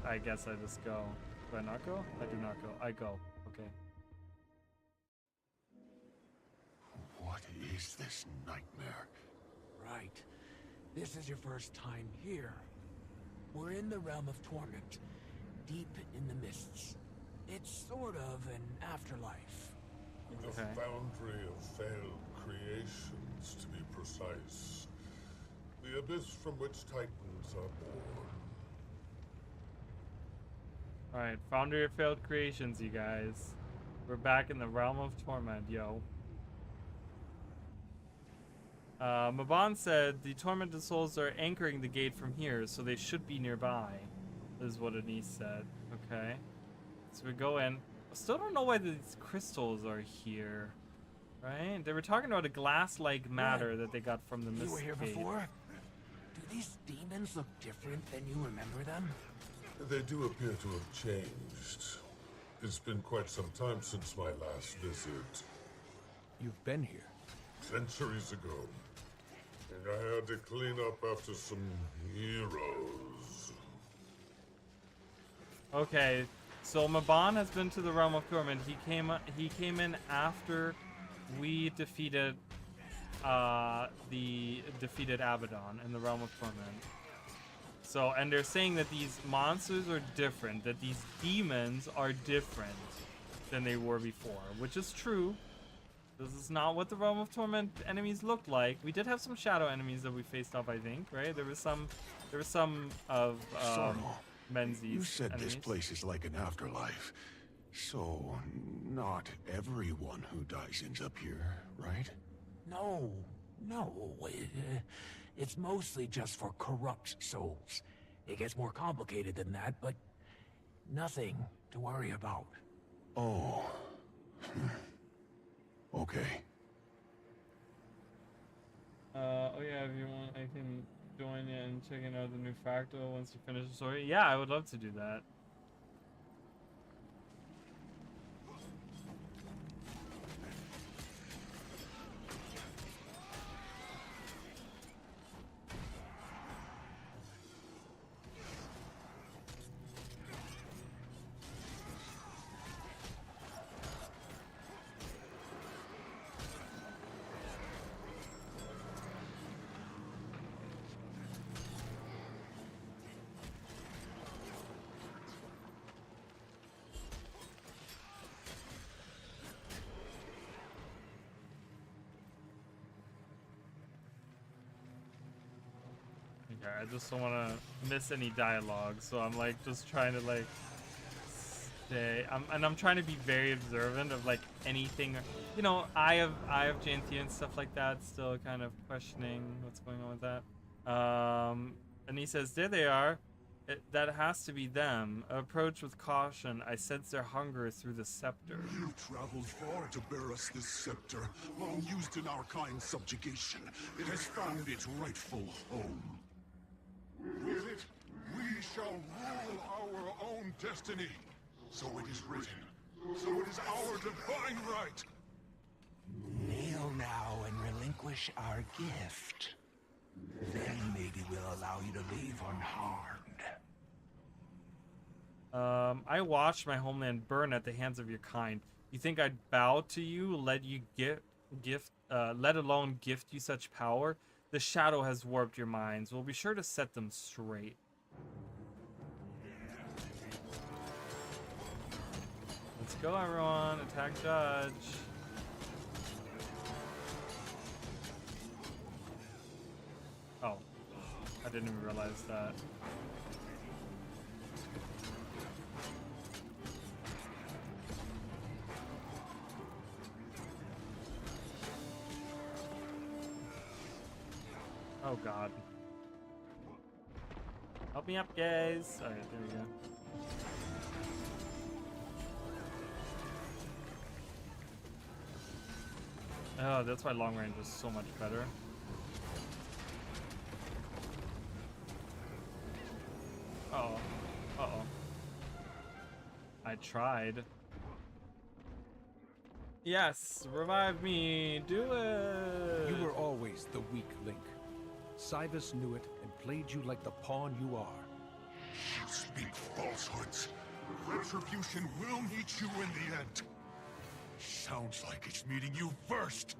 [SPEAKER 1] I guess I just go. Do I not go? I do not go. I go. Okay.
[SPEAKER 3] What is this nightmare? Right. This is your first time here. We're in the Realm of Torment, deep in the mists. It's sort of an afterlife.
[SPEAKER 4] The foundry of failed creations, to be precise. The abyss from which Titans are born.
[SPEAKER 1] Alright, Foundry of Failed Creations, you guys. We're back in the Realm of Torment, yo. Mabon said the tormented souls are anchoring the gate from here, so they should be nearby. This is what Anise said. Okay. So we go in. I still don't know why these crystals are here. Right? They were talking about a glass-like matter that they got from the Mist
[SPEAKER 3] You were here
[SPEAKER 1] Gate.
[SPEAKER 3] before? Do these demons look different than you remember them?
[SPEAKER 4] They do appear to have changed. It's been quite some time since my last visit.
[SPEAKER 2] You've been here?
[SPEAKER 4] Centuries ago. I had to clean up after some heroes.
[SPEAKER 1] Okay, so Mabon has been to the Realm of Torment. He came in after we defeated Abaddon in the Realm of Torment. So, and they're saying that these monsters are different, that these demons are different than they were before, which is true. This is not what the Realm of Torment enemies looked like. We did have some shadow enemies that we faced off, I think, right? There was some of Menzies.
[SPEAKER 3] You said
[SPEAKER 1] enemies.
[SPEAKER 3] this place is like an afterlife. So, not everyone who dies ends up here, right?
[SPEAKER 19] No. It's mostly just for corrupt souls. It gets more complicated than that, but nothing to worry about.
[SPEAKER 3] Oh. Okay.
[SPEAKER 1] Oh yeah, if you want, I can join you and checking out the new Fractal once you finish the story. Yeah, I would love to do that. I just don't want to miss any dialogue, so I'm like just trying to like stay. I'm trying to be very observant of like anything, you know. I have Janthir and stuff like that. Still kind of questioning what's going on with that. And he says, "There they are. That has to be them. Approach with caution. I sense their hunger through the scepter."
[SPEAKER 10] You traveled far to bear us this scepter, long used in our kind's subjugation. It has found its rightful home. With it, we shall rule our own destiny. So it is written. So it is our divine right.
[SPEAKER 19] Kneel now and relinquish our gift. Then maybe we'll allow you to leave unharmed.
[SPEAKER 1] I watched my homeland burn at the hands of your kind. You think I'd bow to you, let alone gift you such power? The shadow has warped your minds. We'll be sure to set them straight. Let's go, everyone. Attack Judge. Oh. I didn't even realize that. Oh god. Help me up, guys. Alright, there we go. Oh, that's why long range is so much better. Uh-oh. Uh-oh. I tried. Yes, revive me. Do it.
[SPEAKER 2] You were always the weak link. Cybus knew it and played you like the pawn you are.
[SPEAKER 10] You speak falsehoods. Retribution will meet you in the end. Sounds like it's meeting you first.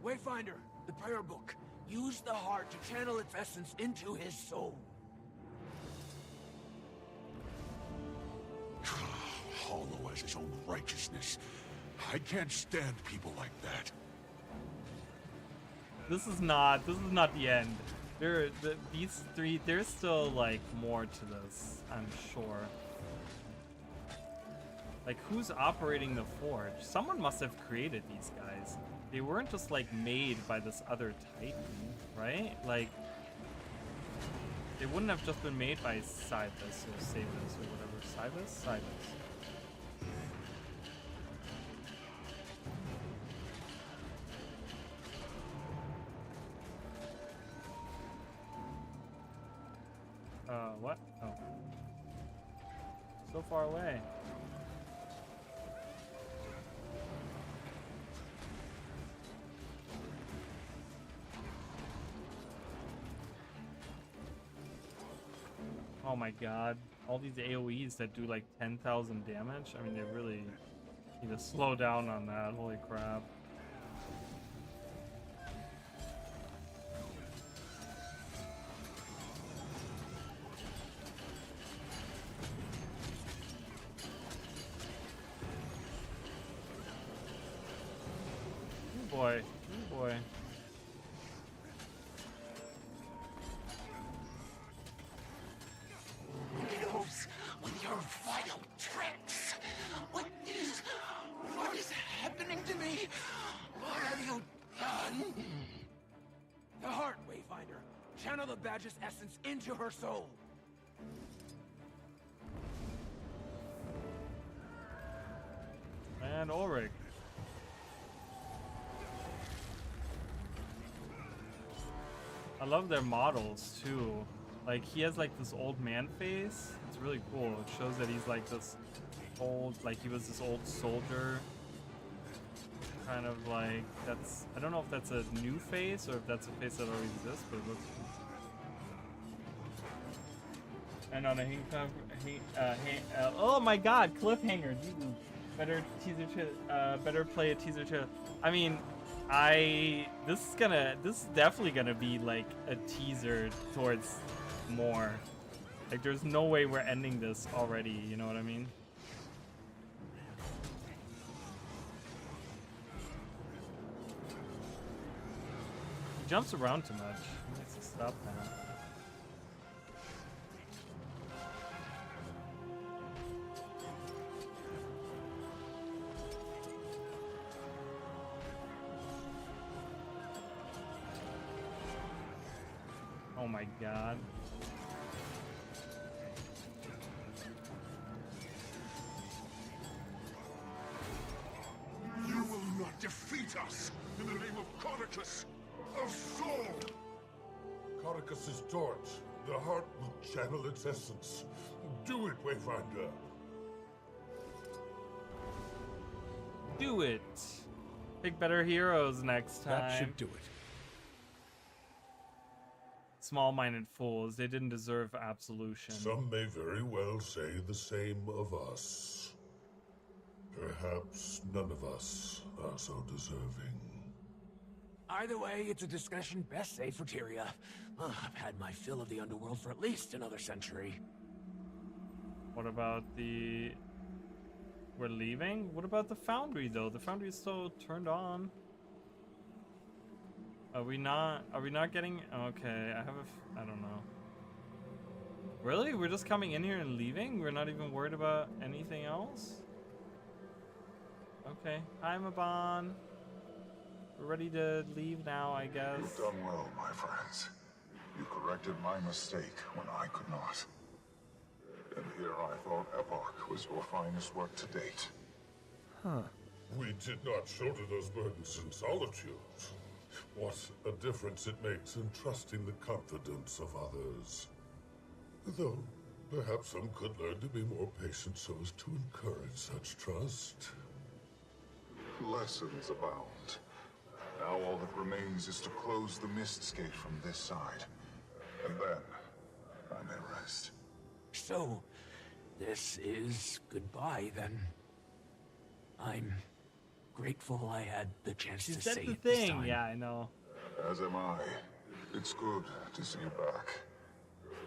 [SPEAKER 19] Wayfinder, the prayer book. Use the heart to channel its essence into his soul.
[SPEAKER 10] Hollow as his own righteousness. I can't stand people like that.
[SPEAKER 1] This is not the end. These three, there's still like more to this, I'm sure. Like, who's operating the forge? Someone must have created these guys. They weren't just like made by this other Titan, right? Like, they wouldn't have just been made by Cybus or Sabus or whatever. Cybus? Cybus. What? Oh. So far away. Oh my god. All these AoEs that do like 10,000 damage. I mean, they really need to slow down on that. Holy crap. Boy. Boy.
[SPEAKER 19] Those with your vital tricks. What is happening to me? What have you done?
[SPEAKER 3] The heart, Wayfinder. Channel the badge's essence into her soul.
[SPEAKER 1] And Ulrich. I love their models too. Like he has like this old man face. It's really cool. It shows that he's like this old, like he was this old soldier. Kind of like that's, I don't know if that's a new face or if that's a face that already exists, but it looks cool. And on a oh my god, cliffhanger. Jesus. Better teaser to better play a teaser to, I mean, this is definitely gonna be like a teaser towards more. Like there's no way we're ending this already, you know what I mean? He jumps around too much. He needs to stop now. Oh my god.
[SPEAKER 10] You will not defeat us in the name of Codicus, of Soul!
[SPEAKER 4] Codicus's torch. The heart will channel its essence. Do it, Wayfinder.
[SPEAKER 1] Do it. Pick better heroes next time.
[SPEAKER 2] That should do it.
[SPEAKER 1] Small-minded fools. They didn't deserve absolution.
[SPEAKER 4] Some may very well say the same of us. Perhaps none of us are so deserving.
[SPEAKER 3] Either way, it's a discussion best saved for Tyria. I've had my fill of the underworld for at least another century.
[SPEAKER 1] What about the... We're leaving? What about the foundry, though? The foundry is still turned on. Are we not getting... Okay, I don't know. Really? We're just coming in here and leaving? We're not even worried about anything else? Okay. Hi, Mabon. We're ready to leave now, I guess.
[SPEAKER 10] You've done well, my friends. You corrected my mistake when I could not. And here I thought Epoch was your finest work to date.
[SPEAKER 2] Huh.
[SPEAKER 4] We did not shoulder those burdens in solitude. What a difference it makes in trusting the confidence of others. Though, perhaps some could learn to be more patient so as to encourage such trust.
[SPEAKER 10] Lessons abound. Now all that remains is to close the Mist's Gate from this side. And then, I may rest.
[SPEAKER 3] So, this is goodbye, then. I'm grateful I had the chance to say it this time.
[SPEAKER 1] Yeah, I know.
[SPEAKER 10] As am I. It's good to see you back.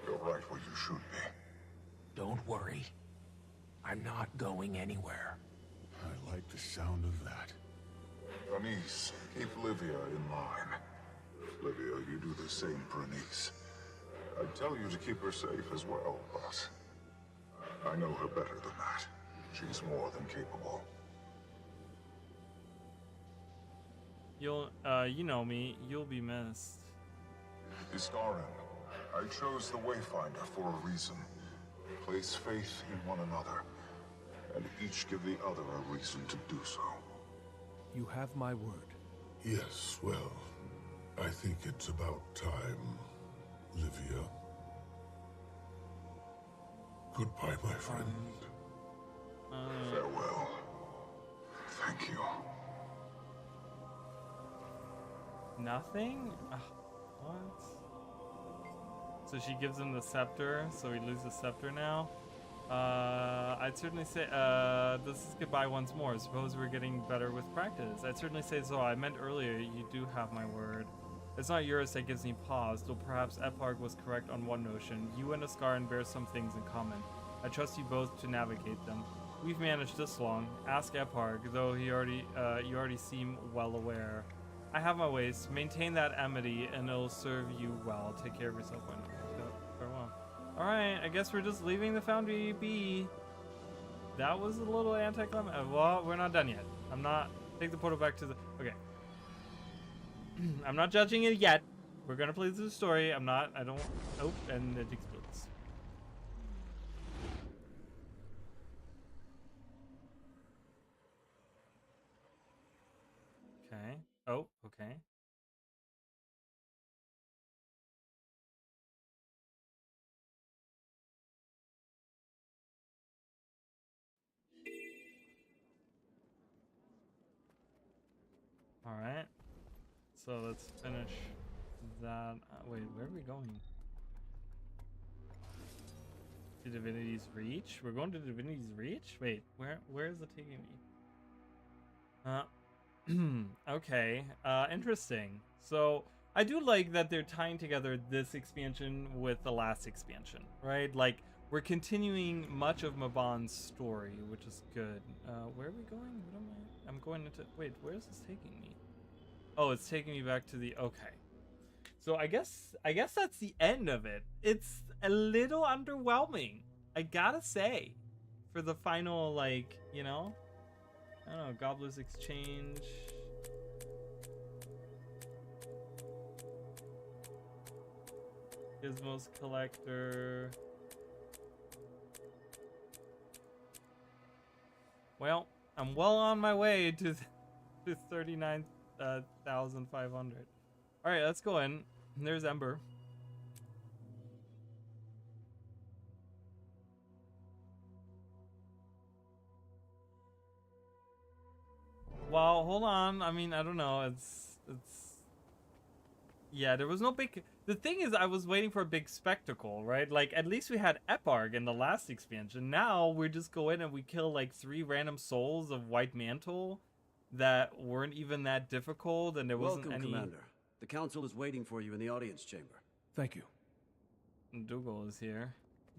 [SPEAKER 10] You're right where you should be.
[SPEAKER 3] Don't worry. I'm not going anywhere.
[SPEAKER 10] I like the sound of that. Anise, keep Livia in line. Livia, you do the same for Anise. I'd tell you to keep her safe as well, but I know her better than that. She's more than capable.
[SPEAKER 1] You know me. You'll be missed.
[SPEAKER 10] Iskarin, I chose the Wayfinder for a reason. Place faith in one another, and each give the other a reason to do so.
[SPEAKER 2] You have my word.
[SPEAKER 4] Yes, well, I think it's about time, Livia. Goodbye, my friend.
[SPEAKER 10] Farewell. Thank you.
[SPEAKER 1] Nothing? What? So she gives him the scepter, so we lose the scepter now? I'd certainly say, this is goodbye once more. Suppose we're getting better with practice. I'd certainly say so. I meant earlier, you do have my word. It's not yours that gives me pause, though perhaps Eparg was correct on one notion. You and Iskarin bear some things in common. I trust you both to navigate them. We've managed this long. Ask Eparg, though you already seem well aware. I have my ways. Maintain that amity, and it'll serve you well. Take care of yourself. Farewell. Alright, I guess we're just leaving the foundry be. That was a little anticlimactic. Well, we're not done yet. I'm not... Take the portal back to the... Okay. I'm not judging it yet. We're gonna play through the story. I'm not... I don't... Oh, and it explodes. Okay. Oh, okay. All right. So let's finish that. Wait, where are we going? To Divinity's Reach? We're going to Divinity's Reach? Wait, where is it taking me? Okay. Interesting. So I do like that they're tying together this expansion with the last expansion, right? Like we're continuing much of Maban's story, which is good. Where are we going? What am I? I'm going into... Wait, where is this taking me? Oh, it's taking me back to the... Okay. So I guess that's the end of it. It's a little underwhelming, I gotta say, for the final, like, you know? I don't know, Gobbler's Exchange. Gizmo's Collector. Well, I'm well on my way to 39,500. All right, let's go in. There's Ember. Well, hold on. I mean, I don't know. It's yeah, there was no big... The thing is, I was waiting for a big spectacle, right? Like, at least we had Eparg in the last expansion. Now, we just go in and we kill, like, 3 random souls of White Mantle that weren't even that difficult, and there wasn't any...
[SPEAKER 7] Welcome, Commander. The Council is waiting for you in the audience chamber.
[SPEAKER 2] Thank you.
[SPEAKER 1] Dougal is here.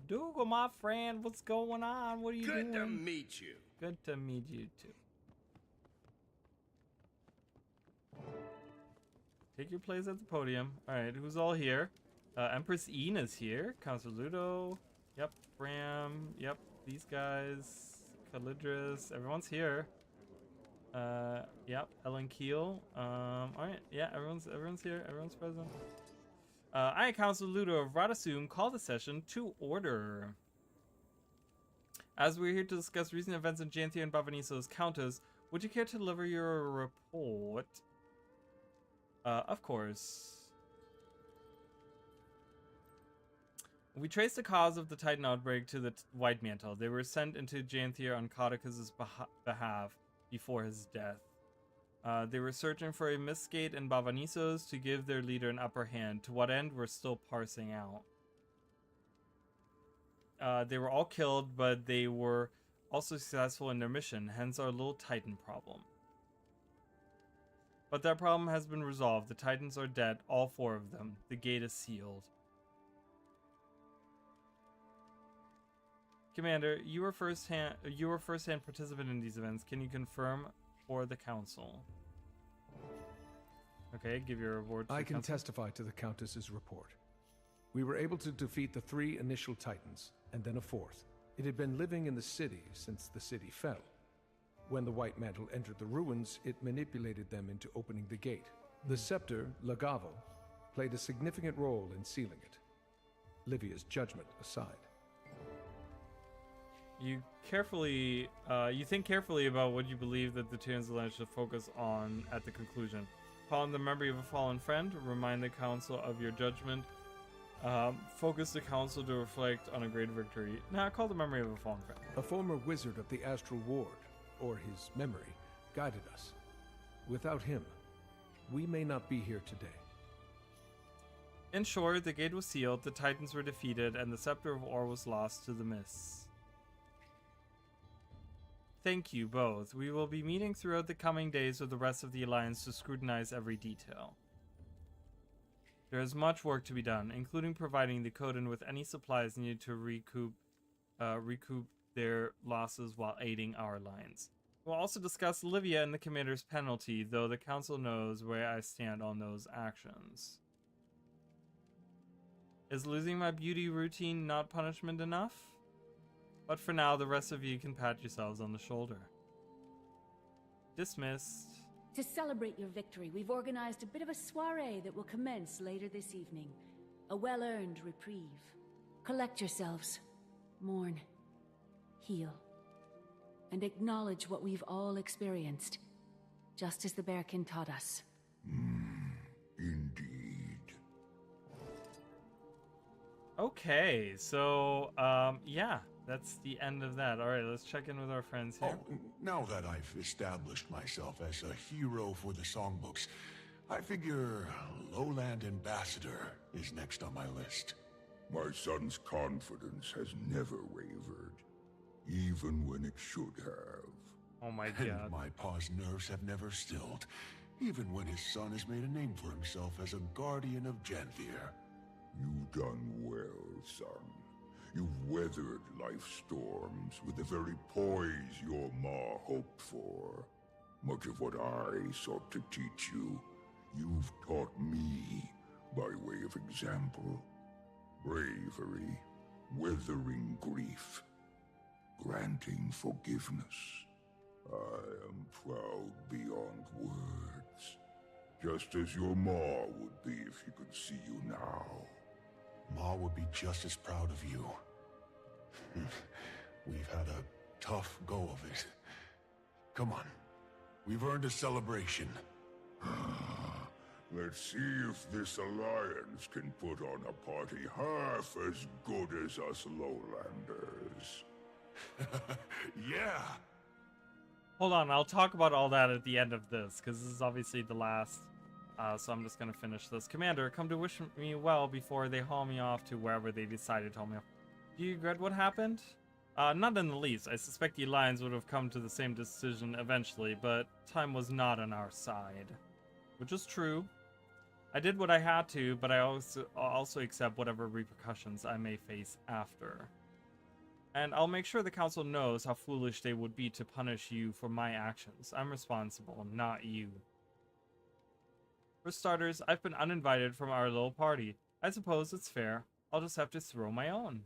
[SPEAKER 1] Dougal, my friend, what's going on? What are you doing?
[SPEAKER 20] Good to meet you.
[SPEAKER 1] Good to meet you, too. Take your place at the podium. Alright, who's all here? Empress Ian is here. Councilor Ludo. Yep. Bram. Yep. These guys. Calidris. Everyone's here. Yep. Ellen Keel. Alright. Yeah, everyone's here. Everyone's present. I, Councilor Ludo of Radasum, call the session to order. As we're here to discuss recent events in Janthir and Bavaniso's Countess, would you care to deliver your report? Of course. We traced the cause of the Titan outbreak to the White Mantle. They were sent into Janthir on Codicus' behalf before his death. They were searching for a misgate in Bavanisos to give their leader an upper hand. To what end, we're still parsing out. They were all killed, but they were also successful in their mission, hence our little Titan problem. But that problem has been resolved. The Titans are dead, all 4 of them. The gate is sealed. Commander, you were first-hand participant in these events. Can you confirm for the Council? Okay, give your report to
[SPEAKER 2] I
[SPEAKER 1] the
[SPEAKER 2] can
[SPEAKER 1] Council.
[SPEAKER 2] testify to the Countess's report. We were able to defeat the 3 initial Titans, and then a 4th. It had been living in the city since the city fell. When the White Mantle entered the ruins, it manipulated them into opening the gate. The scepter, Lagavo, played a significant role in sealing it. Livia's judgment aside.
[SPEAKER 1] You think carefully about what you believe that the Tyrants of the Land should focus on at the conclusion. Call in the memory of a fallen friend, remind the Council of your judgment, focus the Council to reflect on a great victory. Now, call the memory of a fallen friend.
[SPEAKER 2] A former wizard of the Astral Ward, or his memory, guided us. Without him, we may not be here today.
[SPEAKER 1] In short, the gate was sealed, the Titans were defeated, and the Scepter of Ore was lost to the mists. Thank you both. We will be meeting throughout the coming days with the rest of the Alliance to scrutinize every detail. There is much work to be done, including providing the Coden with any supplies needed to recoup their losses while aiding our lines. We'll also discuss Livia and the commander's penalty, though the council knows where I stand on those actions. Is losing my beauty routine not punishment enough? But for now, the rest of you can pat yourselves on the shoulder. Dismissed.
[SPEAKER 20] To celebrate your victory, we've organized a bit of a soiree that will commence later this evening. A well-earned reprieve. Collect yourselves. Mourn. Heal. And acknowledge what we've all experienced. Just as the Bearkin taught us.
[SPEAKER 5] Indeed.
[SPEAKER 1] Okay, so, yeah. That's the end of that. Alright, let's check in with our friends here.
[SPEAKER 3] Oh, now that I've established myself as a hero for the songbooks, I figure Lowland Ambassador is next on my list.
[SPEAKER 5] My son's confidence has never wavered, even when it should have.
[SPEAKER 1] Oh my god.
[SPEAKER 3] And my pa's nerves have never stilled, even when his son has made a name for himself as a guardian of Janthir.
[SPEAKER 5] You've done well, son. You've weathered life's storms with the very poise your ma hoped for. Much of what I sought to teach you, you've taught me by way of example. Bravery, weathering grief, granting forgiveness. I am proud beyond words, just as your ma would be if she could see you now.
[SPEAKER 3] Ma would be just as proud of you. We've had a tough go of it. Come on. We've earned a celebration.
[SPEAKER 5] Let's see if this alliance can put on a party half as good as us lowlanders.
[SPEAKER 3] Yeah!
[SPEAKER 1] Hold on, I'll talk about all that at the end of this, because this is obviously the last. So I'm just gonna finish this. Commander, come to wish me well before they haul me off to wherever they decided to haul me off. Do you regret what happened? Not in the least. I suspect the Alliance would have come to the same decision eventually, but time was not on our side. Which is true. I did what I had to, but I also accept whatever repercussions I may face after. And I'll make sure the Council knows how foolish they would be to punish you for my actions. I'm responsible, not you. For starters, I've been uninvited from our little party. I suppose it's fair. I'll just have to throw my own.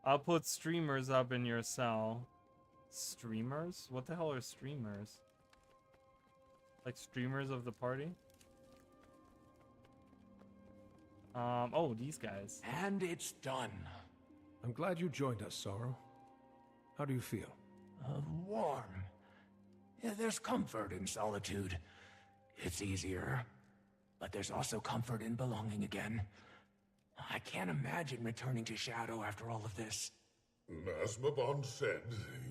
[SPEAKER 1] I'll put streamers up in your cell. Streamers? What the hell are streamers? Like streamers of the party? Oh, these guys.
[SPEAKER 3] And it's done.
[SPEAKER 2] I'm glad you joined us, Sorrow. How do you feel?
[SPEAKER 3] Warm. Yeah, there's comfort in solitude. It's easier. But there's also comfort in belonging again. I can't imagine returning to Shadow after all of this.
[SPEAKER 4] As Mabon said,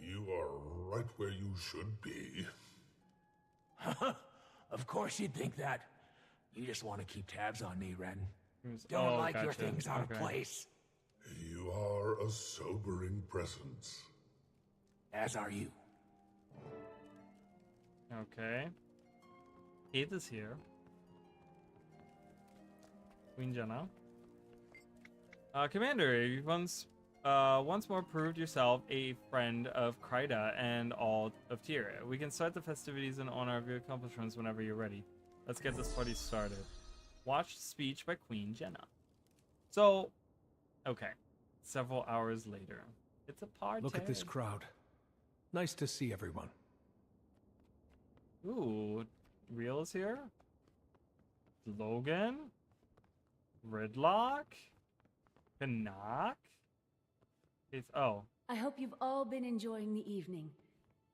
[SPEAKER 4] you are right where you should be.
[SPEAKER 3] Of course you'd think that. You just want to keep tabs on me, Ren.
[SPEAKER 1] Don't
[SPEAKER 3] like your
[SPEAKER 1] gotcha.
[SPEAKER 3] things out of place.
[SPEAKER 4] You are a sobering presence.
[SPEAKER 3] As are you.
[SPEAKER 1] Okay. Keith is here. Queen Jenna. Commander, you once more proved yourself a friend of Kryda and all of Tyria. We can start the festivities in honor of your accomplishments whenever you're ready. Let's get this party started. Watch speech by Queen Jenna. So, okay. Several hours later. It's a party.
[SPEAKER 2] Look at this crowd. Nice to see everyone.
[SPEAKER 1] Ooh, Real is here? Logan? Gridlock? Canuck? It's, oh.
[SPEAKER 20] I hope you've all been enjoying the evening.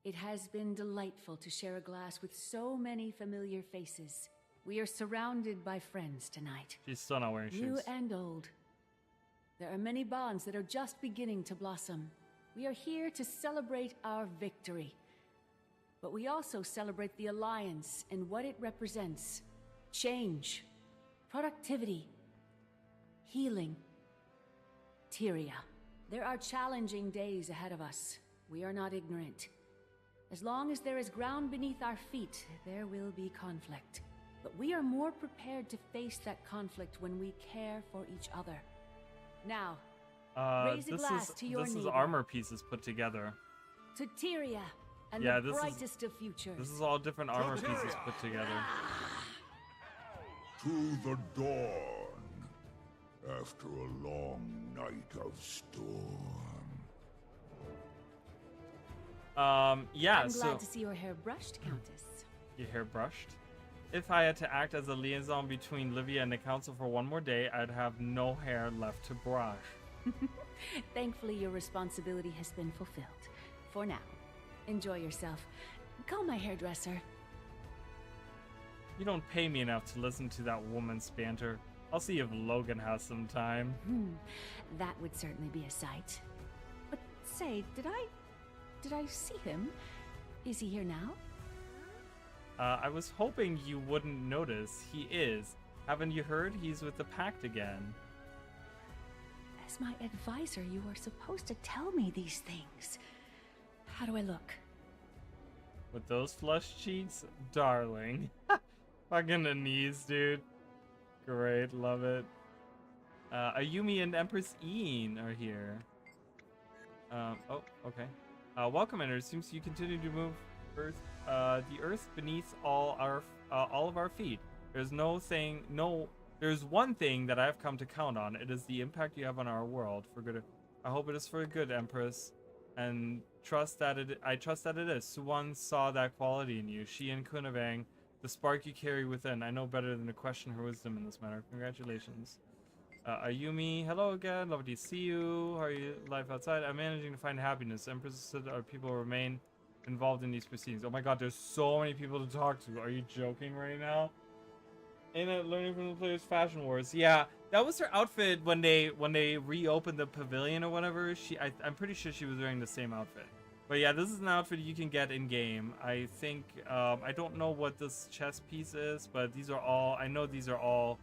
[SPEAKER 20] It has been delightful to share a glass with so many familiar faces. We are surrounded by friends tonight.
[SPEAKER 1] She's still not wearing shoes.
[SPEAKER 20] New and old. There are many bonds that are just beginning to blossom. We are here to celebrate our victory. But we also celebrate the Alliance and what it represents. Change. Productivity. Healing. Tyria. There are challenging days ahead of us. We are not ignorant. As long as there is ground beneath our feet, there will be conflict. But we are more prepared to face that conflict when we care for each other. Now, Raise a glass to your
[SPEAKER 1] this is
[SPEAKER 20] neighbor.
[SPEAKER 1] armor pieces put together.
[SPEAKER 20] To Tyria and
[SPEAKER 1] Yeah,
[SPEAKER 20] the
[SPEAKER 1] this is-
[SPEAKER 20] brightest of futures.
[SPEAKER 1] This is all different armor pieces put together.
[SPEAKER 5] To the dawn, after a long night of storm.
[SPEAKER 1] Yeah,
[SPEAKER 20] I'm
[SPEAKER 1] so
[SPEAKER 20] glad to see your hair brushed, Countess.
[SPEAKER 1] your hair brushed. If I had to act as a liaison between Livia and the council for one more day, I'd have no hair left to brush.
[SPEAKER 20] Thankfully, your responsibility has been fulfilled. For now. Enjoy yourself. Call my hairdresser.
[SPEAKER 1] You don't pay me enough to listen to that woman's banter. I'll see if Logan has some time.
[SPEAKER 20] That would certainly be a sight. But say, did I see him? Is he here now?
[SPEAKER 1] I was hoping you wouldn't notice. He is. Haven't you heard? He's with the Pact again.
[SPEAKER 20] As my advisor, you are supposed to tell me these things. How do I look?
[SPEAKER 1] With those flush cheeks? Darling. Fucking Anise, dude. Great, love it. Ayumi and Empress Ian are here. Oh, okay. Welcome, Enter. It seems you continue to move Earth, the Earth beneath all of our feet. There's one thing that I've come to count on. It is the impact you have on our world for good. I hope it is for good, Empress, and I trust that it is. Suwon saw that quality in you. She and Kunavang, the spark you carry within. I know better than to question her wisdom in this matter. Congratulations. Ayumi, hello again. Lovely to see you. How are you? Life outside? I'm managing to find happiness. Empress said our people remain involved in these proceedings. Oh my god, there's so many people to talk to. Are you joking right now? Ain't it learning from the players' fashion wars? Yeah, that was her outfit when they reopened the pavilion or whatever. I'm pretty sure she was wearing the same outfit. But yeah, this is an outfit you can get in game. I think I don't know what this chest piece is, but these are all. I know these are all.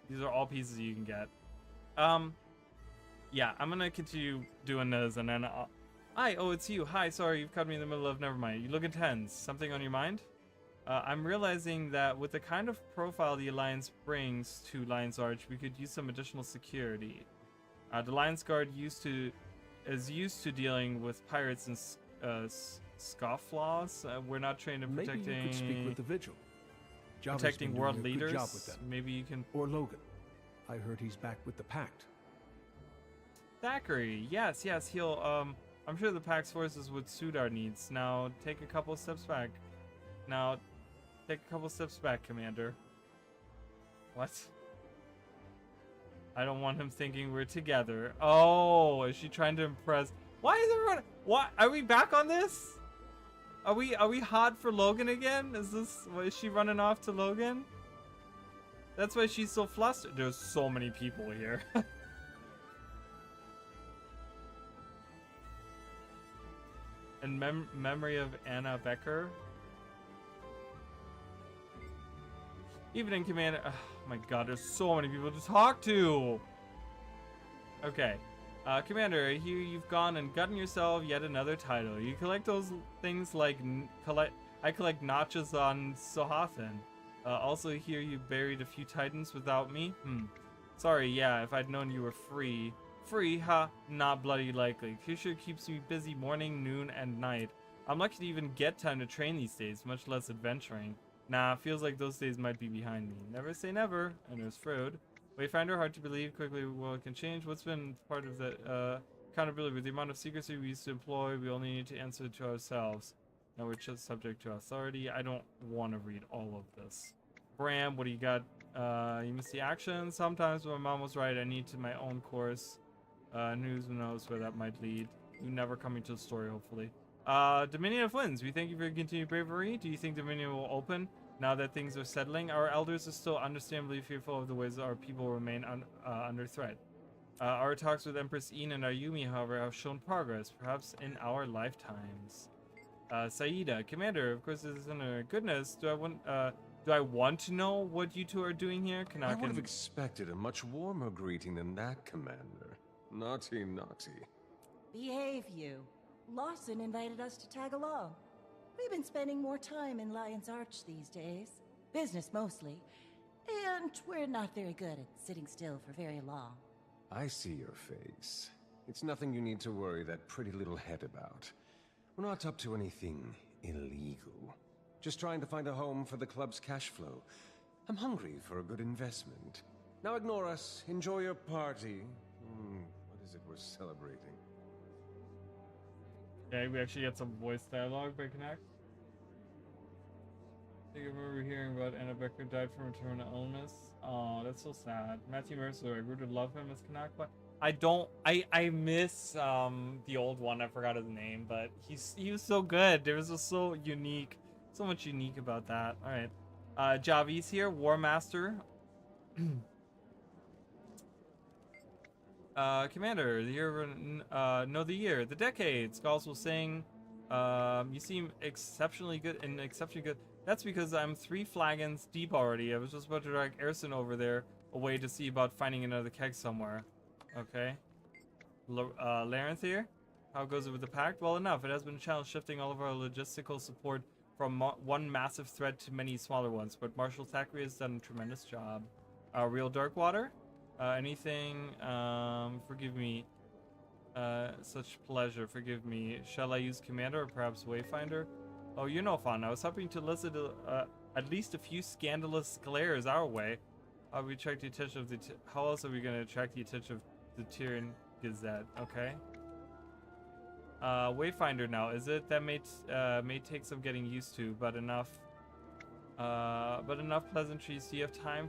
[SPEAKER 1] These are all pieces you can get. Yeah, I'm gonna continue doing this, and then hi, oh, it's you. Hi, sorry, you've caught me in the middle of. Never mind. You look intense. Something on your mind? I'm realizing that with the kind of profile the Alliance brings to Lion's Arch, we could use some additional security. The Lion's Guard is used to dealing with pirates and scofflaws. We're not trained in protecting.
[SPEAKER 2] Maybe you could speak with the Vigil. Java's
[SPEAKER 1] Protecting
[SPEAKER 2] been doing
[SPEAKER 1] world
[SPEAKER 2] a good
[SPEAKER 1] leaders.
[SPEAKER 2] job with them.
[SPEAKER 1] Maybe you can.
[SPEAKER 2] Or Logan. I heard he's back with the Pact.
[SPEAKER 1] Thackeray, yes, he'll. I'm sure the Pact's forces would suit our needs. Now take a couple steps back. Commander. What? I don't want him thinking we're together. Oh, is she trying to impress? Why is everyone? What? Are we back on this? Are we hot for Logan again? Is she running off to Logan? That's why she's so flustered. There's so many people here. In memory of Anna Becker. Evening, Commander. Oh my god, there's so many people to talk to. Okay. Commander, I hear you've gone and gotten yourself yet another title. You collect those things like... I collect notches on Sohathan. Also hear you buried a few titans without me. Sorry, yeah, if I'd known you were free. Free, huh? Not bloody likely. Kisha keeps me busy morning, noon, and night. I'm lucky to even get time to train these days, much less adventuring. Nah, feels like those days might be behind me. Never say never. And there's Frode. Wayfinder, hard to believe quickly well it can change. What's been part of the accountability? With the amount of secrecy we used to employ, we only need to answer to ourselves. Now we're just subject to authority. I don't want to read all of this. Bram, what do you got? You miss the action. Sometimes when my mom was right, I need to my own course. Who knows where that might lead. You never coming to the story, hopefully. Dominion of Winds, we thank you for your continued bravery. Do you think Dominion will open now that things are settling? Our elders are still understandably fearful of the ways our people remain under threat. Our talks with Empress Ian and Ayumi, however, have shown progress, perhaps in our lifetimes. Saida, Commander, of course, this is in a goodness. Do I want to know what you two are doing here?
[SPEAKER 21] I would have expected a much warmer greeting than that, Commander. Naughty, naughty.
[SPEAKER 22] Behave, you. Lawson invited us to tag along. We've been spending more time in Lion's Arch these days. Business mostly. And we're not very good at sitting still for very long.
[SPEAKER 21] I see your face. It's nothing you need to worry that pretty little head about. We're not up to anything illegal. Just trying to find a home for the club's cash flow. I'm hungry for a good investment. Now ignore us. Enjoy your party. What is it we're celebrating?
[SPEAKER 1] Okay, we actually get some voice dialogue by Connect. I think I remember hearing about Anna Becker died from a terminal illness. Oh, that's so sad. Matthew Mercer, I grew to love him as Connect, but I miss the old one. I forgot his name, but he was so good. There was just so much unique about that. All right, Javi's here, War Master. Commander, the year of, the year, the decade. Skulls will sing. You seem exceptionally good. That's because I'm 3 flagons deep already. I was just about to drag Erson over there away to see about finding another keg somewhere. Okay. Janthir, how goes it with the pact? Well enough. It has been a challenge shifting all of our logistical support from one massive threat to many smaller ones, but Marshal Thackeray has done a tremendous job. Real Darkwater? Anything? Forgive me. Such pleasure. Forgive me. Shall I use Commander or perhaps Wayfinder? Oh, you're no fun. I was hoping to elicit at least a few scandalous glares our way. How we attract the attention of the? How else are we going to attract the attention of the Tyrian Gazette? Okay. Wayfinder now, is it? That may take some getting used to, but enough. But enough pleasantries. Do you have time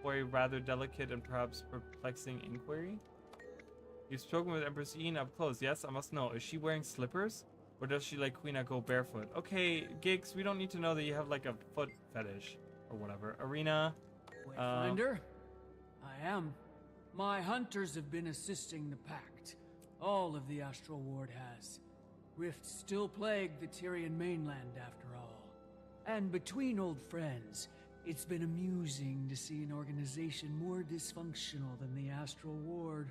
[SPEAKER 1] for a rather delicate and perhaps perplexing inquiry? You've spoken with Empress Ian up close. Yes, I must know. Is she wearing slippers? Or does she like Queena go barefoot? Okay, Gigs, we don't need to know that you have like a foot fetish or whatever. Arena.
[SPEAKER 17] Wayfinder? I am. My hunters have been assisting the Pact. All of the Astral Ward has. Rifts still plague the Tyrian mainland after all. And between old friends, it's been amusing to see an organization more dysfunctional than the Astral Ward.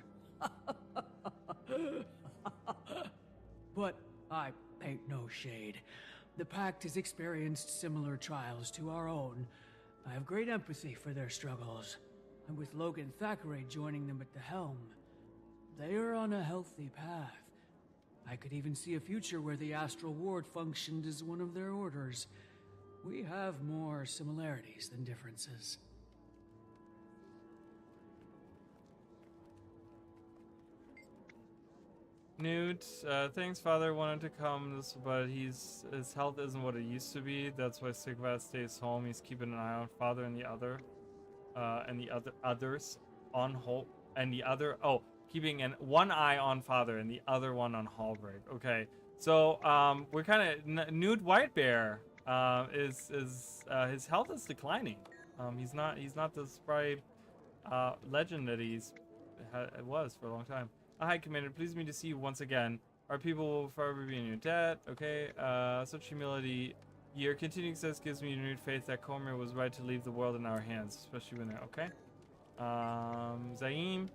[SPEAKER 17] But I paint no shade. The Pact has experienced similar trials to our own. I have great empathy for their struggles. And with Logan Thackeray joining them at the helm, they are on a healthy path. I could even see a future where the Astral Ward functioned as one of their orders. We have more similarities than differences.
[SPEAKER 1] Newt, thanks, Father. Wanted to come, but his health isn't what it used to be. That's why Sigvat stays home. He's keeping an eye on Father and the others on hold, and the other keeping one eye on Father and the other one on Hallbreak. Okay, so we're kind of Newt Whitebear. His health is declining. He's not the spry legend that was for a long time. Hi, Commander. Please me to see you once again. Our people will forever be in your debt. Okay. Such humility. Your continuing success gives me renewed faith that Cormier was right to leave the world in our hands, especially when they're okay. Zaim.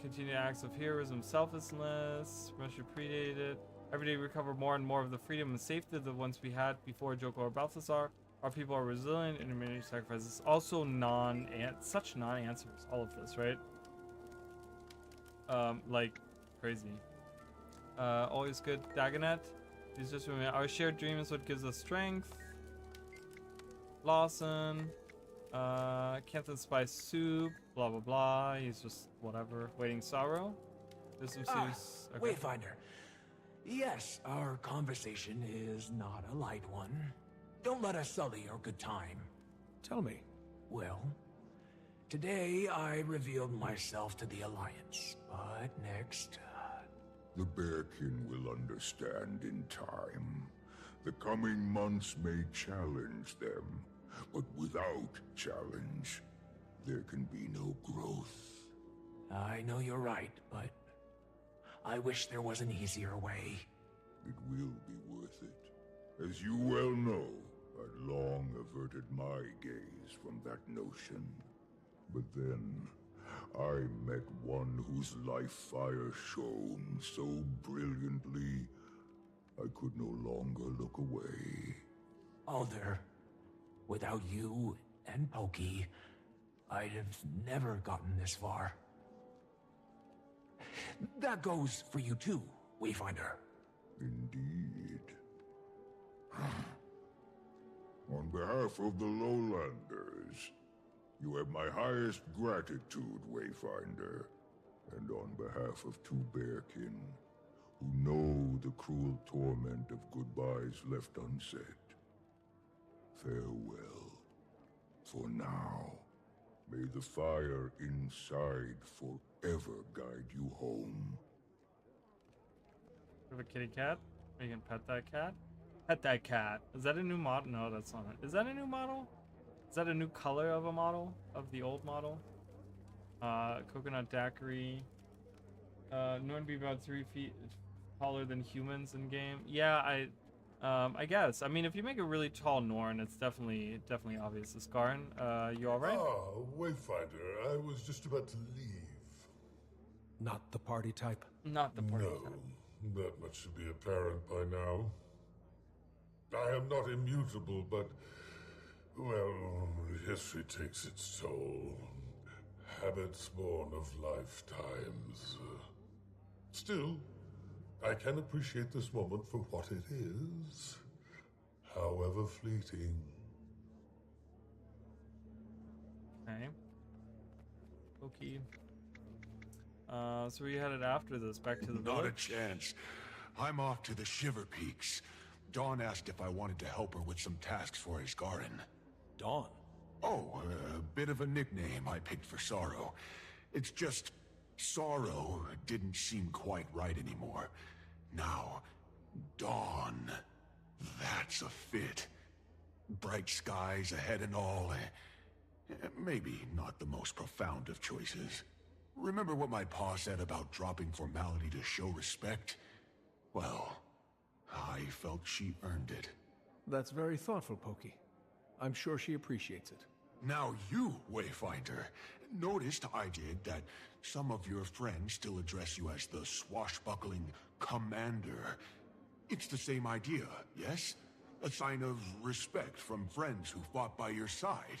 [SPEAKER 1] Continued acts of heroism, selflessness. Russia predated. Every day we recover more and more of the freedom and safety of the ones we had before Joko or Balthazar. Our people are resilient and many sacrifices. Also such non-answers. All of this, right? Like crazy. Always good. Dagonet. He's just remember our shared dream is what gives us strength. Lawson. Canton Spice Soup. Blah blah blah. He's just whatever. Waiting Sorrow. There's some serious.
[SPEAKER 3] Okay. Wayfinder. Yes, our conversation is not a light one. Don't let us sully your good time.
[SPEAKER 2] Tell me.
[SPEAKER 3] Well, today I revealed myself to the Alliance, but next...
[SPEAKER 5] The Bearkin will understand in time. The coming months may challenge them, but without challenge, there can be no growth.
[SPEAKER 3] I know you're right, but I wish there was an easier way.
[SPEAKER 5] It will be worth it. As you well know, I long averted my gaze from that notion. But then, I met one whose life fire shone so brilliantly, I could no longer look away.
[SPEAKER 3] Alder, without you and Pokey, I'd have never gotten this far. That goes for you too, Wayfinder.
[SPEAKER 5] Indeed. On behalf of the Lowlanders, you have my highest gratitude, Wayfinder. And on behalf of two bearkin, who know the cruel torment of goodbyes left unsaid, farewell. For now, may the fire inside forever guide you home.
[SPEAKER 1] We have a kitty cat. We can pet that cat. Pet that cat. Is that a new model? No, that's not it. Is that a new model? Is that a new color of a model? Of the old model? Coconut daiquiri. Known to be about 3 feet taller than humans in game. Yeah, I guess. I mean, if you make a really tall Norn, it's definitely obvious. Scarn, you all right?
[SPEAKER 4] Ah, Wayfinder, I was just about to leave.
[SPEAKER 2] Not the party type?
[SPEAKER 1] Not the party
[SPEAKER 4] No,
[SPEAKER 1] type.
[SPEAKER 4] that much should be apparent by now. I am not immutable, but, well, history takes its toll. Habits born of lifetimes. Still, I can appreciate this moment for what it is, however fleeting.
[SPEAKER 1] Okay. Okay. So we headed after this back to the
[SPEAKER 8] Not a
[SPEAKER 1] village?
[SPEAKER 8] chance. I'm off to the Shiver Peaks. Dawn asked if I wanted to help her with some tasks for Isgarin.
[SPEAKER 2] Dawn?
[SPEAKER 8] Oh, a bit of a nickname I picked for Sorrow. It's just, Sorrow didn't seem quite right anymore. Now, Dawn, that's a fit. Bright skies ahead and all. Maybe not the most profound of choices. Remember what my pa said about dropping formality to show respect? Well, I felt she earned it.
[SPEAKER 2] That's very thoughtful, Pokey. I'm sure she appreciates it.
[SPEAKER 8] Now you, Wayfinder, noticed I did that some of your friends still address you as the swashbuckling commander. It's the same idea, yes? A sign of respect from friends who fought by your side.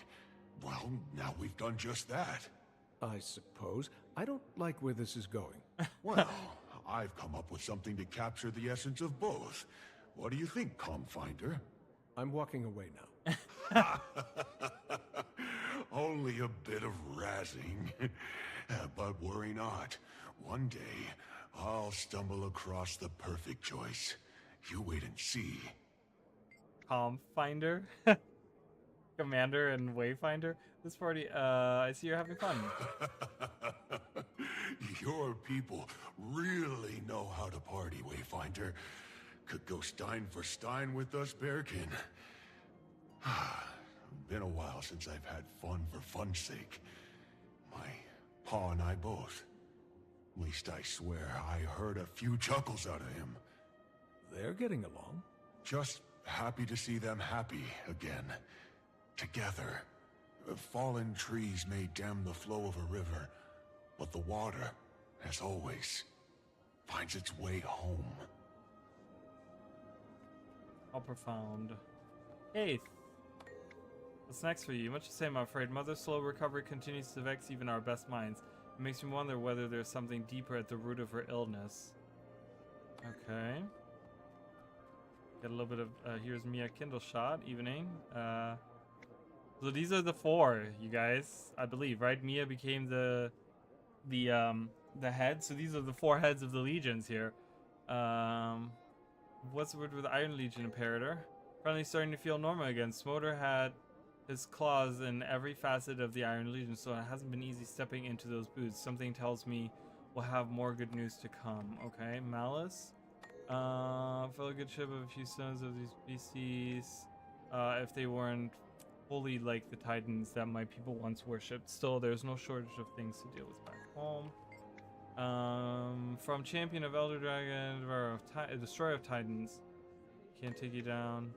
[SPEAKER 8] Well, now we've done just that.
[SPEAKER 2] I suppose. I don't like where this is going.
[SPEAKER 8] Well, I've come up with something to capture the essence of both. What do you think, Comfinder?
[SPEAKER 2] I'm walking away now.
[SPEAKER 8] Only a bit of razzing. But worry not. One day, I'll stumble across the perfect choice. You wait and see.
[SPEAKER 1] Finder? Commander and Wayfinder? This party, I see you're having fun.
[SPEAKER 8] Your people really know how to party, Wayfinder. Could go Stein for Stein with us, Bearkin. Been a while since I've had fun for fun's sake. My pa and I both. At least I swear I heard a few chuckles out of him.
[SPEAKER 2] They're getting along.
[SPEAKER 8] Just happy to see them happy again. Together. Fallen trees may dam the flow of a river, but the water, as always, finds its way home.
[SPEAKER 1] How profound. Hey, what's next for you? Much the same, I'm afraid. Mother's slow recovery continues to vex even our best minds. It makes me wonder whether there's something deeper at the root of her illness. Okay. Get a little bit of, here's Mia Kindle shot, evening. So these are the four, you guys, I believe, right? Mia became the head, so these are the four heads of the legions here. What's the word with Iron Legion Imperator? Finally starting to feel normal again. Smoter had his claws in every facet of the Iron Legion, so it hasn't been easy stepping into those boots. Something tells me we'll have more good news to come. Okay, Malice. Fellow good ship of a few sons of these species. If they weren't fully like the Titans that my people once worshipped. Still, there's no shortage of things to deal with back home. From Champion of Elder Dragon, Destroyer of Titans. Can't take you down.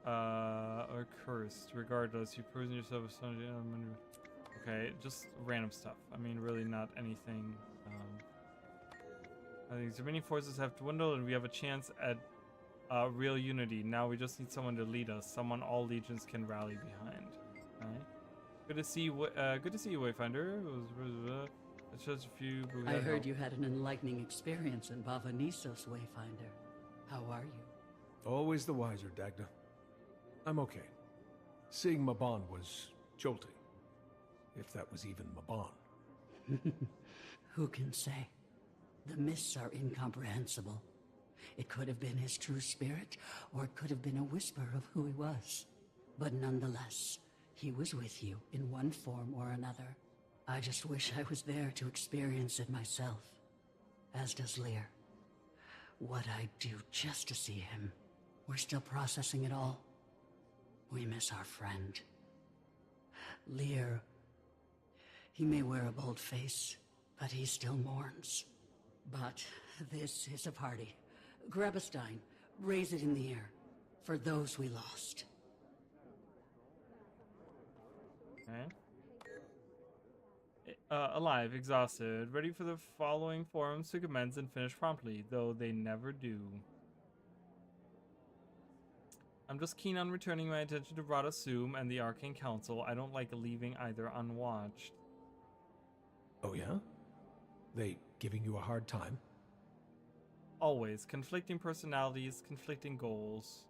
[SPEAKER 1] Or cursed. Regardless, you've proven yourself a son of... Okay, just random stuff. I mean, really not anything. I think the remaining forces have dwindled and we have a chance at real unity. Now we just need someone to lead us. Someone all legions can rally behind. Okay. Good to see you, Wayfinder. It's just a few who
[SPEAKER 11] I
[SPEAKER 1] had
[SPEAKER 11] heard
[SPEAKER 1] help.
[SPEAKER 11] you had an enlightening experience in Bavanissos Wayfinder. How are you?
[SPEAKER 2] Always the wiser, Dagda. I'm okay. Seeing Maban was jolting. If that was even Maban.
[SPEAKER 11] Who can say? The mists are incomprehensible. It could have been his true spirit, or it could have been a whisper of who he was. But nonetheless, he was with you in one form or another. I just wish I was there to experience it myself. As does Lear. What I'd do just to see him. We're still processing it all. We miss our friend. Lear. He may wear a bold face, but he still mourns. But this is a party. Grab a stein, raise it in the air, for those we lost.
[SPEAKER 1] Okay. Alive, exhausted, ready for the following forums to commence and finish promptly, though they never do. I'm just keen on returning my attention to Rada Sum and the Arcane Council. I don't like leaving either unwatched.
[SPEAKER 2] Oh yeah? They giving you a hard time?
[SPEAKER 1] Always. Conflicting personalities, conflicting goals.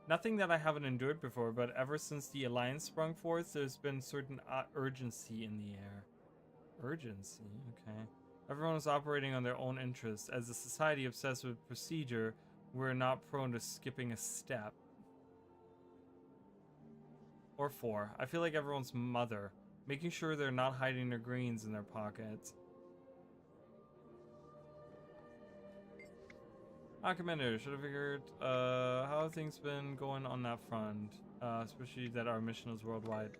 [SPEAKER 1] Nothing that I haven't endured before, but ever since the Alliance sprung forth, there's been certain urgency in the air. Urgency? Okay. Everyone is operating on their own interests. As a society obsessed with procedure, we're not prone to skipping a step. Or 4. I feel like everyone's mother, making sure they're not hiding their greens in their pockets. Commander, should have figured, how have things been going on that front? Especially that our mission is worldwide.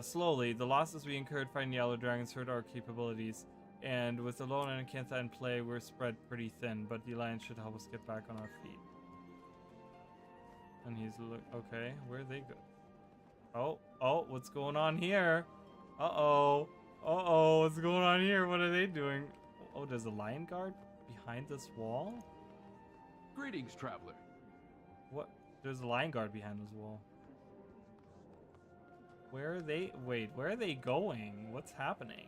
[SPEAKER 1] Slowly, the losses we incurred fighting Yellow Dragons hurt our capabilities, and with Alone and Acantha in play, we're spread pretty thin, but the Alliance should help us get back on our feet. And he's okay, where'd they go? Oh, what's going on here? Uh-oh, what's going on here? What are they doing? Oh, there's a lion guard behind this wall?
[SPEAKER 6] Greetings, traveler.
[SPEAKER 1] What? There's a lion guard behind this wall. Where are they? Wait, where are they going? What's happening?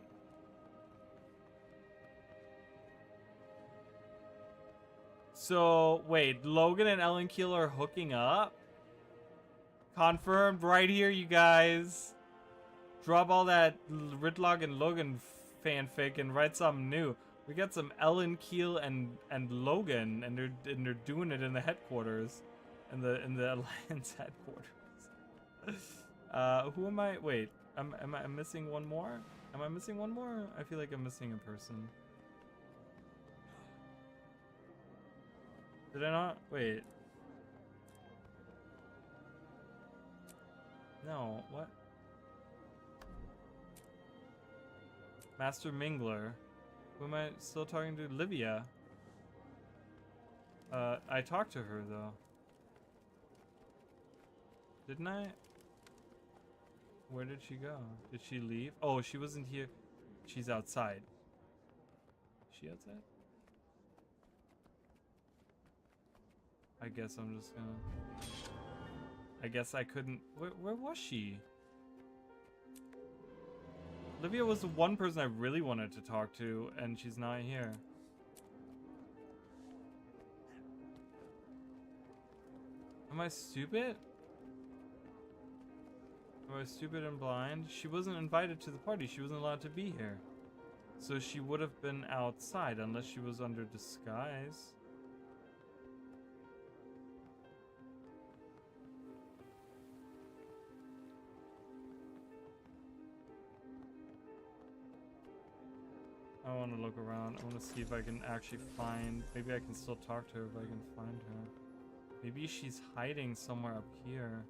[SPEAKER 1] So, wait, Logan and Ellen Keel are hooking up? Confirmed right here, you guys. Drop all that Ridlog and Logan fanfic and write something new. We got some Ellen Keel and Logan, and they're doing it in the headquarters, in the Alliance headquarters. Who am I? Wait, am I missing one more? Am I missing one more? I feel like I'm missing a person. Did I not? Wait. No, what? Master Mingler. Who am I still talking to? Livia. I talked to her though. Didn't I? Where did she go? Did she leave? Oh, she wasn't here. She's outside. Is she outside? I guess I'm just gonna... I guess I couldn't... Where was she? Livia was the one person I really wanted to talk to, and she's not here. Am I stupid? Am I stupid and blind? She wasn't invited to the party. She wasn't allowed to be here. So she would have been outside, unless she was under disguise. I want to look around. I want to see if I can actually find... Maybe I can still talk to her if I can find her. Maybe she's hiding somewhere up here.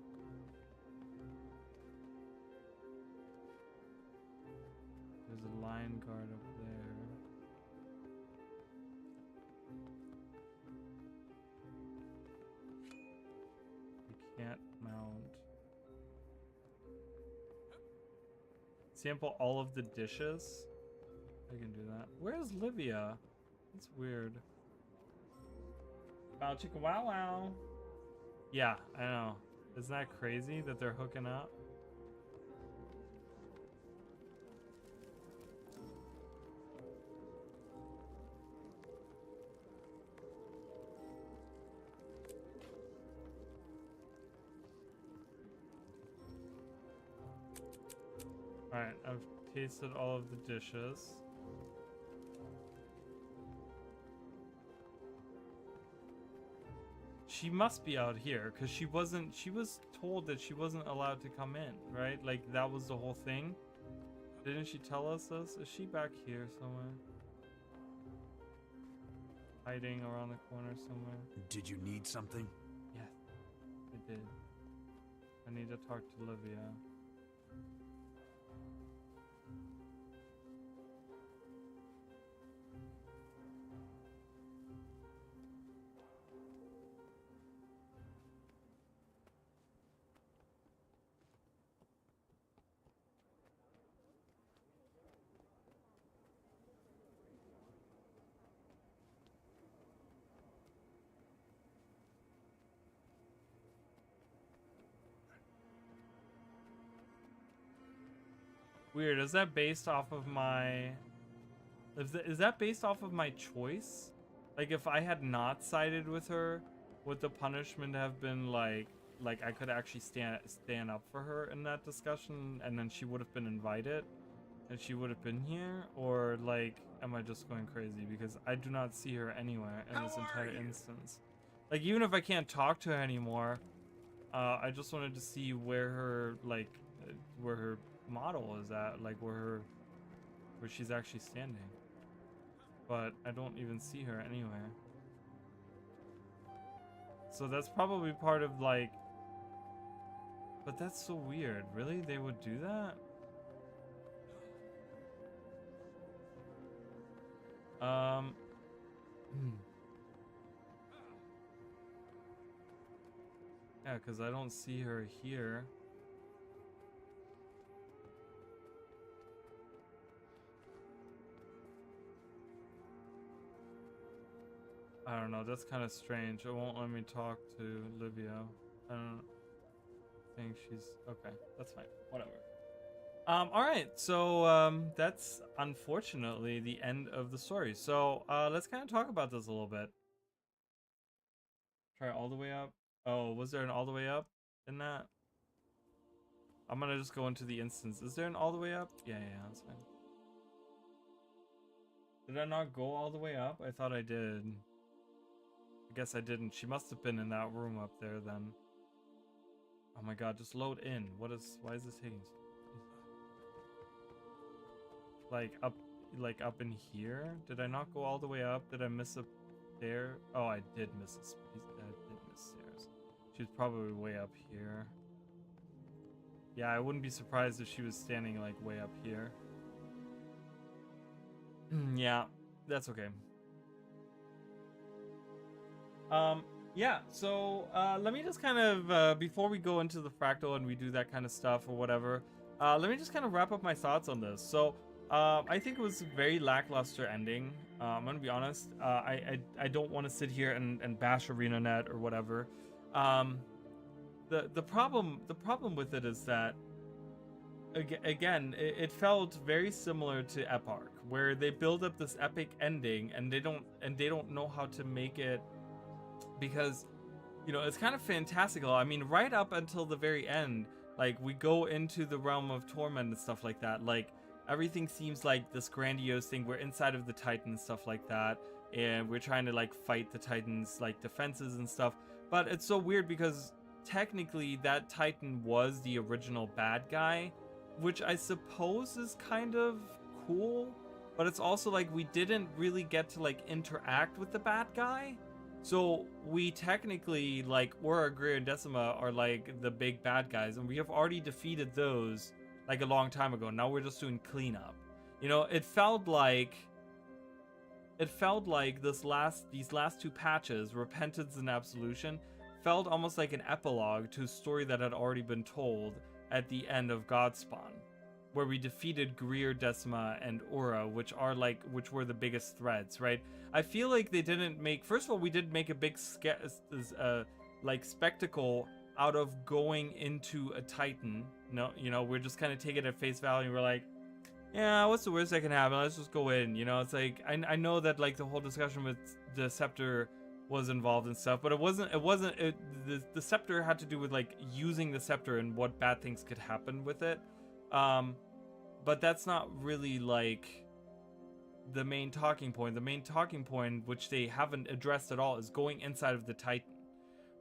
[SPEAKER 1] There's a lion guard up there. We can't mount. Sample all of the dishes. I can do that. Where's Livia? That's weird. Wow, chicka wow wow. Yeah, I know. Isn't that crazy that they're hooking up? Alright, I've tasted all of the dishes. She must be out here, because she was told that she wasn't allowed to come in, right? Like, that was the whole thing. Didn't she tell us this? Is she back here somewhere? Hiding around the corner somewhere?
[SPEAKER 9] Did you need something?
[SPEAKER 1] Yeah, I did. I need to talk to Livia. Weird. Is that based off of my... Is that based off of my choice? Like, if I had not sided with her, would the punishment have been like I could actually stand up for her in that discussion, and then she would have been invited, and she would have been here? Or, like, am I just going crazy? Because I do not see her anywhere in this entire instance. Like, even if I can't talk to her anymore, I just wanted to see where her, like, where her model is at, like where she's actually standing, but I don't even see her anywhere. So that's probably part of, like, but that's so weird. Really, they would do that? Yeah, because I don't see her here. I don't know, that's kind of strange. It won't let me talk to Livia. I don't think she's... Okay, that's fine. Whatever. Alright, so that's unfortunately the end of the story. So let's kind of talk about this a little bit. Try all the way up. Oh, was there an all the way up in that? I'm gonna just go into the instance. Is there an all the way up? Yeah, that's fine. Did I not go all the way up? I thought I did. I guess I didn't. She must have been in that room up there then. Oh my god, just load in. Why is this taking so long? Like up in here? Did I not go all the way up? Did I miss a stair? Oh, I did miss a space. I did miss stairs. She's probably way up here. Yeah, I wouldn't be surprised if she was standing like way up here. Yeah, that's okay. Yeah, so let me just kind of before we go into the fractal and we do that kind of stuff or whatever, let me just kind of wrap up my thoughts on this. So I think it was a very lackluster ending. I'm gonna be honest. I don't want to sit here and bash ArenaNet or whatever. The problem with it is that again it felt very similar to Eparch, where they build up this epic ending and they don't know how to make it. Because, you know, it's kind of fantastical. I mean, right up until the very end, like, we go into the realm of torment and stuff like that. Like, everything seems like this grandiose thing. We're inside of the Titan and stuff like that. And we're trying to, like, fight the Titan's, like, defenses and stuff. But it's so weird because technically that Titan was the original bad guy, which I suppose is kind of cool. But it's also, like, we didn't really get to, like, interact with the bad guy. So we technically, like, Aura, Greer, and Decima are like the big bad guys, and we have already defeated those like a long time ago. Now we're just doing cleanup. You know, it felt like these last two patches, Repentance and Absolution, felt almost like an epilogue to a story that had already been told at the end of Godspawn, where we defeated Greer, Decima, and Aura, which were the biggest threats, right? I feel like they didn't make... First of all, we did make a big spectacle out of going into a Titan. No, you know, we're just kind of taking it at face value. And we're like, yeah, what's the worst that can happen? Let's just go in. You know, it's like I know that like the whole discussion with the scepter was involved and stuff, but the scepter had to do with like using the scepter and what bad things could happen with it. But that's not really like the main talking point. The main talking point, which they haven't addressed at all, is going inside of the Titan,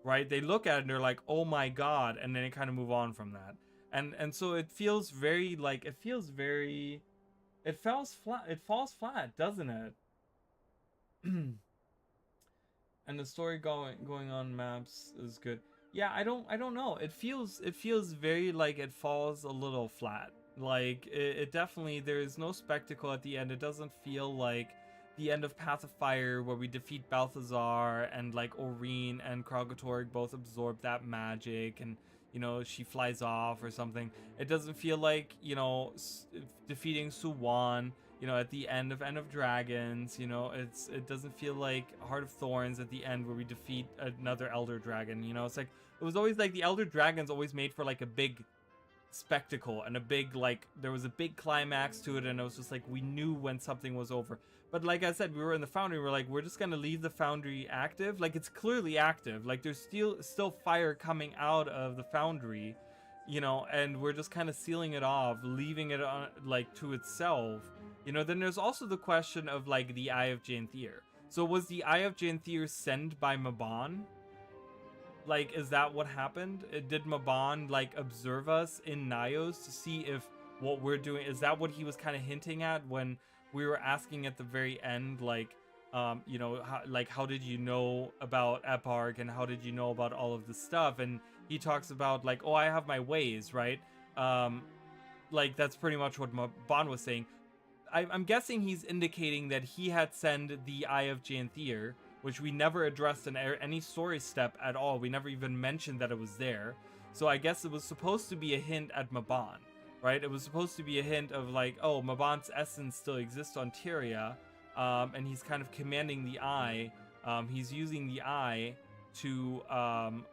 [SPEAKER 1] right? They look at it and they're like, oh my god, and then they kind of move on from that. And so it feels very like, it falls flat, doesn't it? And the story going on maps is good. Yeah, I don't know. It feels very like it falls a little flat. Like it definitely, there is no spectacle at the end. It doesn't feel like the end of Path of Fire, where we defeat Balthazar and like Oreen and Kralgatorg both absorb that magic, and you know, she flies off or something. It doesn't feel like, you know, defeating Suwan, you know, at the end of Dragons. You know, it doesn't feel like Heart of Thorns at the end, where we defeat another Elder Dragon. You know, it's like, it was always like the Elder Dragons always made for like a big spectacle and a big, like, there was a big climax to it, and it was just like we knew when something was over. But like I said, we were in the Foundry, we're like, we're just gonna leave the Foundry active. Like, it's clearly active, like there's still fire coming out of the Foundry, you know, and we're just kind of sealing it off, leaving it on, like, to itself, you know. Then there's also the question of like the Eye of Janthir. So was the Eye of Janthir sent by Mabon? Like, is that what happened? Did Mabon like observe us in Nyos to see if what we're doing, is that what he was kind of hinting at when we were asking at the very end, like, you know, how did you know about Eparch, and how did you know about all of this stuff? And he talks about like, oh, I have my ways, right? Like, that's pretty much what Mabon was saying. I'm guessing he's indicating that he had sent the Eye of Janthir, which we never addressed in any story step at all. We never even mentioned that it was there. So I guess it was supposed to be a hint at Mabon, right? It was supposed to be a hint of like, oh, Mabon's essence still exists on Tyria, and he's kind of commanding the Eye. He's using the Eye to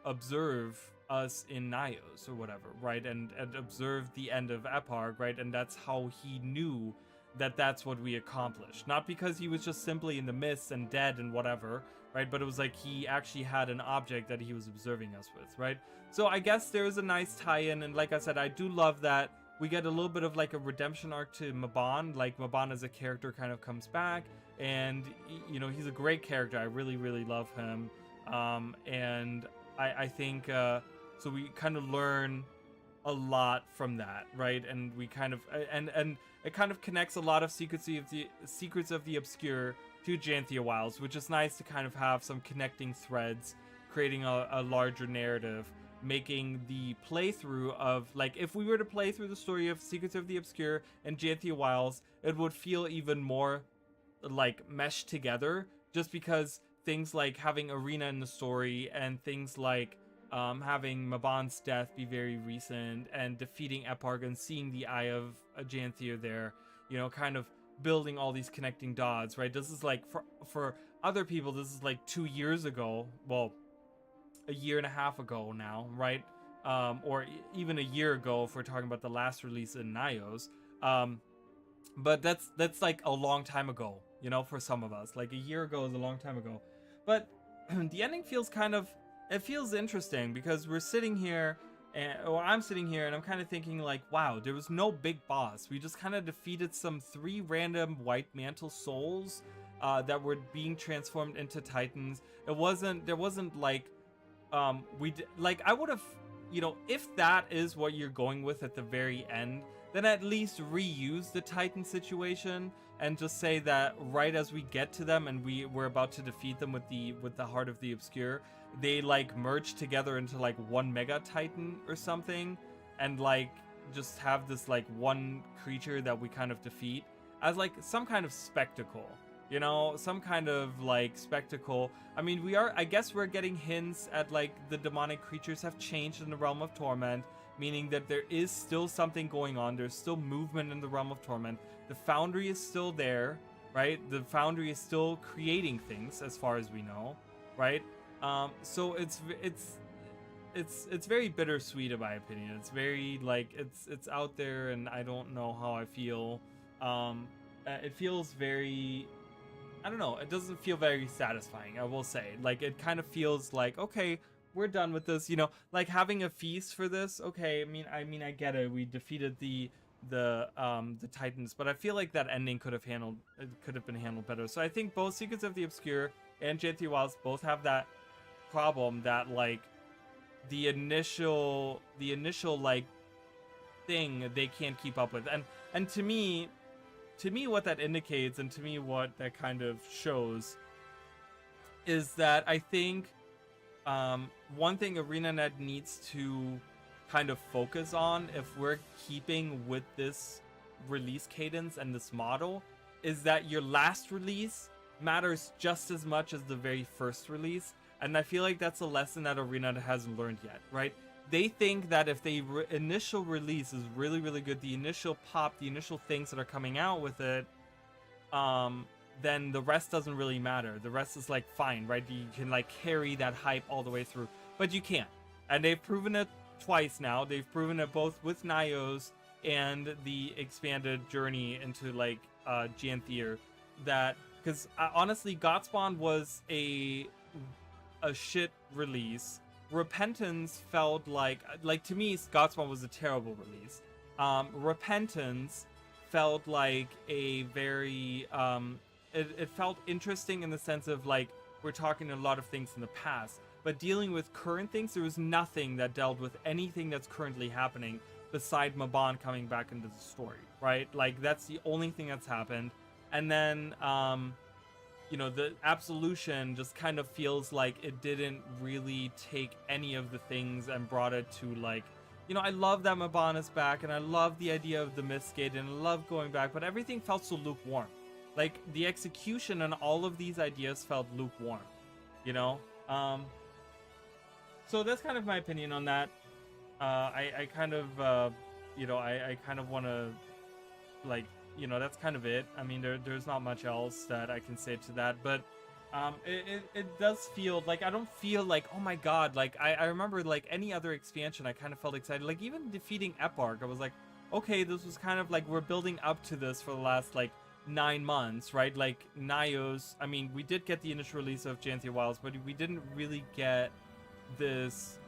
[SPEAKER 1] observe us in Nyos or whatever, right? And observe the end of Eparch, right? And that's how he knew that that's what we accomplished. Not because he was just simply in the mists and dead and whatever, right? But it was like he actually had an object that he was observing us with, right? So I guess there's a nice tie-in, and like I said, I do love that we get a little bit of like a redemption arc to Mabon. Like, Mabon as a character kind of comes back, and you know, he's a great character. I really, really love him. And I think so we kind of learn a lot from that, right? And we kind of and it kind of connects a lot of secrets of the Obscure to Janthir Wilds, which is nice to kind of have some connecting threads, creating a larger narrative, making the playthrough of, like, if we were to play through the story of Secrets of the Obscure and Janthir Wilds, it would feel even more like meshed together, just because things like having Arena in the story, and things like having Mabon's death be very recent, and defeating Eparch and seeing the Eye of Janthir there, you know, kind of building all these connecting dots, right? This is like, for other people, this is like 2 years ago, well, a year and a half ago now, right? Or even a year ago if we're talking about the last release in Nyos. But that's like a long time ago, you know, for some of us. Like, a year ago is a long time ago. But the ending feels kind of, it feels interesting, because we're sitting here, or I'm sitting here, and I'm kind of thinking like, wow, there was no big boss. We just kind of defeated some 3 random White Mantle souls that were being transformed into Titans. There wasn't like, I would have, you know, if that is what you're going with at the very end, then at least reuse the Titan situation and just say that right as we get to them and we're about to defeat them with the Heart of the Obscure, they like merge together into like one Mega Titan or something, and like just have this like one creature that we kind of defeat as like some kind of spectacle. You know, some kind of like spectacle. I mean, I guess we're getting hints at like the demonic creatures have changed in the Realm of Torment, meaning that there is still something going on. There's still movement in the Realm of Torment. The Foundry is still there, right? The Foundry is still creating things, as far as we know, right? So it's very bittersweet, in my opinion. It's very like, it's out there, and I don't know how I feel. It feels very, I don't know, it doesn't feel very satisfying, I will say. Like, it kind of feels like, okay, we're done with this, you know, like having a feast for this. Okay, I mean I get it. We defeated the the Titans, but I feel like that ending could have been handled better. So I think both Secrets of the Obscure and Janthir Wilds both have that problem that like the initial like thing they can't keep up with, and to me what that indicates, and to me what that kind of shows, is that I think one thing ArenaNet needs to kind of focus on, if we're keeping with this release cadence and this model, is that your last release matters just as much as the very first release. And I feel like that's a lesson that ArenaNet hasn't learned yet, right? They think that if the initial release is really, really good, the initial pop, the initial things that are coming out with it, then the rest doesn't really matter. The rest is like fine, right? You can like carry that hype all the way through, but you can't. And they've proven it twice now. They've proven it both with Nios and the expanded journey into like Janthir, that because honestly Godspawn was a shit release. Repentance felt like to me Godspawn was a terrible release. Repentance felt like a very it felt interesting in the sense of like we're talking a lot of things in the past, but dealing with current things, there was nothing that dealt with anything that's currently happening beside Mabon coming back into the story, right? Like that's the only thing that's happened. And then you know, the Absolution just kind of feels like it didn't really take any of the things and brought it to like, you know, I love that Mabon is back and I love the idea of the Mistgate and I love going back, but everything felt so lukewarm. Like the execution and all of these ideas felt lukewarm, you know? So that's kind of my opinion on that. I kind of, you know, I kind of want to, like, you know, that's kind of it. I mean, there's not much else that I can say to that, but it does feel like, I don't feel like, oh my god, like, I remember, like, any other expansion, I kind of felt excited. Like, even defeating Eparch, I was like, okay, this was kind of like, we're building up to this for the last, like, 9 months, right? Like, Nios, I mean, we did get the initial release of Janthir Wilds, but we didn't really get this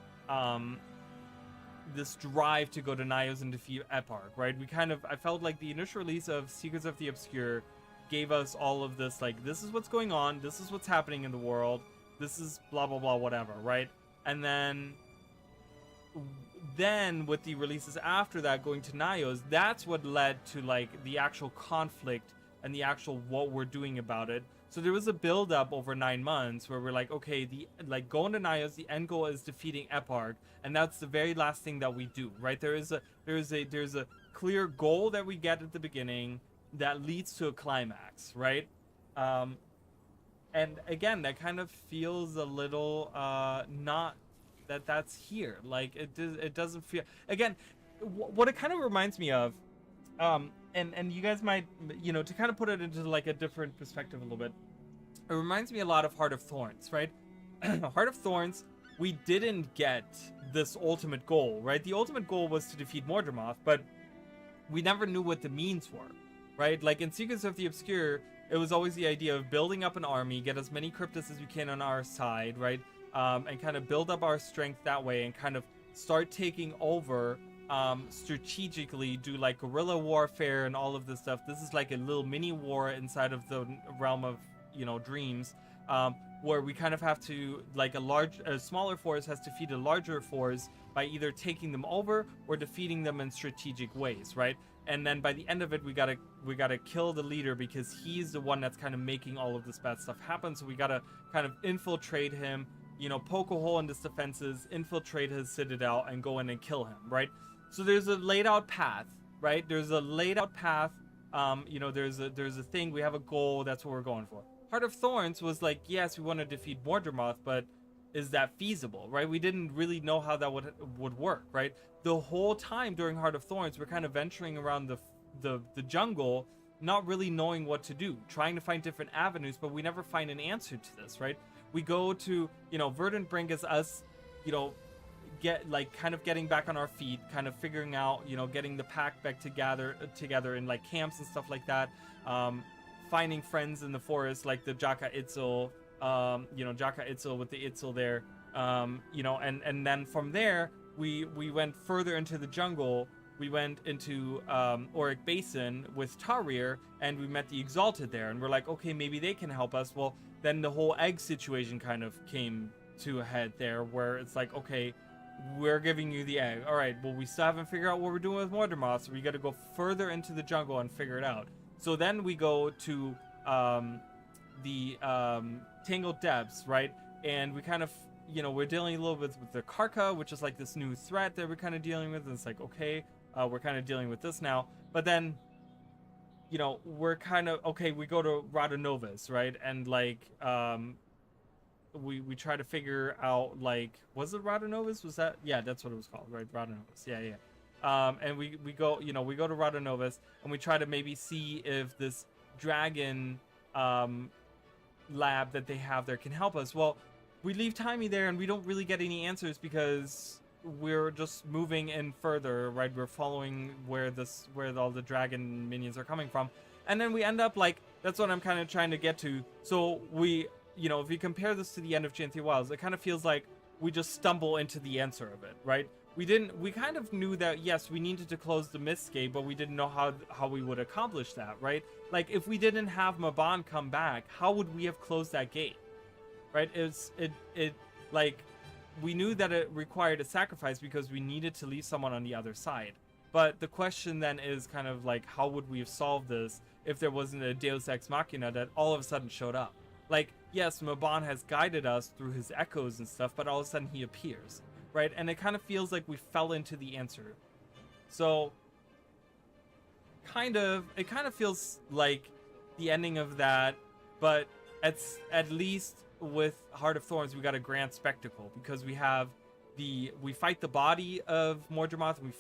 [SPEAKER 1] this drive to go to Nios and defeat Eparch, right? We kind of, I felt like the initial release of Secrets of the Obscure gave us all of this, like, this is what's going on, this is what's happening in the world, this is blah blah blah whatever, right? And then with the releases after that going to Nios, that's what led to like the actual conflict and the actual what we're doing about it. So there was a build up over 9 months where we're like, okay, going to Nios, the end goal is defeating Eparch, and that's the very last thing that we do, right? There's a clear goal that we get at the beginning that leads to a climax, right? And again, that kind of feels a little not that's here. Like it doesn't feel, again, what it kind of reminds me of, and you guys might, you know, to kind of put it into like a different perspective a little bit, it reminds me a lot of Heart of Thorns, right? Heart of Thorns, we didn't get this ultimate goal, right? The ultimate goal was to defeat Mordramoth, but we never knew what the means were, right? Like in Secrets of the Obscure, it was always the idea of building up an army, get as many cryptids as we can on our side, right? And kind of build up our strength that way and kind of start taking over strategically, do like guerrilla warfare and all of this stuff. This is like a little mini war inside of the realm of, you know, dreams, where we kind of have to, like a smaller force has to defeat a larger force by either taking them over or defeating them in strategic ways, right? And then by the end of it, we gotta kill the leader because he's the one that's kind of making all of this bad stuff happen. So we gotta kind of infiltrate him, you know, poke a hole in his defenses, infiltrate his citadel, and go in and kill him, right? So there's a laid out path, right? There's a laid out path. You know, there's a thing. We have a goal. That's what we're going for. Heart of Thorns was like, yes, we want to defeat Mordramoth, but is that feasible, right? We didn't really know how that would work, right? The whole time during Heart of Thorns, we're kind of venturing around the jungle, not really knowing what to do, trying to find different avenues, but we never find an answer to this, right? We go to, you know, Verdant as us, you know, getting back on our feet, kind of figuring out, you know, getting the pack back together in like camps and stuff like that, finding friends in the forest like the Jaka Itzel, you know, Jaka Itzel with the Itzel there, you know, and then from there we went further into the jungle we went into Auric Basin with Tarir, and we met the Exalted there, and we're like, okay, maybe they can help us. Well, then the whole egg situation kind of came to a head there, where it's like, okay, we're giving you the egg. All right, well, we still haven't figured out what we're doing with Mortimer, so we got to go further into the jungle and figure it out. So then we go to the Tangled Depths, right? And we kind of, you know, we're dealing a little bit with the Karka, which is like this new threat that we're kind of dealing with. And it's like, okay, we're kind of dealing with this now. But then, you know, we're kind of, okay, we go to Radonovus, right? And like, we try to figure out, like, was it Radonovus? Was that? Yeah, that's what it was called, right? Radonovus. Yeah. And we go, you know, we go to Radonovus and we try to maybe see if this dragon lab that they have there can help us. Well, we leave Timey there and we don't really get any answers because we're just moving in further, right? We're following where all the dragon minions are coming from. And then we end up, like, that's what I'm kind of trying to get to. So we, you know, if you compare this to the end of Janthir Wilds, it kind of feels like we just stumble into the answer of it, right? We kind of knew that, yes, we needed to close the Mist Gate, but we didn't know how we would accomplish that, right? Like, if we didn't have Mabon come back, how would we have closed that gate, right? Like, we knew that it required a sacrifice because we needed to leave someone on the other side. But the question then is kind of like, how would we have solved this if there wasn't a Deus Ex Machina that all of a sudden showed up? Like, yes, Mabon has guided us through his echoes and stuff, but all of a sudden he appears, right? And it kind of feels like we fell into the answer. So, it kind of feels like the ending of that, but at least with Heart of Thorns, we got a grand spectacle because we fight the body of Mordremoth, and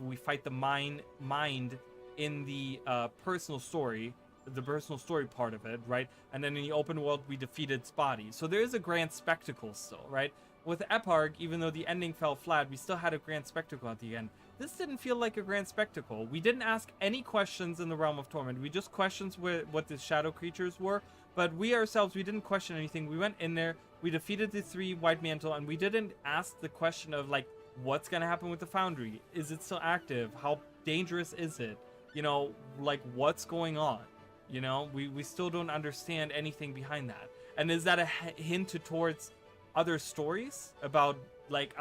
[SPEAKER 1] we fight the mind in the personal story, the personal story part of it, right? And then in the open world, we defeat its body. So there is a grand spectacle still, right? With Eparg, even though the ending fell flat, we still had a grand spectacle at the end. This didn't feel like a grand spectacle. We didn't ask any questions in the Realm of Torment. We just questioned what the shadow creatures were, but we ourselves, we didn't question anything. We went in there, we defeated the 3 White Mantle, and we didn't ask the question of, like, what's gonna happen with the Foundry? Is it still active? How dangerous is it? You know, like, what's going on? You know, we still don't understand anything behind that. And is that a hint towards other stories about, like,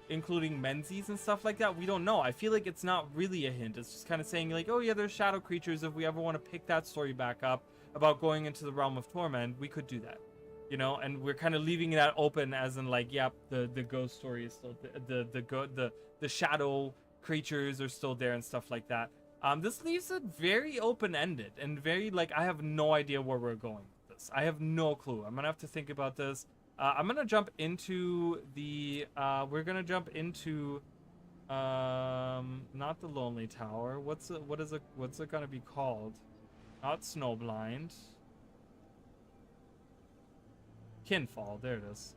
[SPEAKER 1] including Menzies and stuff like that? We don't know. I feel like it's not really a hint. It's just kind of saying, like, oh yeah, there's shadow creatures. If we ever want to pick that story back up about going into the Realm of Torment, we could do that, you know. And we're kind of leaving that open, as in, like, yep, the ghost story is still the shadow creatures are still there and stuff like that. This leaves it very open-ended and very, like, I have no idea where we're going with this. I have no clue. I'm gonna have to think about this. I'm gonna jump into the we're gonna jump into not the Lonely Tower. What's it gonna be called? Not Snowblind. Kinfall. There it is.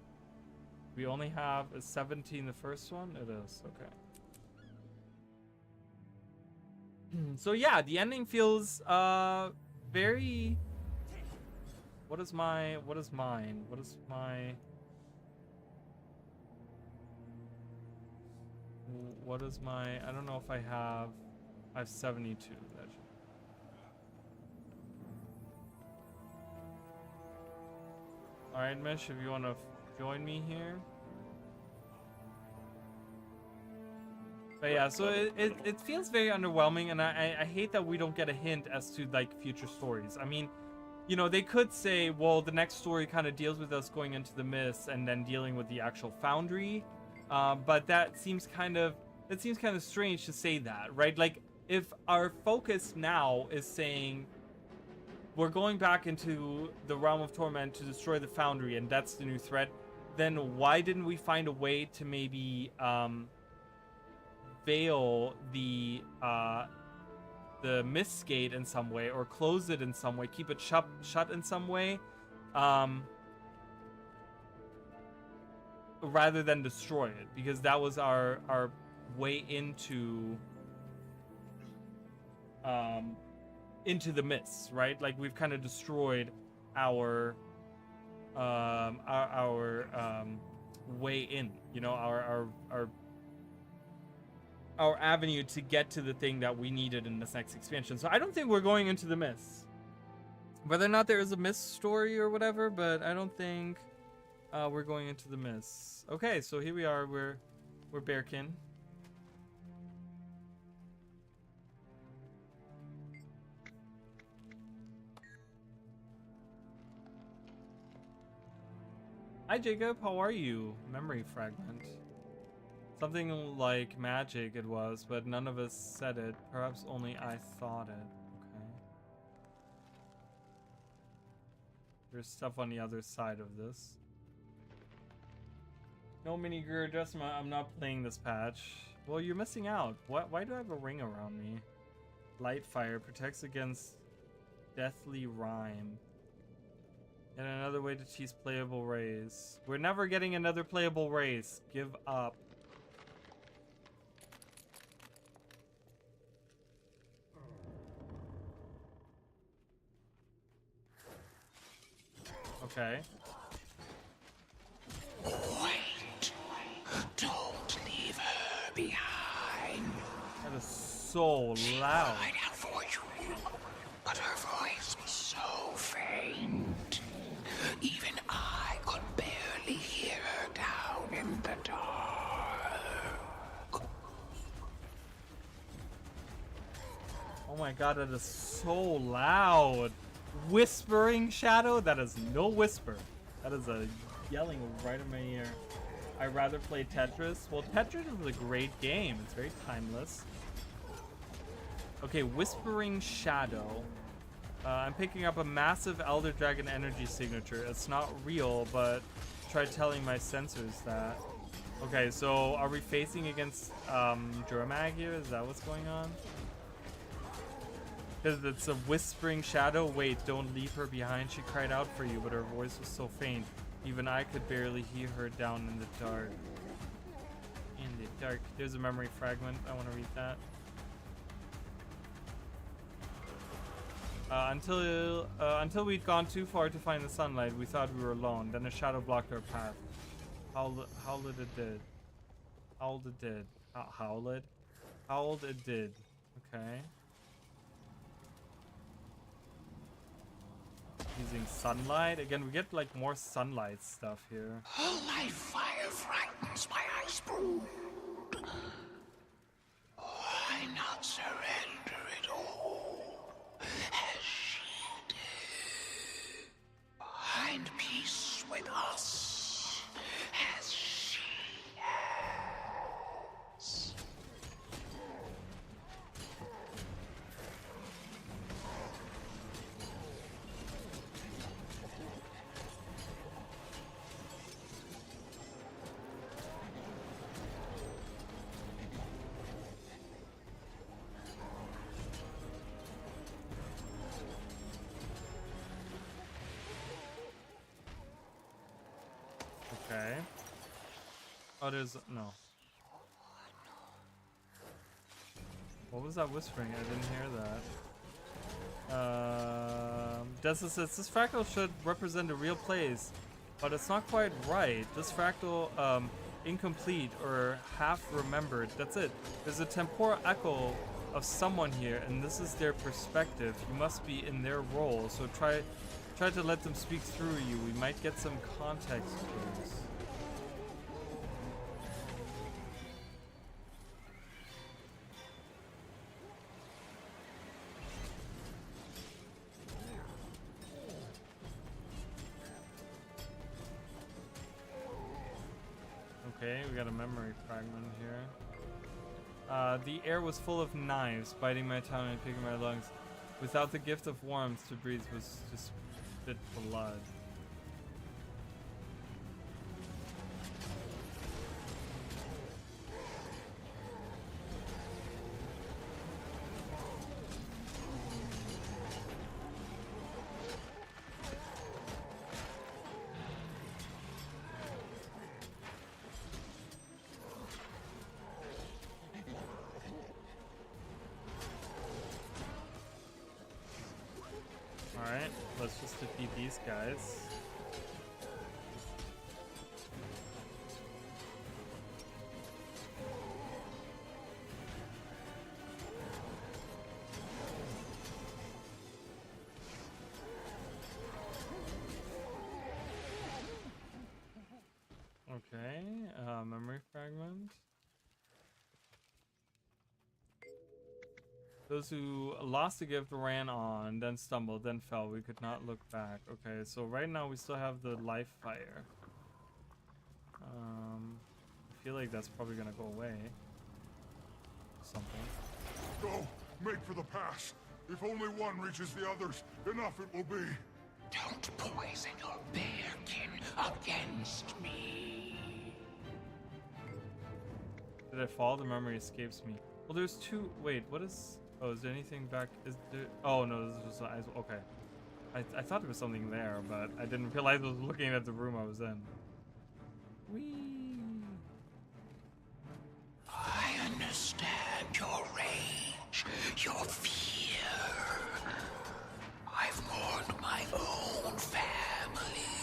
[SPEAKER 1] We only have a 17 the first one. It is okay. So yeah, the ending feels very. What is mine? I don't know if I have 72. That should... All right, Mish, if you want to join me here. But yeah, so it feels very underwhelming, and I hate that we don't get a hint as to, like, future stories. I mean, you know, they could say, well, the next story kind of deals with us going into the Mist and then dealing with the actual Foundry, but that seems kind of strange to say that, right? Like, if our focus now is saying we're going back into the Realm of Torment to destroy the Foundry, and that's the new threat, then why didn't we find a way to maybe veil the Mist Gate in some way, or close it in some way, keep it shut in some way, rather than destroy it, because that was our way into the Mists, right? Like, we've kind of destroyed our way in, you know, our avenue to get to the thing that we needed in this next expansion. So I don't think we're going into the Mists. Whether or not there is a Mist story or whatever, but I don't think we're going into the Mists. Okay, so here we are. We're Bearkin. Hi Jacob, how are you? Memory fragment. Something like magic it was, but none of us said it. Perhaps only I thought it. Okay. There's stuff on the other side of this. No mini gear adjustment. I'm not playing this patch. Well, you're missing out. What? Why do I have a ring around me? Light fire protects against deathly rime. And another way to tease playable rays. We're never getting another playable race. Give up. Okay.
[SPEAKER 19] Wait. Don't leave her behind.
[SPEAKER 1] That is so loud.
[SPEAKER 19] Cried out for you, but her voice was so faint. Even I could barely hear her down in the dark.
[SPEAKER 1] Oh my god, that is so loud. Whispering shadow? That is no whisper. That is a yelling right in my ear. I'd rather play Tetris. Well, Tetris is a great game. It's very timeless. Okay, Whispering Shadow. I'm picking up a massive Elder Dragon energy signature. It's not real, but try telling my sensors that. Okay, so are we facing against Durmag here? Is that what's going on? Because it's a Whispering Shadow. Wait, don't leave her behind. She cried out for you, but her voice was so faint. Even I could barely hear her down in the dark. In the dark. There's a memory fragment. I want to read that. Until we'd gone too far to find the sunlight, we thought we were alone. Then a shadow blocked our path. Howled it did. Howled it did. Howled? Howled it did. Okay. Using sunlight. Again, we get like more sunlight stuff here.
[SPEAKER 19] Her life fire frightens my ice brood. Why not surrender it all, as she did? Find peace with us, as she has.
[SPEAKER 1] Okay. Oh, there's no. What was that whispering? I didn't hear that. Dessa says this fractal should represent a real place, but it's not quite right. This fractal, incomplete or half remembered. That's it. There's a temporal echo of someone here, and this is their perspective. You must be in their role, so try to let them speak through you. We might get some context clues. Okay, we got a memory fragment here. The air was full of knives, biting my tongue and picking my lungs. Without the gift of warmth, to breathe was just spit blood. Alright, let's just defeat these guys. Those who lost the gift ran on, then stumbled, then fell. We could not look back. Okay, so right now we still have the life fire. I feel like that's probably gonna go away. Something.
[SPEAKER 5] Go! Make for the pass! If only one reaches the others, enough it will be!
[SPEAKER 19] Don't poison your bearkin against me.
[SPEAKER 1] Did I fall? The memory escapes me. Well, there's two. Wait, what is? Oh, is there anything back? Is there? Oh no, this is just okay. I thought there was something there, but I didn't realize I was looking at the room I was in. Whee!
[SPEAKER 19] I understand your rage, your fear. I've mourned my own family,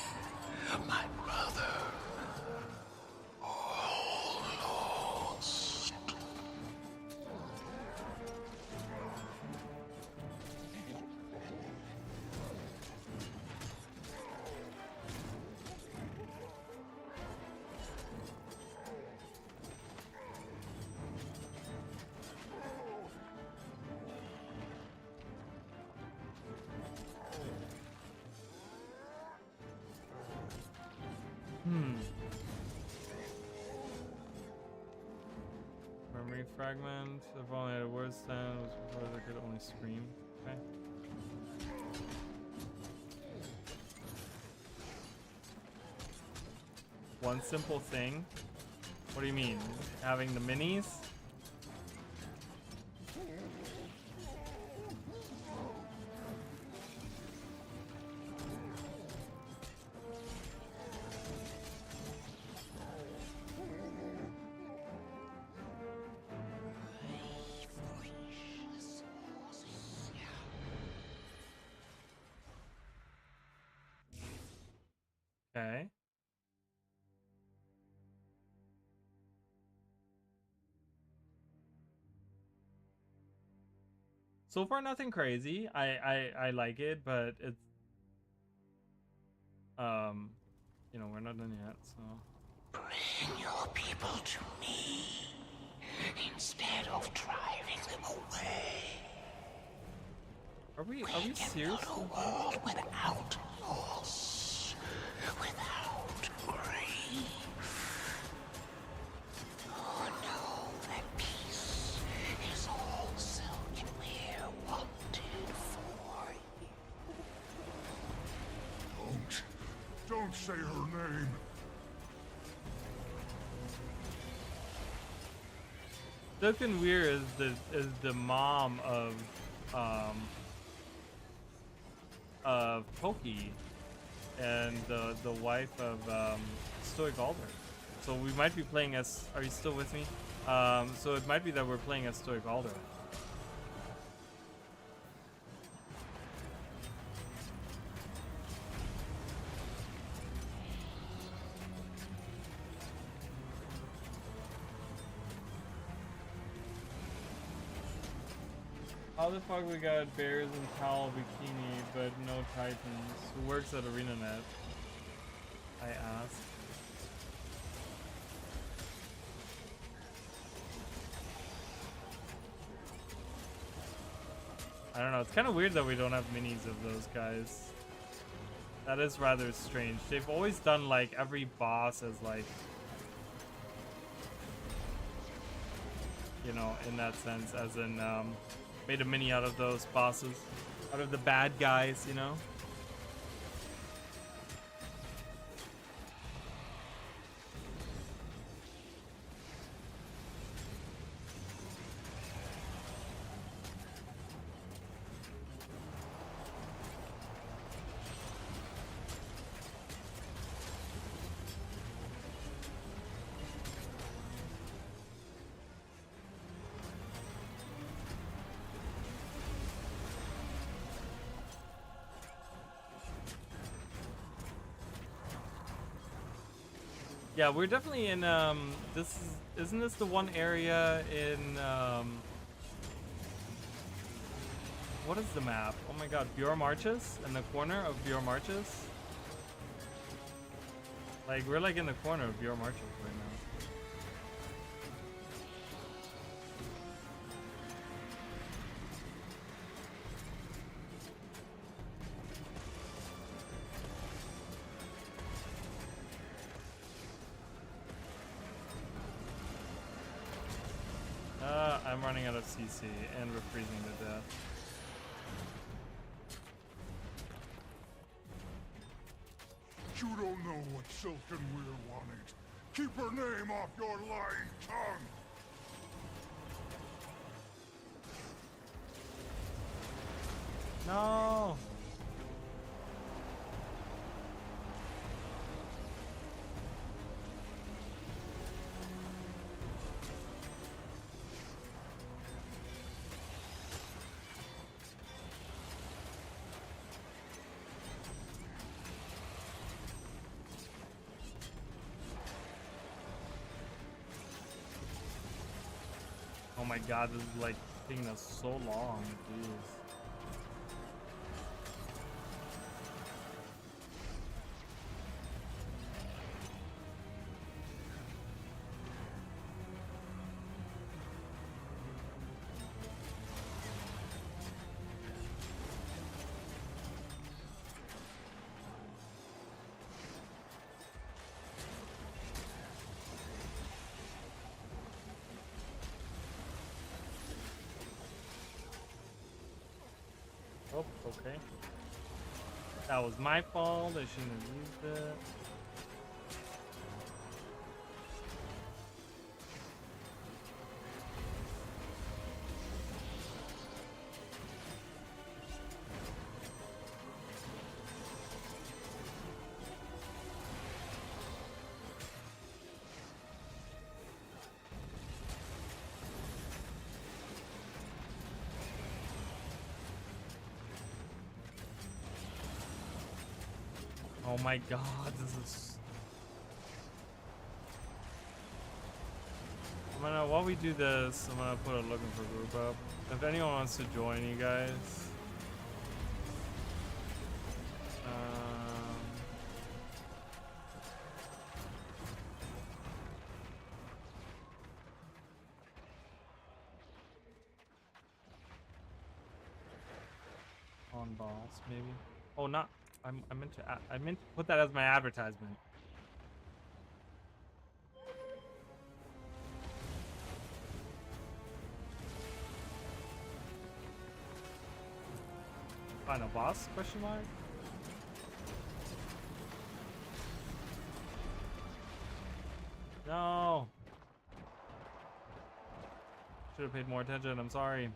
[SPEAKER 19] my brother, all lost.
[SPEAKER 1] Memory fragment. If only I had words then, it was before they could only scream. Okay. One simple thing. What do you mean? Having the minis? Okay. So far, nothing crazy. I like it, but it's you know, we're not done yet, so.
[SPEAKER 19] Bring your people to me instead of driving them away.
[SPEAKER 1] Are we serious?
[SPEAKER 19] A world without loss, without grief. Oh no, that peace is all Silkenweir wanted for you.
[SPEAKER 5] Don't say her name.
[SPEAKER 1] Silkenweir is the mom of Pokey and the wife of Stoic Alder. So we might be playing as. Are you still with me? So it might be that we're playing as Stoic Alder. How the fuck we got bears and towel bikini, but no Titans? Who works at ArenaNet? I asked. I don't know, it's kind of weird that we don't have minis of those guys. That is rather strange. They've always done like every boss as like, you know, in that sense, as in made a mini out of those bosses, out of the bad guys, you know? Yeah, we're definitely in isn't this the one area in what is the map? Oh my god, Bjorn Marches? In the corner of Bjorn Marches? Like we're like in the corner of Bjorn Marches right now. running out of CC, and we're freezing to death.
[SPEAKER 5] You don't know what Silken Weir wanted. Keep her name off your lying tongue!
[SPEAKER 1] No! Oh my god, this is like taking us so long, jeez. Oh, okay. That was my fault. I shouldn't have used it. Oh my god, this is... while we do this, I'm gonna put a looking for group up. If anyone wants to join you guys. On boss, maybe. Oh, not... I meant to put that as my advertisement. Final boss? Question mark. No. Should have paid more attention. I'm sorry.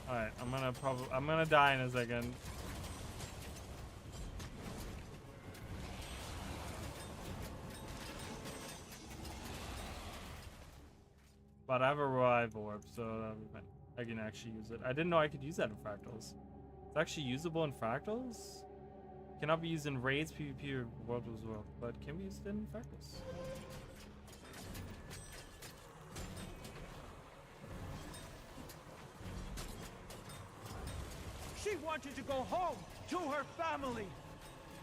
[SPEAKER 1] Alright, I'm gonna die in a second. But I have a revive orb, so I can actually use it. I didn't know I could use that in Fractals. It's actually usable in Fractals? Cannot be used in raids, PvP, or World as well. But can we use it in Fractals?
[SPEAKER 13] She wanted to go home to her family.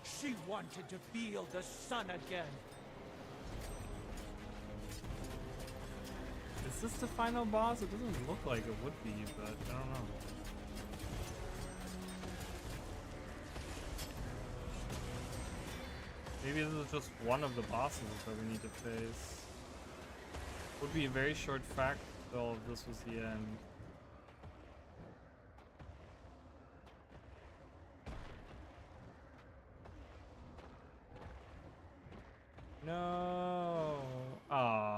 [SPEAKER 13] She wanted to feel the sun again.
[SPEAKER 1] Is this the final boss? It doesn't look like it would be, but I don't know. Maybe this is just one of the bosses that we need to face. Would be a very short fact though if this was the end. No. Aww.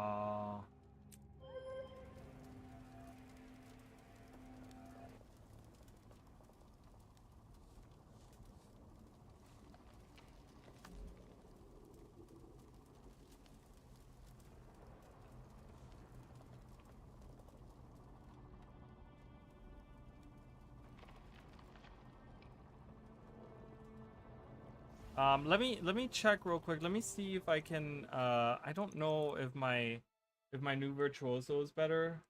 [SPEAKER 1] Let me check real quick. Let me see if I can I don't know if my new virtuoso is better.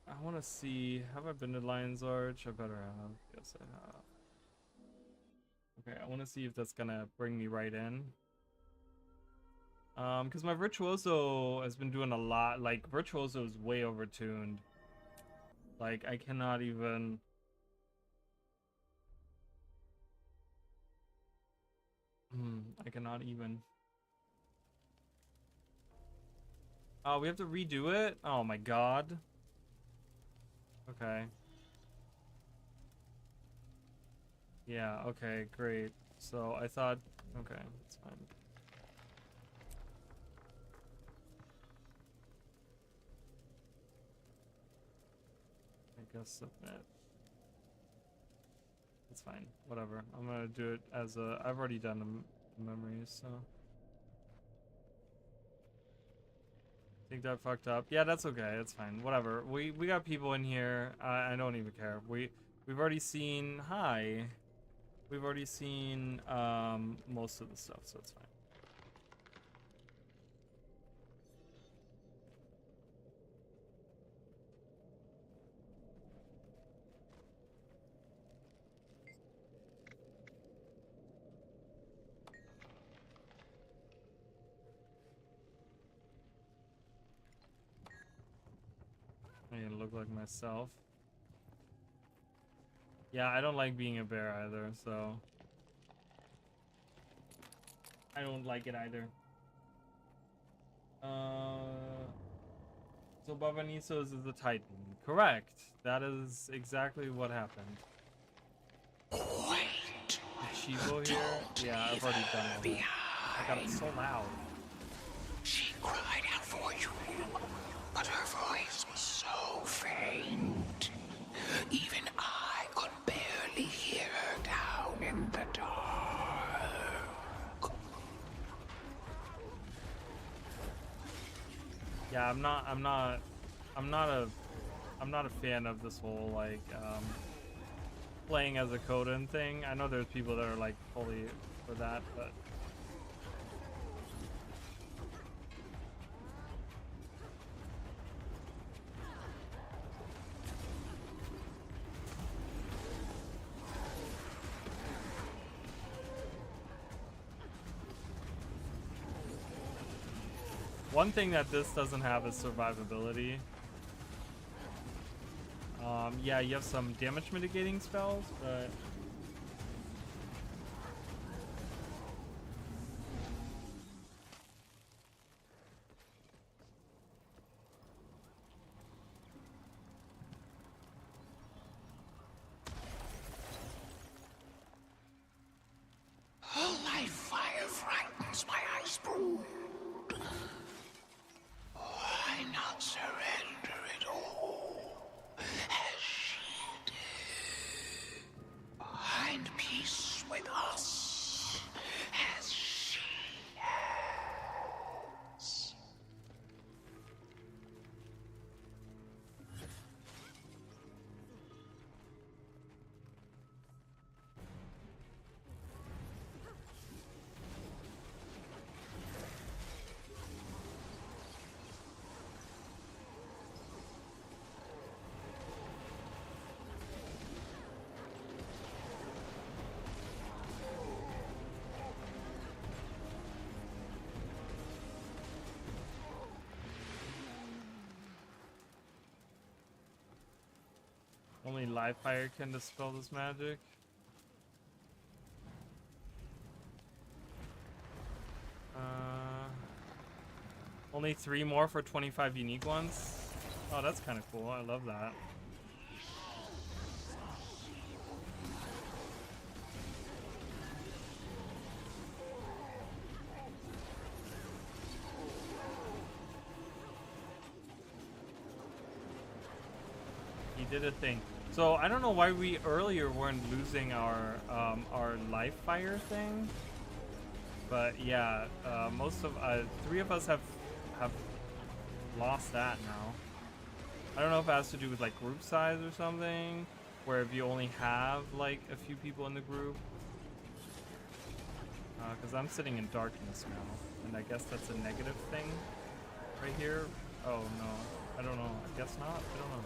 [SPEAKER 1] I want to see, have I been to Lion's Arch? I better have. Yes, I have. Okay, I want to see if that's gonna bring me right in. Because my virtuoso has been doing a lot. Like, virtuoso is way overtuned. Like, I cannot even I cannot even. Oh, we have to redo it? Oh my god. Okay. Yeah, okay, great. So I thought, okay, that's fine. I guess submit. It's fine, whatever. I'm gonna do it as a, I've already done the memories, so. Think that fucked up. Yeah, that's okay. It's fine. Whatever. We got people in here. I don't even care. We've already seen. Hi. We've already seen most of the stuff, so it's fine. I need to look like myself. Yeah, I don't like being a bear either, so I don't like it either. So Babanisos is the Titan. Correct. That is exactly what happened.
[SPEAKER 19] Wait.
[SPEAKER 1] Chivo here? Yeah, I've already done all that. I got it so loud.
[SPEAKER 19] She cried out for you, but her voice was so faint. Even I could barely hear her down in the dark.
[SPEAKER 1] Yeah, I'm not a fan of this whole like playing as a Coden thing. I know there's people that are like fully for that, but one thing that this doesn't have is survivability. Yeah, you have some damage mitigating spells, but
[SPEAKER 19] Her life fire frightens my ice brood. Why not surrender it all, as she did? Find peace with us, as she has.
[SPEAKER 1] only live fire can dispel this magic. Only 3 more for 25 unique ones. Oh, that's kind of cool. I love that. He did a thing. So I don't know why we earlier weren't losing our live fire thing, but yeah, most of 3 of us have lost that now. I don't know if it has to do with like group size or something, where if you only have like a few people in the group. Because I'm sitting in darkness now, and I guess that's a negative thing right here. Oh no, I don't know. I guess not. I don't know.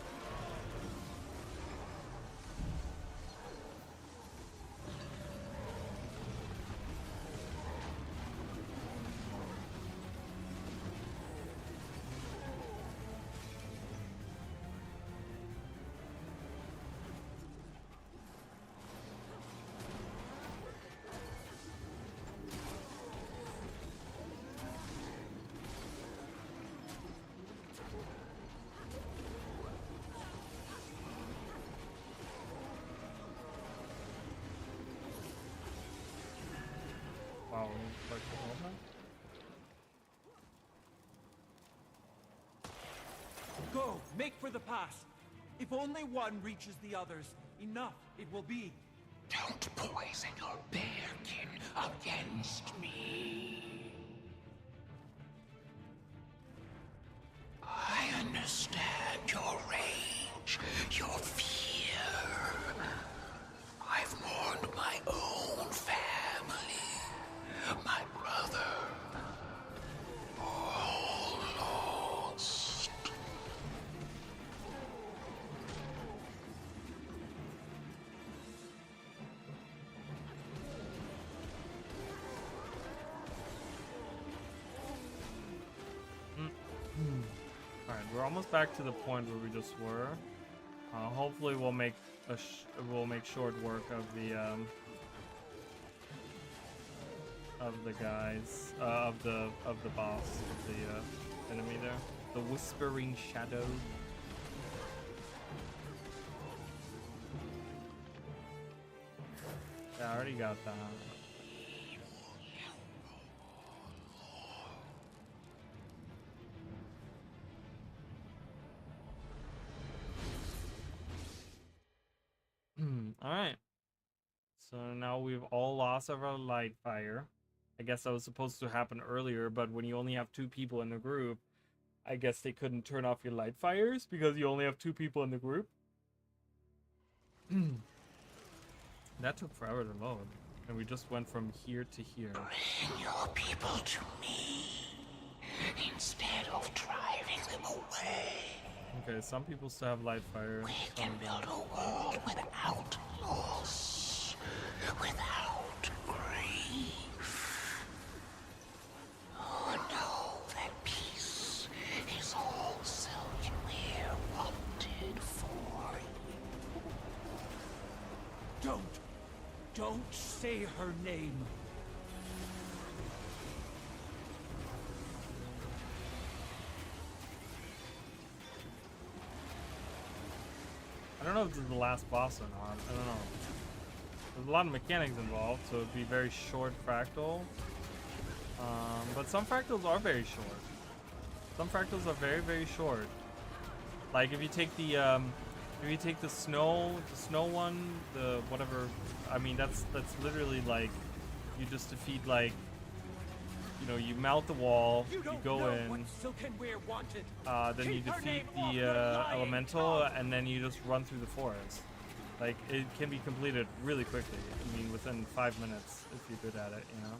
[SPEAKER 1] Oh, like the MOBA?
[SPEAKER 13] Go, make for the pass. If only one reaches the others, enough it will be.
[SPEAKER 19] Don't poison your bearkin against me. I understand your rage, your fear. I've mourned my own family, my brother, all lost.
[SPEAKER 1] Alright, we're almost back to the point where we just were. Hopefully we'll make short work of the guys of the boss, of the enemy there, the Whispering Shadow. Yeah, I already got that. Alright. So now we've all lost our light fire. I guess that was supposed to happen earlier, but when you only have 2 people in the group, I guess they couldn't turn off your light fires because you only have 2 people in the group. That took forever to load. And we just went from here to here.
[SPEAKER 19] Bring your people to me instead of driving them away.
[SPEAKER 1] Okay, some people still have light fire.
[SPEAKER 19] We can build a world without loss, without grief. Oh no, that peace is all Cellular wanted for you.
[SPEAKER 13] Don't say her name.
[SPEAKER 1] I don't know if this is the last boss or not. I don't know. There's a lot of mechanics involved, so it'd be very short fractal. But some fractals are very short. Some fractals are very, very short. Like if you take the snow one, the whatever. I mean, that's literally like you just defeat, like, you know, you melt the wall, you go in, then you defeat the elemental, and then you just run through the forest. Like, it can be completed really quickly. I mean, within 5 minutes if you're good at it, you know.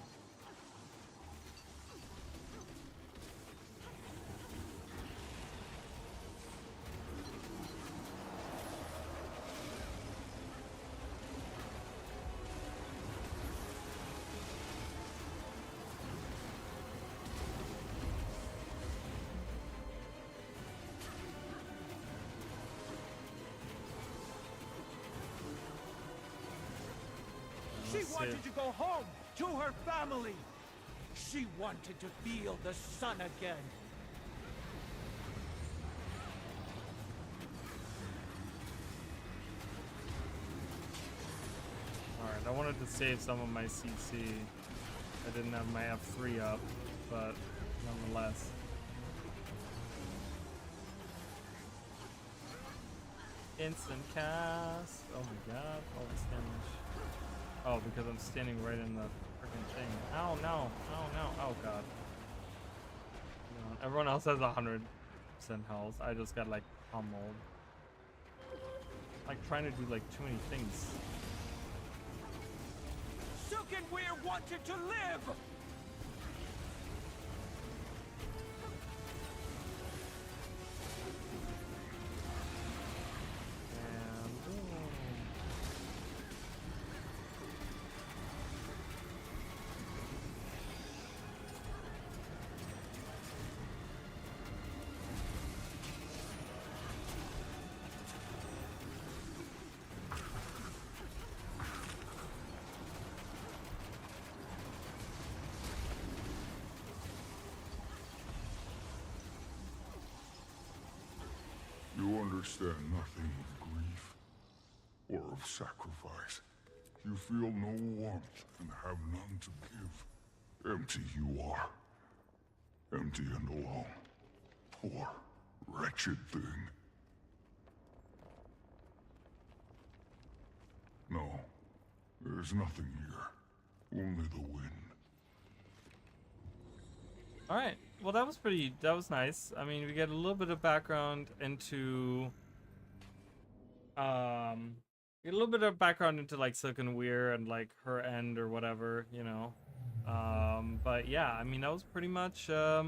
[SPEAKER 13] She wanted to go home, to her family. She wanted to feel the sun again.
[SPEAKER 1] Alright, I wanted to save some of my CC. I didn't have my F3 up, but nonetheless. Instant cast. Oh my god, all this damage. Oh, because I'm standing right in the freaking thing. Oh no, oh no, oh god. No, everyone else has 100% health. I just got like pummeled. Like trying to do like too many things.
[SPEAKER 13] Sukenweir wanted to live!
[SPEAKER 10] You understand nothing of grief or of sacrifice. You feel no warmth and have none to give. Empty you are. Empty and alone. Poor, wretched thing. No, there's nothing here. Only the wind.
[SPEAKER 1] All right. Well, that was nice. I mean, we get a little bit of background into get a little bit of background into like Silicon Weir and like her end or whatever, you know. But yeah, I mean, that was pretty much I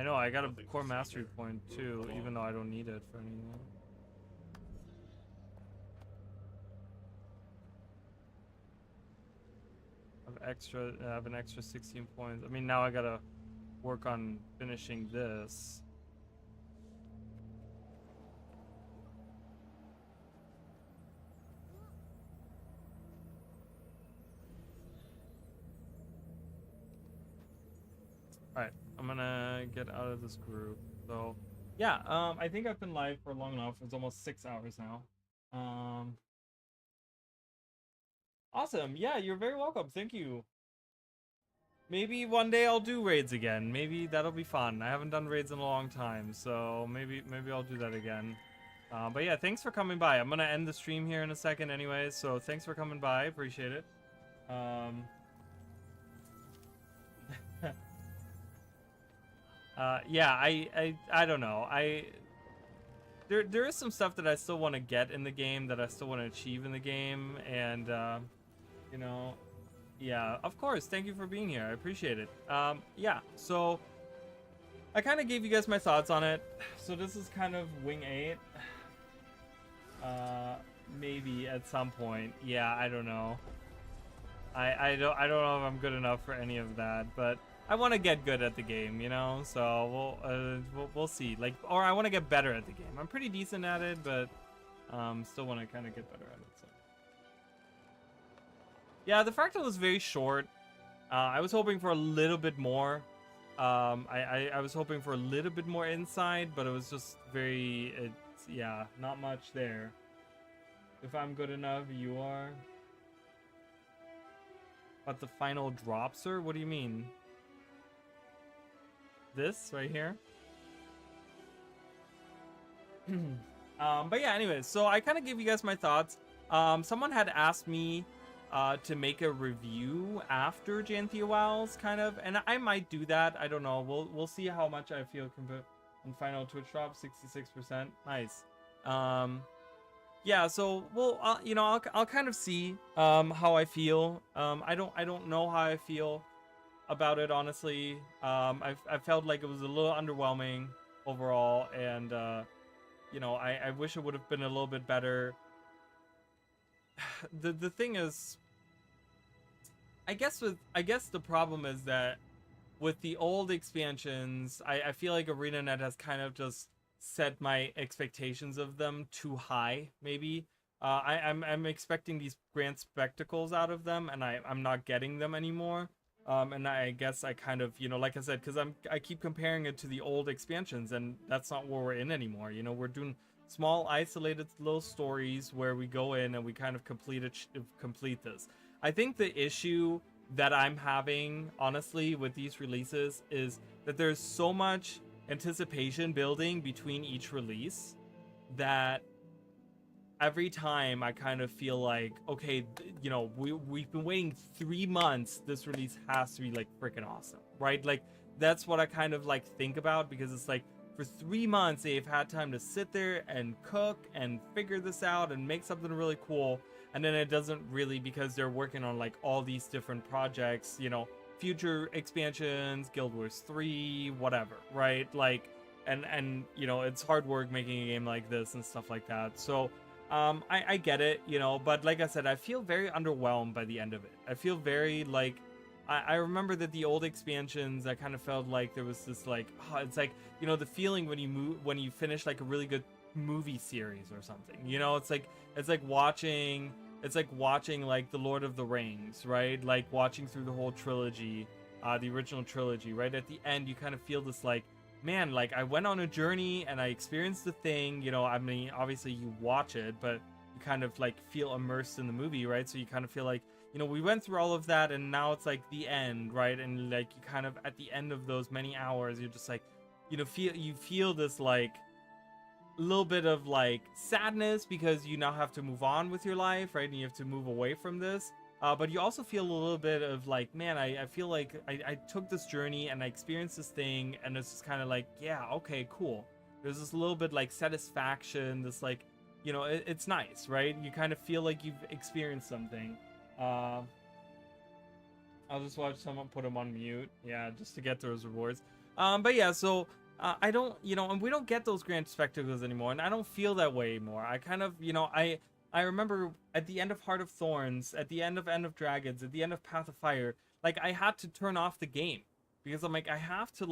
[SPEAKER 1] know I got a core mastery point too, even though I don't need it for anything. I have an extra 16 points. I mean, now I gotta work on finishing this. Alright, I'm gonna get out of this group. So, yeah, I think I've been live for long enough. It's almost 6 hours now. Awesome. Yeah, you're very welcome. Thank you. Maybe one day I'll do raids again. Maybe that'll be fun. I haven't done raids in a long time, so maybe I'll do that again. But yeah, thanks for coming by. I'm gonna end the stream here in a second anyway, so thanks for coming by. Appreciate it. Yeah, I don't know. There is some stuff that I still want to get in the game, that I still want to achieve in the game, and you know, yeah, of course. Thank you for being here. I appreciate it. Yeah, so I kind of gave you guys my thoughts on it. So this is kind of Wing 8. Maybe at some point. Yeah, I don't know. I don't know if I'm good enough for any of that, but I want to get good at the game, you know. So we'll see. Like, or I want to get better at the game. I'm pretty decent at it, but still want to kind of get better at it. So yeah, the fractal was very short. I was hoping for a little bit more. I was hoping for a little bit more insight, but it was just very, yeah, not much there. If I'm good enough, you are. But the final drop, sir? What do you mean? This right here? But yeah, anyways, so I kind of gave you guys my thoughts. Someone had asked me to make a review after Janthir WoWs, kind of, and I might do that. I don't know. We'll see how much I feel compared on final Twitch drop. 66%. Nice. Yeah, so we'll you know, I'll kind of see how I feel. I don't know how I feel about it, honestly. I felt like it was a little underwhelming overall, and you know, I wish it would have been a little bit better. The thing is, I guess the problem is that with the old expansions, I feel like ArenaNet has kind of just set my expectations of them too high, maybe. I'm expecting these grand spectacles out of them, and I'm not getting them anymore. And I guess I kind of, you know, like I said, because I keep comparing it to the old expansions, and that's not where we're in anymore. You know, we're doing small, isolated little stories where we go in and we kind of complete this. I think the issue that I'm having, honestly, with these releases is that there's so much anticipation building between each release that every time I kind of feel like, okay, you know, we've been waiting 3 months. This release has to be like freaking awesome, right? Like, that's what I kind of like think about, because it's like for 3 months they've had time to sit there and cook and figure this out and make something really cool, and then it doesn't really, because they're working on like all these different projects, you know, future expansions, Guild Wars 3, whatever, right? Like, and you know, it's hard work making a game like this and stuff like that. So I get it, you know, but like I said, I feel very underwhelmed by the end of it. I feel very like, I remember that the old expansions, I kind of felt like there was this like, oh, it's like, you know, the feeling when you finish like a really good movie series or something, you know, it's like watching like the Lord of the Rings, right? Like watching through the whole trilogy, the original trilogy, right? At the end, you kind of feel this like, man, like I went on a journey and I experienced the thing, you know. I mean, obviously you watch it, but you kind of like feel immersed in the movie, right? So you kind of feel like, you know, we went through all of that and now it's like the end, right? And like you kind of at the end of those many hours, you're just like, you know, you feel this like a little bit of like sadness because you now have to move on with your life, right? And you have to move away from this. But you also feel a little bit of like, man, I feel like I took this journey and I experienced this thing, and it's just kind of like, yeah, okay, cool. There's this little bit like satisfaction, this like, you know, it's nice, right? You kind of feel like you've experienced something. I'll just watch someone put them on mute, yeah, just to get those rewards. But yeah, so I don't, you know, and we don't get those grand spectacles anymore, and I don't feel that way anymore. I kind of, you know, I remember at the end of Heart of Thorns, at the end of Dragons, at the end of Path of Fire, like I had to turn off the game because I'm like, I have to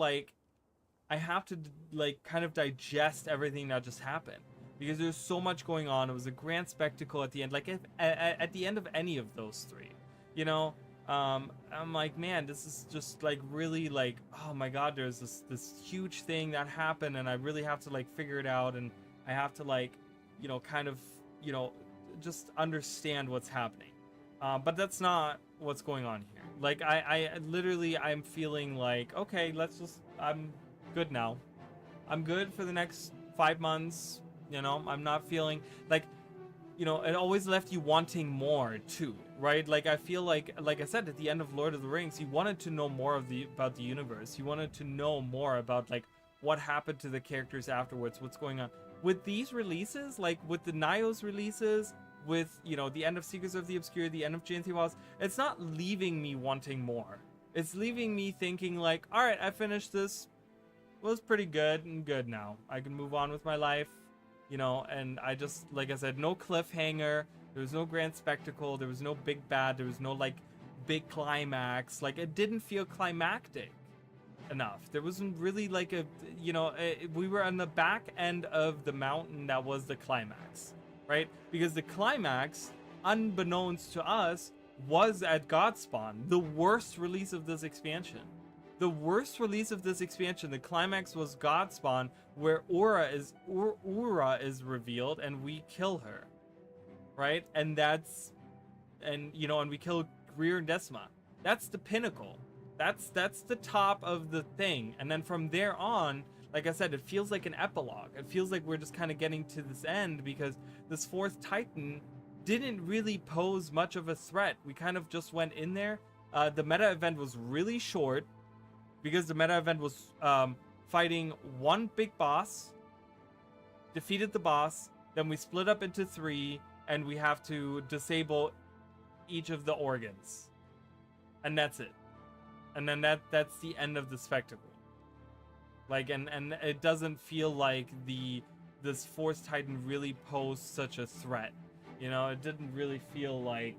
[SPEAKER 1] kind of digest everything that just happened because there's so much going on. It was a grand spectacle at the end, like at the end of any of those three, you know. I'm like, man, this is just like really like, oh my god, there's this huge thing that happened and I really have to like figure it out, and I have to like, you know, kind of, you know, just understand what's happening. But that's not what's going on here. Like I literally, I'm feeling like, okay, I'm good now. I'm good for the next 5 months. You know, I'm not feeling like, you know, it always left you wanting more too, right? Like I feel like I said at the end of Lord of the Rings, you wanted to know more about the universe. You wanted to know more about like what happened to the characters afterwards, what's going on. With these releases, like with the Nioh's releases, with, you know, the end of Secrets of the Obscure, the end of Janthir Wilds, it's not leaving me wanting more. It's leaving me thinking like, all right, I finished this. It was pretty good and good now. I can move on with my life, you know, and I just, like I said, no cliffhanger. There was no grand spectacle. There was no big bad. There was no like big climax. Like it didn't feel climactic enough. There wasn't really like a, you know, we were on the back end of the mountain that was the climax, right? Because the climax, unbeknownst to us, was at Godspawn, the worst release of this expansion. The worst release of this expansion, the climax was Godspawn, where Ura is revealed and we kill her, right? And that's, and you know, and we kill Greer and Decima. That's the pinnacle. That's the top of the thing. And then from there on, like I said, it feels like an epilogue. It feels like we're just kind of getting to this end because this fourth Titan didn't really pose much of a threat. We kind of just went in there. The meta event was really short because the meta event was fighting one big boss, defeated the boss, then we split up into 3, and we have to disable each of the organs. And that's it. And then that's the end of the spectacle. Like, and it doesn't feel like this fourth Titan really posed such a threat. You know, it didn't really feel like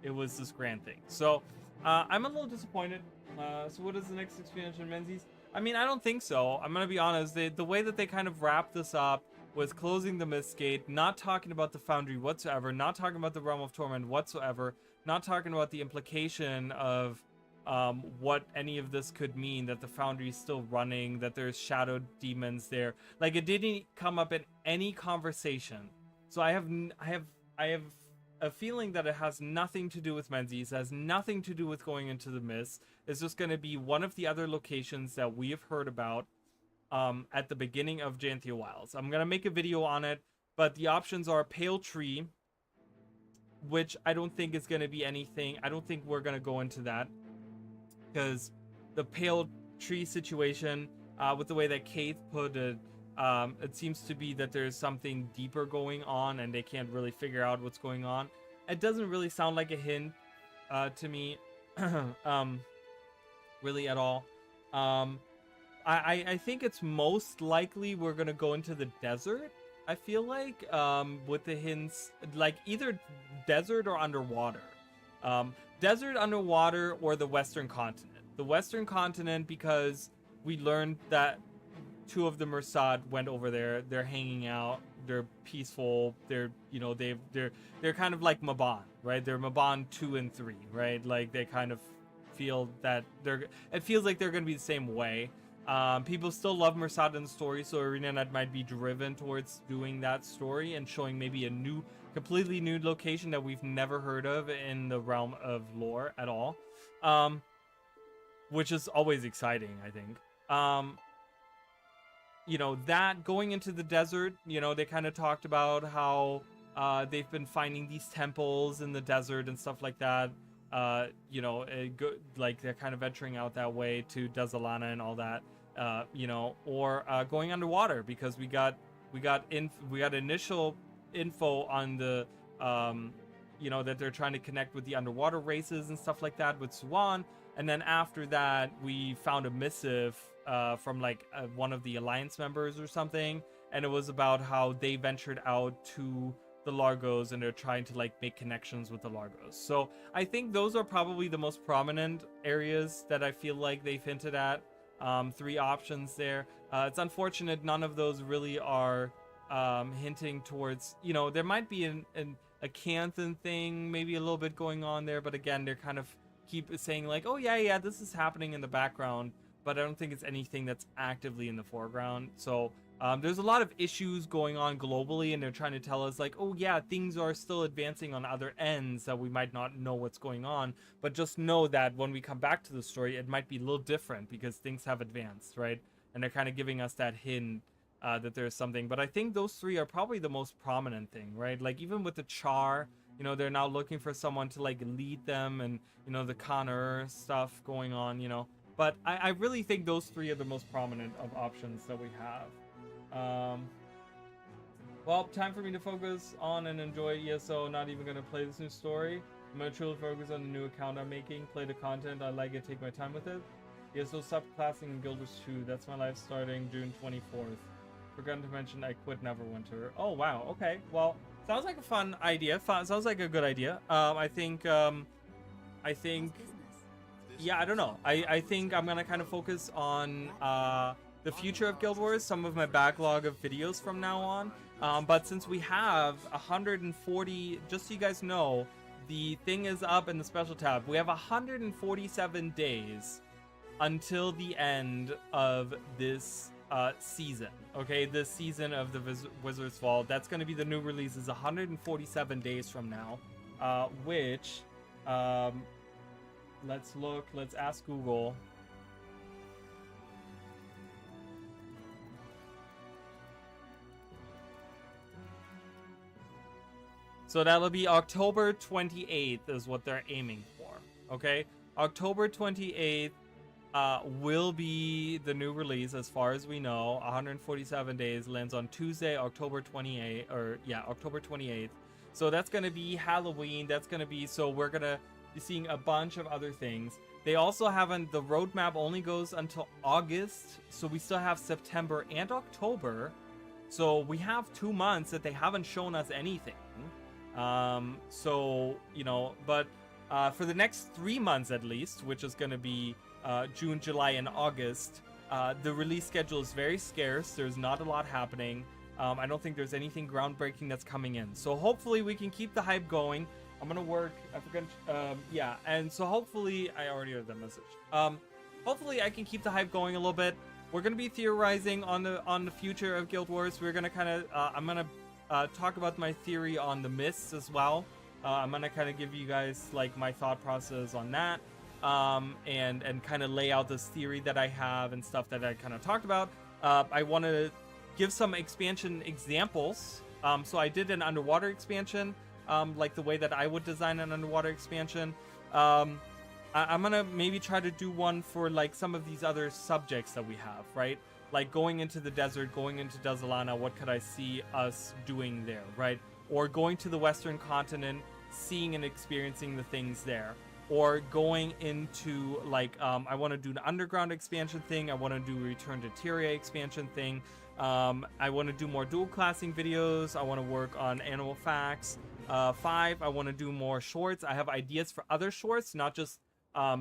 [SPEAKER 1] it was this grand thing. So, I'm a little disappointed. So what is the next expansion, Menzies? I mean, I don't think so. I'm gonna be honest. The way that they kind of wrapped this up with closing the Mistgate, not talking about the Foundry whatsoever, not talking about the Realm of Torment whatsoever, not talking about the implication of what any of this could mean, that the Foundry is still running, that there's shadow demons there. Like, it didn't come up in any conversation. So I have a feeling that it has nothing to do with Menzies, has nothing to do with going into the Mist. It's just going to be one of the other locations that we have heard about at the beginning of Janthir Wilds. I'm going to make a video on it, but the options are Pale Tree, which I don't think is going to be anything. I don't think we're going to go into that, because the Pale Tree situation, with the way that Keith put it, it seems to be that there's something deeper going on and they can't really figure out what's going on. It doesn't really sound like a hint to me, really at all. I think it's most likely we're gonna go into the desert. I feel like, with the hints, like either desert or underwater. Desert, underwater, or the Western continent. The Western continent, because we learned that 2 of the Mersad went over there. They're hanging out. They're peaceful. They're, you know, they're kind of like Mabon, right? They're Mabon 2 and 3, right? Like, they kind of feel that it feels like they're going to be the same way. People still love Mersat in the story, so ArenaNet might be driven towards doing that story and showing maybe a completely new location that we've never heard of in the realm of lore at all. Which is always exciting, I think. You know, that going into the desert, you know, they kind of talked about how they've been finding these temples in the desert and stuff like that. You know, like they're kind of venturing out that way to Desolana and all that. You know, or going underwater, because we got initial info on the you know, that they're trying to connect with the underwater races and stuff like that with Suwan. And then after that, we found a missive from like one of the Alliance members or something, and it was about how they ventured out to the Largos and they're trying to like make connections with the Largos. So I think those are probably the most prominent areas that I feel like they've hinted at. 3 options there. It's unfortunate none of those really are hinting towards, you know, there might be a Canthan thing, maybe a little bit going on there, but again, they're kind of keep saying like, oh yeah, this is happening in the background, but I don't think it's anything that's actively in the foreground. So there's a lot of issues going on globally, and they're trying to tell us like, oh yeah, things are still advancing on other ends that we might not know what's going on, but just know that when we come back to the story, it might be a little different because things have advanced, right? And they're kind of giving us that hint that there's something. But I think those 3 are probably the most prominent thing, right? Like even with the Char, you know, they're now looking for someone to like lead them, and you know, the Connor stuff going on, you know. But I really think those 3 are the most prominent of options that we have. Well, time for me to focus on and enjoy ESO. Not even gonna play this new story. I'm gonna truly focus on the new account I'm making, play the content I like it, take my time with it. ESO subclassing in Guild Wars 2. That's my life starting June 24th. Forgot to mention I quit Neverwinter. Oh wow, okay. Well, sounds like a fun idea. Sounds like a good idea. I think yeah, I don't know. I think I'm gonna kind of focus on the future of Guild Wars, some of my backlog of videos from now on. But since we have 140, just so you guys know, the thing is up in the special tab. We have 147 days until the end of this season. Okay, this season of the Wizard's Fall. That's going to be the new release is 147 days from now, which let's ask Google. So that'll be October 28th is what they're aiming for. Okay, October 28th will be the new release as far as we know. 147 days, lands on Tuesday, October 28th, or yeah, October 28th. So that's going to be Halloween. That's going to be, so we're going to be seeing a bunch of other things. They also haven't, the roadmap only goes until August. So we still have September and October. So we have 2 months that they haven't shown us anything. So, you know, but for the next 3 months at least, which is going to be June, July, and August, the release schedule is very scarce. There's not a lot happening. I don't think there's anything groundbreaking that's coming in. So hopefully we can keep the hype going. I'm gonna work. I forgot. Yeah, and so hopefully I already heard that message. Hopefully I can keep the hype going a little bit. We're gonna be theorizing on the future of Guild Wars. We're gonna kind of. I'm gonna talk about my theory on the mists as well. I'm gonna kind of give you guys like my thought process on that. And kind of lay out this theory that I have and stuff that I kind of talked about. I want to give some expansion examples. So I did an underwater expansion, like the way that I would design an underwater expansion. I'm gonna maybe try to do one for like some of these other subjects that we have, right? Like going into the desert, going into Desolana, what could I see us doing there, right? Or going to the Western continent, seeing and experiencing the things there. Or going into like I want to do an underground expansion thing. I want to do a Return to Tyria expansion thing. I want to do more dual classing videos. I want to work on Animal Facts 5. I want to do more shorts. I have ideas for other shorts, not just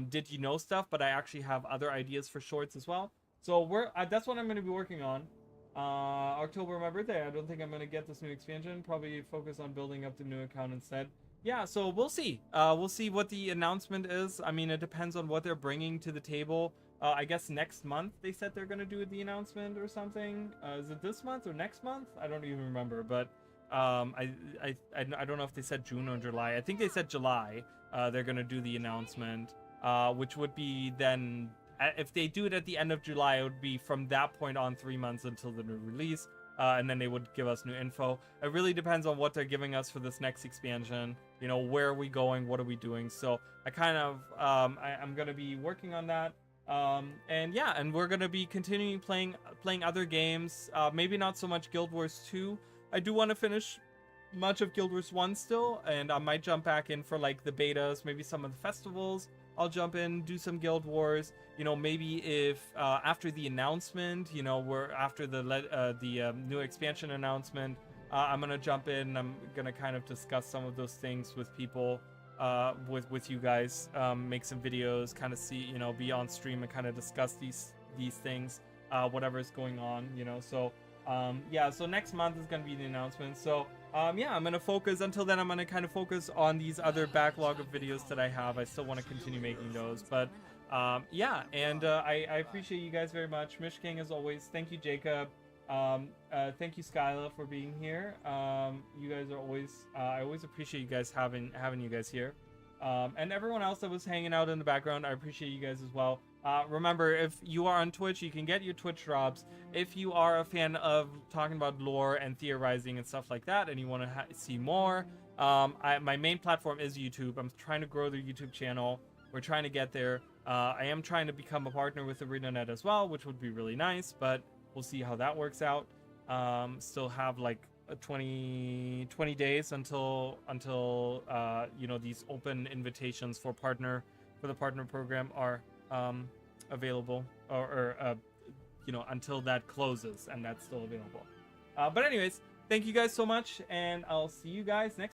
[SPEAKER 1] did you know stuff, but I actually have other ideas for shorts as well. So that's what I'm going to be working on. October, my birthday. I don't think I'm going to get this new expansion. Probably focus on building up the new account instead. Yeah, so we'll see. We'll see what the announcement is. I mean, it depends on what they're bringing to the table I guess next month they said they're gonna do the announcement or something. Is it this month or next month? I don't even remember, but I don't know if they said June or July. I think they said July. They're gonna do the announcement, which would be then, if they do it at the end of July, it would be from that point on 3 months until the new release, and then they would give us new info. It really depends on what they're giving us for this next expansion. You know, where are we going? What are we doing? So I kind of, I'm gonna be working on that. And yeah, and we're gonna be continuing playing other games. Maybe not so much Guild Wars 2. I do want to finish much of Guild Wars 1 still, and I might jump back in for like the betas, maybe some of the festivals. I'll jump in, do some Guild Wars. You know, maybe if after the announcement, you know, we're after the new expansion announcement, I'm gonna jump in. I'm gonna kind of discuss some of those things with people, with you guys. Make some videos, kind of see, you know, be on stream and kind of discuss these things, whatever is going on, you know. So yeah, so next month is gonna be the announcement. So yeah, I'm gonna focus until then. I'm gonna kind of focus on these other backlog of videos that I have. I still want to continue making those, but yeah, and I appreciate you guys very much. Mish King, as always. Thank you, Jacob. Thank you, Skyla, for being here. You guys are always, I always appreciate you guys having you guys here. And everyone else that was hanging out in the background, I appreciate you guys as well. Remember, if you are on Twitch, you can get your Twitch drops. If you are a fan of talking about lore and theorizing and stuff like that, and you want to see more, my main platform is YouTube. I'm trying to grow the YouTube channel. We're trying to get there. I am trying to become a partner with ArenaNet as well, which would be really nice, but we'll see how that works out. Still have like 20 days until you know, these open invitations for the partner program are available, or you know, until that closes, and that's still available. But anyways, thank you guys so much, and I'll see you guys next